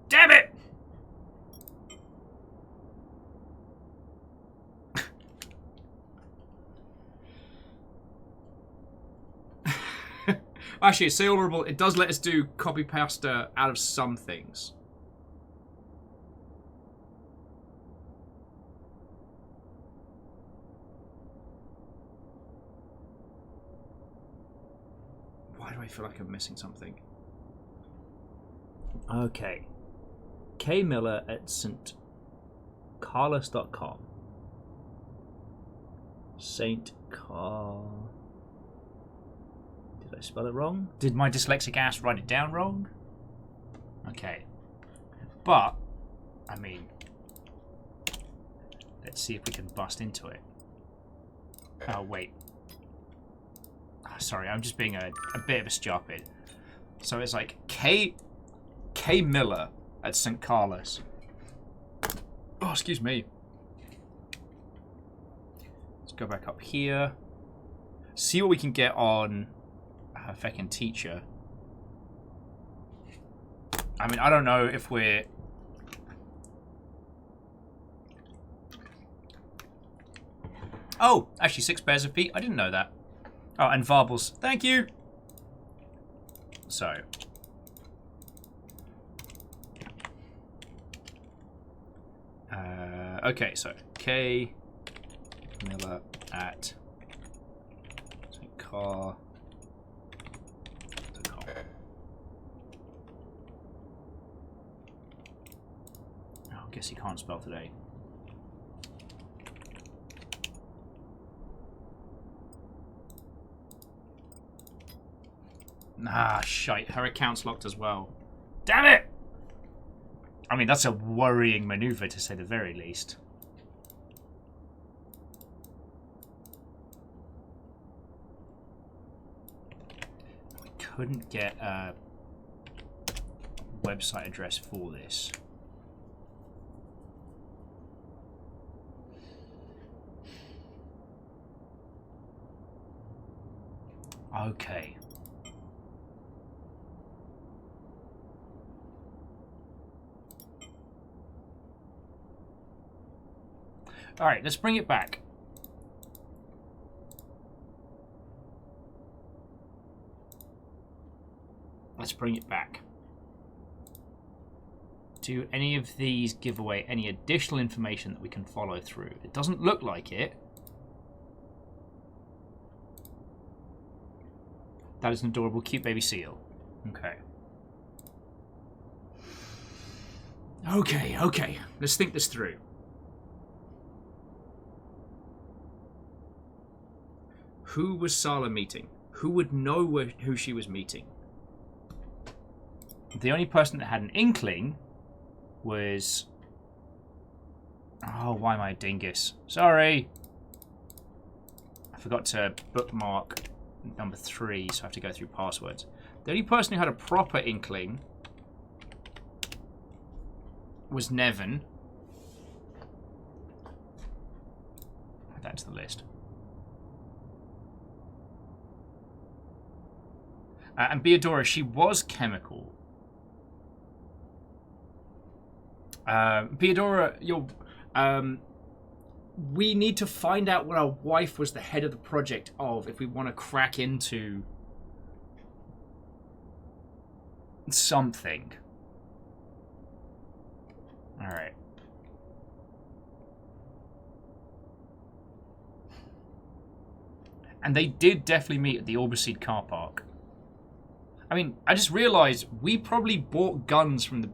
Speaker 1: Damn it! Actually, it's so honorable. It does let us do copy pasta out of some things. Why do I feel like I'm missing something? Okay. K Miller at stcarlos.com. Saint Car. Did I spell it wrong? Did my dyslexic ass write it down wrong? Okay. But, I mean, let's see if we can bust into it. Oh, wait. Oh, sorry, I'm just being a bit of a stupid. So it's like K Miller at St. Carlos. Oh, excuse me. Let's go back up here. See what we can get on her feckin' teacher. I mean, I don't know if we're... Oh, actually 6 pairs of feet. I didn't know that. Oh, and Varbles. Thank you. So. Okay, so K Miller at car. Oh, I guess he can't spell today. Ah, shite. Her account's locked as well. Damn it! I mean, that's a worrying maneuver, to say the very least. We couldn't get a website address for this. Okay. Alright, let's bring it back. Let's bring it back. Do any of these give away any additional information that we can follow through? It doesn't look like it. That is an adorable, cute baby seal. Okay. Okay. Let's think this through. Who was Sala meeting? Who would know who she was meeting? The only person that had an inkling was... Oh, why am I a dingus? Sorry. I forgot to bookmark number 3, so I have to go through passwords. The only person who had a proper inkling was Nevin. Add that to the list. And Beadora, she was chemical. Beadora, we need to find out what our wife was the head of the project of if we want to crack into something. Alright. And they did definitely meet at the Orbiseed car park. I mean, I just realised we probably bought guns from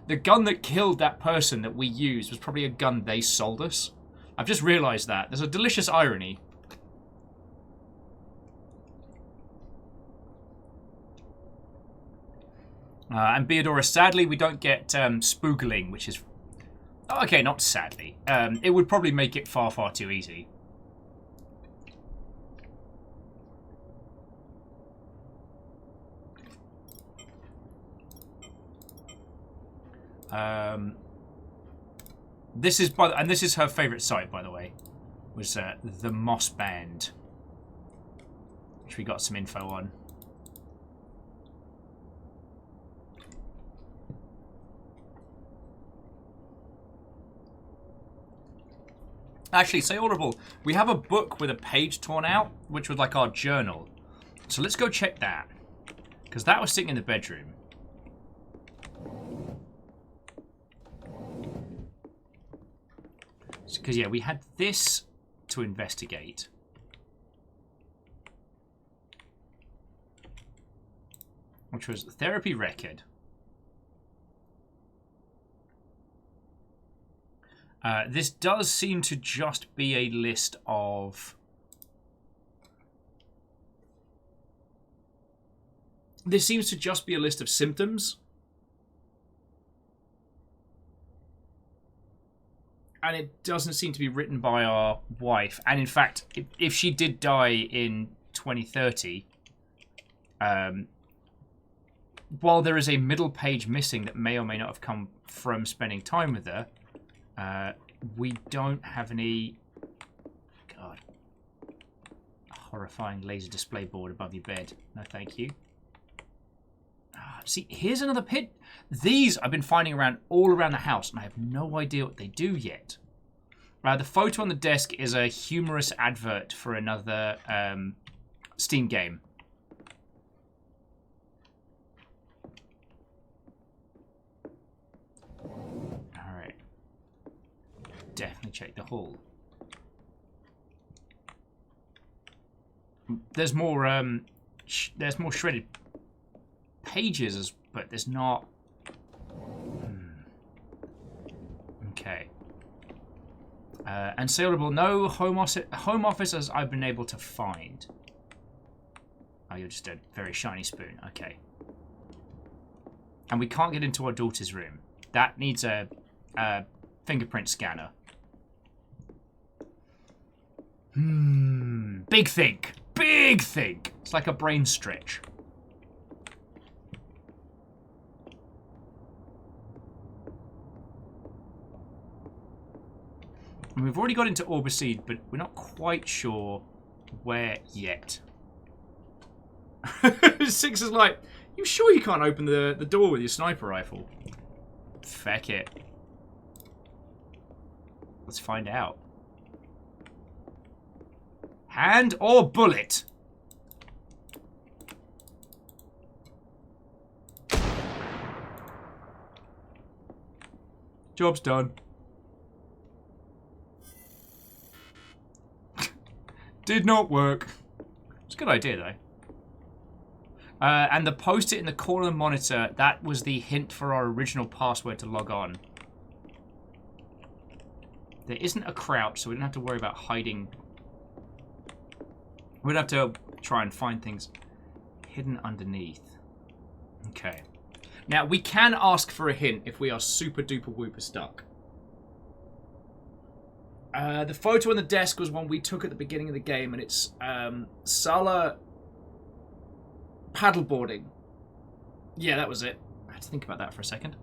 Speaker 1: the gun that killed that person that we used was probably a gun they sold us. I've just realised that. There's a delicious irony. And Beadora, sadly, we don't get spoogling, which is... Oh, okay, not sadly. It would probably make it far, far too easy. This is her favourite site, by the way, was the Moss Band, which we got some info on. Actually, say audible. We have a book with a page torn out, which was like our journal. So let's go check that, because that was sitting in the bedroom. Because, yeah, we had this to investigate. Which was the therapy record. This does seem to just be a list of... This seems to just be a list of symptoms. And it doesn't seem to be written by our wife. And in fact, if she did die in 2030, while there is a middle page missing that may or may not have come from spending time with her, we don't have any... God. A horrifying laser display board above your bed. No, thank you. See, here's another pit. These I've been finding around all around the house, and I have no idea what they do yet. The photo on the desk is a humorous advert for another Steam game. Alright. Definitely check the hall. There's more shredded pages, but there's not... Okay. And saleable, no home offices I've been able to find. Oh, you're just a very shiny spoon. Okay. And we can't get into our daughter's room. That needs a fingerprint scanner. Big think. Big think. It's like a brain stretch. And we've already got into Orbiseed, but we're not quite sure where yet. Six is like, you sure you can't open the door with your sniper rifle? Feck it. Let's find out. Hand or bullet? Job's done. Did not work. It's a good idea, though. And the post-it in the corner of the monitor, that was the hint for our original password to log on. There isn't a crouch, so we don't have to worry about hiding. We'd have to try and find things hidden underneath. Okay. Now, we can ask for a hint if we are super duper whooper stuck. The photo on the desk was one we took at the beginning of the game, and it's Sala paddleboarding. Yeah, that was it. I had to think about that for a second.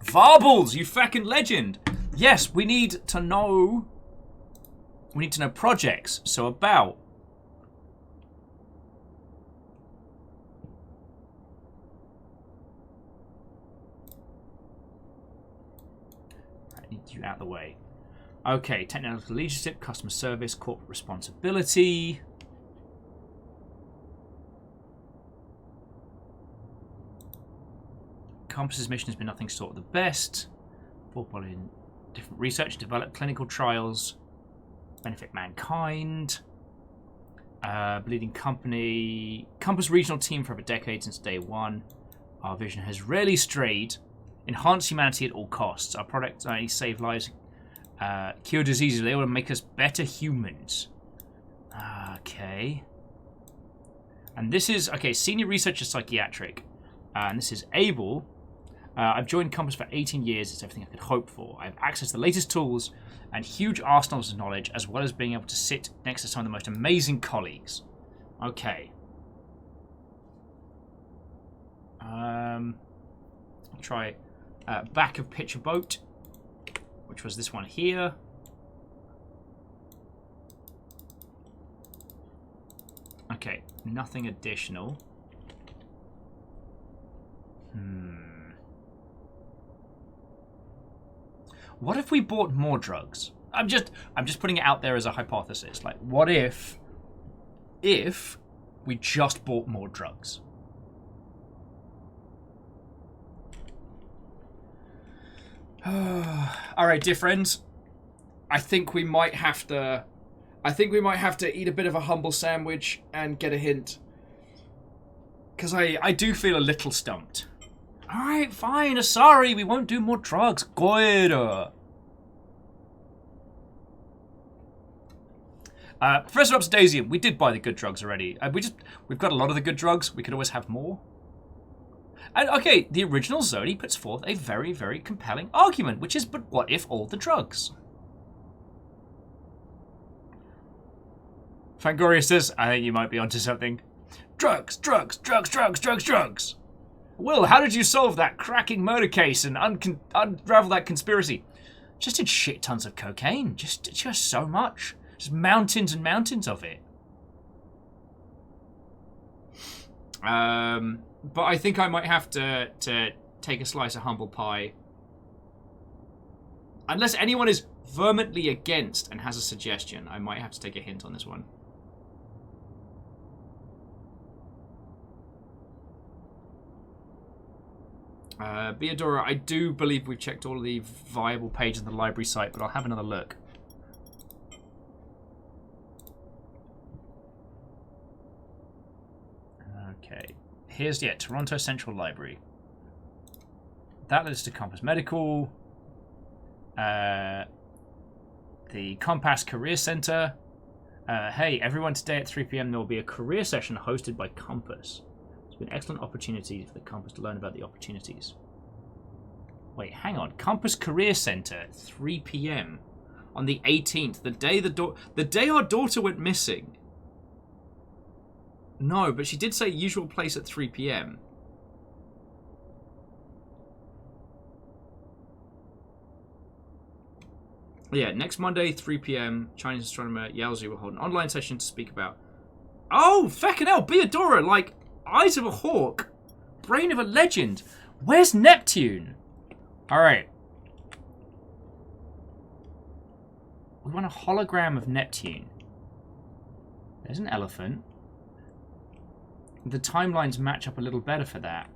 Speaker 1: Varbles, you fucking legend. Yes, we need to know. We need to know projects. So about. I need you out of the way. Okay, technical leadership, customer service, corporate responsibility. Compass's mission has been nothing short of the best. In different research, develop clinical trials, benefit mankind. Bleeding company. Compass regional team for over decades since day one. Our vision has rarely strayed. Enhance humanity at all costs. Our products not only save lives, cure diseases, they will make us better humans. Okay. And this is, okay, senior researcher psychiatric. And this is Abel. I've joined Compass for 18 years. It's everything I could hope for. I have access to the latest tools and huge arsenals of knowledge, as well as being able to sit next to some of the most amazing colleagues. Okay. I'll try back of picture boat, which was this one here. Okay, nothing additional. What if we bought more drugs? I'm just putting it out there as a hypothesis. Like, what if we just bought more drugs? All right, dear friends. I think we might have to eat a bit of a humble sandwich and get a hint. Because I do feel a little stumped. Alright, fine. Sorry, we won't do more drugs. Good. Professor Obsidian, we did buy the good drugs already. We've got a lot of the good drugs. We could always have more. And okay, the original Zodi puts forth a very, very compelling argument, which is, but what if all the drugs? Fangoria says, I think you might be onto something. Drugs, drugs, drugs, drugs, drugs, drugs. Will, how did you solve that cracking murder case and unravel that conspiracy? Just did shit tons of cocaine. Just so much. Just mountains and mountains of it. But I think I might have to take a slice of humble pie. Unless anyone is vehemently against and has a suggestion, I might have to take a hint on this one. Beadora, I do believe we've checked all of the viable pages on the library site, but I'll have another look. Okay. Here's, Toronto Central Library. That leads to Compass Medical. The Compass Career Center. Hey, everyone, today at 3 p.m. there will be a career session hosted by Compass. An excellent opportunity for the Compass to learn about the opportunities. Wait, hang on. Compass Career Center, 3 p.m. on the 18th, the day our daughter went missing. No, but she did say usual place at 3 p.m. Yeah, next Monday, 3 p.m. Chinese astronomer Yao Zi will hold an online session to speak about. Oh, feckin' hell, Beadora, like. Eyes of a hawk. Brain of a legend. Where's Neptune? Alright. We want a hologram of Neptune. There's an elephant. The timelines match up a little better for that.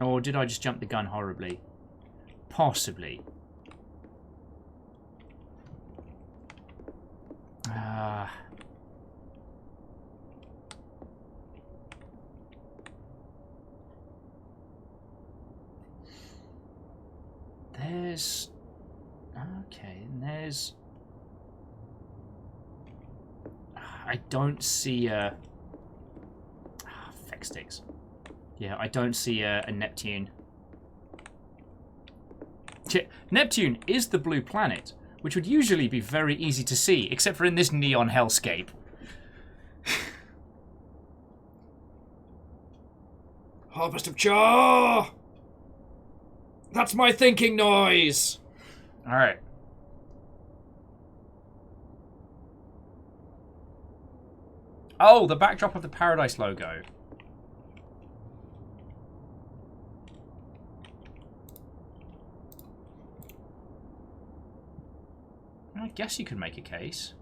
Speaker 1: Or did I just jump the gun horribly? Possibly. There's... Okay, and there's... I don't see a... feck sticks. Yeah, I don't see a Neptune. Neptune is the blue planet, which would usually be very easy to see, except for in this neon hellscape. Harvest of Char! That's my thinking noise! Alright. Oh, the backdrop of the Paradise logo. I guess you could make a case.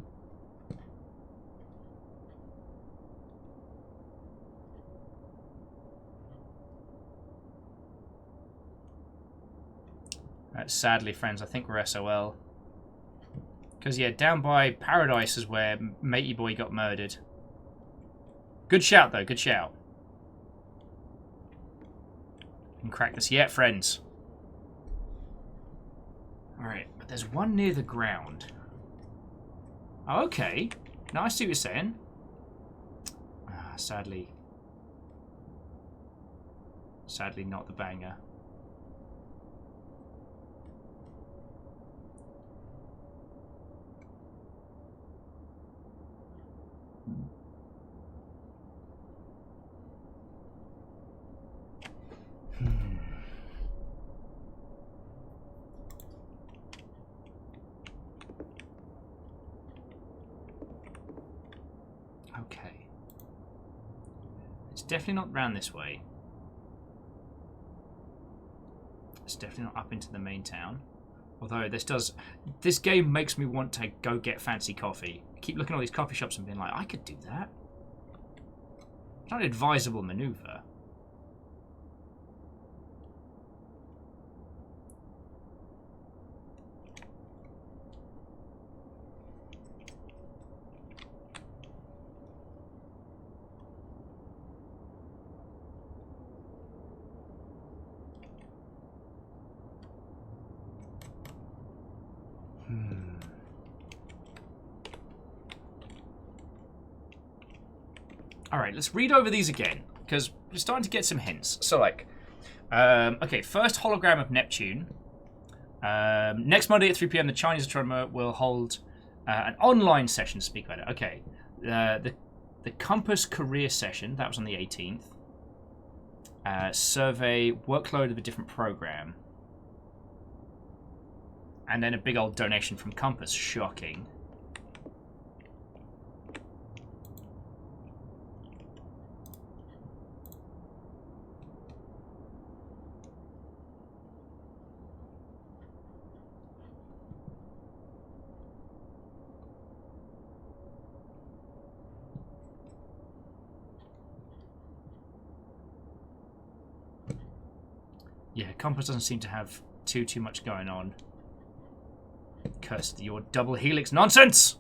Speaker 1: Sadly, friends, I think we're SOL. Because, yeah, down by Paradise is where Matey Boy got murdered. Good shout, though. Good shout. Can crack this yet, friends. Alright, but there's one near the ground. Oh, okay. Now I see what you're saying. Sadly. Sadly not the banger. Okay. It's definitely not round this way. It's definitely not up into the main town. Although this game makes me want to go get fancy coffee. I keep looking at all these coffee shops and being like, I could do that. It's not an advisable maneuver. Alright, let's read over these again, because we're starting to get some hints. So, like, okay, first hologram of Neptune. Next Monday at 3 PM, the Chinese astronomer will hold an online session to speak about it. Okay, the Compass career session, that was on the 18th. Survey workload of a different program. And then a big old donation from Compass. Shocking. Yeah, Compass doesn't seem to have too much going on. Cursed your double helix nonsense!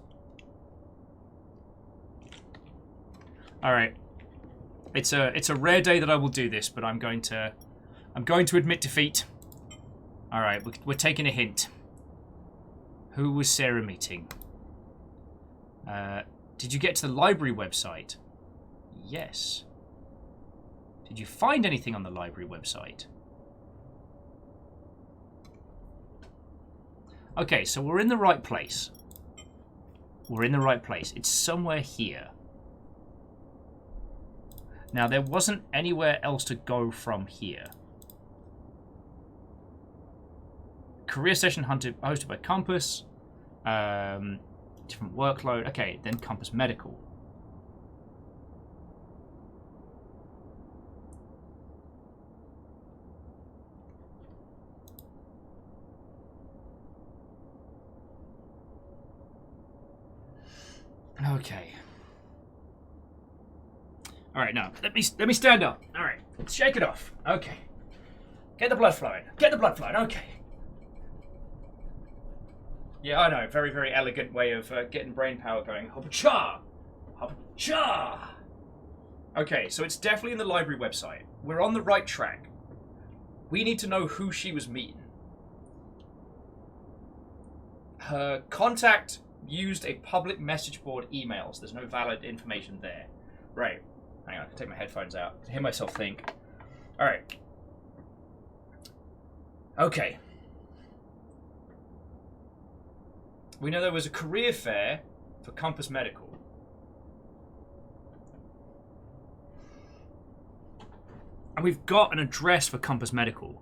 Speaker 1: Alright. It's a rare day that I will do this, but I'm going to admit defeat. Alright, we're taking a hint. Who was Sarah meeting? Did you get to the library website? Yes. Did you find anything on the library website? Okay, so we're in the right place. We're in the right place. It's somewhere here. Now, there wasn't anywhere else to go from here. Career session hosted by Compass. Different workload. Okay, then Compass Medical. Okay. All right, now let me stand up. All right, let's shake it off. Okay. Get the blood flowing. Get the blood flowing. Okay. Yeah, I know. Very, very elegant way of getting brain power going. Hop-cha! Hop-cha! Okay, so it's definitely in the library website. We're on the right track. We need to know who she was meeting. Her contact used a public message board email, so there's no valid information there. Right. Hang on, I can take my headphones out. I can hear myself think. Alright. Okay. We know there was a career fair for Compass Medical. And we've got an address for Compass Medical.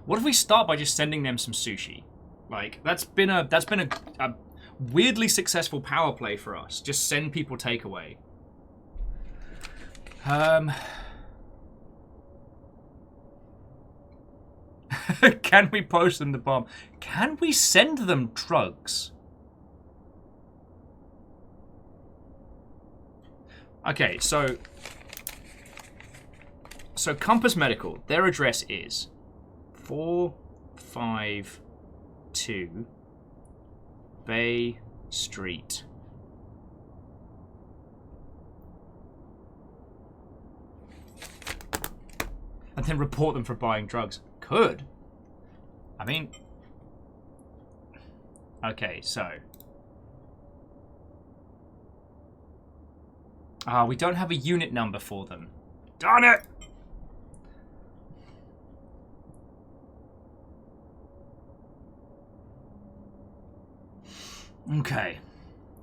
Speaker 1: What if we start by just sending them some sushi? Like, that's been a weirdly successful power play for us. Just send people takeaway. Can we post them the bomb? Can we send them drugs? Okay, so Compass Medical, their address is 452 Bay Street. And then report them for buying drugs. Could. I mean... Okay, so... we don't have a unit number for them. Darn it! Okay.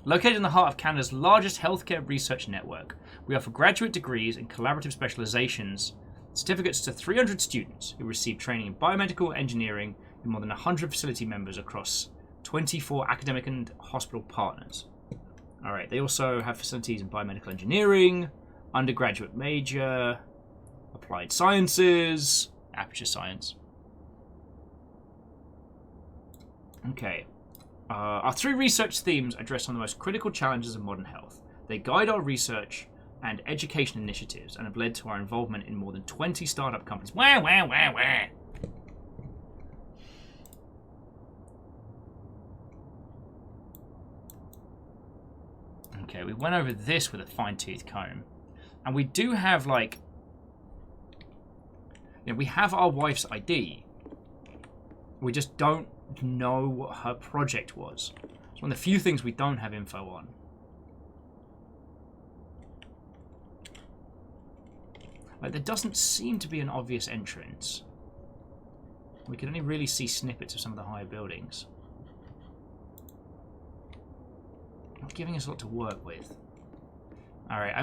Speaker 1: Located in the heart of Canada's largest healthcare research network, we offer graduate degrees and collaborative specializations, certificates to 300 students who receive training in biomedical engineering in more than 100 facility members across 24 academic and hospital partners. Alright, they also have facilities in biomedical engineering, undergraduate major, applied sciences, aperture science. Okay. Our 3 research themes address some of the most critical challenges of modern health. They guide our research and education initiatives and have led to our involvement in more than 20 startup companies. Wah, wah, wah, wah. Okay, we went over this with a fine-tooth comb. And we do have, like... You know, we have our wife's ID. We just don't know what her project was. It's one of the few things we don't have info on. Like, there doesn't seem to be an obvious entrance. We can only really see snippets of some of the higher buildings. Not giving us a lot to work with. Alright, I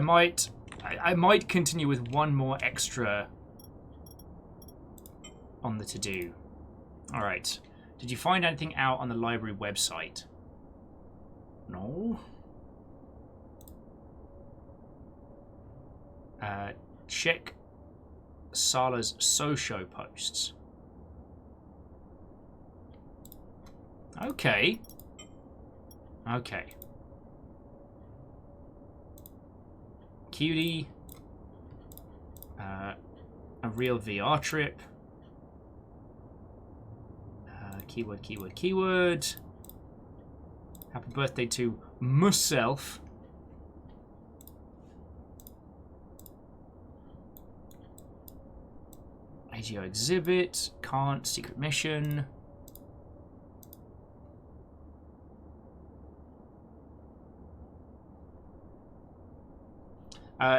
Speaker 1: might continue with one more extra on the to-do. Alright. Did you find anything out on the library website? No? Check Sala's Socio posts. Okay. Okay. Cutie. A real VR trip. Keyword, keyword, keyword. Happy birthday to myself. AGO exhibit. Can't. Secret mission.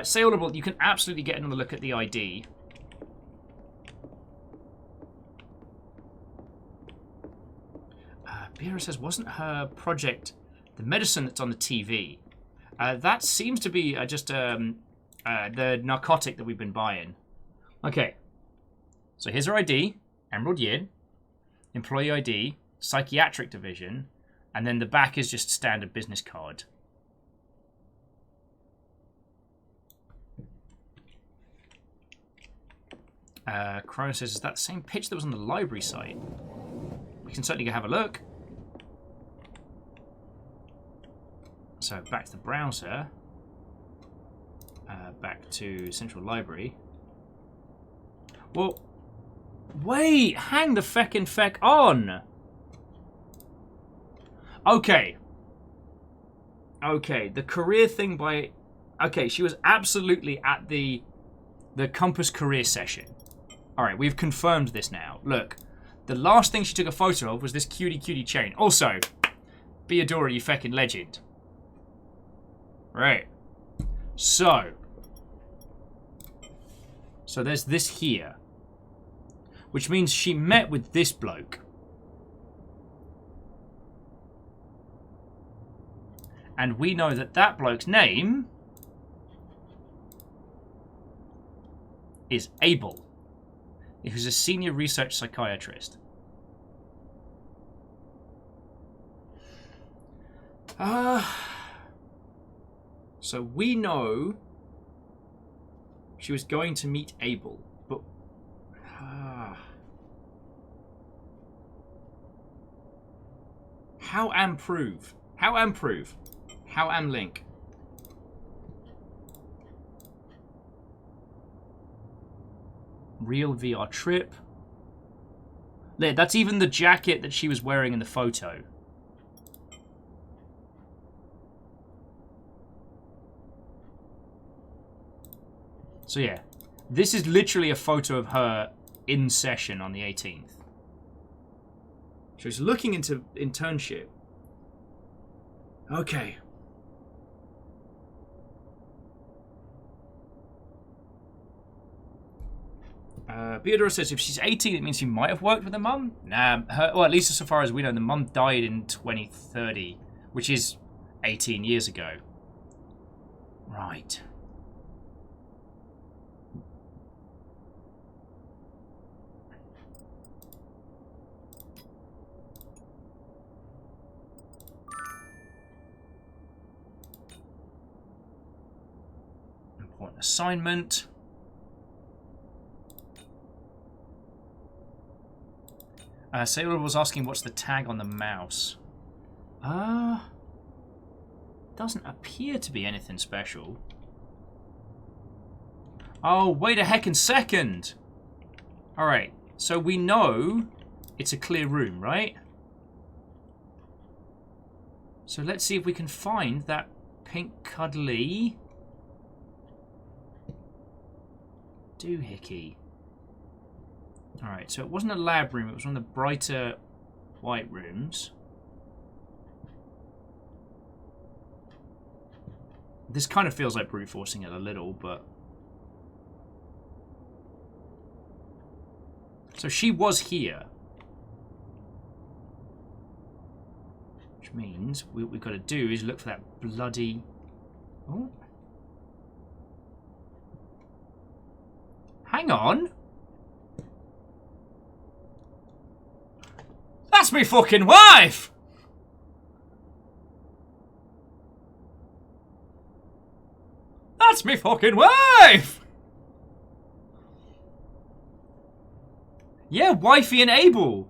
Speaker 1: Say Audible, you can absolutely get another look at the ID. Vera says, wasn't her project the medicine that's on the TV? That seems to be just the narcotic that we've been buying. Okay. So here's her ID. Emerald Yin. Employee ID. Psychiatric division. And then the back is just standard business card. Chrono says, is that the same pitch that was on the library site? We can certainly go have a look. So back to the browser. Back to Central Library. Well, wait! Hang the feckin' feck on! Okay. Okay, the career thing by... Okay, she was absolutely at the Compass career session. Alright, we've confirmed this now. Look, The last thing she took a photo of was this cutie chain. Also, Beadora, you feckin' legend. Right. So there's this here. Which means she met with this bloke. And we know that that bloke's name is Abel. He was a senior research psychiatrist. So we know she was going to meet Abel, but how am prove? How am prove? How am link? Real VR trip. There, that's even the jacket that she was wearing in the photo. So yeah, this is literally a photo of her in session on the 18th. She was looking into internship. Okay. Beadora says if she's 18, it means she might have worked with her mum. Nah, well, at least so far as we know, the mum died in 2030, which is 18 years ago. Right. Important assignment. Sailor was asking what's the tag on the mouse. Doesn't appear to be anything special. Oh, wait a heckin' second! Alright, so we know it's a clear room, right? So let's see if we can find that pink cuddly doohickey. Alright, so it wasn't a lab room, it was one of the brighter white rooms. This kind of feels like brute forcing it a little, but... So she was here. Which means what we've got to do is look for that bloody... Oh. Hang on! That's me fucking wife! That's me fucking wife! Yeah, wifey and Abel.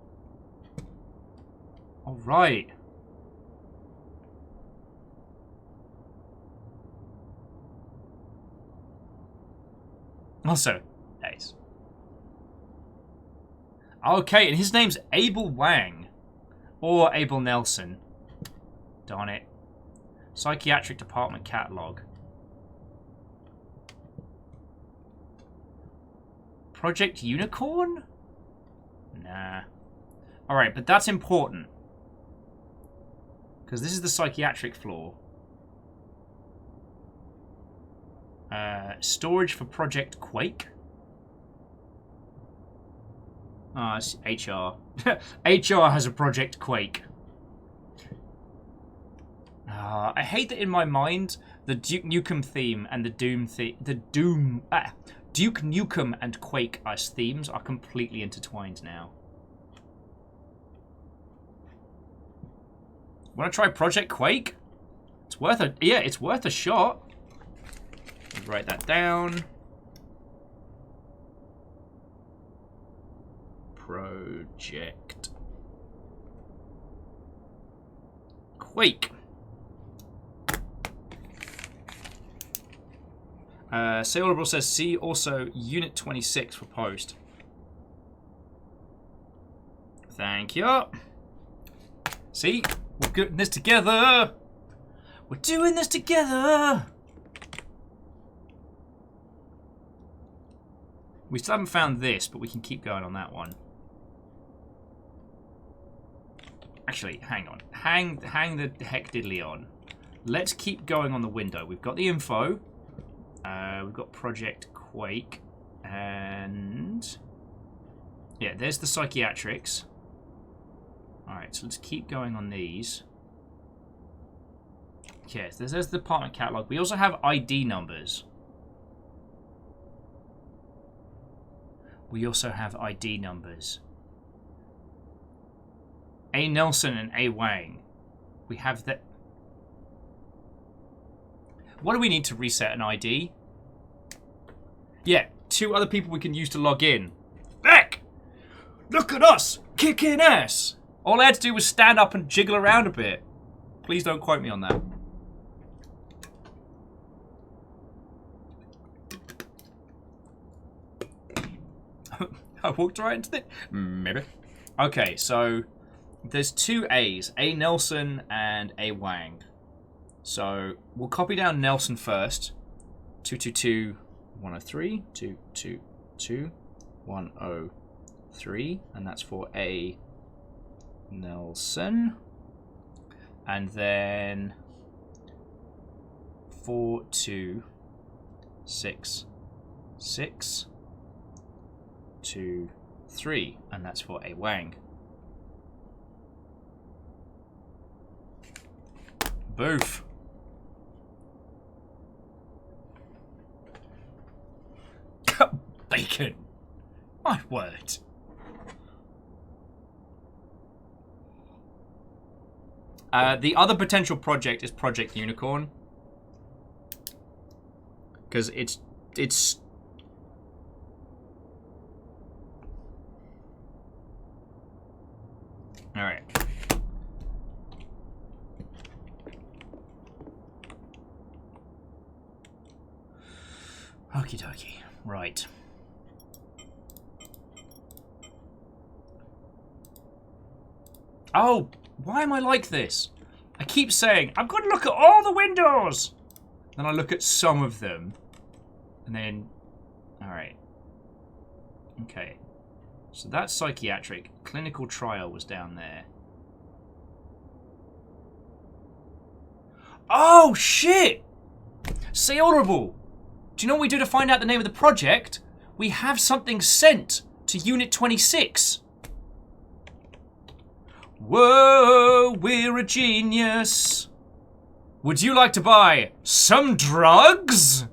Speaker 1: Alright. Also, nice. Okay, and his name's Abel Wang. Or Abel Nelson. Darn it. Psychiatric Department Catalog. Project Unicorn? Nah. Alright, but that's important. Because this is the psychiatric floor. Storage for Project Quake? Ah, it's HR. HR has a Project Quake. I hate that in my mind, the Duke Nukem theme and the Doom theme... Duke Nukem and Quake as themes are completely intertwined now. Want to try Project Quake? It's worth a... Yeah, it's worth a shot. Write that down. Project Quake. Sailorable says, see also Unit 26 for post. Thank you. See? We're getting this together. We're doing this together. We still haven't found this, but we can keep going on that one. Actually, hang on. Hang the heck diddly on. Let's keep going on the window. We've got the info. We've got Project Quake. And... yeah, there's the psychiatrics. Alright, so let's keep going on these. Okay, so there's the department catalog. We also have ID numbers. We also have ID numbers. A. Nelson and A. Wang. We have that. What do we need to reset an ID? Yeah, 2 other people we can use to log in. Heck! Look at us! Kicking ass! All I had to do was stand up and jiggle around a bit. Please don't quote me on that. I walked right into it? Maybe. Okay, so there's 2 A's. A. Nelson and A. Wang. So we'll copy down Nelson first. 222-103. 222-103. And that's for A. Nelson. And then 4266. 23, and that's for A. Wang. Boof. Bacon. My word. The other potential project is Project Unicorn. Because it's alright. Okie dokie. Right. Oh, why am I like this? I keep saying, I'm going to look at all the windows! Then I look at some of them. And then... alright. Okay. So that's psychiatric. Clinical trial was down there. Oh, shit! Say Honourable! Do you know what we do to find out the name of the project? We have something sent to Unit 26. Whoa, we're a genius. Would you like to buy some drugs?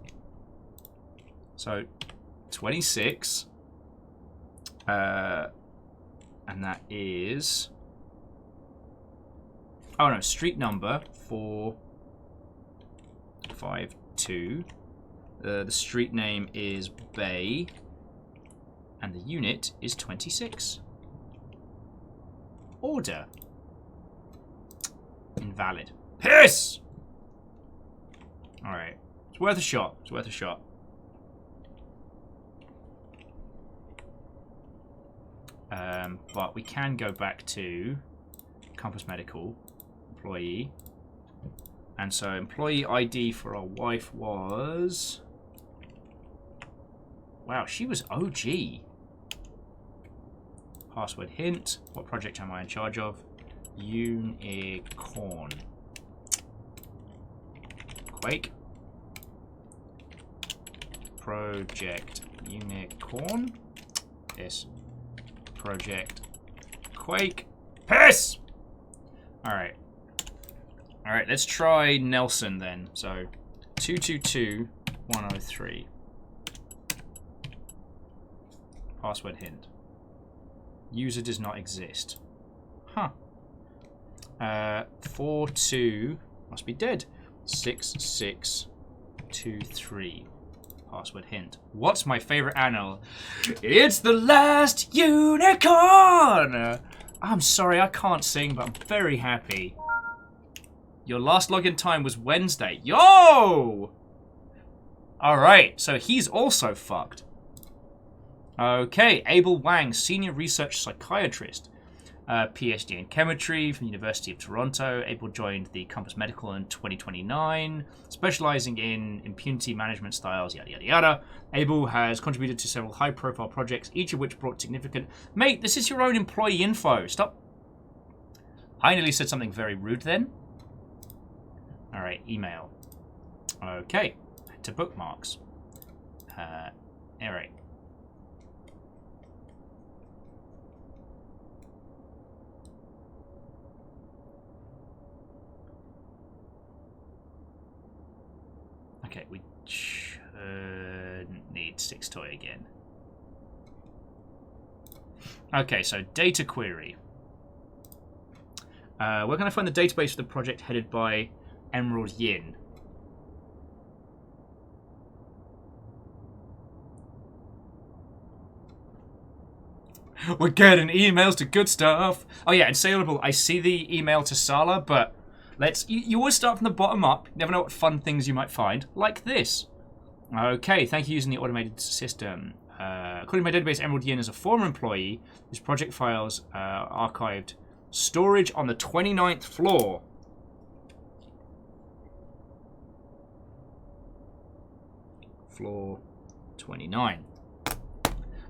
Speaker 1: So, 26. And that is... oh no, street number 452. The street name is Bay. And the unit is 26. Order. Invalid. Piss! Alright. It's worth a shot. It's worth a shot. But we can go back to Compass Medical. Employee. And so employee ID for our wife was... wow, she was OG. Password hint. What project am I in charge of? Unicorn. Quake. Project Unicorn. Yes. Project Quake. Piss! Alright. Alright, let's try Nelson then. So, 222-103. Password hint. User does not exist. Huh. 42 must be dead. 6623. Password hint. What's my favorite animal? It's the last unicorn! I'm sorry, I can't sing, but I'm very happy. Your last login time was Wednesday. Yo! Alright, so he's also fucked. Okay, Abel Wang, Senior Research Psychiatrist. PhD in Chemistry from the University of Toronto. Abel joined the Compass Medical in 2029, specializing in impunity management styles, yada yada yada. Abel has contributed to several high-profile projects, each of which brought significant... Mate, this is your own employee info. Stop I nearly said something very rude then. Alright, email. Okay, to bookmarks. Alright. Okay, we shouldn't need 6 toy again. Okay, so data query. Where can I find the database for the project headed by Emerald Yin? We're getting emails to good stuff. Oh yeah, and Saleable, I see the email to Sala, but you always start from the bottom up. You never know what fun things you might find, like this. Okay, thank you for using the automated system. According to my database, Emerald Yin is a former employee. His project files archived. Storage on the 29th floor. Floor 29.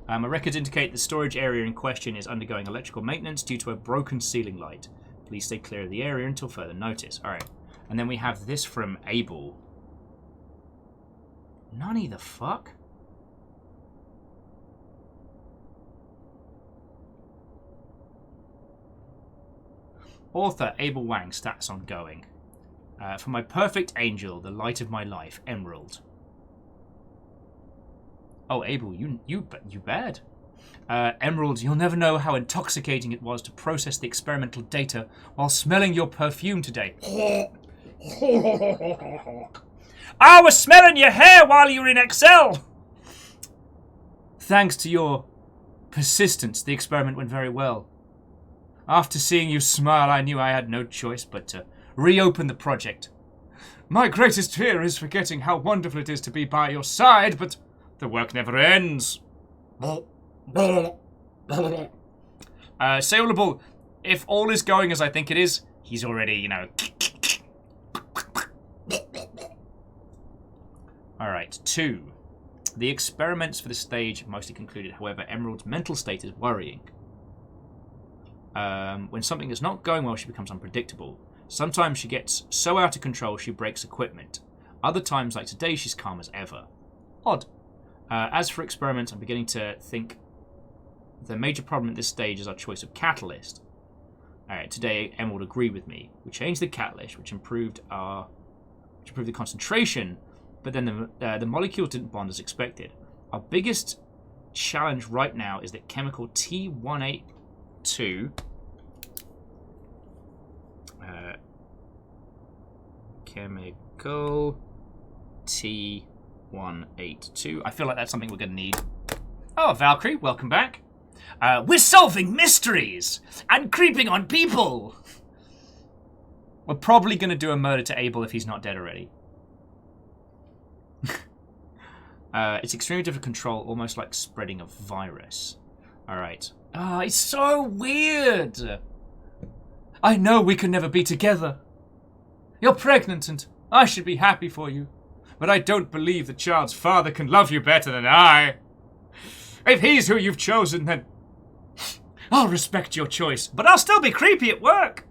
Speaker 1: My records indicate the storage area in question is undergoing electrical maintenance due to a broken ceiling light. Please stay clear of the area until further notice. Alright. And then we have this from Abel. Nani the fuck? Author Abel Wang, stats ongoing. For my perfect angel, the light of my life, Emerald. Oh, Abel, you bad. Emerald, you'll never know how intoxicating it was to process the experimental data while smelling your perfume today. I was smelling your hair while you were in Excel! Thanks to your persistence, the experiment went very well. After seeing you smile, I knew I had no choice but to reopen the project. My greatest fear is forgetting how wonderful it is to be by your side, but the work never ends. Saleable, if all is going as I think it is, he's already, you know... Alright, 2. The experiments for the stage mostly concluded, however, Emerald's mental state is worrying. When something is not going well, she becomes unpredictable. Sometimes she gets so out of control she breaks equipment. Other times, like today, she's calm as ever. Odd. As for experiments, I'm beginning to think the major problem at this stage is our choice of catalyst. Today, Emma would agree with me. We changed the catalyst, which improved the concentration, but then the molecules didn't bond as expected. Our biggest challenge right now is that chemical T182. Chemical T182. I feel like that's something we're going to need. Oh, Valkyrie, welcome back. We're solving mysteries and creeping on people. We're probably going to do a murder to Abel if he's not dead already. It's extremely difficult to control, almost like spreading a virus. Alright. Oh, it's so weird. I know we can never be together. You're pregnant and I should be happy for you. But I don't believe the child's father can love you better than I. If he's who you've chosen, then I'll respect your choice. But I'll still be creepy at work.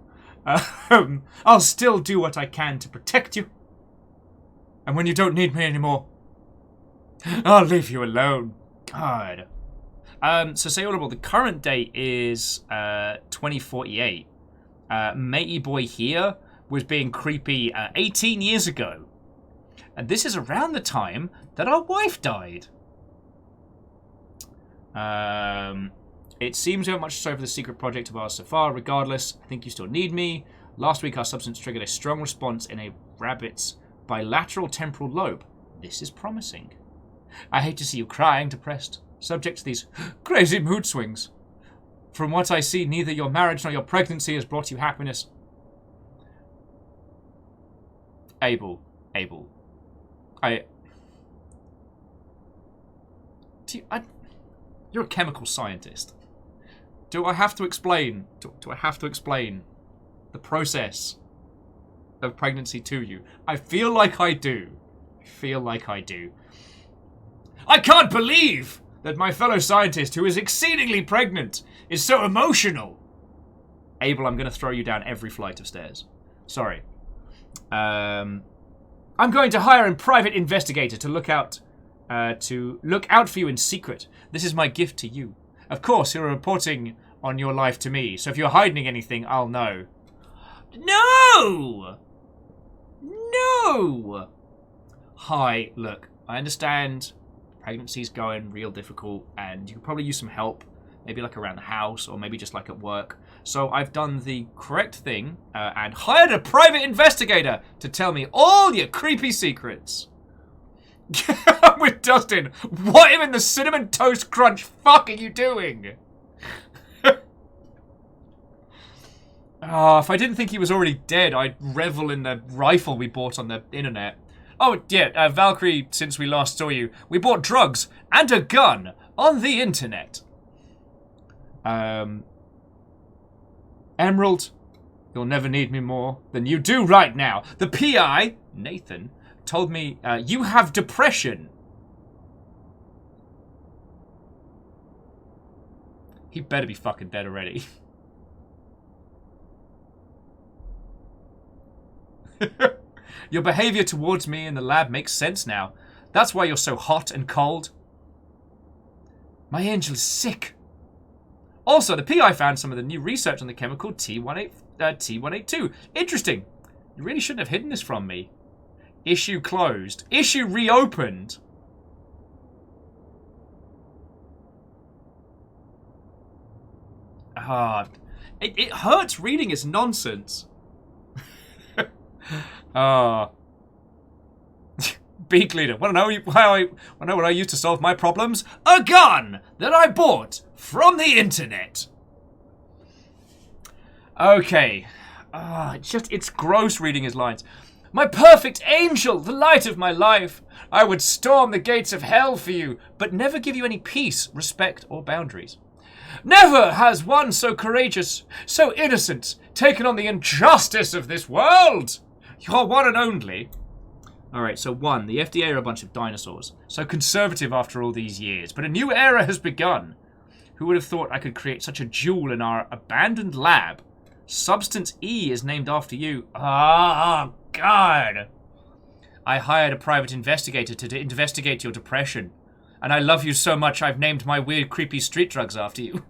Speaker 1: I'll still do what I can to protect you. And when you don't need me anymore, I'll leave you alone. God. So say audible, the current date is 2048. Matey boy here was being creepy 18 years ago. And this is around the time that our wife died. It seems very much so for the secret project of ours so far. Regardless, I think you still need me. Last week, our substance triggered a strong response in a rabbit's bilateral temporal lobe. This is promising. I hate to see you crying, depressed, subject to these crazy mood swings. From what I see, neither your marriage nor your pregnancy has brought you happiness. Abel. You're a chemical scientist. Do I have to explain? Do I have to explain the process of pregnancy to you? I feel like I do. I can't believe that my fellow scientist, who is exceedingly pregnant, is so emotional. Abel, I'm going to throw you down every flight of stairs. Sorry. I'm going to hire a private investigator to look out for you in secret. This is my gift to you. Of course, you're reporting on your life to me, so if you're hiding anything, I'll know. No! No! Hi, look, I understand pregnancy's going real difficult, and you could probably use some help, maybe like around the house, or maybe just like at work. So I've done the correct thing, and hired a private investigator to tell me all your creepy secrets. I'm with Dustin. What in the Cinnamon Toast Crunch fuck are you doing? If I didn't think he was already dead, I'd revel in the rifle we bought on the internet. Oh, yeah, Valkyrie, since we last saw you, we bought drugs and a gun on the internet. Emerald, you'll never need me more than you do right now. The PI, Nathan, told me you have depression. He better be fucking dead already. Your behavior towards me in the lab makes sense now. That's why you're so hot and cold. My angel is sick. Also, the PI found some of the new research on the chemical T182. Interesting. You really shouldn't have hidden this from me. Issue closed. Issue reopened. It hurts reading its nonsense. Beak leader. Want to know what I use to solve my problems? A gun that I bought from the internet. Okay. It's gross reading his lines. My perfect angel, the light of my life. I would storm the gates of hell for you, but never give you any peace, respect, or boundaries. Never has one so courageous, so innocent, taken on the injustice of this world. You're one and only. Alright, so one, the FDA are a bunch of dinosaurs. So conservative after all these years. But a new era has begun. Who would have thought I could create such a jewel in our abandoned lab? Substance E is named after you. Oh, God. I hired a private investigator to investigate your depression. And I love you so much I've named my weird, creepy street drugs after you.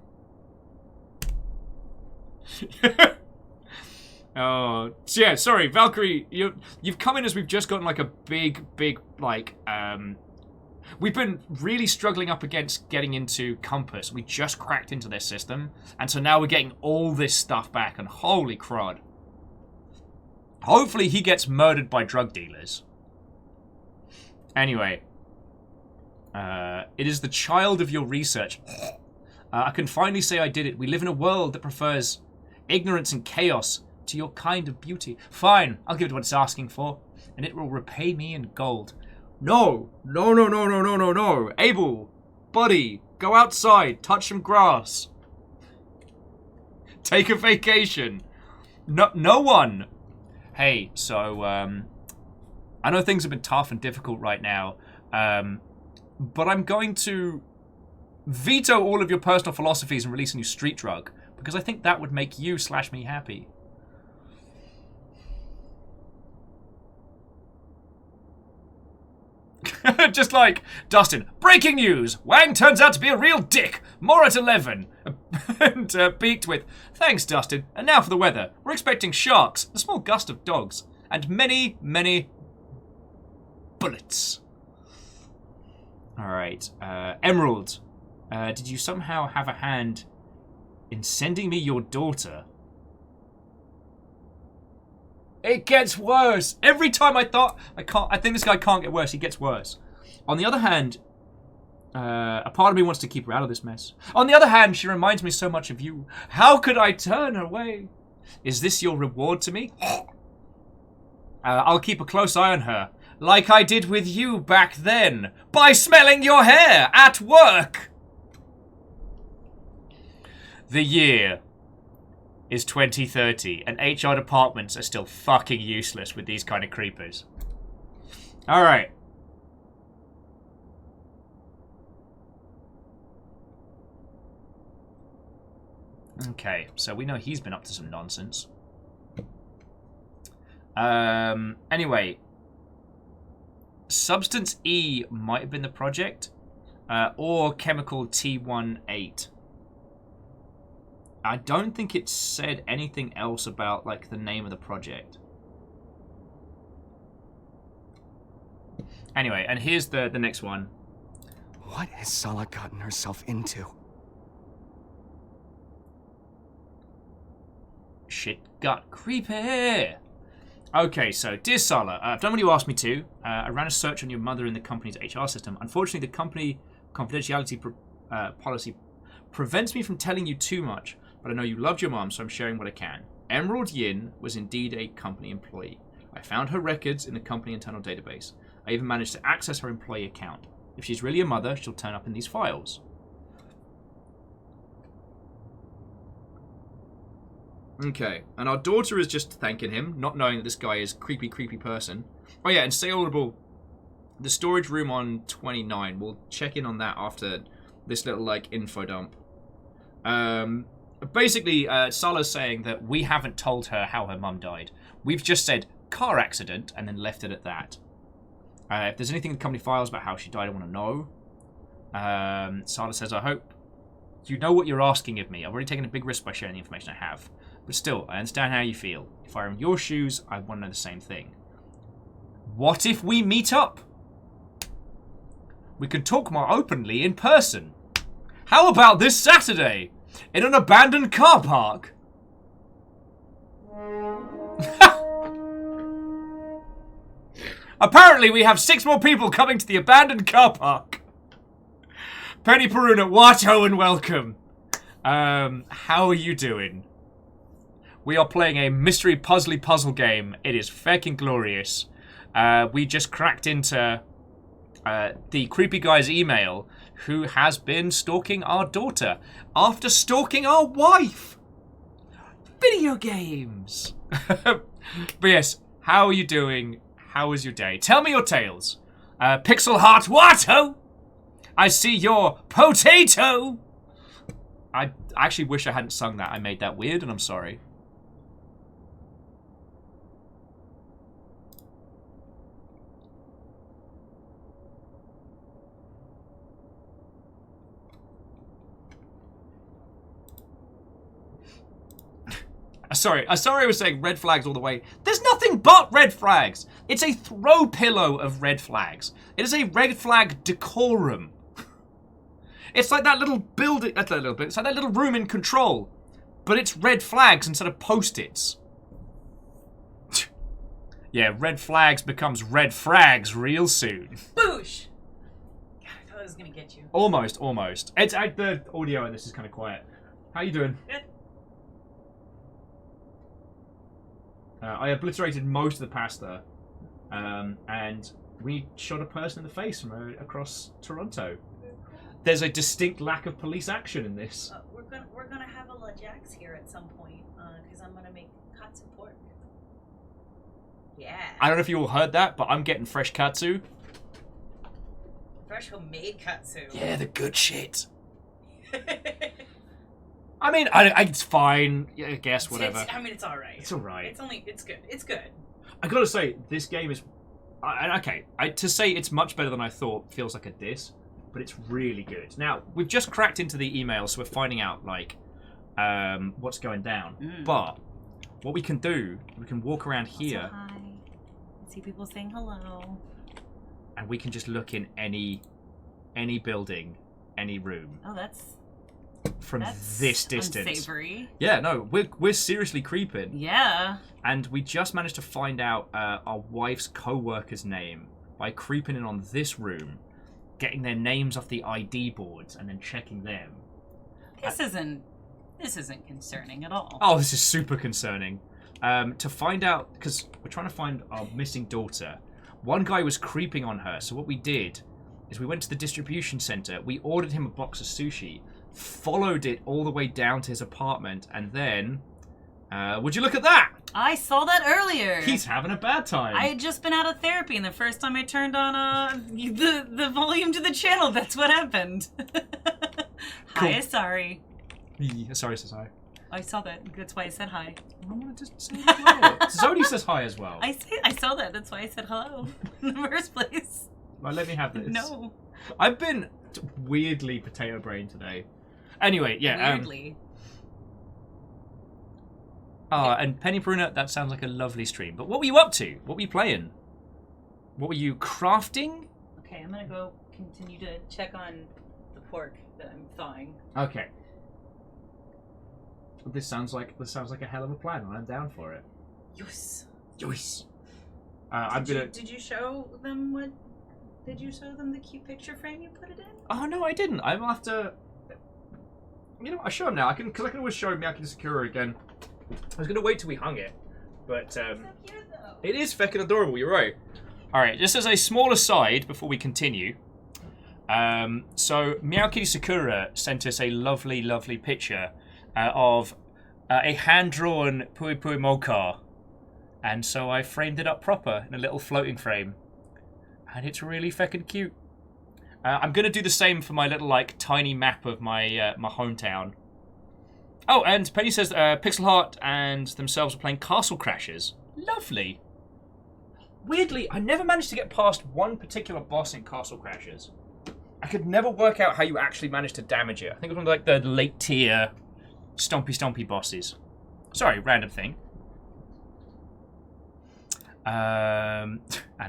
Speaker 1: Oh, yeah, sorry, Valkyrie, you've come in as we've just gotten like a big, like, we've been really struggling up against getting into Compass. We just cracked into their system, and so now we're getting all this stuff back, and holy crud. Hopefully he gets murdered by drug dealers. Anyway, it is the child of your research. I can finally say I did it. We live in a world that prefers ignorance and chaos to your kind of beauty. Fine, I'll give it what it's asking for, and it will repay me in gold. No. Abel, buddy, go outside, touch some grass. Take a vacation. No one. Hey, so, I know things have been tough and difficult right now, but I'm going to veto all of your personal philosophies and release a new street drug, because I think that would make you / me happy. Just like, Dustin, breaking news! Wang turns out to be a real dick! More at 11! And beaked with, thanks, Dustin. And now for the weather. We're expecting sharks, a small gust of dogs, and many, many bullets. Alright, Emerald, did you somehow have a hand in sending me your daughter? It gets worse. Every time I think this guy can't get worse, he gets worse. On the other hand, a part of me wants to keep her out of this mess. On the other hand, she reminds me so much of you. How could I turn her away? Is this your reward to me? I'll keep a close eye on her, like I did with you back then, by smelling your hair at work. The year is 2030, and HR departments are still fucking useless with these kind of creepers. Alright. Okay, so we know he's been up to some nonsense. Anyway, Substance E might have been the project, or Chemical T18. I don't think it said anything else about like the name of the project. Anyway, and here's the next one.
Speaker 8: What has Sala gotten herself into?
Speaker 1: Shit got creepy. Okay, so dear Sala, I've done what you asked me to. I ran a search on your mother in the company's HR system. Unfortunately, the company confidentiality policy prevents me from telling you too much, but I know you loved your mom, so I'm sharing what I can. Emerald Yin was indeed a company employee. I found her records in the company internal database. I even managed to access her employee account. If she's really a mother, she'll turn up in these files. Okay, and our daughter is just thanking him, not knowing that this guy is creepy, creepy person. Oh yeah, and say audible, the storage room on 29, we'll check in on that after this little, like, info dump. Basically, Sala's saying that we haven't told her how her mum died. We've just said car accident and then left it at that. If there's anything in the company files about how she died, I want to know. Sala says, I hope you know what you're asking of me. I've already taken a big risk by sharing the information I have. But still, I understand how you feel. If I were in your shoes, I want to know the same thing. What if we meet up? We can talk more openly in person. How about this Saturday? In an abandoned car park? Apparently we have 6 more people coming to the abandoned car park. Penny Peruna, Watto and welcome. How are you doing? We are playing a mystery puzzly puzzle game. It is feckin' glorious. We just cracked into the creepy guy's email who has been stalking our daughter after stalking our wife. Video games. But yes, how are you doing? How was your day? Tell me your tales. Pixel Heart Watto! I see your potato! I actually wish I hadn't sung that. I made that weird and I'm sorry. Sorry, I was saying red flags all the way. There's nothing but red flags. It's a throw pillow of red flags. It is a red flag decorum. It's like that little building, it's like that little room in Control, but it's red flags instead of post-its. Yeah, red flags becomes red frags real soon.
Speaker 10: Boosh! I thought I was gonna get you.
Speaker 1: Almost. It's the audio and this is kind of quiet. How you doing?
Speaker 10: Good.
Speaker 1: I obliterated most of the pasta, and we shot a person in the face from across Toronto. There's a distinct lack of police action in this.
Speaker 10: We're gonna have a La Jax here at some point, because I'm gonna make katsu pork. Yeah.
Speaker 1: I don't know if you all heard that, but I'm getting fresh katsu.
Speaker 10: Fresh homemade katsu.
Speaker 1: Yeah, the good shit. I mean, it's fine. Yeah, I guess, whatever.
Speaker 10: It's alright.
Speaker 1: It's alright.
Speaker 10: It's good. It's good.
Speaker 1: I gotta say, this game is... to say it's much better than I thought feels like a diss, but it's really good. Now, we've just cracked into the email, so we're finding out, like, what's going down. But what we can do, we can walk around here.
Speaker 10: Also, hi. See people saying hello.
Speaker 1: And we can just look in any building, any room.
Speaker 10: Oh, that's
Speaker 1: this distance.
Speaker 10: Unsavory.
Speaker 1: Yeah, no, we're seriously creeping.
Speaker 10: Yeah.
Speaker 1: And we just managed to find out our wife's co-worker's name by creeping in on this room, getting their names off the ID boards, and then checking them.
Speaker 10: This isn't concerning at all.
Speaker 1: Oh, this is super concerning. To find out, because we're trying to find our missing daughter. One guy was creeping on her, so what we did is we went to the distribution center, we ordered him a box of sushi, followed it all the way down to his apartment, and then... would you look at that?
Speaker 10: I saw that earlier.
Speaker 1: He's having a bad time.
Speaker 10: I had just been out of therapy, and the first time I turned on the volume to the channel, that's what happened.
Speaker 1: Cool.
Speaker 10: Hi, sorry.
Speaker 1: Sorry.
Speaker 10: I saw that. That's why I said hi.
Speaker 1: I wanted to say hello. Zodi says hi as well.
Speaker 10: I saw that. That's why I said hello in the first place.
Speaker 1: Well, let me have this.
Speaker 10: No.
Speaker 1: I've been weirdly potato brain today. Anyway, yeah.
Speaker 10: Weirdly.
Speaker 1: And Penny Bruna, that sounds like a lovely stream. But what were you up to? What were you playing? What were you crafting?
Speaker 10: Okay, I'm gonna go continue to check on the pork that I'm thawing.
Speaker 1: Okay. This sounds like a hell of a plan, and I'm down for it.
Speaker 10: Yes.
Speaker 1: Yes.
Speaker 10: Did you show them what? Did you show them the cute picture frame you put it in?
Speaker 1: Oh no, I didn't. I'm after. You know, I show them now. I can always show Miyaki the Sakura again. I was gonna wait till we hung it, but
Speaker 10: So cute though.
Speaker 1: it is feckin' adorable. You're right. All right, just as a small aside before we continue. So Miyaki Sakura sent us a lovely, lovely picture of a hand-drawn Pui Pui Mokar, and so I framed it up proper in a little floating frame, and it's really feckin' cute. I'm gonna do the same for my little tiny map of my my hometown. Oh, and Penny says Pixel Heart and themselves are playing Castle Crashers. Lovely. Weirdly, I never managed to get past one particular boss in Castle Crashers. I could never work out how you actually managed to damage it. I think it was one of the late tier stompy bosses. Sorry, random thing. Anna,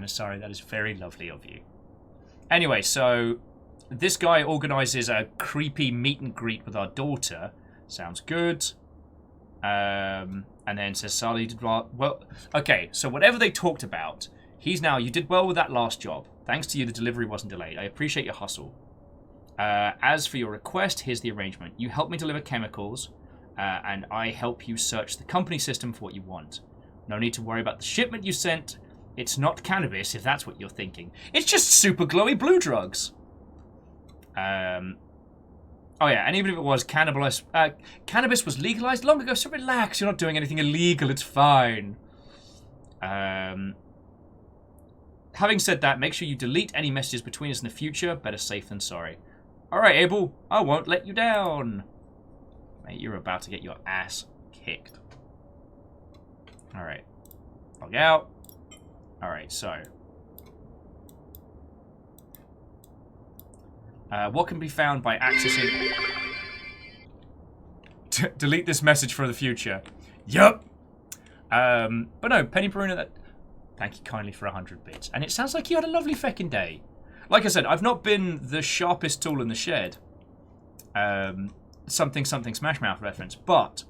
Speaker 1: sorry, that is very lovely of you. Anyway, so this guy organises a creepy meet and greet with our daughter. Sounds good. And then says, Sally, you did well. Okay, so whatever they talked about, you did well with that last job. Thanks to you, the delivery wasn't delayed. I appreciate your hustle. As for your request, here's the arrangement. You help me deliver chemicals, and I help you search the company system for what you want. No need to worry about the shipment you sent. It's not cannabis, if that's what you're thinking. It's just super glowy blue drugs. Oh yeah, and even if it was cannabis was legalized long ago, so relax, you're not doing anything illegal, it's fine. Having said that, make sure you delete any messages between us in the future. Better safe than sorry. Alright, Abel, I won't let you down. Mate, you're about to get your ass kicked. Alright. Log out. Alright, so. What can be found by accessing... Delete this message for the future. Yup. But no, Penny Bruna, thank you kindly for 100 bits. And it sounds like you had a lovely feckin' day. Like I said, I've not been the sharpest tool in the shed. Something Smash Mouth reference. But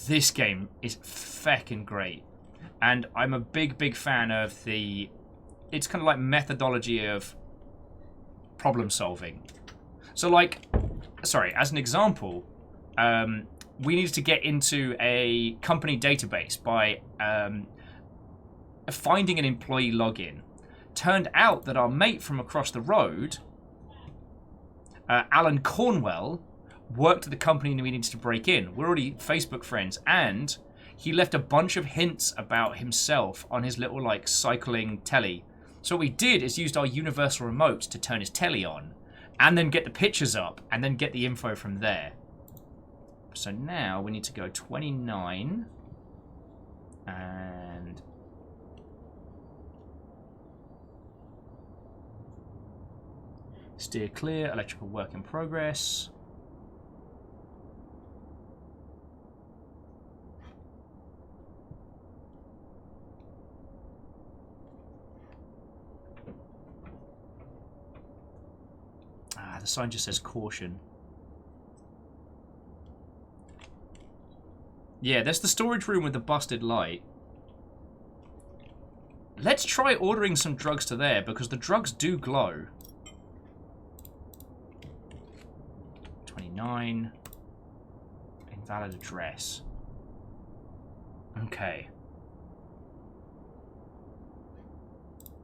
Speaker 1: this game is feckin' great. And I'm a big fan of the... It's kind of like methodology of problem solving. So as an example, we needed to get into a company database by finding an employee login. Turned out that our mate from across the road, Alan Cornwell, worked at the company we needed to break in. We're already Facebook friends, and he left a bunch of hints about himself on his little cycling telly. So what we did is used our universal remote to turn his telly on, and then get the pictures up, and then get the info from there. So now we need to go 29, and steer clear, electrical work in progress. The sign just says caution. Yeah, there's the storage room with the busted light. Let's try ordering some drugs to there, because the drugs do glow. 29. Invalid address. Okay.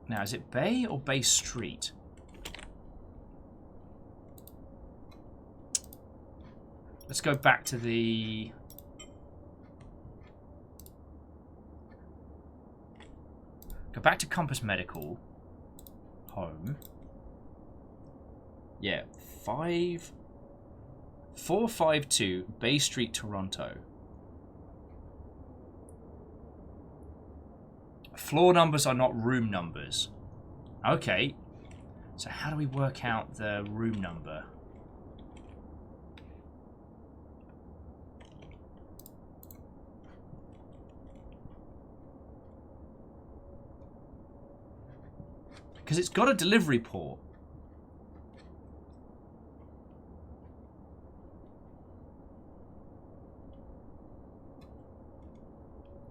Speaker 1: Now, is it Bay or Bay Street? Let's go back to the... Go back to Compass Medical. Home. Yeah, 5... 452 Bay Street, Toronto. Floor numbers are not room numbers. Okay. So how do we work out the room number? Because it's got a delivery port.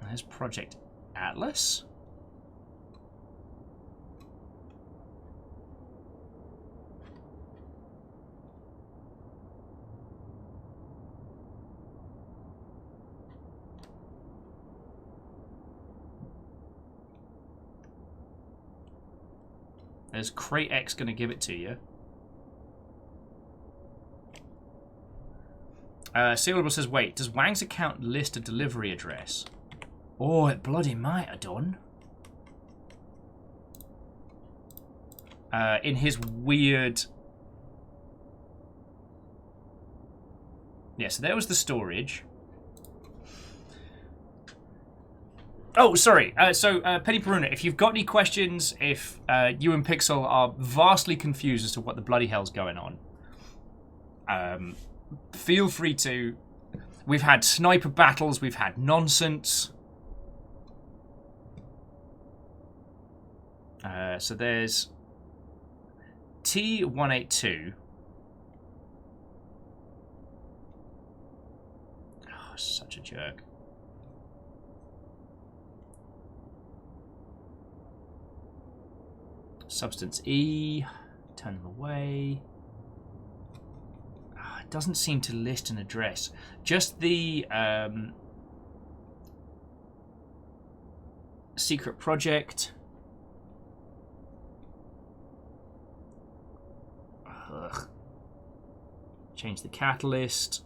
Speaker 1: There's Project Atlas. There's Crate X gonna give it to you. Sealable says, wait, does Wang's account list a delivery address? Oh, it bloody might have done. In his weird... Yeah, so there was the storage. Oh, sorry. Penny Peruna, if you've got any questions, if you and Pixel are vastly confused as to what the bloody hell's going on, feel free to. We've had sniper battles, we've had nonsense. So there's T182. Oh, such a jerk. Substance E, turn them away. Oh, it doesn't seem to list an address. Just the secret project. Ugh. Change the catalyst.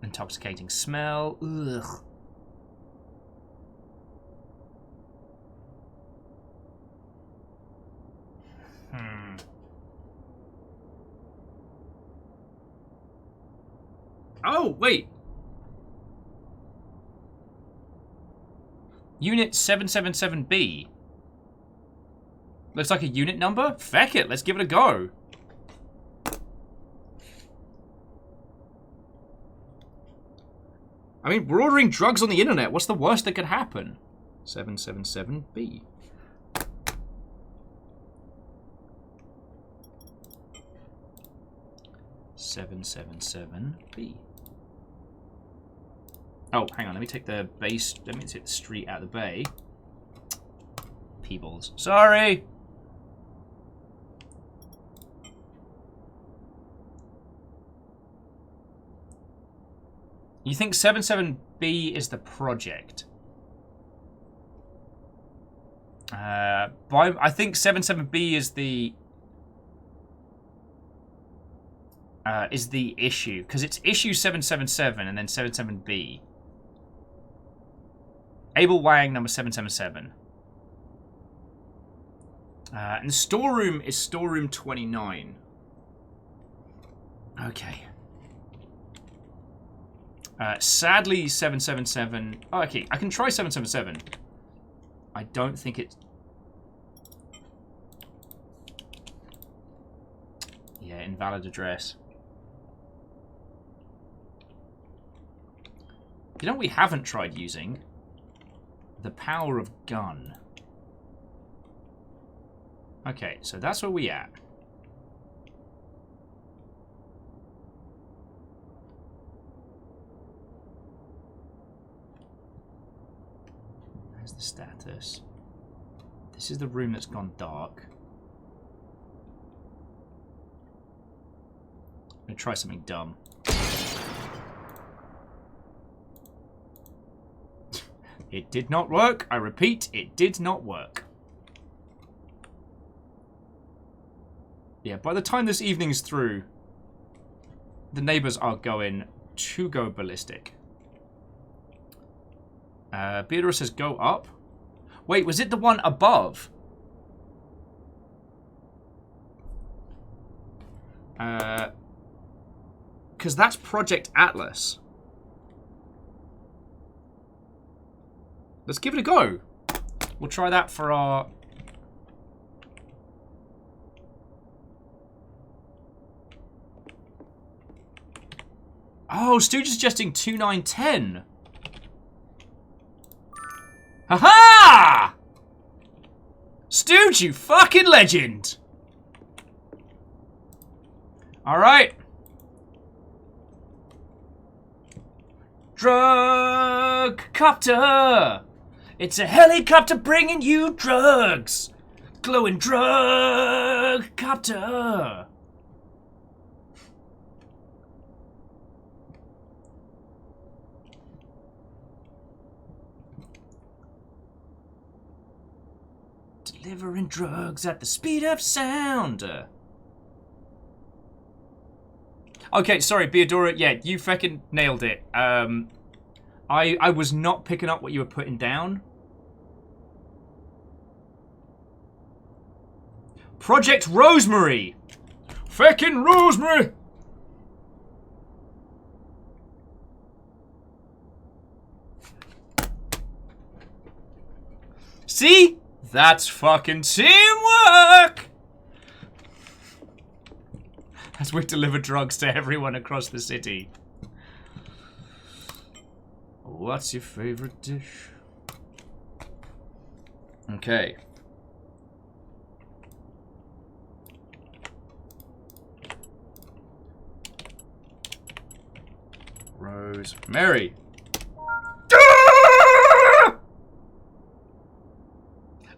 Speaker 1: Intoxicating smell. Ugh. Oh, wait. Unit 777B. Looks like a unit number? Feck it, let's give it a go. I mean, we're ordering drugs on the internet. What's the worst that could happen? 777B. B. Oh, hang on. Let me take the base. Let me take the street out of the bay. Peebles. Sorry. You think 77B is the project? I think 77B is the issue, because it's issue 777 and then 77B. Abel Wang number 777. And the storeroom is storeroom 29. Okay. Sadly, 777... Oh, okay, I can try 777. I don't think it's... Yeah, invalid address. You know what we haven't tried using? The power of gun. Okay, so that's where we at. There's the status. This is the room that's gone dark. I'm gonna try something dumb. It did not work. I repeat, it did not work. Yeah, by the time this evening's through, the neighbors are going to go ballistic. Beatrice says go up. Wait, was it the one above? Because that's Project Atlas. Let's give it a go. We'll try that for our... Oh, Stooge is suggesting 2910. Ha-ha! Stooge, you fucking legend! Alright. Drug copter! It's a helicopter bringing you drugs! Glowing drug copter! Delivering drugs at the speed of sound. Okay, sorry, Beadora. Yeah, you fucking nailed it. I was not picking up what you were putting down. Project Rosemary. Fucking Rosemary. See? That's fucking teamwork! As we deliver drugs to everyone across the city. What's your favorite dish? Okay. Rosemary.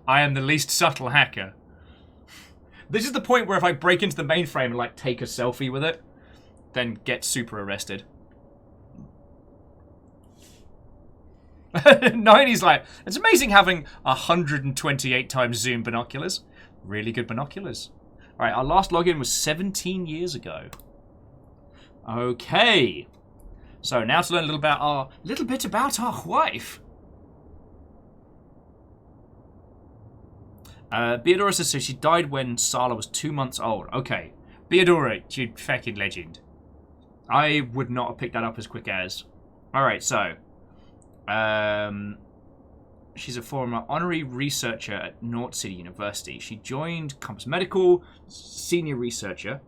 Speaker 1: I am the least subtle hacker. This is the point where if I break into the mainframe and like take a selfie with it, then get super arrested. 90's like, it's amazing having 128 times zoom binoculars. Really good binoculars. Alright, our last login was 17 years ago. Okay. So now to learn a little bit about our wife. Beadora says so she died when Sala was 2 months old. Okay. Beadora, you fucking legend. I would not have picked that up as quick as. Alright, so. She's a former honorary researcher at North City University. She joined Compass Medical, senior researcher.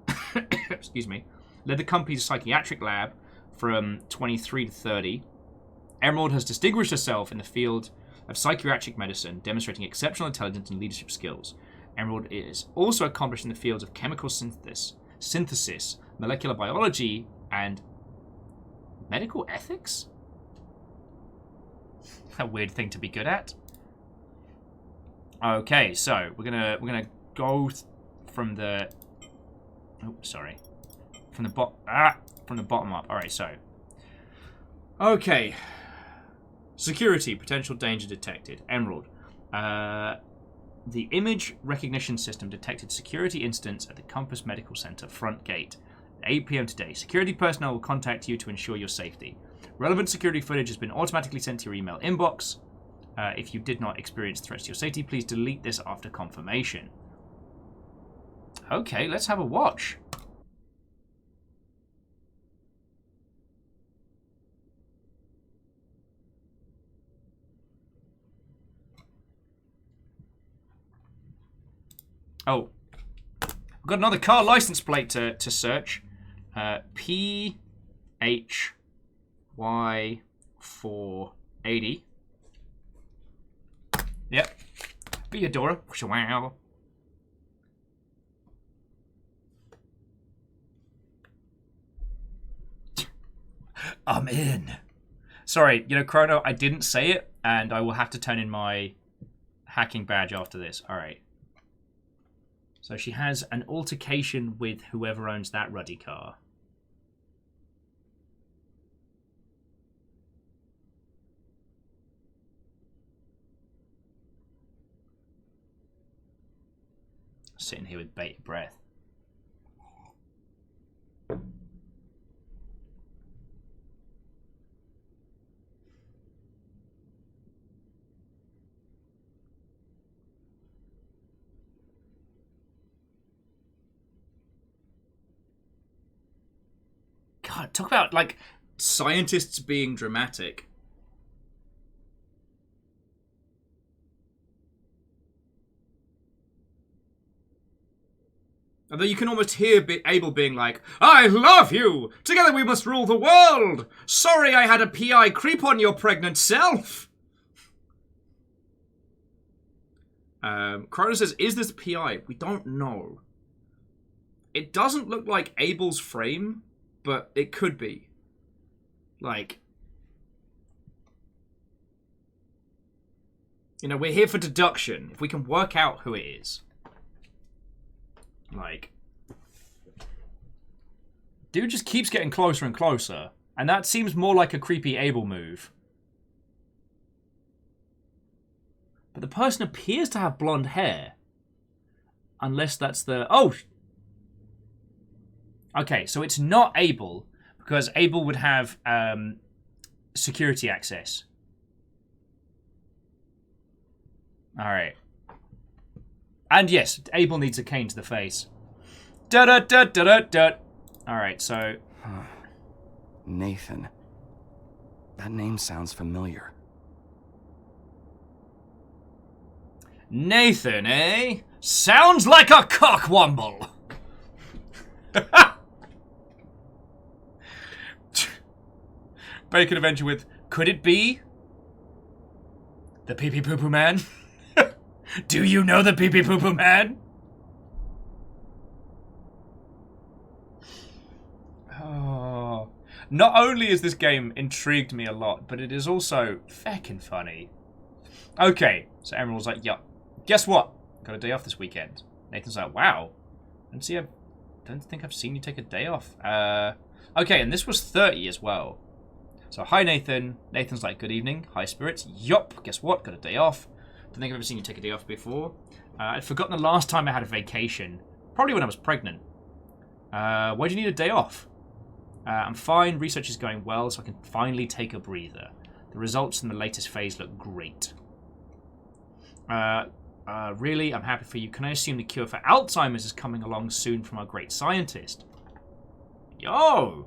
Speaker 1: Excuse me. Led the company's psychiatric lab from 23 to 30. Emerald has distinguished herself in the field of psychiatric medicine, demonstrating exceptional intelligence and leadership skills. Emerald is also accomplished in the fields of chemical synthesis, molecular biology, and medical ethics? A weird thing to be good at. Okay, so we're gonna go from the from the bottom up. All right, so okay. Security, potential danger detected. Emerald. The image recognition system detected security incidents at the Compass Medical Center front gate at 8 p.m. today. Security personnel will contact you to ensure your safety. Relevant security footage has been automatically sent to your email inbox. If you did not experience threats to your safety, please delete this after confirmation. Okay, let's have a watch. Oh, we've got another car license plate to search. PHY480. Yep. Beadora. Wow. I'm in. Sorry, Chrono, I didn't say it, and I will have to turn in my hacking badge after this. All right. So she has an altercation with whoever owns that ruddy car. Sitting here with bated breath. God, talk about, like, scientists being dramatic. Although you can almost hear Abel being like, I love you! Together we must rule the world! Sorry I had a PI creep on your pregnant self! Chrono says, is this PI? We don't know. It doesn't look like Abel's frame, but it could be. Like, you know, we're here for deduction. If we can work out who it is. Like, dude just keeps getting closer and closer. And that seems more like a creepy Abel move. But the person appears to have blonde hair. Unless that's the... Oh! Okay, so it's not Abel. Because Abel would have security access. Alright. And yes, Abel needs a cane to the face. Da-da-da-da-da-da. Alright, so...
Speaker 8: Nathan. That name sounds familiar.
Speaker 1: Nathan, eh? Sounds like a cockwomble. Bacon Adventure with, could it be the Pee Pee Poo Poo Man? Do you know the Pee Pee Poo Poo Man? Oh. Not only is this game intrigued me a lot, but it is also feckin' funny. Okay, so Emerald's like, yup. Guess what? Got a day off this weekend. Nathan's like, wow. I don't think I've seen you take a day off. Okay, and this was 30 as well. So, hi Nathan. Nathan's like, good evening. Hi Spirits. Yup. Guess what? Got a day off. Don't think I've ever seen you take a day off before. I'd forgotten the last time I had a vacation. Probably when I was pregnant. Why do you need a day off? I'm fine. Research is going well, so I can finally take a breather. The results in the latest phase look great. Really, I'm happy for you. Can I assume the cure for Alzheimer's is coming along soon from our great scientist? Yo!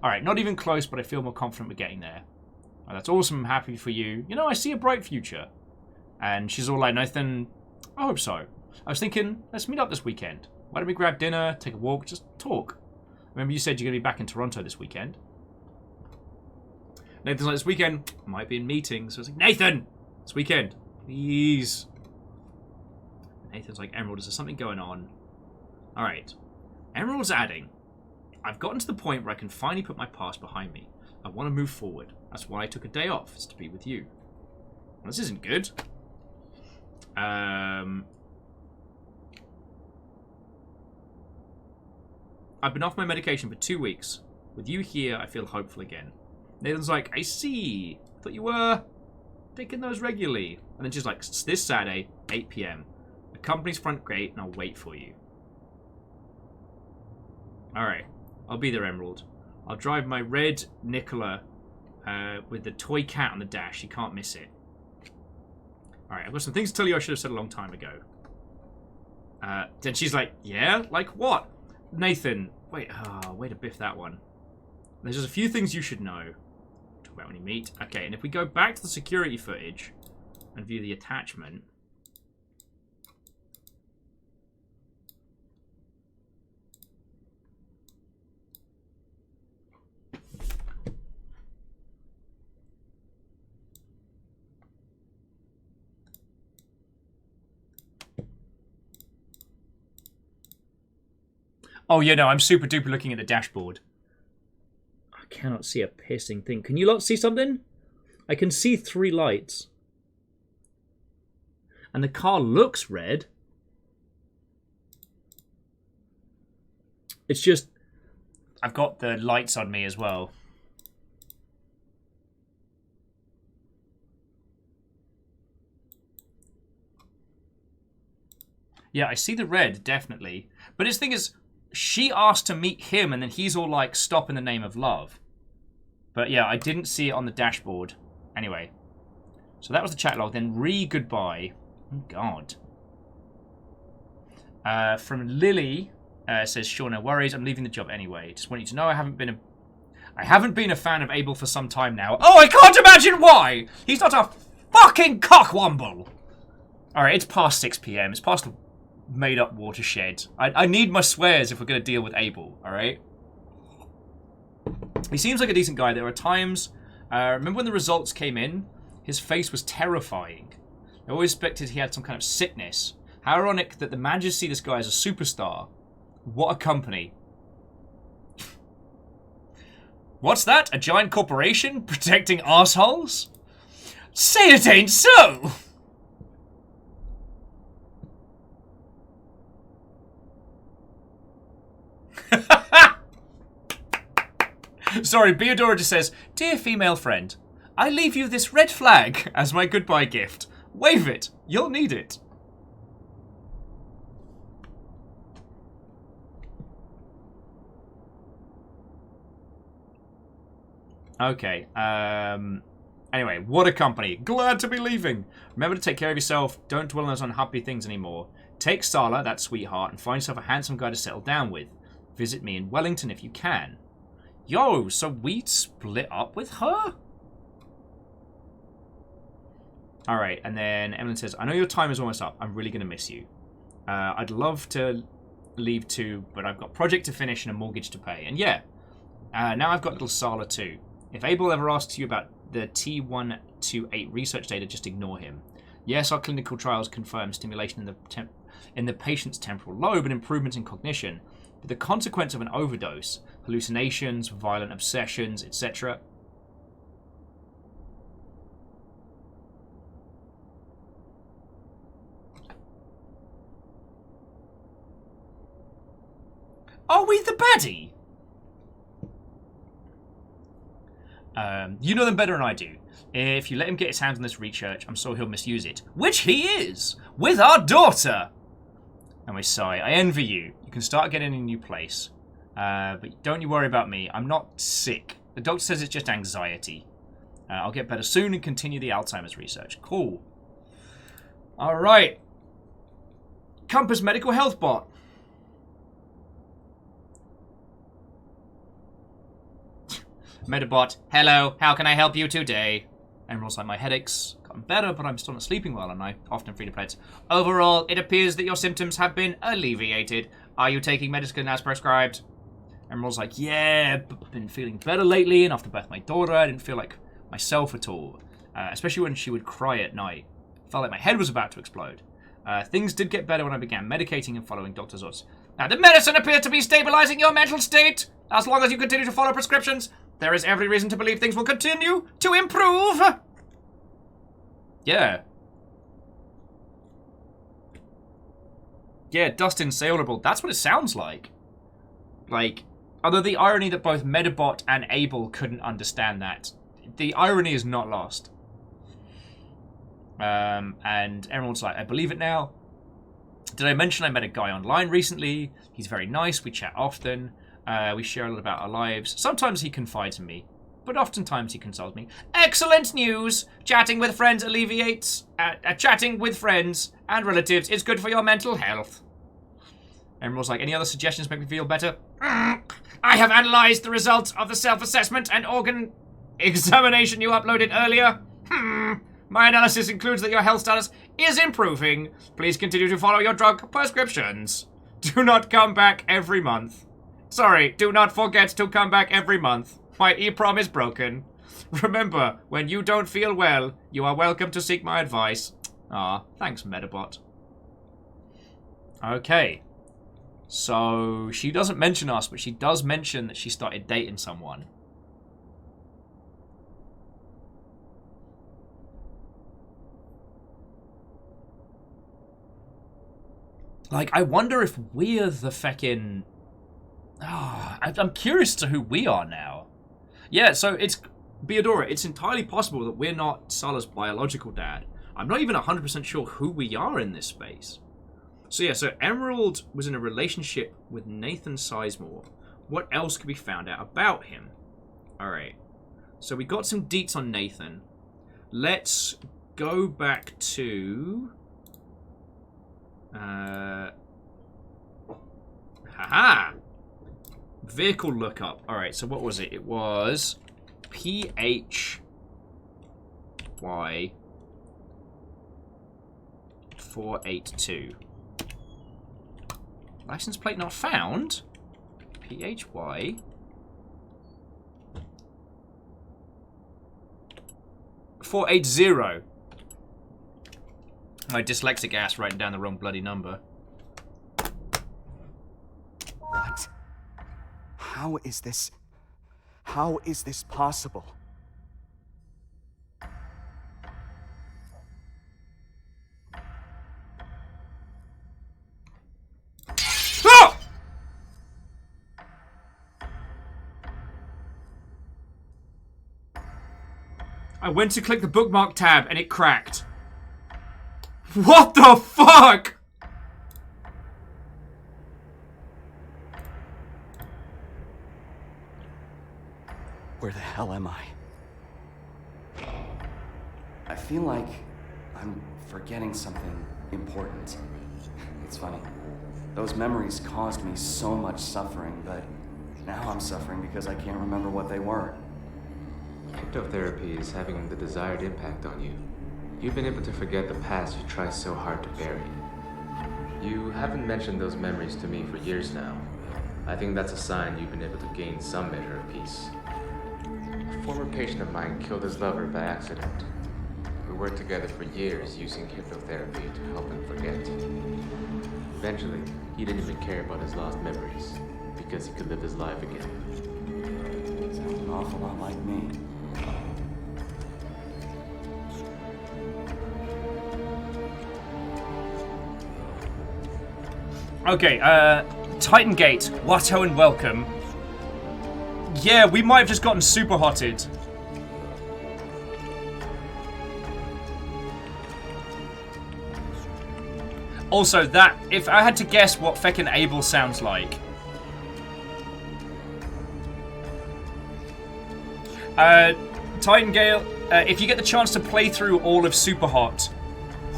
Speaker 1: Alright, not even close, but I feel more confident we're getting there. Oh, that's awesome. I'm happy for you. You know, I see a bright future. And she's all like, Nathan, I hope so. I was thinking, let's meet up this weekend. Why don't we grab dinner, take a walk, just talk? Remember you said you're going to be back in Toronto this weekend? Nathan's like, this weekend, I might be in meetings. So I was like, Nathan! This weekend, please. Nathan's like, Emerald, is there something going on? Alright. Emerald's adding, I've gotten to the point where I can finally put my past behind me. I want to move forward. That's why I took a day off, is to be with you. Well, this isn't good. I've been off my medication for 2 weeks. With you here, I feel hopeful again. Nathan's like, I see. Thought you were taking those regularly. And then she's like, this Saturday, 8 p.m. The company's front gate, and I'll wait for you. Alright. I'll be there, Emerald. I'll drive my red Nikola with the toy cat on the dash. You can't miss it. Alright, I've got some things to tell you I should have said a long time ago. Then she's like, yeah? Like what? Nathan, wait to biff that one. There's just a few things you should know. Talk about when you meet. Okay, and if we go back to the security footage and view the attachment. Oh, yeah, no, I'm super duper looking at the dashboard. I cannot see a piercing thing. Can you lot see something? I can see 3 lights. And the car looks red. It's just... I've got the lights on me as well. Yeah, I see the red, definitely. But his thing is... She asked to meet him, and then he's all like, stop in the name of love. But yeah, I didn't see it on the dashboard. Anyway. So that was the chat log. Then goodbye. Oh, God. From Lily, says, sure, no worries. I'm leaving the job anyway. Just want you to know I haven't been I haven't been a fan of Abel for some time now. Oh, I can't imagine why! He's not a fucking cockwomble! Alright, it's past 6 PM. It's past the made-up watershed. I need my swears if we're going to deal with Abel, alright? He seems like a decent guy. There are times... remember when the results came in? His face was terrifying. I always suspected he had some kind of sickness. How ironic that the managers see this guy as a superstar. What a company. What's that? A giant corporation protecting assholes? Say it ain't so! Sorry, Beodora just says, Dear female friend, I leave you this red flag as my goodbye gift. Wave it. You'll need it. Okay, anyway, what a company. Glad to be leaving. Remember to take care of yourself. Don't dwell on those unhappy things anymore. Take Sala, that sweetheart, and find yourself a handsome guy to settle down with. Visit me in Wellington if you can. Yo, so we split up with her? Alright, and then Evelyn says, I know your time is almost up. I'm really going to miss you. I'd love to leave too, but I've got a project to finish and a mortgage to pay. And yeah, now I've got little Sala too. If Abel ever asks you about the T128 research data, just ignore him. Yes, our clinical trials confirm stimulation in the patient's temporal lobe and improvements in cognition, but the consequence of an overdose, hallucinations, violent obsessions, etc. Are we the baddie? You know them better than I do. If you let him get his hands on this research, I'm sure he'll misuse it. Which he is! With our daughter! And we sigh. I envy you. You can start getting in a new place. But don't you worry about me. I'm not sick. The doctor says it's just anxiety. I'll get better soon and continue the Alzheimer's research. Cool. Alright. Compass Medical Health Bot. Medabot, hello, how can I help you today? Emerald's like, my headache's gotten better, but I'm still not sleeping well, and I often feel depressed. Overall, it appears that your symptoms have been alleviated. Are you taking medicine as prescribed? Emerald's like, yeah, I've been feeling better lately, and after birth of my daughter, I didn't feel like myself at all. Especially when she would cry at night. Felt like my head was about to explode. Things did get better when I began medicating and following doctor's orders. Now, the medicine appears to be stabilizing your mental state. As long as you continue to follow prescriptions, there is every reason to believe things will continue to improve. Yeah. Yeah, dust insalable. That's what it sounds like. Like, although the irony that both Medabot and Abel couldn't understand that, the irony is not lost. And everyone's like, I believe it now. Did I mention I met a guy online recently? He's very nice. We chat often. We share a lot about our lives. Sometimes he confides in me, but oftentimes he consoles me. Excellent news! Chatting with friends alleviates... chatting with friends and relatives is good for your mental health. Emerald's like, any other suggestions make me feel better? I have analysed the results of the self-assessment and organ examination you uploaded earlier. My analysis includes that your health status is improving. Please continue to follow your drug prescriptions. Do not come back every month. Sorry, do not forget to come back every month. My EPROM is broken. Remember, when you don't feel well, you are welcome to seek my advice. Ah, thanks, Medabot. Okay. So, she doesn't mention us, but she does mention that she started dating someone. Like, I wonder if we're the feckin'... I'm curious to who we are now. Yeah, so it's... Beodora, it's entirely possible that we're not Sala's biological dad. I'm not even 100% sure who we are in this space. So yeah, so Emerald was in a relationship with Nathan Sizemore. What else could be found out about him? Alright. So we got some deets on Nathan. Let's go back to... Haha! Vehicle lookup. Alright, so what was it? It was PHY 482. License plate not found. PHY 480. My dyslexic ass writing down the wrong bloody number.
Speaker 8: What? How is this possible?
Speaker 1: Ah! I went to click the bookmark tab and it cracked. What the fuck?
Speaker 8: Where the hell am I? I feel like I'm forgetting something important. It's funny. Those memories caused me so much suffering, but now I'm suffering because I can't remember what they were.
Speaker 11: Hypnotherapy is having the desired impact on you. You've been able to forget the past you try so hard to bury. You haven't mentioned those memories to me for years now. I think that's a sign you've been able to gain some measure of peace. A former patient of mine killed his lover by accident. We worked together for years using hypnotherapy to help him forget. Eventually, he didn't even care about his lost memories because he could live his life again.
Speaker 8: Sounds an awful lot like me.
Speaker 1: Okay, Titan Gate, Watto and welcome. Yeah, we might have just gotten super hotted. Also, that, if I had to guess what feckin' Abel sounds like. Titan Gale, if you get the chance to play through all of Super Hot,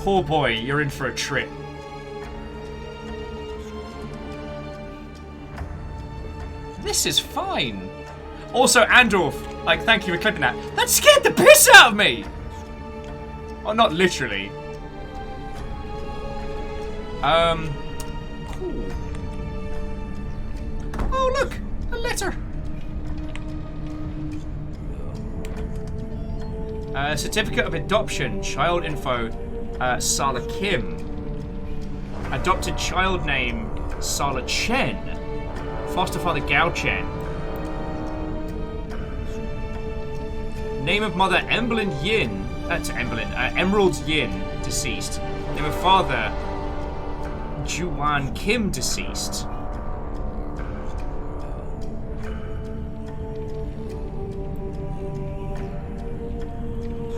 Speaker 1: oh boy, you're in for a trip. This is fine. Also, Andorf, like, thank you for clipping that. That scared the piss out of me! Oh, not literally. Cool. Oh, look! A letter! Certificate of adoption, child info, Sala Kim. Adopted child name, Sala Chen. Foster father, Gao Chen. Name of mother, Emerald Yin, deceased. Name of father, Juan Kim, deceased.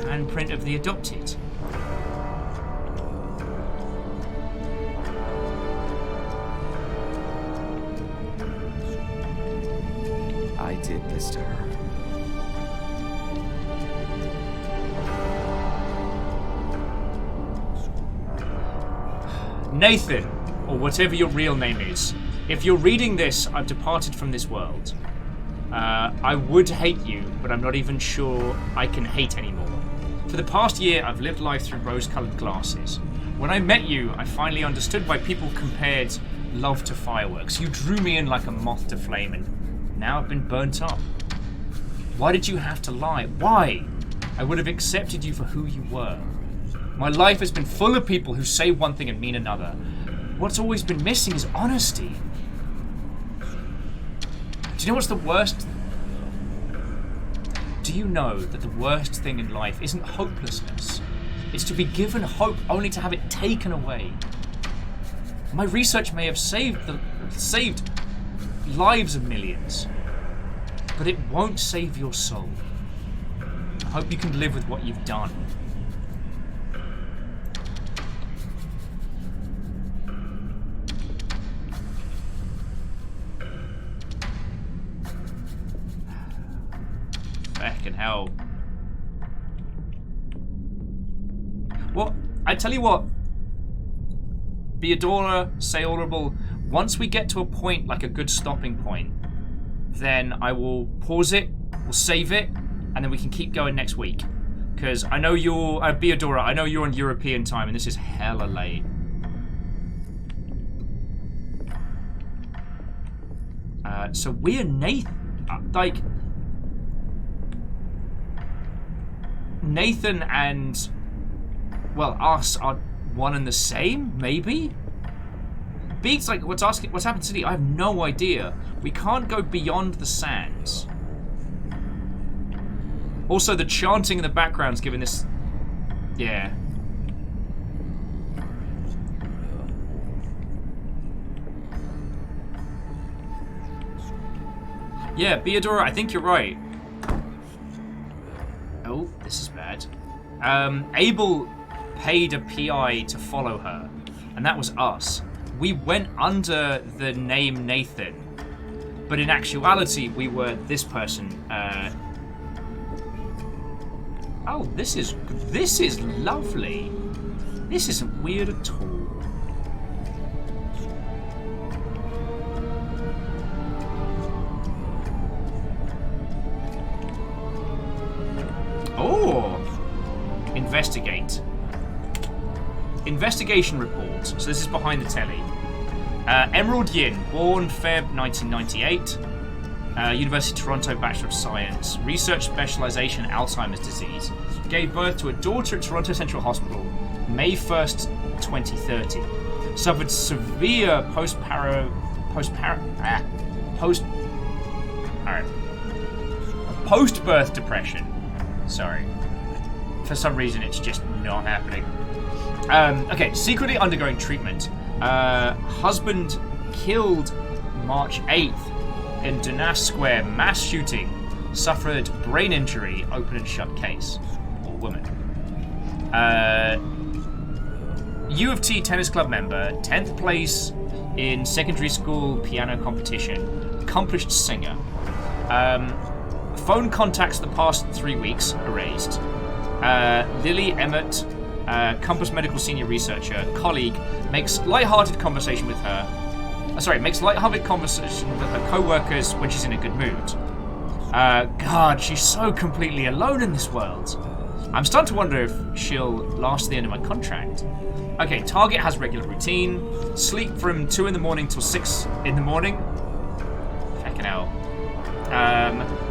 Speaker 1: Handprint of the adopted.
Speaker 8: I did this to her.
Speaker 1: Nathan, or whatever your real name is, if you're reading this, I've departed from this world. I would hate you, but I'm not even sure I can hate anymore. For the past year, I've lived life through rose-colored glasses. When I met you, I finally understood why people compared love to fireworks. You drew me in like a moth to flame, and now I've been burnt up. Why did you have to lie? Why? I would have accepted you for who you were. My life has been full of people who say one thing and mean another. What's always been missing is honesty. Do you know what's the worst? Do you know that the worst thing in life isn't hopelessness? It's to be given hope only to have it taken away. My research may have saved lives of millions, but it won't save your soul. I hope you can live with what you've done. Fucking hell. Well, I tell you what. Beadora, say audible. Once we get to a point, like a good stopping point, then I will pause it, we'll save it, and then we can keep going next week. Because I know you're... Beodora, I know you're on European time, and this is hella late. So we're Nathan... Nathan and... Well, us are one and the same, maybe? Beats, what's happened to the... I have no idea. We can't go beyond the sands. Also, the chanting in the background's giving this... Yeah. Yeah, Beodora, I think you're right. Oh, this is bad. Abel paid a PI to follow her, and that was us. We went under the name Nathan, but in actuality, we were this person. Oh, this is lovely. This isn't weird at all. Oh! Investigate. Investigation report. So this is behind the telly. Emerald Yin, born Feb 1998. University of Toronto, Bachelor of Science. Research specialization, Alzheimer's disease. Gave birth to a daughter at Toronto Central Hospital, May 1st, 2030. Suffered severe post-birth depression. Sorry. For some reason, it's just not happening. Okay, secretly undergoing treatment. Husband killed March 8th in Dunas Square mass shooting. Suffered brain injury, open and shut case. Or woman. U of T tennis club member, 10th place in secondary school piano competition. Accomplished singer. Phone contacts the past 3 weeks erased. Lily Emmett, Compass Medical senior researcher, colleague, makes lighthearted conversation with her. Makes lighthearted conversation with her co-workers when she's in a good mood. God, she's so completely alone in this world. I'm starting to wonder if she'll last to the end of my contract. Okay, target has regular routine. Sleep from 2 in the morning till 6 in the morning. Fucking hell.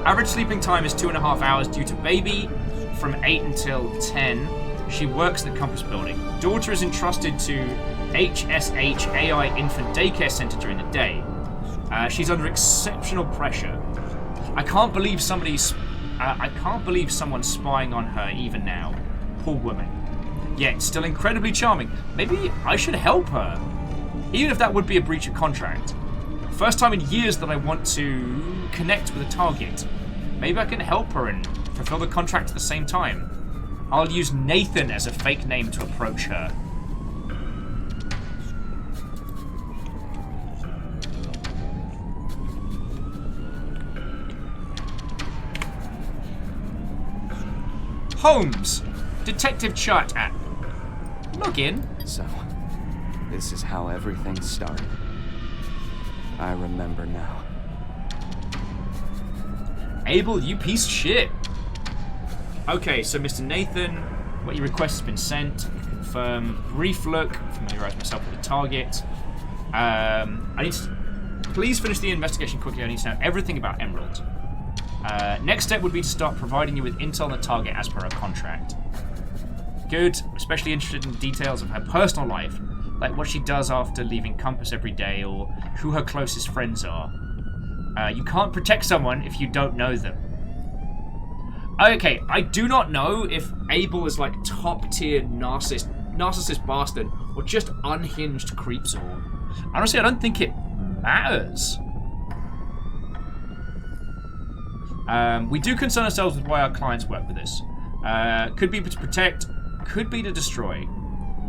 Speaker 1: Average sleeping time is 2.5 hours due to baby. From 8 until 10, she works at the Compass building. Daughter is entrusted to HSH AI Infant Daycare Center during the day. She's under exceptional pressure. I can't believe someone's spying on her even now. Poor woman. Yet still incredibly charming. Maybe I should help her, even if that would be a breach of contract. First time in years that I want to connect with a target. Maybe I can help her and fulfill the contract at the same time. I'll use Nathan as a fake name to approach her. Holmes, detective chat app. Log in.
Speaker 8: So, this is how everything started. I remember now.
Speaker 1: Abel, you piece of shit. Okay, so Mr. Nathan, what your request has been sent. Confirm. Brief look. Familiarize myself with the target. I need to... Please finish the investigation quickly. I need to know everything about Emerald. Next step would be to start providing you with intel on the target as per our contract. Good. Especially interested in details of her personal life, like what she does after leaving Compass every day or who her closest friends are. You can't protect someone if you don't know them. Okay, I do not know if Abel is like top-tier narcissist bastard or just unhinged creepsaw. Honestly, I don't think it matters. We do concern ourselves with why our clients work with us. Could be to protect, could be to destroy.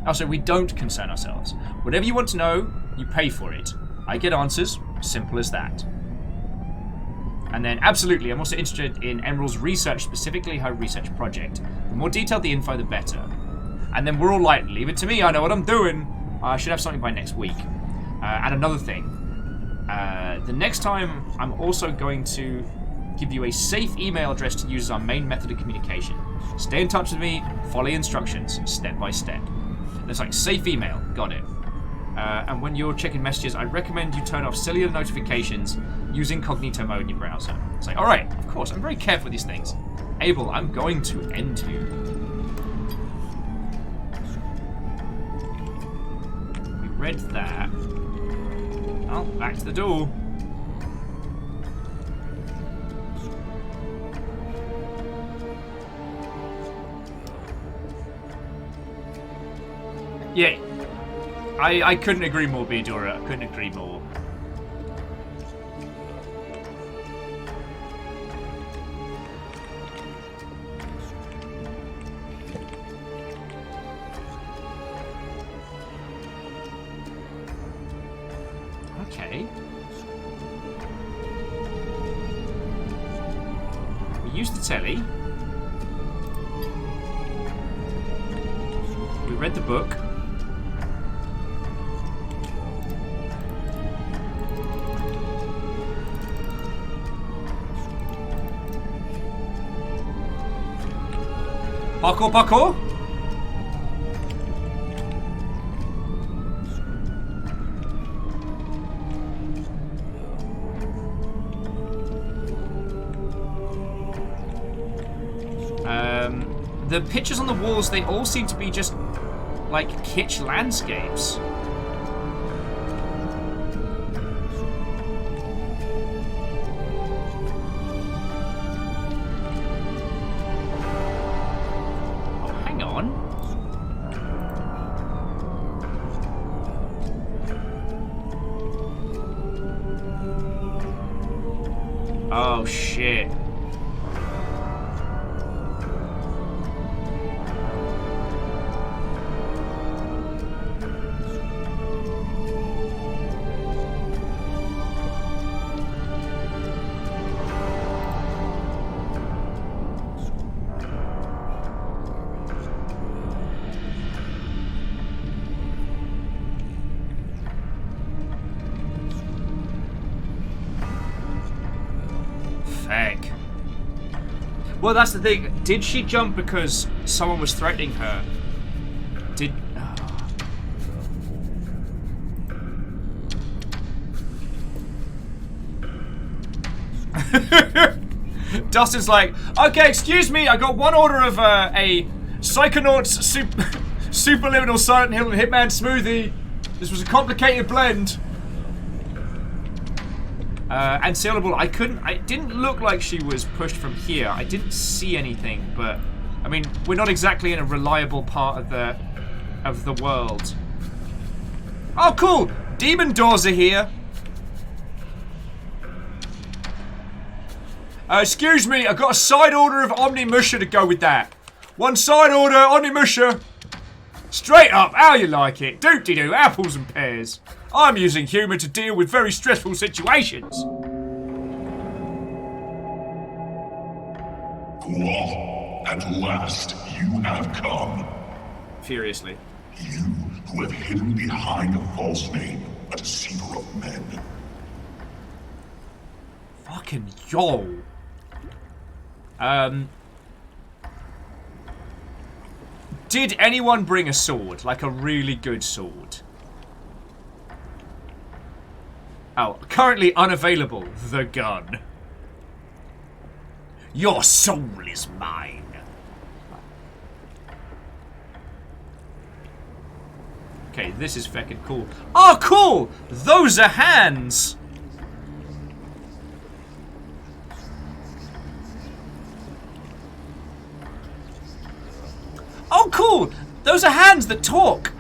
Speaker 1: Also, we don't concern ourselves. Whatever you want to know, you pay for it. I get answers, simple as that. And then, absolutely, I'm also interested in Emerald's research, specifically her research project. The more detailed the info, the better. And then we're all like, leave it to me, I know what I'm doing. I should have something by next week. And another thing. The next time, I'm also going to give you a safe email address to use as our main method of communication. Stay in touch with me, follow instructions, step by step. It's like, safe email, got it. And when you're checking messages, I recommend you turn off cellular notifications using incognito mode in your browser. It's like, alright, of course, I'm very careful with these things. Abel, I'm going to end you. We read that. Oh, back to the door. Yeah, I couldn't agree more, Beadora. I couldn't agree more. Okay. We used the telly. We read the book. Parkour, parkour! The pictures on the walls, they all seem to be just like kitsch landscapes. Oh shit. Well, that's the thing. Did she jump because someone was threatening her? Did... Dustin's like, okay, excuse me, I got one order of a Psychonauts Superliminal Silent Hill and Hitman Smoothie. This was a complicated blend. And Sailable, it didn't look like she was pushed from here. I didn't see anything, but I mean, we're not exactly in a reliable part of the world. Oh, cool! Demon doors are here. Excuse me, I got a side order of Omni Musha to go with that. One side order, Omni Musha. Straight up, how you like it? Doop-de-doo, apples and pears. I'm using humour to deal with very stressful situations.
Speaker 3: Well, at last you have come.
Speaker 1: Furiously.
Speaker 3: You who have hidden behind a false name, a deceiver of men.
Speaker 1: Fucking yo. Did anyone bring a sword? Like a really good sword? Oh, currently unavailable. The gun. Your soul is mine. Okay, this is fucking cool. Oh, cool! Those are hands! Oh, cool! Those are hands that talk!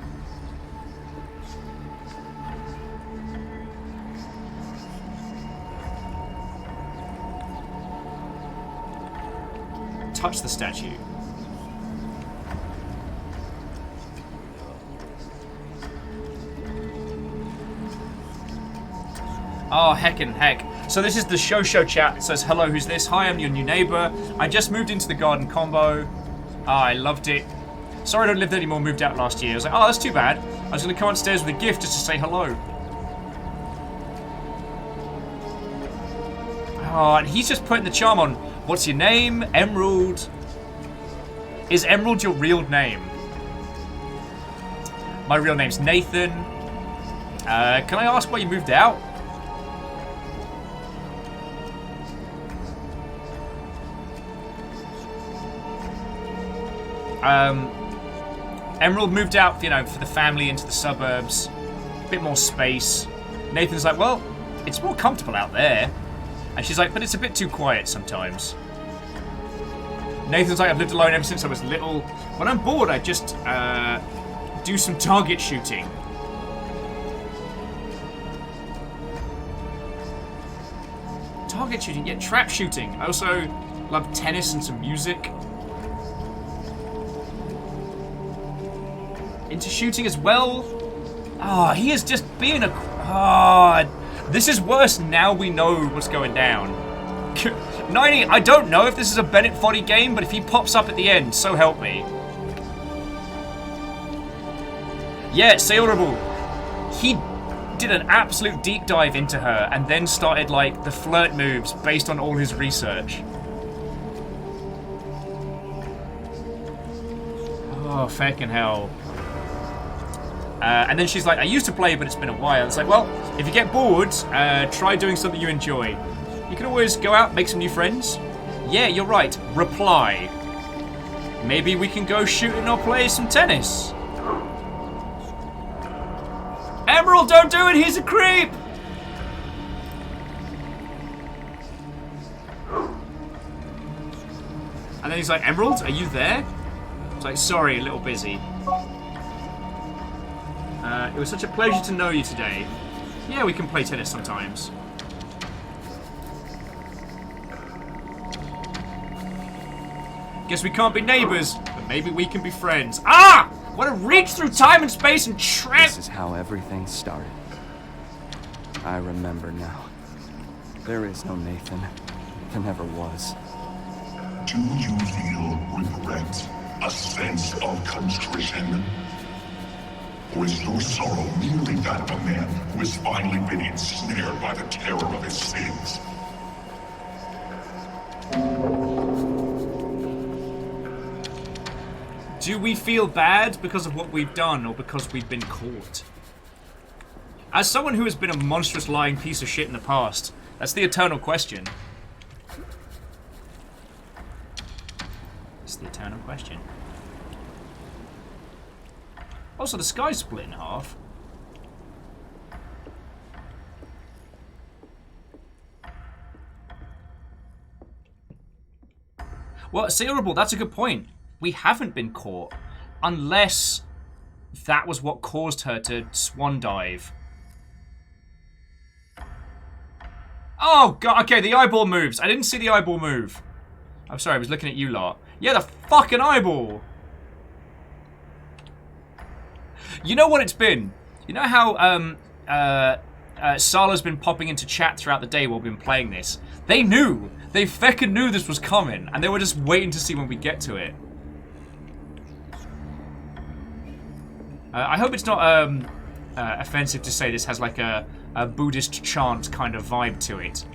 Speaker 1: Touch the statue. Oh, heckin' heck. So this is the show chat. It says, hello, who's this? Hi, I'm your new neighbor. I just moved into the garden combo. I loved it. Sorry I don't live there anymore, moved out last year. I was like, oh, that's too bad. I was going to come upstairs with a gift just to say hello. Oh, and he's just putting the charm on. What's your name? Emerald. Is Emerald your real name? My real name's Nathan. Can I ask why you moved out? Emerald moved out, you know, for the family into the suburbs. A bit more space. Nathan's like, well, it's more comfortable out there. And she's like, but it's a bit too quiet sometimes. Nathan's like, I've lived alone ever since I was little. When I'm bored, I just do some target shooting. Target shooting, yeah, trap shooting. I also love tennis and some music. Into shooting as well. Oh, he is just being a... Oh, this is worse now we know what's going down. 90, I don't know if this is a Bennett Foddy game, but if he pops up at the end, so help me. Yeah, Seorable. He did an absolute deep dive into her and then started, like, the flirt moves based on all his research. Oh, fucking hell. And then she's like, I used to play, but it's been a while. It's like, well, if you get bored, try doing something you enjoy. You can always go out, make some new friends. Yeah, you're right. Reply. Maybe we can go shooting or play some tennis. Emerald, don't do it! He's a creep! And then he's like, Emerald, are you there? It's like, sorry, a little busy. It was such a pleasure to know you today. Yeah, we can play tennis sometimes. Guess we can't be neighbors, but maybe we can be friends. Ah! What a reach through time and space and
Speaker 8: This is how everything started. I remember now. There is no Nathan. There never was.
Speaker 3: Do you feel regret? A sense of contrition? Or is your sorrow merely that of a man who has finally been ensnared by the terror of his sins?
Speaker 1: Do we feel bad because of what we've done or because we've been caught? As someone who has been a monstrous lying piece of shit in the past, that's the eternal question. It's the eternal question. Also, the sky's split in half. Well, Seorable, that's a good point. We haven't been caught. Unless that was what caused her to swan dive. Oh, God. Okay, the eyeball moves. I didn't see the eyeball move. I'm sorry, I was looking at you lot. Yeah, the fucking eyeball. You know what it's been? You know how Sala's been popping into chat throughout the day while we've been playing this? They knew. They feckin' knew this was coming, and they were just waiting to see when we get to it. I hope it's not offensive to say this has like a Buddhist chant kind of vibe to it.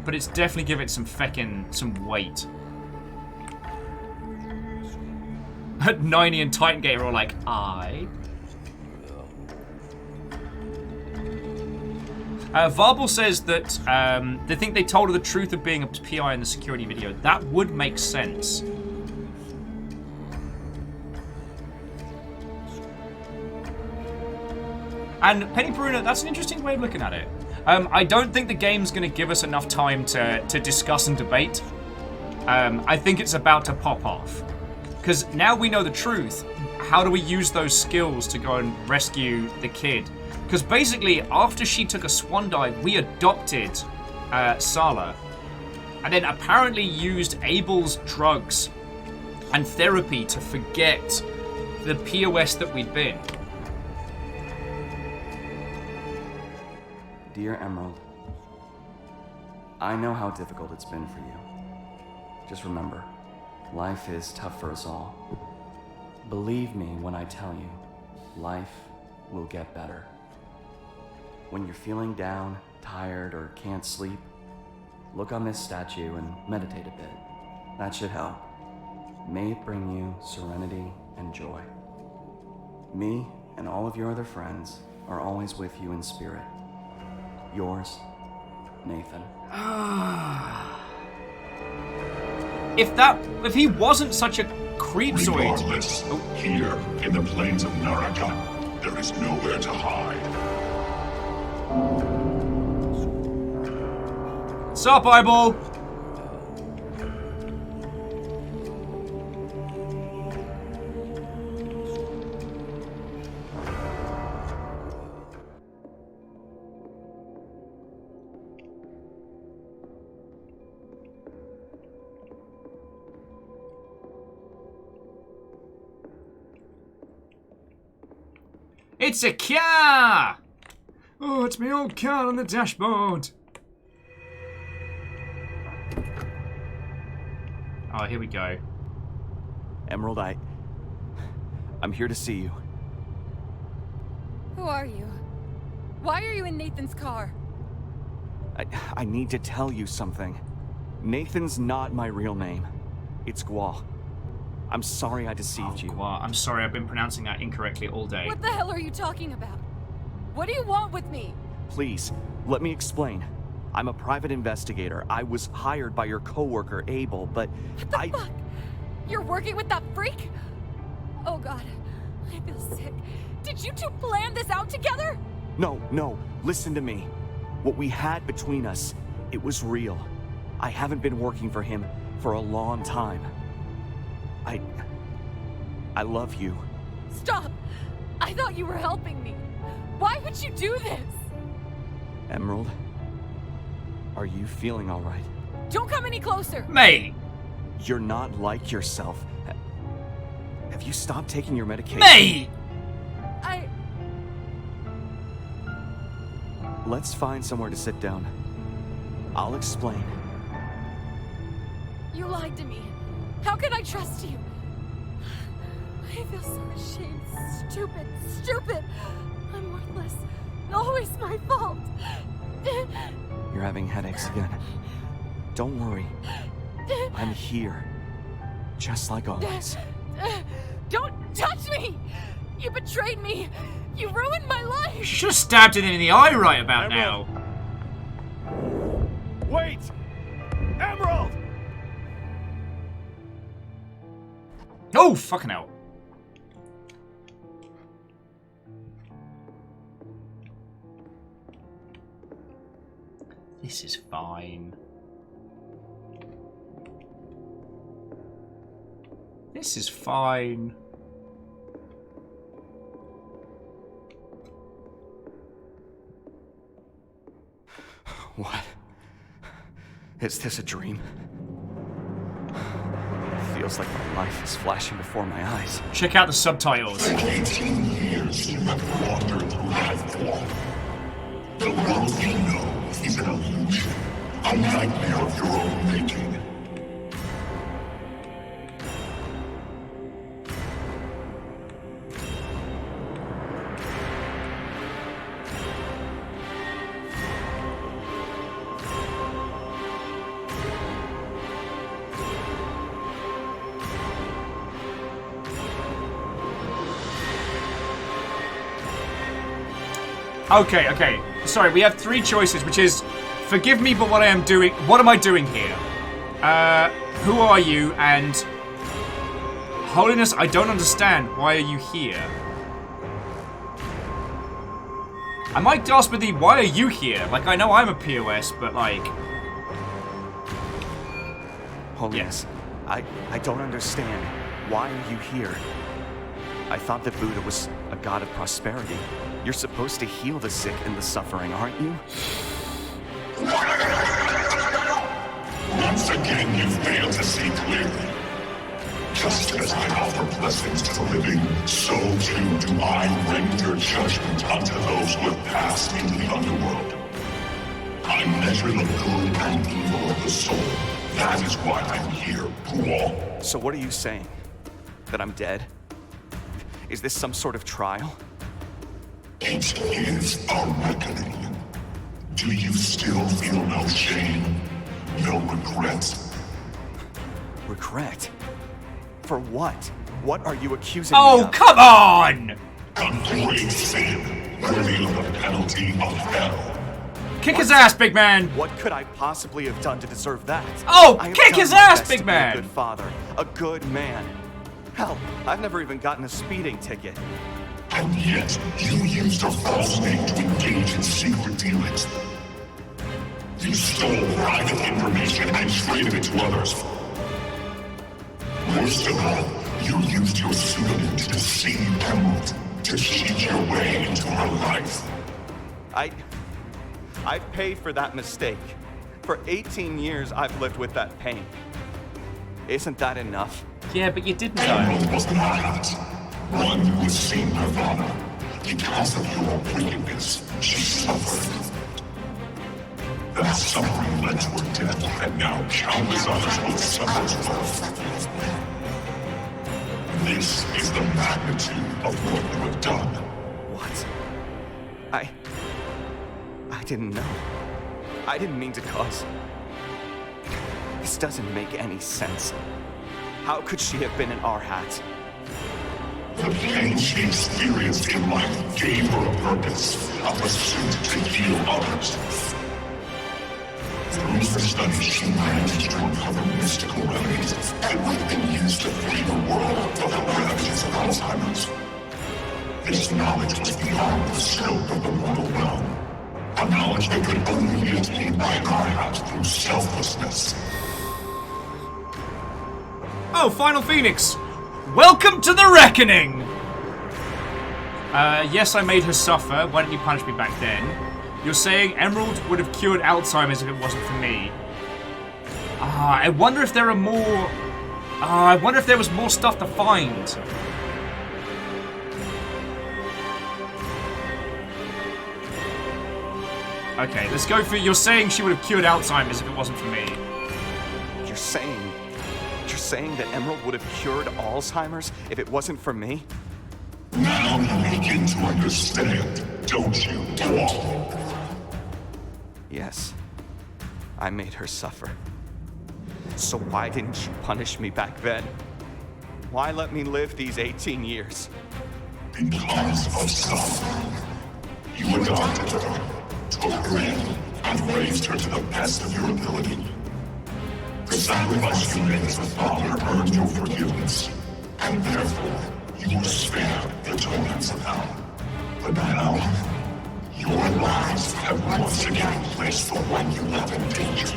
Speaker 1: But it's definitely give it some some weight. 90 and Titan Gate are all like, Varble says that they think they told her the truth of being a PI in the security video. That would make sense. And Penny Bruner, that's an interesting way of looking at it. I don't think the game's going to give us enough time to discuss and debate. I think it's about to pop off. Because now we know the truth, how do we use those skills to go and rescue the kid? Because basically, after she took a swan dive, we adopted Sala. And then apparently used Abel's drugs and therapy to forget the POS that we'd been.
Speaker 8: Dear Emerald, I know how difficult it's been for you. Just remember, life is tough for us all. Believe me when I tell you, life will get better. when you're feeling down, tired, or can't sleep, look on this statue and meditate a bit. That should help. May it bring you serenity and joy. Me and all of your other friends are always with you in spirit. Yours, Nathan.
Speaker 1: If he wasn't such a creepzoid.
Speaker 3: Regardless, here in the plains of Naraka, there is nowhere to hide.
Speaker 1: Sup, eyeball? It's a car! Oh, it's my old car on the dashboard. Oh, here we go.
Speaker 8: Emerald, I'm here to see you.
Speaker 7: Who are you? Why are you in Nathan's car?
Speaker 8: I need to tell you something. Nathan's not my real name. It's Gwa. I'm sorry I deceived you.
Speaker 1: Gwa. I'm sorry, I've been pronouncing that incorrectly all day.
Speaker 7: What the hell are you talking about? What do you want with me?
Speaker 8: Please, let me explain. I'm a private investigator. I was hired by your coworker, Abel, but
Speaker 7: What the fuck? You're working with that freak? Oh god, I feel sick. Did you two plan this out together?
Speaker 8: No, listen to me. What we had between us, it was real. I haven't been working for him for a long time. I love you.
Speaker 7: Stop! I thought you were helping me. Why would you do this?
Speaker 8: Emerald, are you feeling all right?
Speaker 7: Don't come any closer!
Speaker 1: Mate!
Speaker 8: You're not like yourself. Have you stopped taking your medication?
Speaker 1: Mate!
Speaker 8: Let's find somewhere to sit down. I'll explain.
Speaker 7: You lied to me. How could I trust you? I feel so ashamed. Stupid. I'm worthless. Always my fault.
Speaker 8: You're having headaches again. Don't worry. I'm here. Just like always.
Speaker 7: Don't touch me! You betrayed me! You ruined my life!
Speaker 1: You should have stabbed him in the eye right about
Speaker 8: Emerald.
Speaker 1: now.
Speaker 8: Wait! Emerald!
Speaker 1: Oh, fucking hell. This is fine. This is fine.
Speaker 8: What? Is this a dream? Feels like my life is flashing before my eyes.
Speaker 1: Check out the subtitles.
Speaker 3: For 18 years, you have wandered through life form. The world you know is an illusion, a nightmare of your own making.
Speaker 1: Okay. Sorry, we have three choices, which is, forgive me, but what am I doing here? Who are you? And Holiness, I don't understand. Why are you here? I might gasp with the, why are you here? Like, I know I'm a POS, but like...
Speaker 8: Holiness, I don't understand. Why are you here? I thought that Buddha was a god of prosperity. You're supposed to heal the sick and the suffering, aren't you?
Speaker 3: Once again, you fail to see clearly. Just as I offer blessings to the living, so too do I render judgment unto those who have passed into the underworld. I measure the good and evil of the soul. That is why I'm here, Gual.
Speaker 8: So what are you saying? That I'm dead? Is this some sort of trial?
Speaker 3: It is a reckoning. Do you still feel no shame? No regret?
Speaker 5: Regret? For what? What are you accusing me
Speaker 1: Oh,
Speaker 5: of?
Speaker 1: come on!
Speaker 3: A great sin, worthy of the penalty of hell.
Speaker 1: Kick his ass, big man!
Speaker 5: What could I possibly have done to deserve that?
Speaker 1: Oh,
Speaker 5: I have
Speaker 1: kick
Speaker 5: done
Speaker 1: his
Speaker 5: my
Speaker 1: ass,
Speaker 5: best
Speaker 1: big
Speaker 5: to be
Speaker 1: man!
Speaker 5: A good father, a good man. Hell, I've never even gotten a speeding ticket.
Speaker 3: And yet, you used a false name to engage in secret dealings. You stole private information and traded it to others. Worst of all, you used your pseudonym to deceive Emerald, to cheat your way into her life.
Speaker 5: I've paid for that mistake. For 18 years, I've lived with that pain. Isn't that enough?
Speaker 1: Yeah, but you didn't
Speaker 3: Emerald
Speaker 1: know.
Speaker 3: was not. One who has seen Nirvana. Because of your wickedness, she suffered. That suffering led to her death, and now countless others will suffer as well. This is the magnitude of what you have done.
Speaker 5: What? I didn't know. I didn't mean to cause... This doesn't make any sense. How could she have been in our hat?
Speaker 3: The pain she experienced in life gave her a purpose, a pursuit to heal others. Through her studies, she managed to uncover mystical remedies that would have been used to free the world of the ravages of Alzheimer's. This knowledge was beyond the scope of the mortal realm. A knowledge that could only be attained by an arhat through selflessness.
Speaker 1: Oh, Final Phoenix! Welcome to the reckoning! Yes, I made her suffer. Why didn't you punish me back then? You're saying Emerald would have cured Alzheimer's if it wasn't for me. I wonder if there are more... I wonder if there was more stuff to find. Okay, let's go for... You're saying she would have cured Alzheimer's if it wasn't for me.
Speaker 5: You're saying that Emerald would have cured Alzheimer's if it wasn't for me?
Speaker 3: Now you begin to understand, don't you, dwarf?
Speaker 5: Yes. I made her suffer. So why didn't you punish me back then? Why let me live these 18 years?
Speaker 3: Because of suffering. You adopted her, took her in, and raised her to the best of your ability. The sacrifice you made as a father earned your forgiveness, and therefore you were spared the torments of hell. But now, your lives have once again placed the one you love in danger.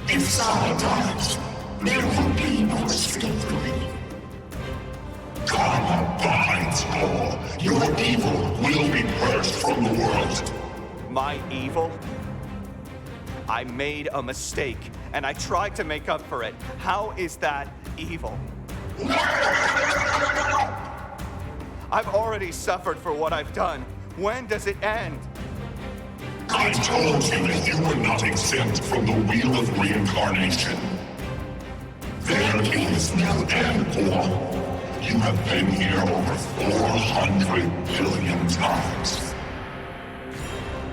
Speaker 3: If Sala dies, there will be no escape for me. Karma binds all. Your evil will be purged from the world.
Speaker 5: My evil? I made a mistake, and I tried to make up for it. How is that evil? I've already suffered for what I've done. When does it end?
Speaker 3: I told you that you were not exempt from the wheel of reincarnation. There is no end, for you have been here over 400 billion times.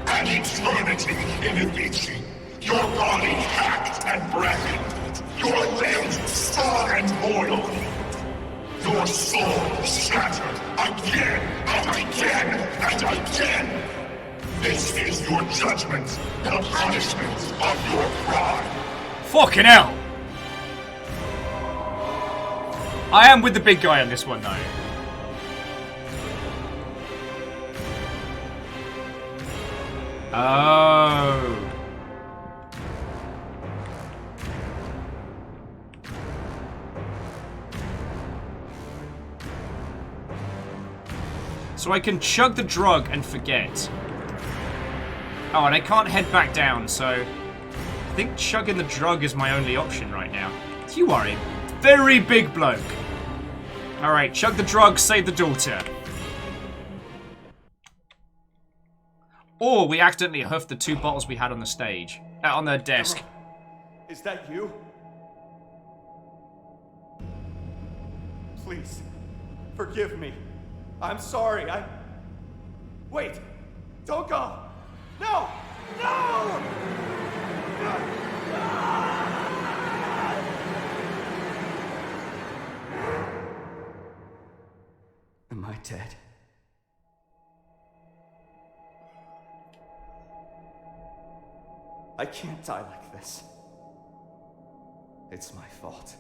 Speaker 3: An eternity in Viking. Your body hacked and brackened. Your limbs scarred and boiled. Your soul shattered again and again and again. This is your judgment, the punishment of your crime.
Speaker 1: Fucking hell! I am with the big guy on this one, though. Oh. So I can chug the drug and forget. Oh, and I can't head back down, so... I think chugging the drug is my only option right now. You are a very big bloke. Alright, chug the drug, save the daughter. Or we accidentally huffed the 2 bottles we had on the stage. On the desk.
Speaker 5: Is that you? Please, forgive me. I'm sorry. Wait! Don't go! No! No! Am I dead? I can't die like this. It's my fault.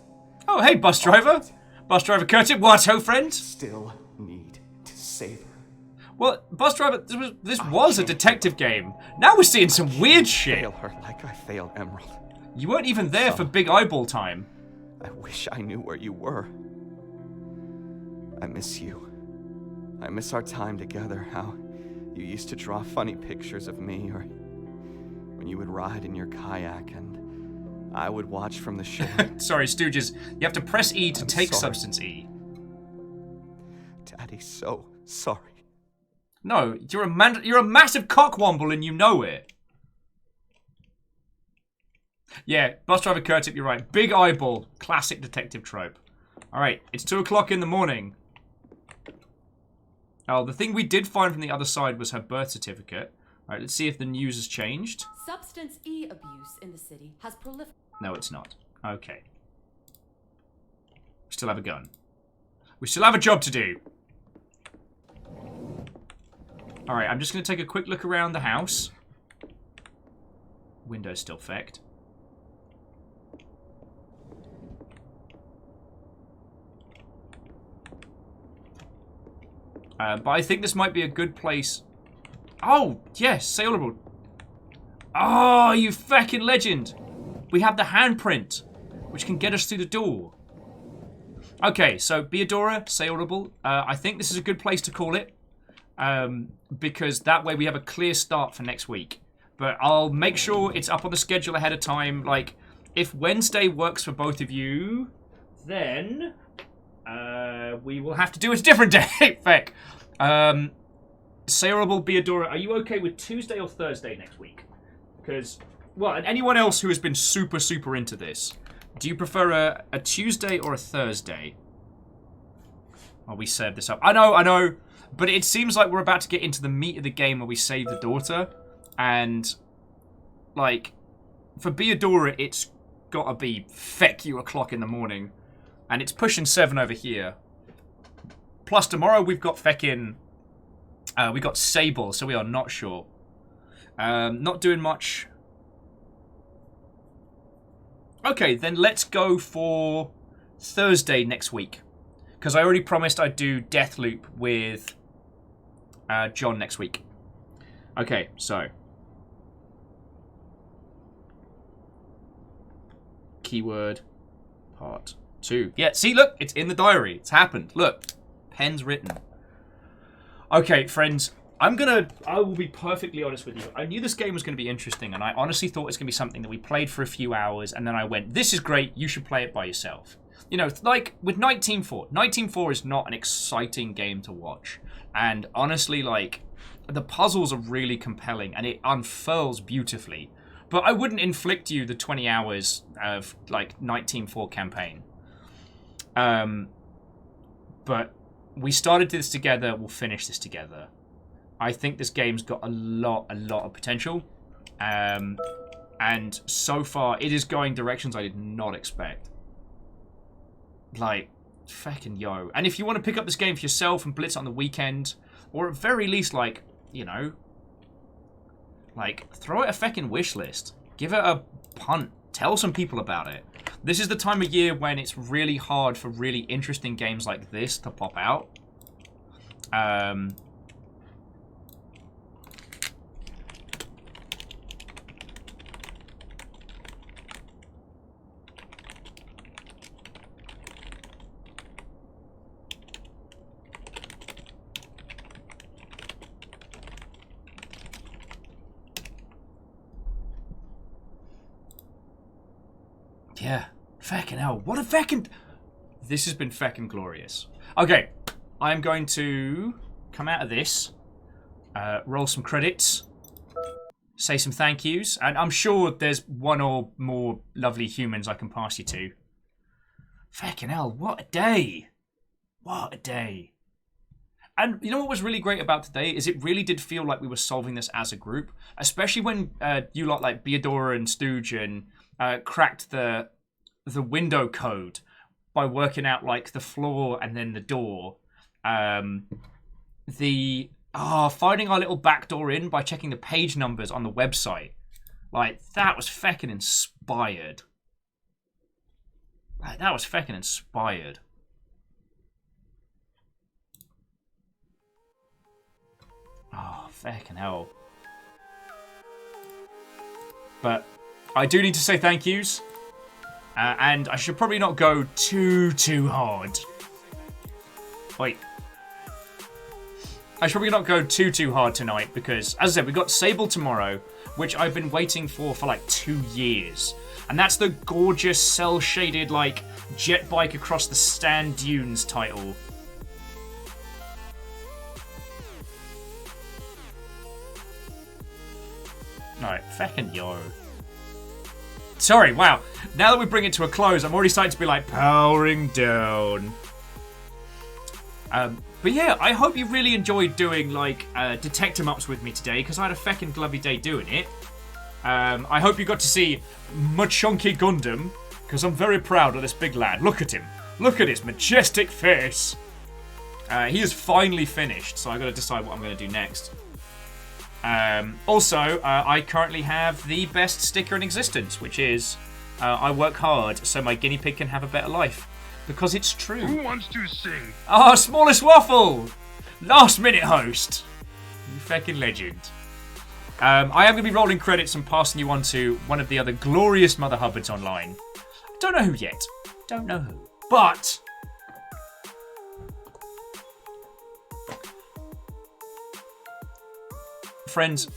Speaker 1: Oh, hey, bus driver. Bus driver Curtin. What, ho, friend?
Speaker 5: Still need to save her.
Speaker 1: Well, bus driver, this was a detective game. Now we're seeing some weird shit.
Speaker 5: Fail her like I failed Emerald.
Speaker 1: You weren't even there for big eyeball time.
Speaker 5: I wish I knew where you were. I miss you. I miss our time together, how you used to draw funny pictures of me, or when you would ride in your kayak and I would watch from the shore.
Speaker 1: Sorry, Stooges. You have to press E to take
Speaker 5: sorry.
Speaker 1: substance E.
Speaker 5: Daddy's so sorry.
Speaker 1: No, you're a massive cockwomble and you know it. Yeah, bus driver Curtip, you're right. Big eyeball. Classic detective trope. Alright, it's 2 o'clock in the morning. Oh, the thing we did find from the other side was her birth certificate. Alright, let's see if the news has changed.
Speaker 9: Substance E abuse in the city has proliferated.
Speaker 1: No, it's not. Okay. We still have a gun. We still have a job to do. Alright, I'm just going to take a quick look around the house. Window's still fecked. But I think this might be a good place. Oh, yes, saleable. Oh, you fucking legend. We have the handprint, which can get us through the door. Okay, so Beadora, saleable. I think this is a good place to call it. Because that way we have a clear start for next week. But I'll make sure it's up on the schedule ahead of time. Like, if Wednesday works for both of you, then we will have to do it a different day. Feck. Saleable, Beadora, are you okay with Tuesday or Thursday next week? Because, well, and anyone else who has been super, super into this, do you prefer a Tuesday or a Thursday? Oh, we served this up. I know. But it seems like we're about to get into the meat of the game where we save the daughter. And, like, for Beadora, it's gotta be feck you o'clock in the morning. And it's pushing 7 over here. Plus, tomorrow we've got feckin'... we got Sable, so we are not sure. Not doing much. Okay, then let's go for Thursday next week. Because I already promised I'd do Deathloop with John next week. Okay, so. Keyword part 2. Yeah, see, look, it's in the diary. It's happened. Look, pen's written. Okay, friends, I will be perfectly honest with you. I knew this game was going to be interesting, and I honestly thought it was going to be something that we played for a few hours, and then I went, this is great, you should play it by yourself. You know, like with Night Team 4. Night Team 4 is not an exciting game to watch. And honestly, like, the puzzles are really compelling, and it unfurls beautifully. But I wouldn't inflict you the 20 hours of, like, Night Team 4 campaign. But we started this together, we'll finish this together. I think this game's got a lot of potential. And so far, it is going directions I did not expect. Like, feckin' yo. And if you want to pick up this game for yourself and blitz on the weekend, or at very least, like, you know, like, throw it a feckin' wish list. Give it a punt. Tell some people about it. This is the time of year when it's really hard for really interesting games like this to pop out. Yeah, feckin' hell. What a feckin'... This has been feckin' glorious. Okay, I'm going to come out of this, roll some credits, say some thank yous, and I'm sure there's one or more lovely humans I can pass you to. Feckin' hell, what a day. What a day. And you know what was really great about today is it really did feel like we were solving this as a group, especially when you lot like Beadora and Stoogen cracked the window code by working out like the floor and then the door. Finding our little back door in by checking the page numbers on the website. Like, that was feckin' inspired. Oh, feckin' hell. But I do need to say thank yous. And I should probably not go too hard. Wait. I should probably not go too hard tonight because, as I said, we got Sable tomorrow, which I've been waiting for like 2 years. And that's the gorgeous, cel-shaded, like, jet bike across the Stand Dunes title. Alright, feckin' yo. Sorry, wow. Now that we bring it to a close, I'm already starting to be like, powering down. But yeah, I hope you really enjoyed doing, like, Detectum Ups with me today, because I had a feckin' lovely day doing it. I hope you got to see Machunky Gundam, because I'm very proud of this big lad. Look at him. Look at his majestic face. He is finally finished, so I've got to decide what I'm going to do next. Also, I currently have the best sticker in existence, which is I work hard so my guinea pig can have a better life. Because it's true.
Speaker 3: Who wants to sing?
Speaker 1: Ah, Smallest Waffle! Last minute host. You feckin' legend. I am going to be rolling credits and passing you on to one of the other glorious Mother Hubbards online. Don't know who yet. Don't know who. But friends,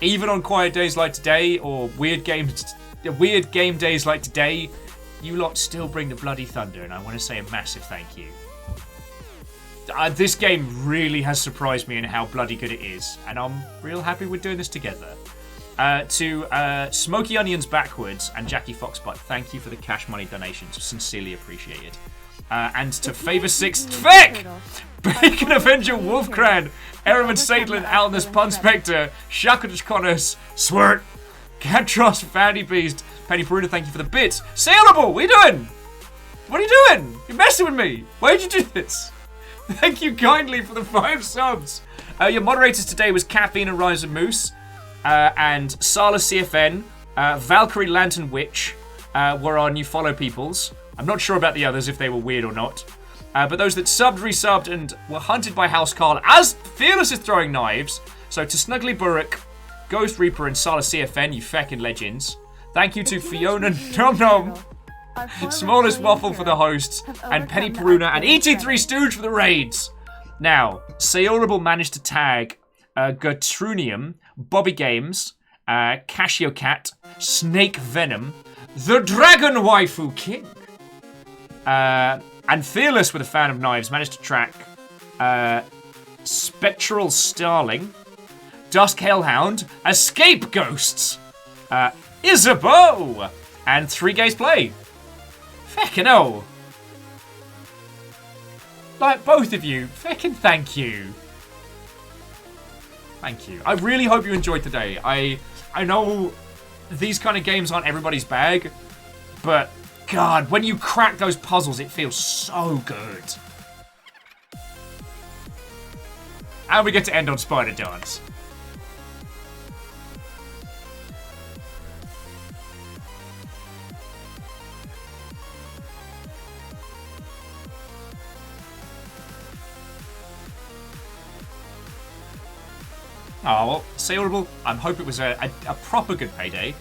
Speaker 1: even on quiet days like today, or weird game days like today, you lot still bring the bloody thunder, and I want to say a massive thank you. This game really has surprised me in how bloody good it is, and I'm real happy we're doing this together. To Smoky Onions Backwards and Jackie Foxbutt, thank you for the cash money donations, sincerely appreciated. And to Favor Sixth Feck! Bacon Avenger Wolfcran, Ereman Sadlin, Alnus Pun Spectre, Shackles Connors, Swirt, Catros, Fanny Beast, Penny Peruda, thank you for the bits. Sailable, what are you doing? What are you doing? You're messing with me. Why did you do this? Thank you kindly for the 5 subs. Your moderators today was Caffeine and Rise of Moose, and Sala CFN, Valkyrie Lantern Witch were our new follow peoples. I'm not sure about the others, if they were weird or not. But those that subbed, resubbed, and were hunted by House Carl as Fearless is throwing knives. So to Snuggly Burrock, Ghost Reaper, and Sala CFN, you feckin' legends. Thank you to Fiona Nom Nom, Smallest Waffle for the hosts, and Penny Peruna, and ET3 Stooge for the raids. Now, Sayorable managed to tag Gertrunium, Bobby Games, Casio Cat, Snake Venom, the Dragon Waifu King, and Fearless with a fan of knives managed to track Spectral Starling, Dusk Hellhound, Escape Ghosts, Isabeau, and 3 Gays Play. Feckin' hell. Like, both of you, feckin' thank you. Thank you. I really hope you enjoyed today. I know these kind of games aren't everybody's bag, but God, when you crack those puzzles, it feels so good. And we get to end on Spider Dance. Oh, well, Sailable, I hope it was a proper good payday.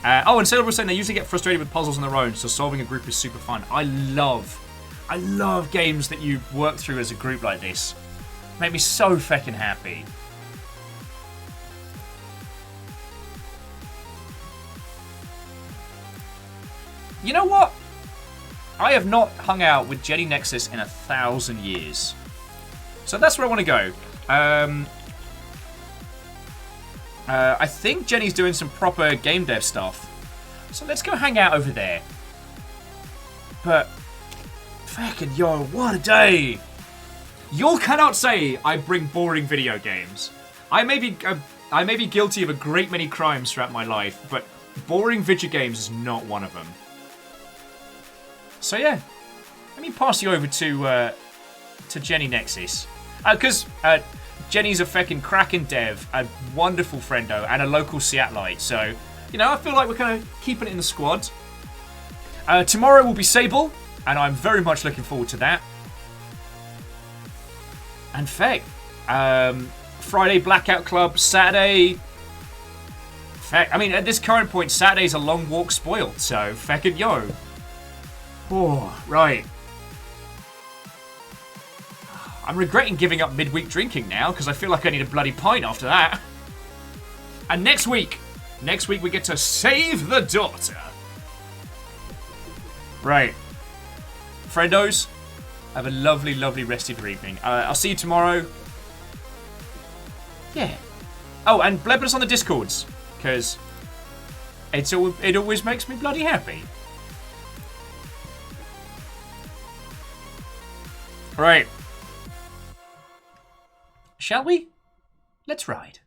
Speaker 1: Oh, and Sailable was saying they usually get frustrated with puzzles on their own, so solving a group is super fun. I love games that you work through as a group like this. Make me so feckin' happy. You know what? I have not hung out with Jedi Nexus in 1,000 years. So that's where I want to go. I think Jenny's doing some proper game dev stuff. So let's go hang out over there. But, fucking yo, what a day. You cannot say I bring boring video games. I may be guilty of a great many crimes throughout my life, but boring video games is not one of them. So yeah, let me pass you over to Jenny Nexus, because Jenny's a fucking cracking dev, a wonderful friendo, and a local Seattleite. So you know, I feel like we're kind of keeping it in the squad. Tomorrow will be Sable, and I'm very much looking forward to that. And Feck. Friday Blackout Club, Saturday. Feck. I mean, at this current point, Saturday's a long walk spoiled, so feck it yo. Oh, right. I'm regretting giving up midweek drinking now, because I feel like I need a bloody pint after that. And next week we get to save the daughter. Right. Friendos, have a lovely, lovely rest of your evening. I'll see you tomorrow. Yeah. Oh, and blab us on the Discords, because it always makes me bloody happy. Right. Shall we? Let's ride.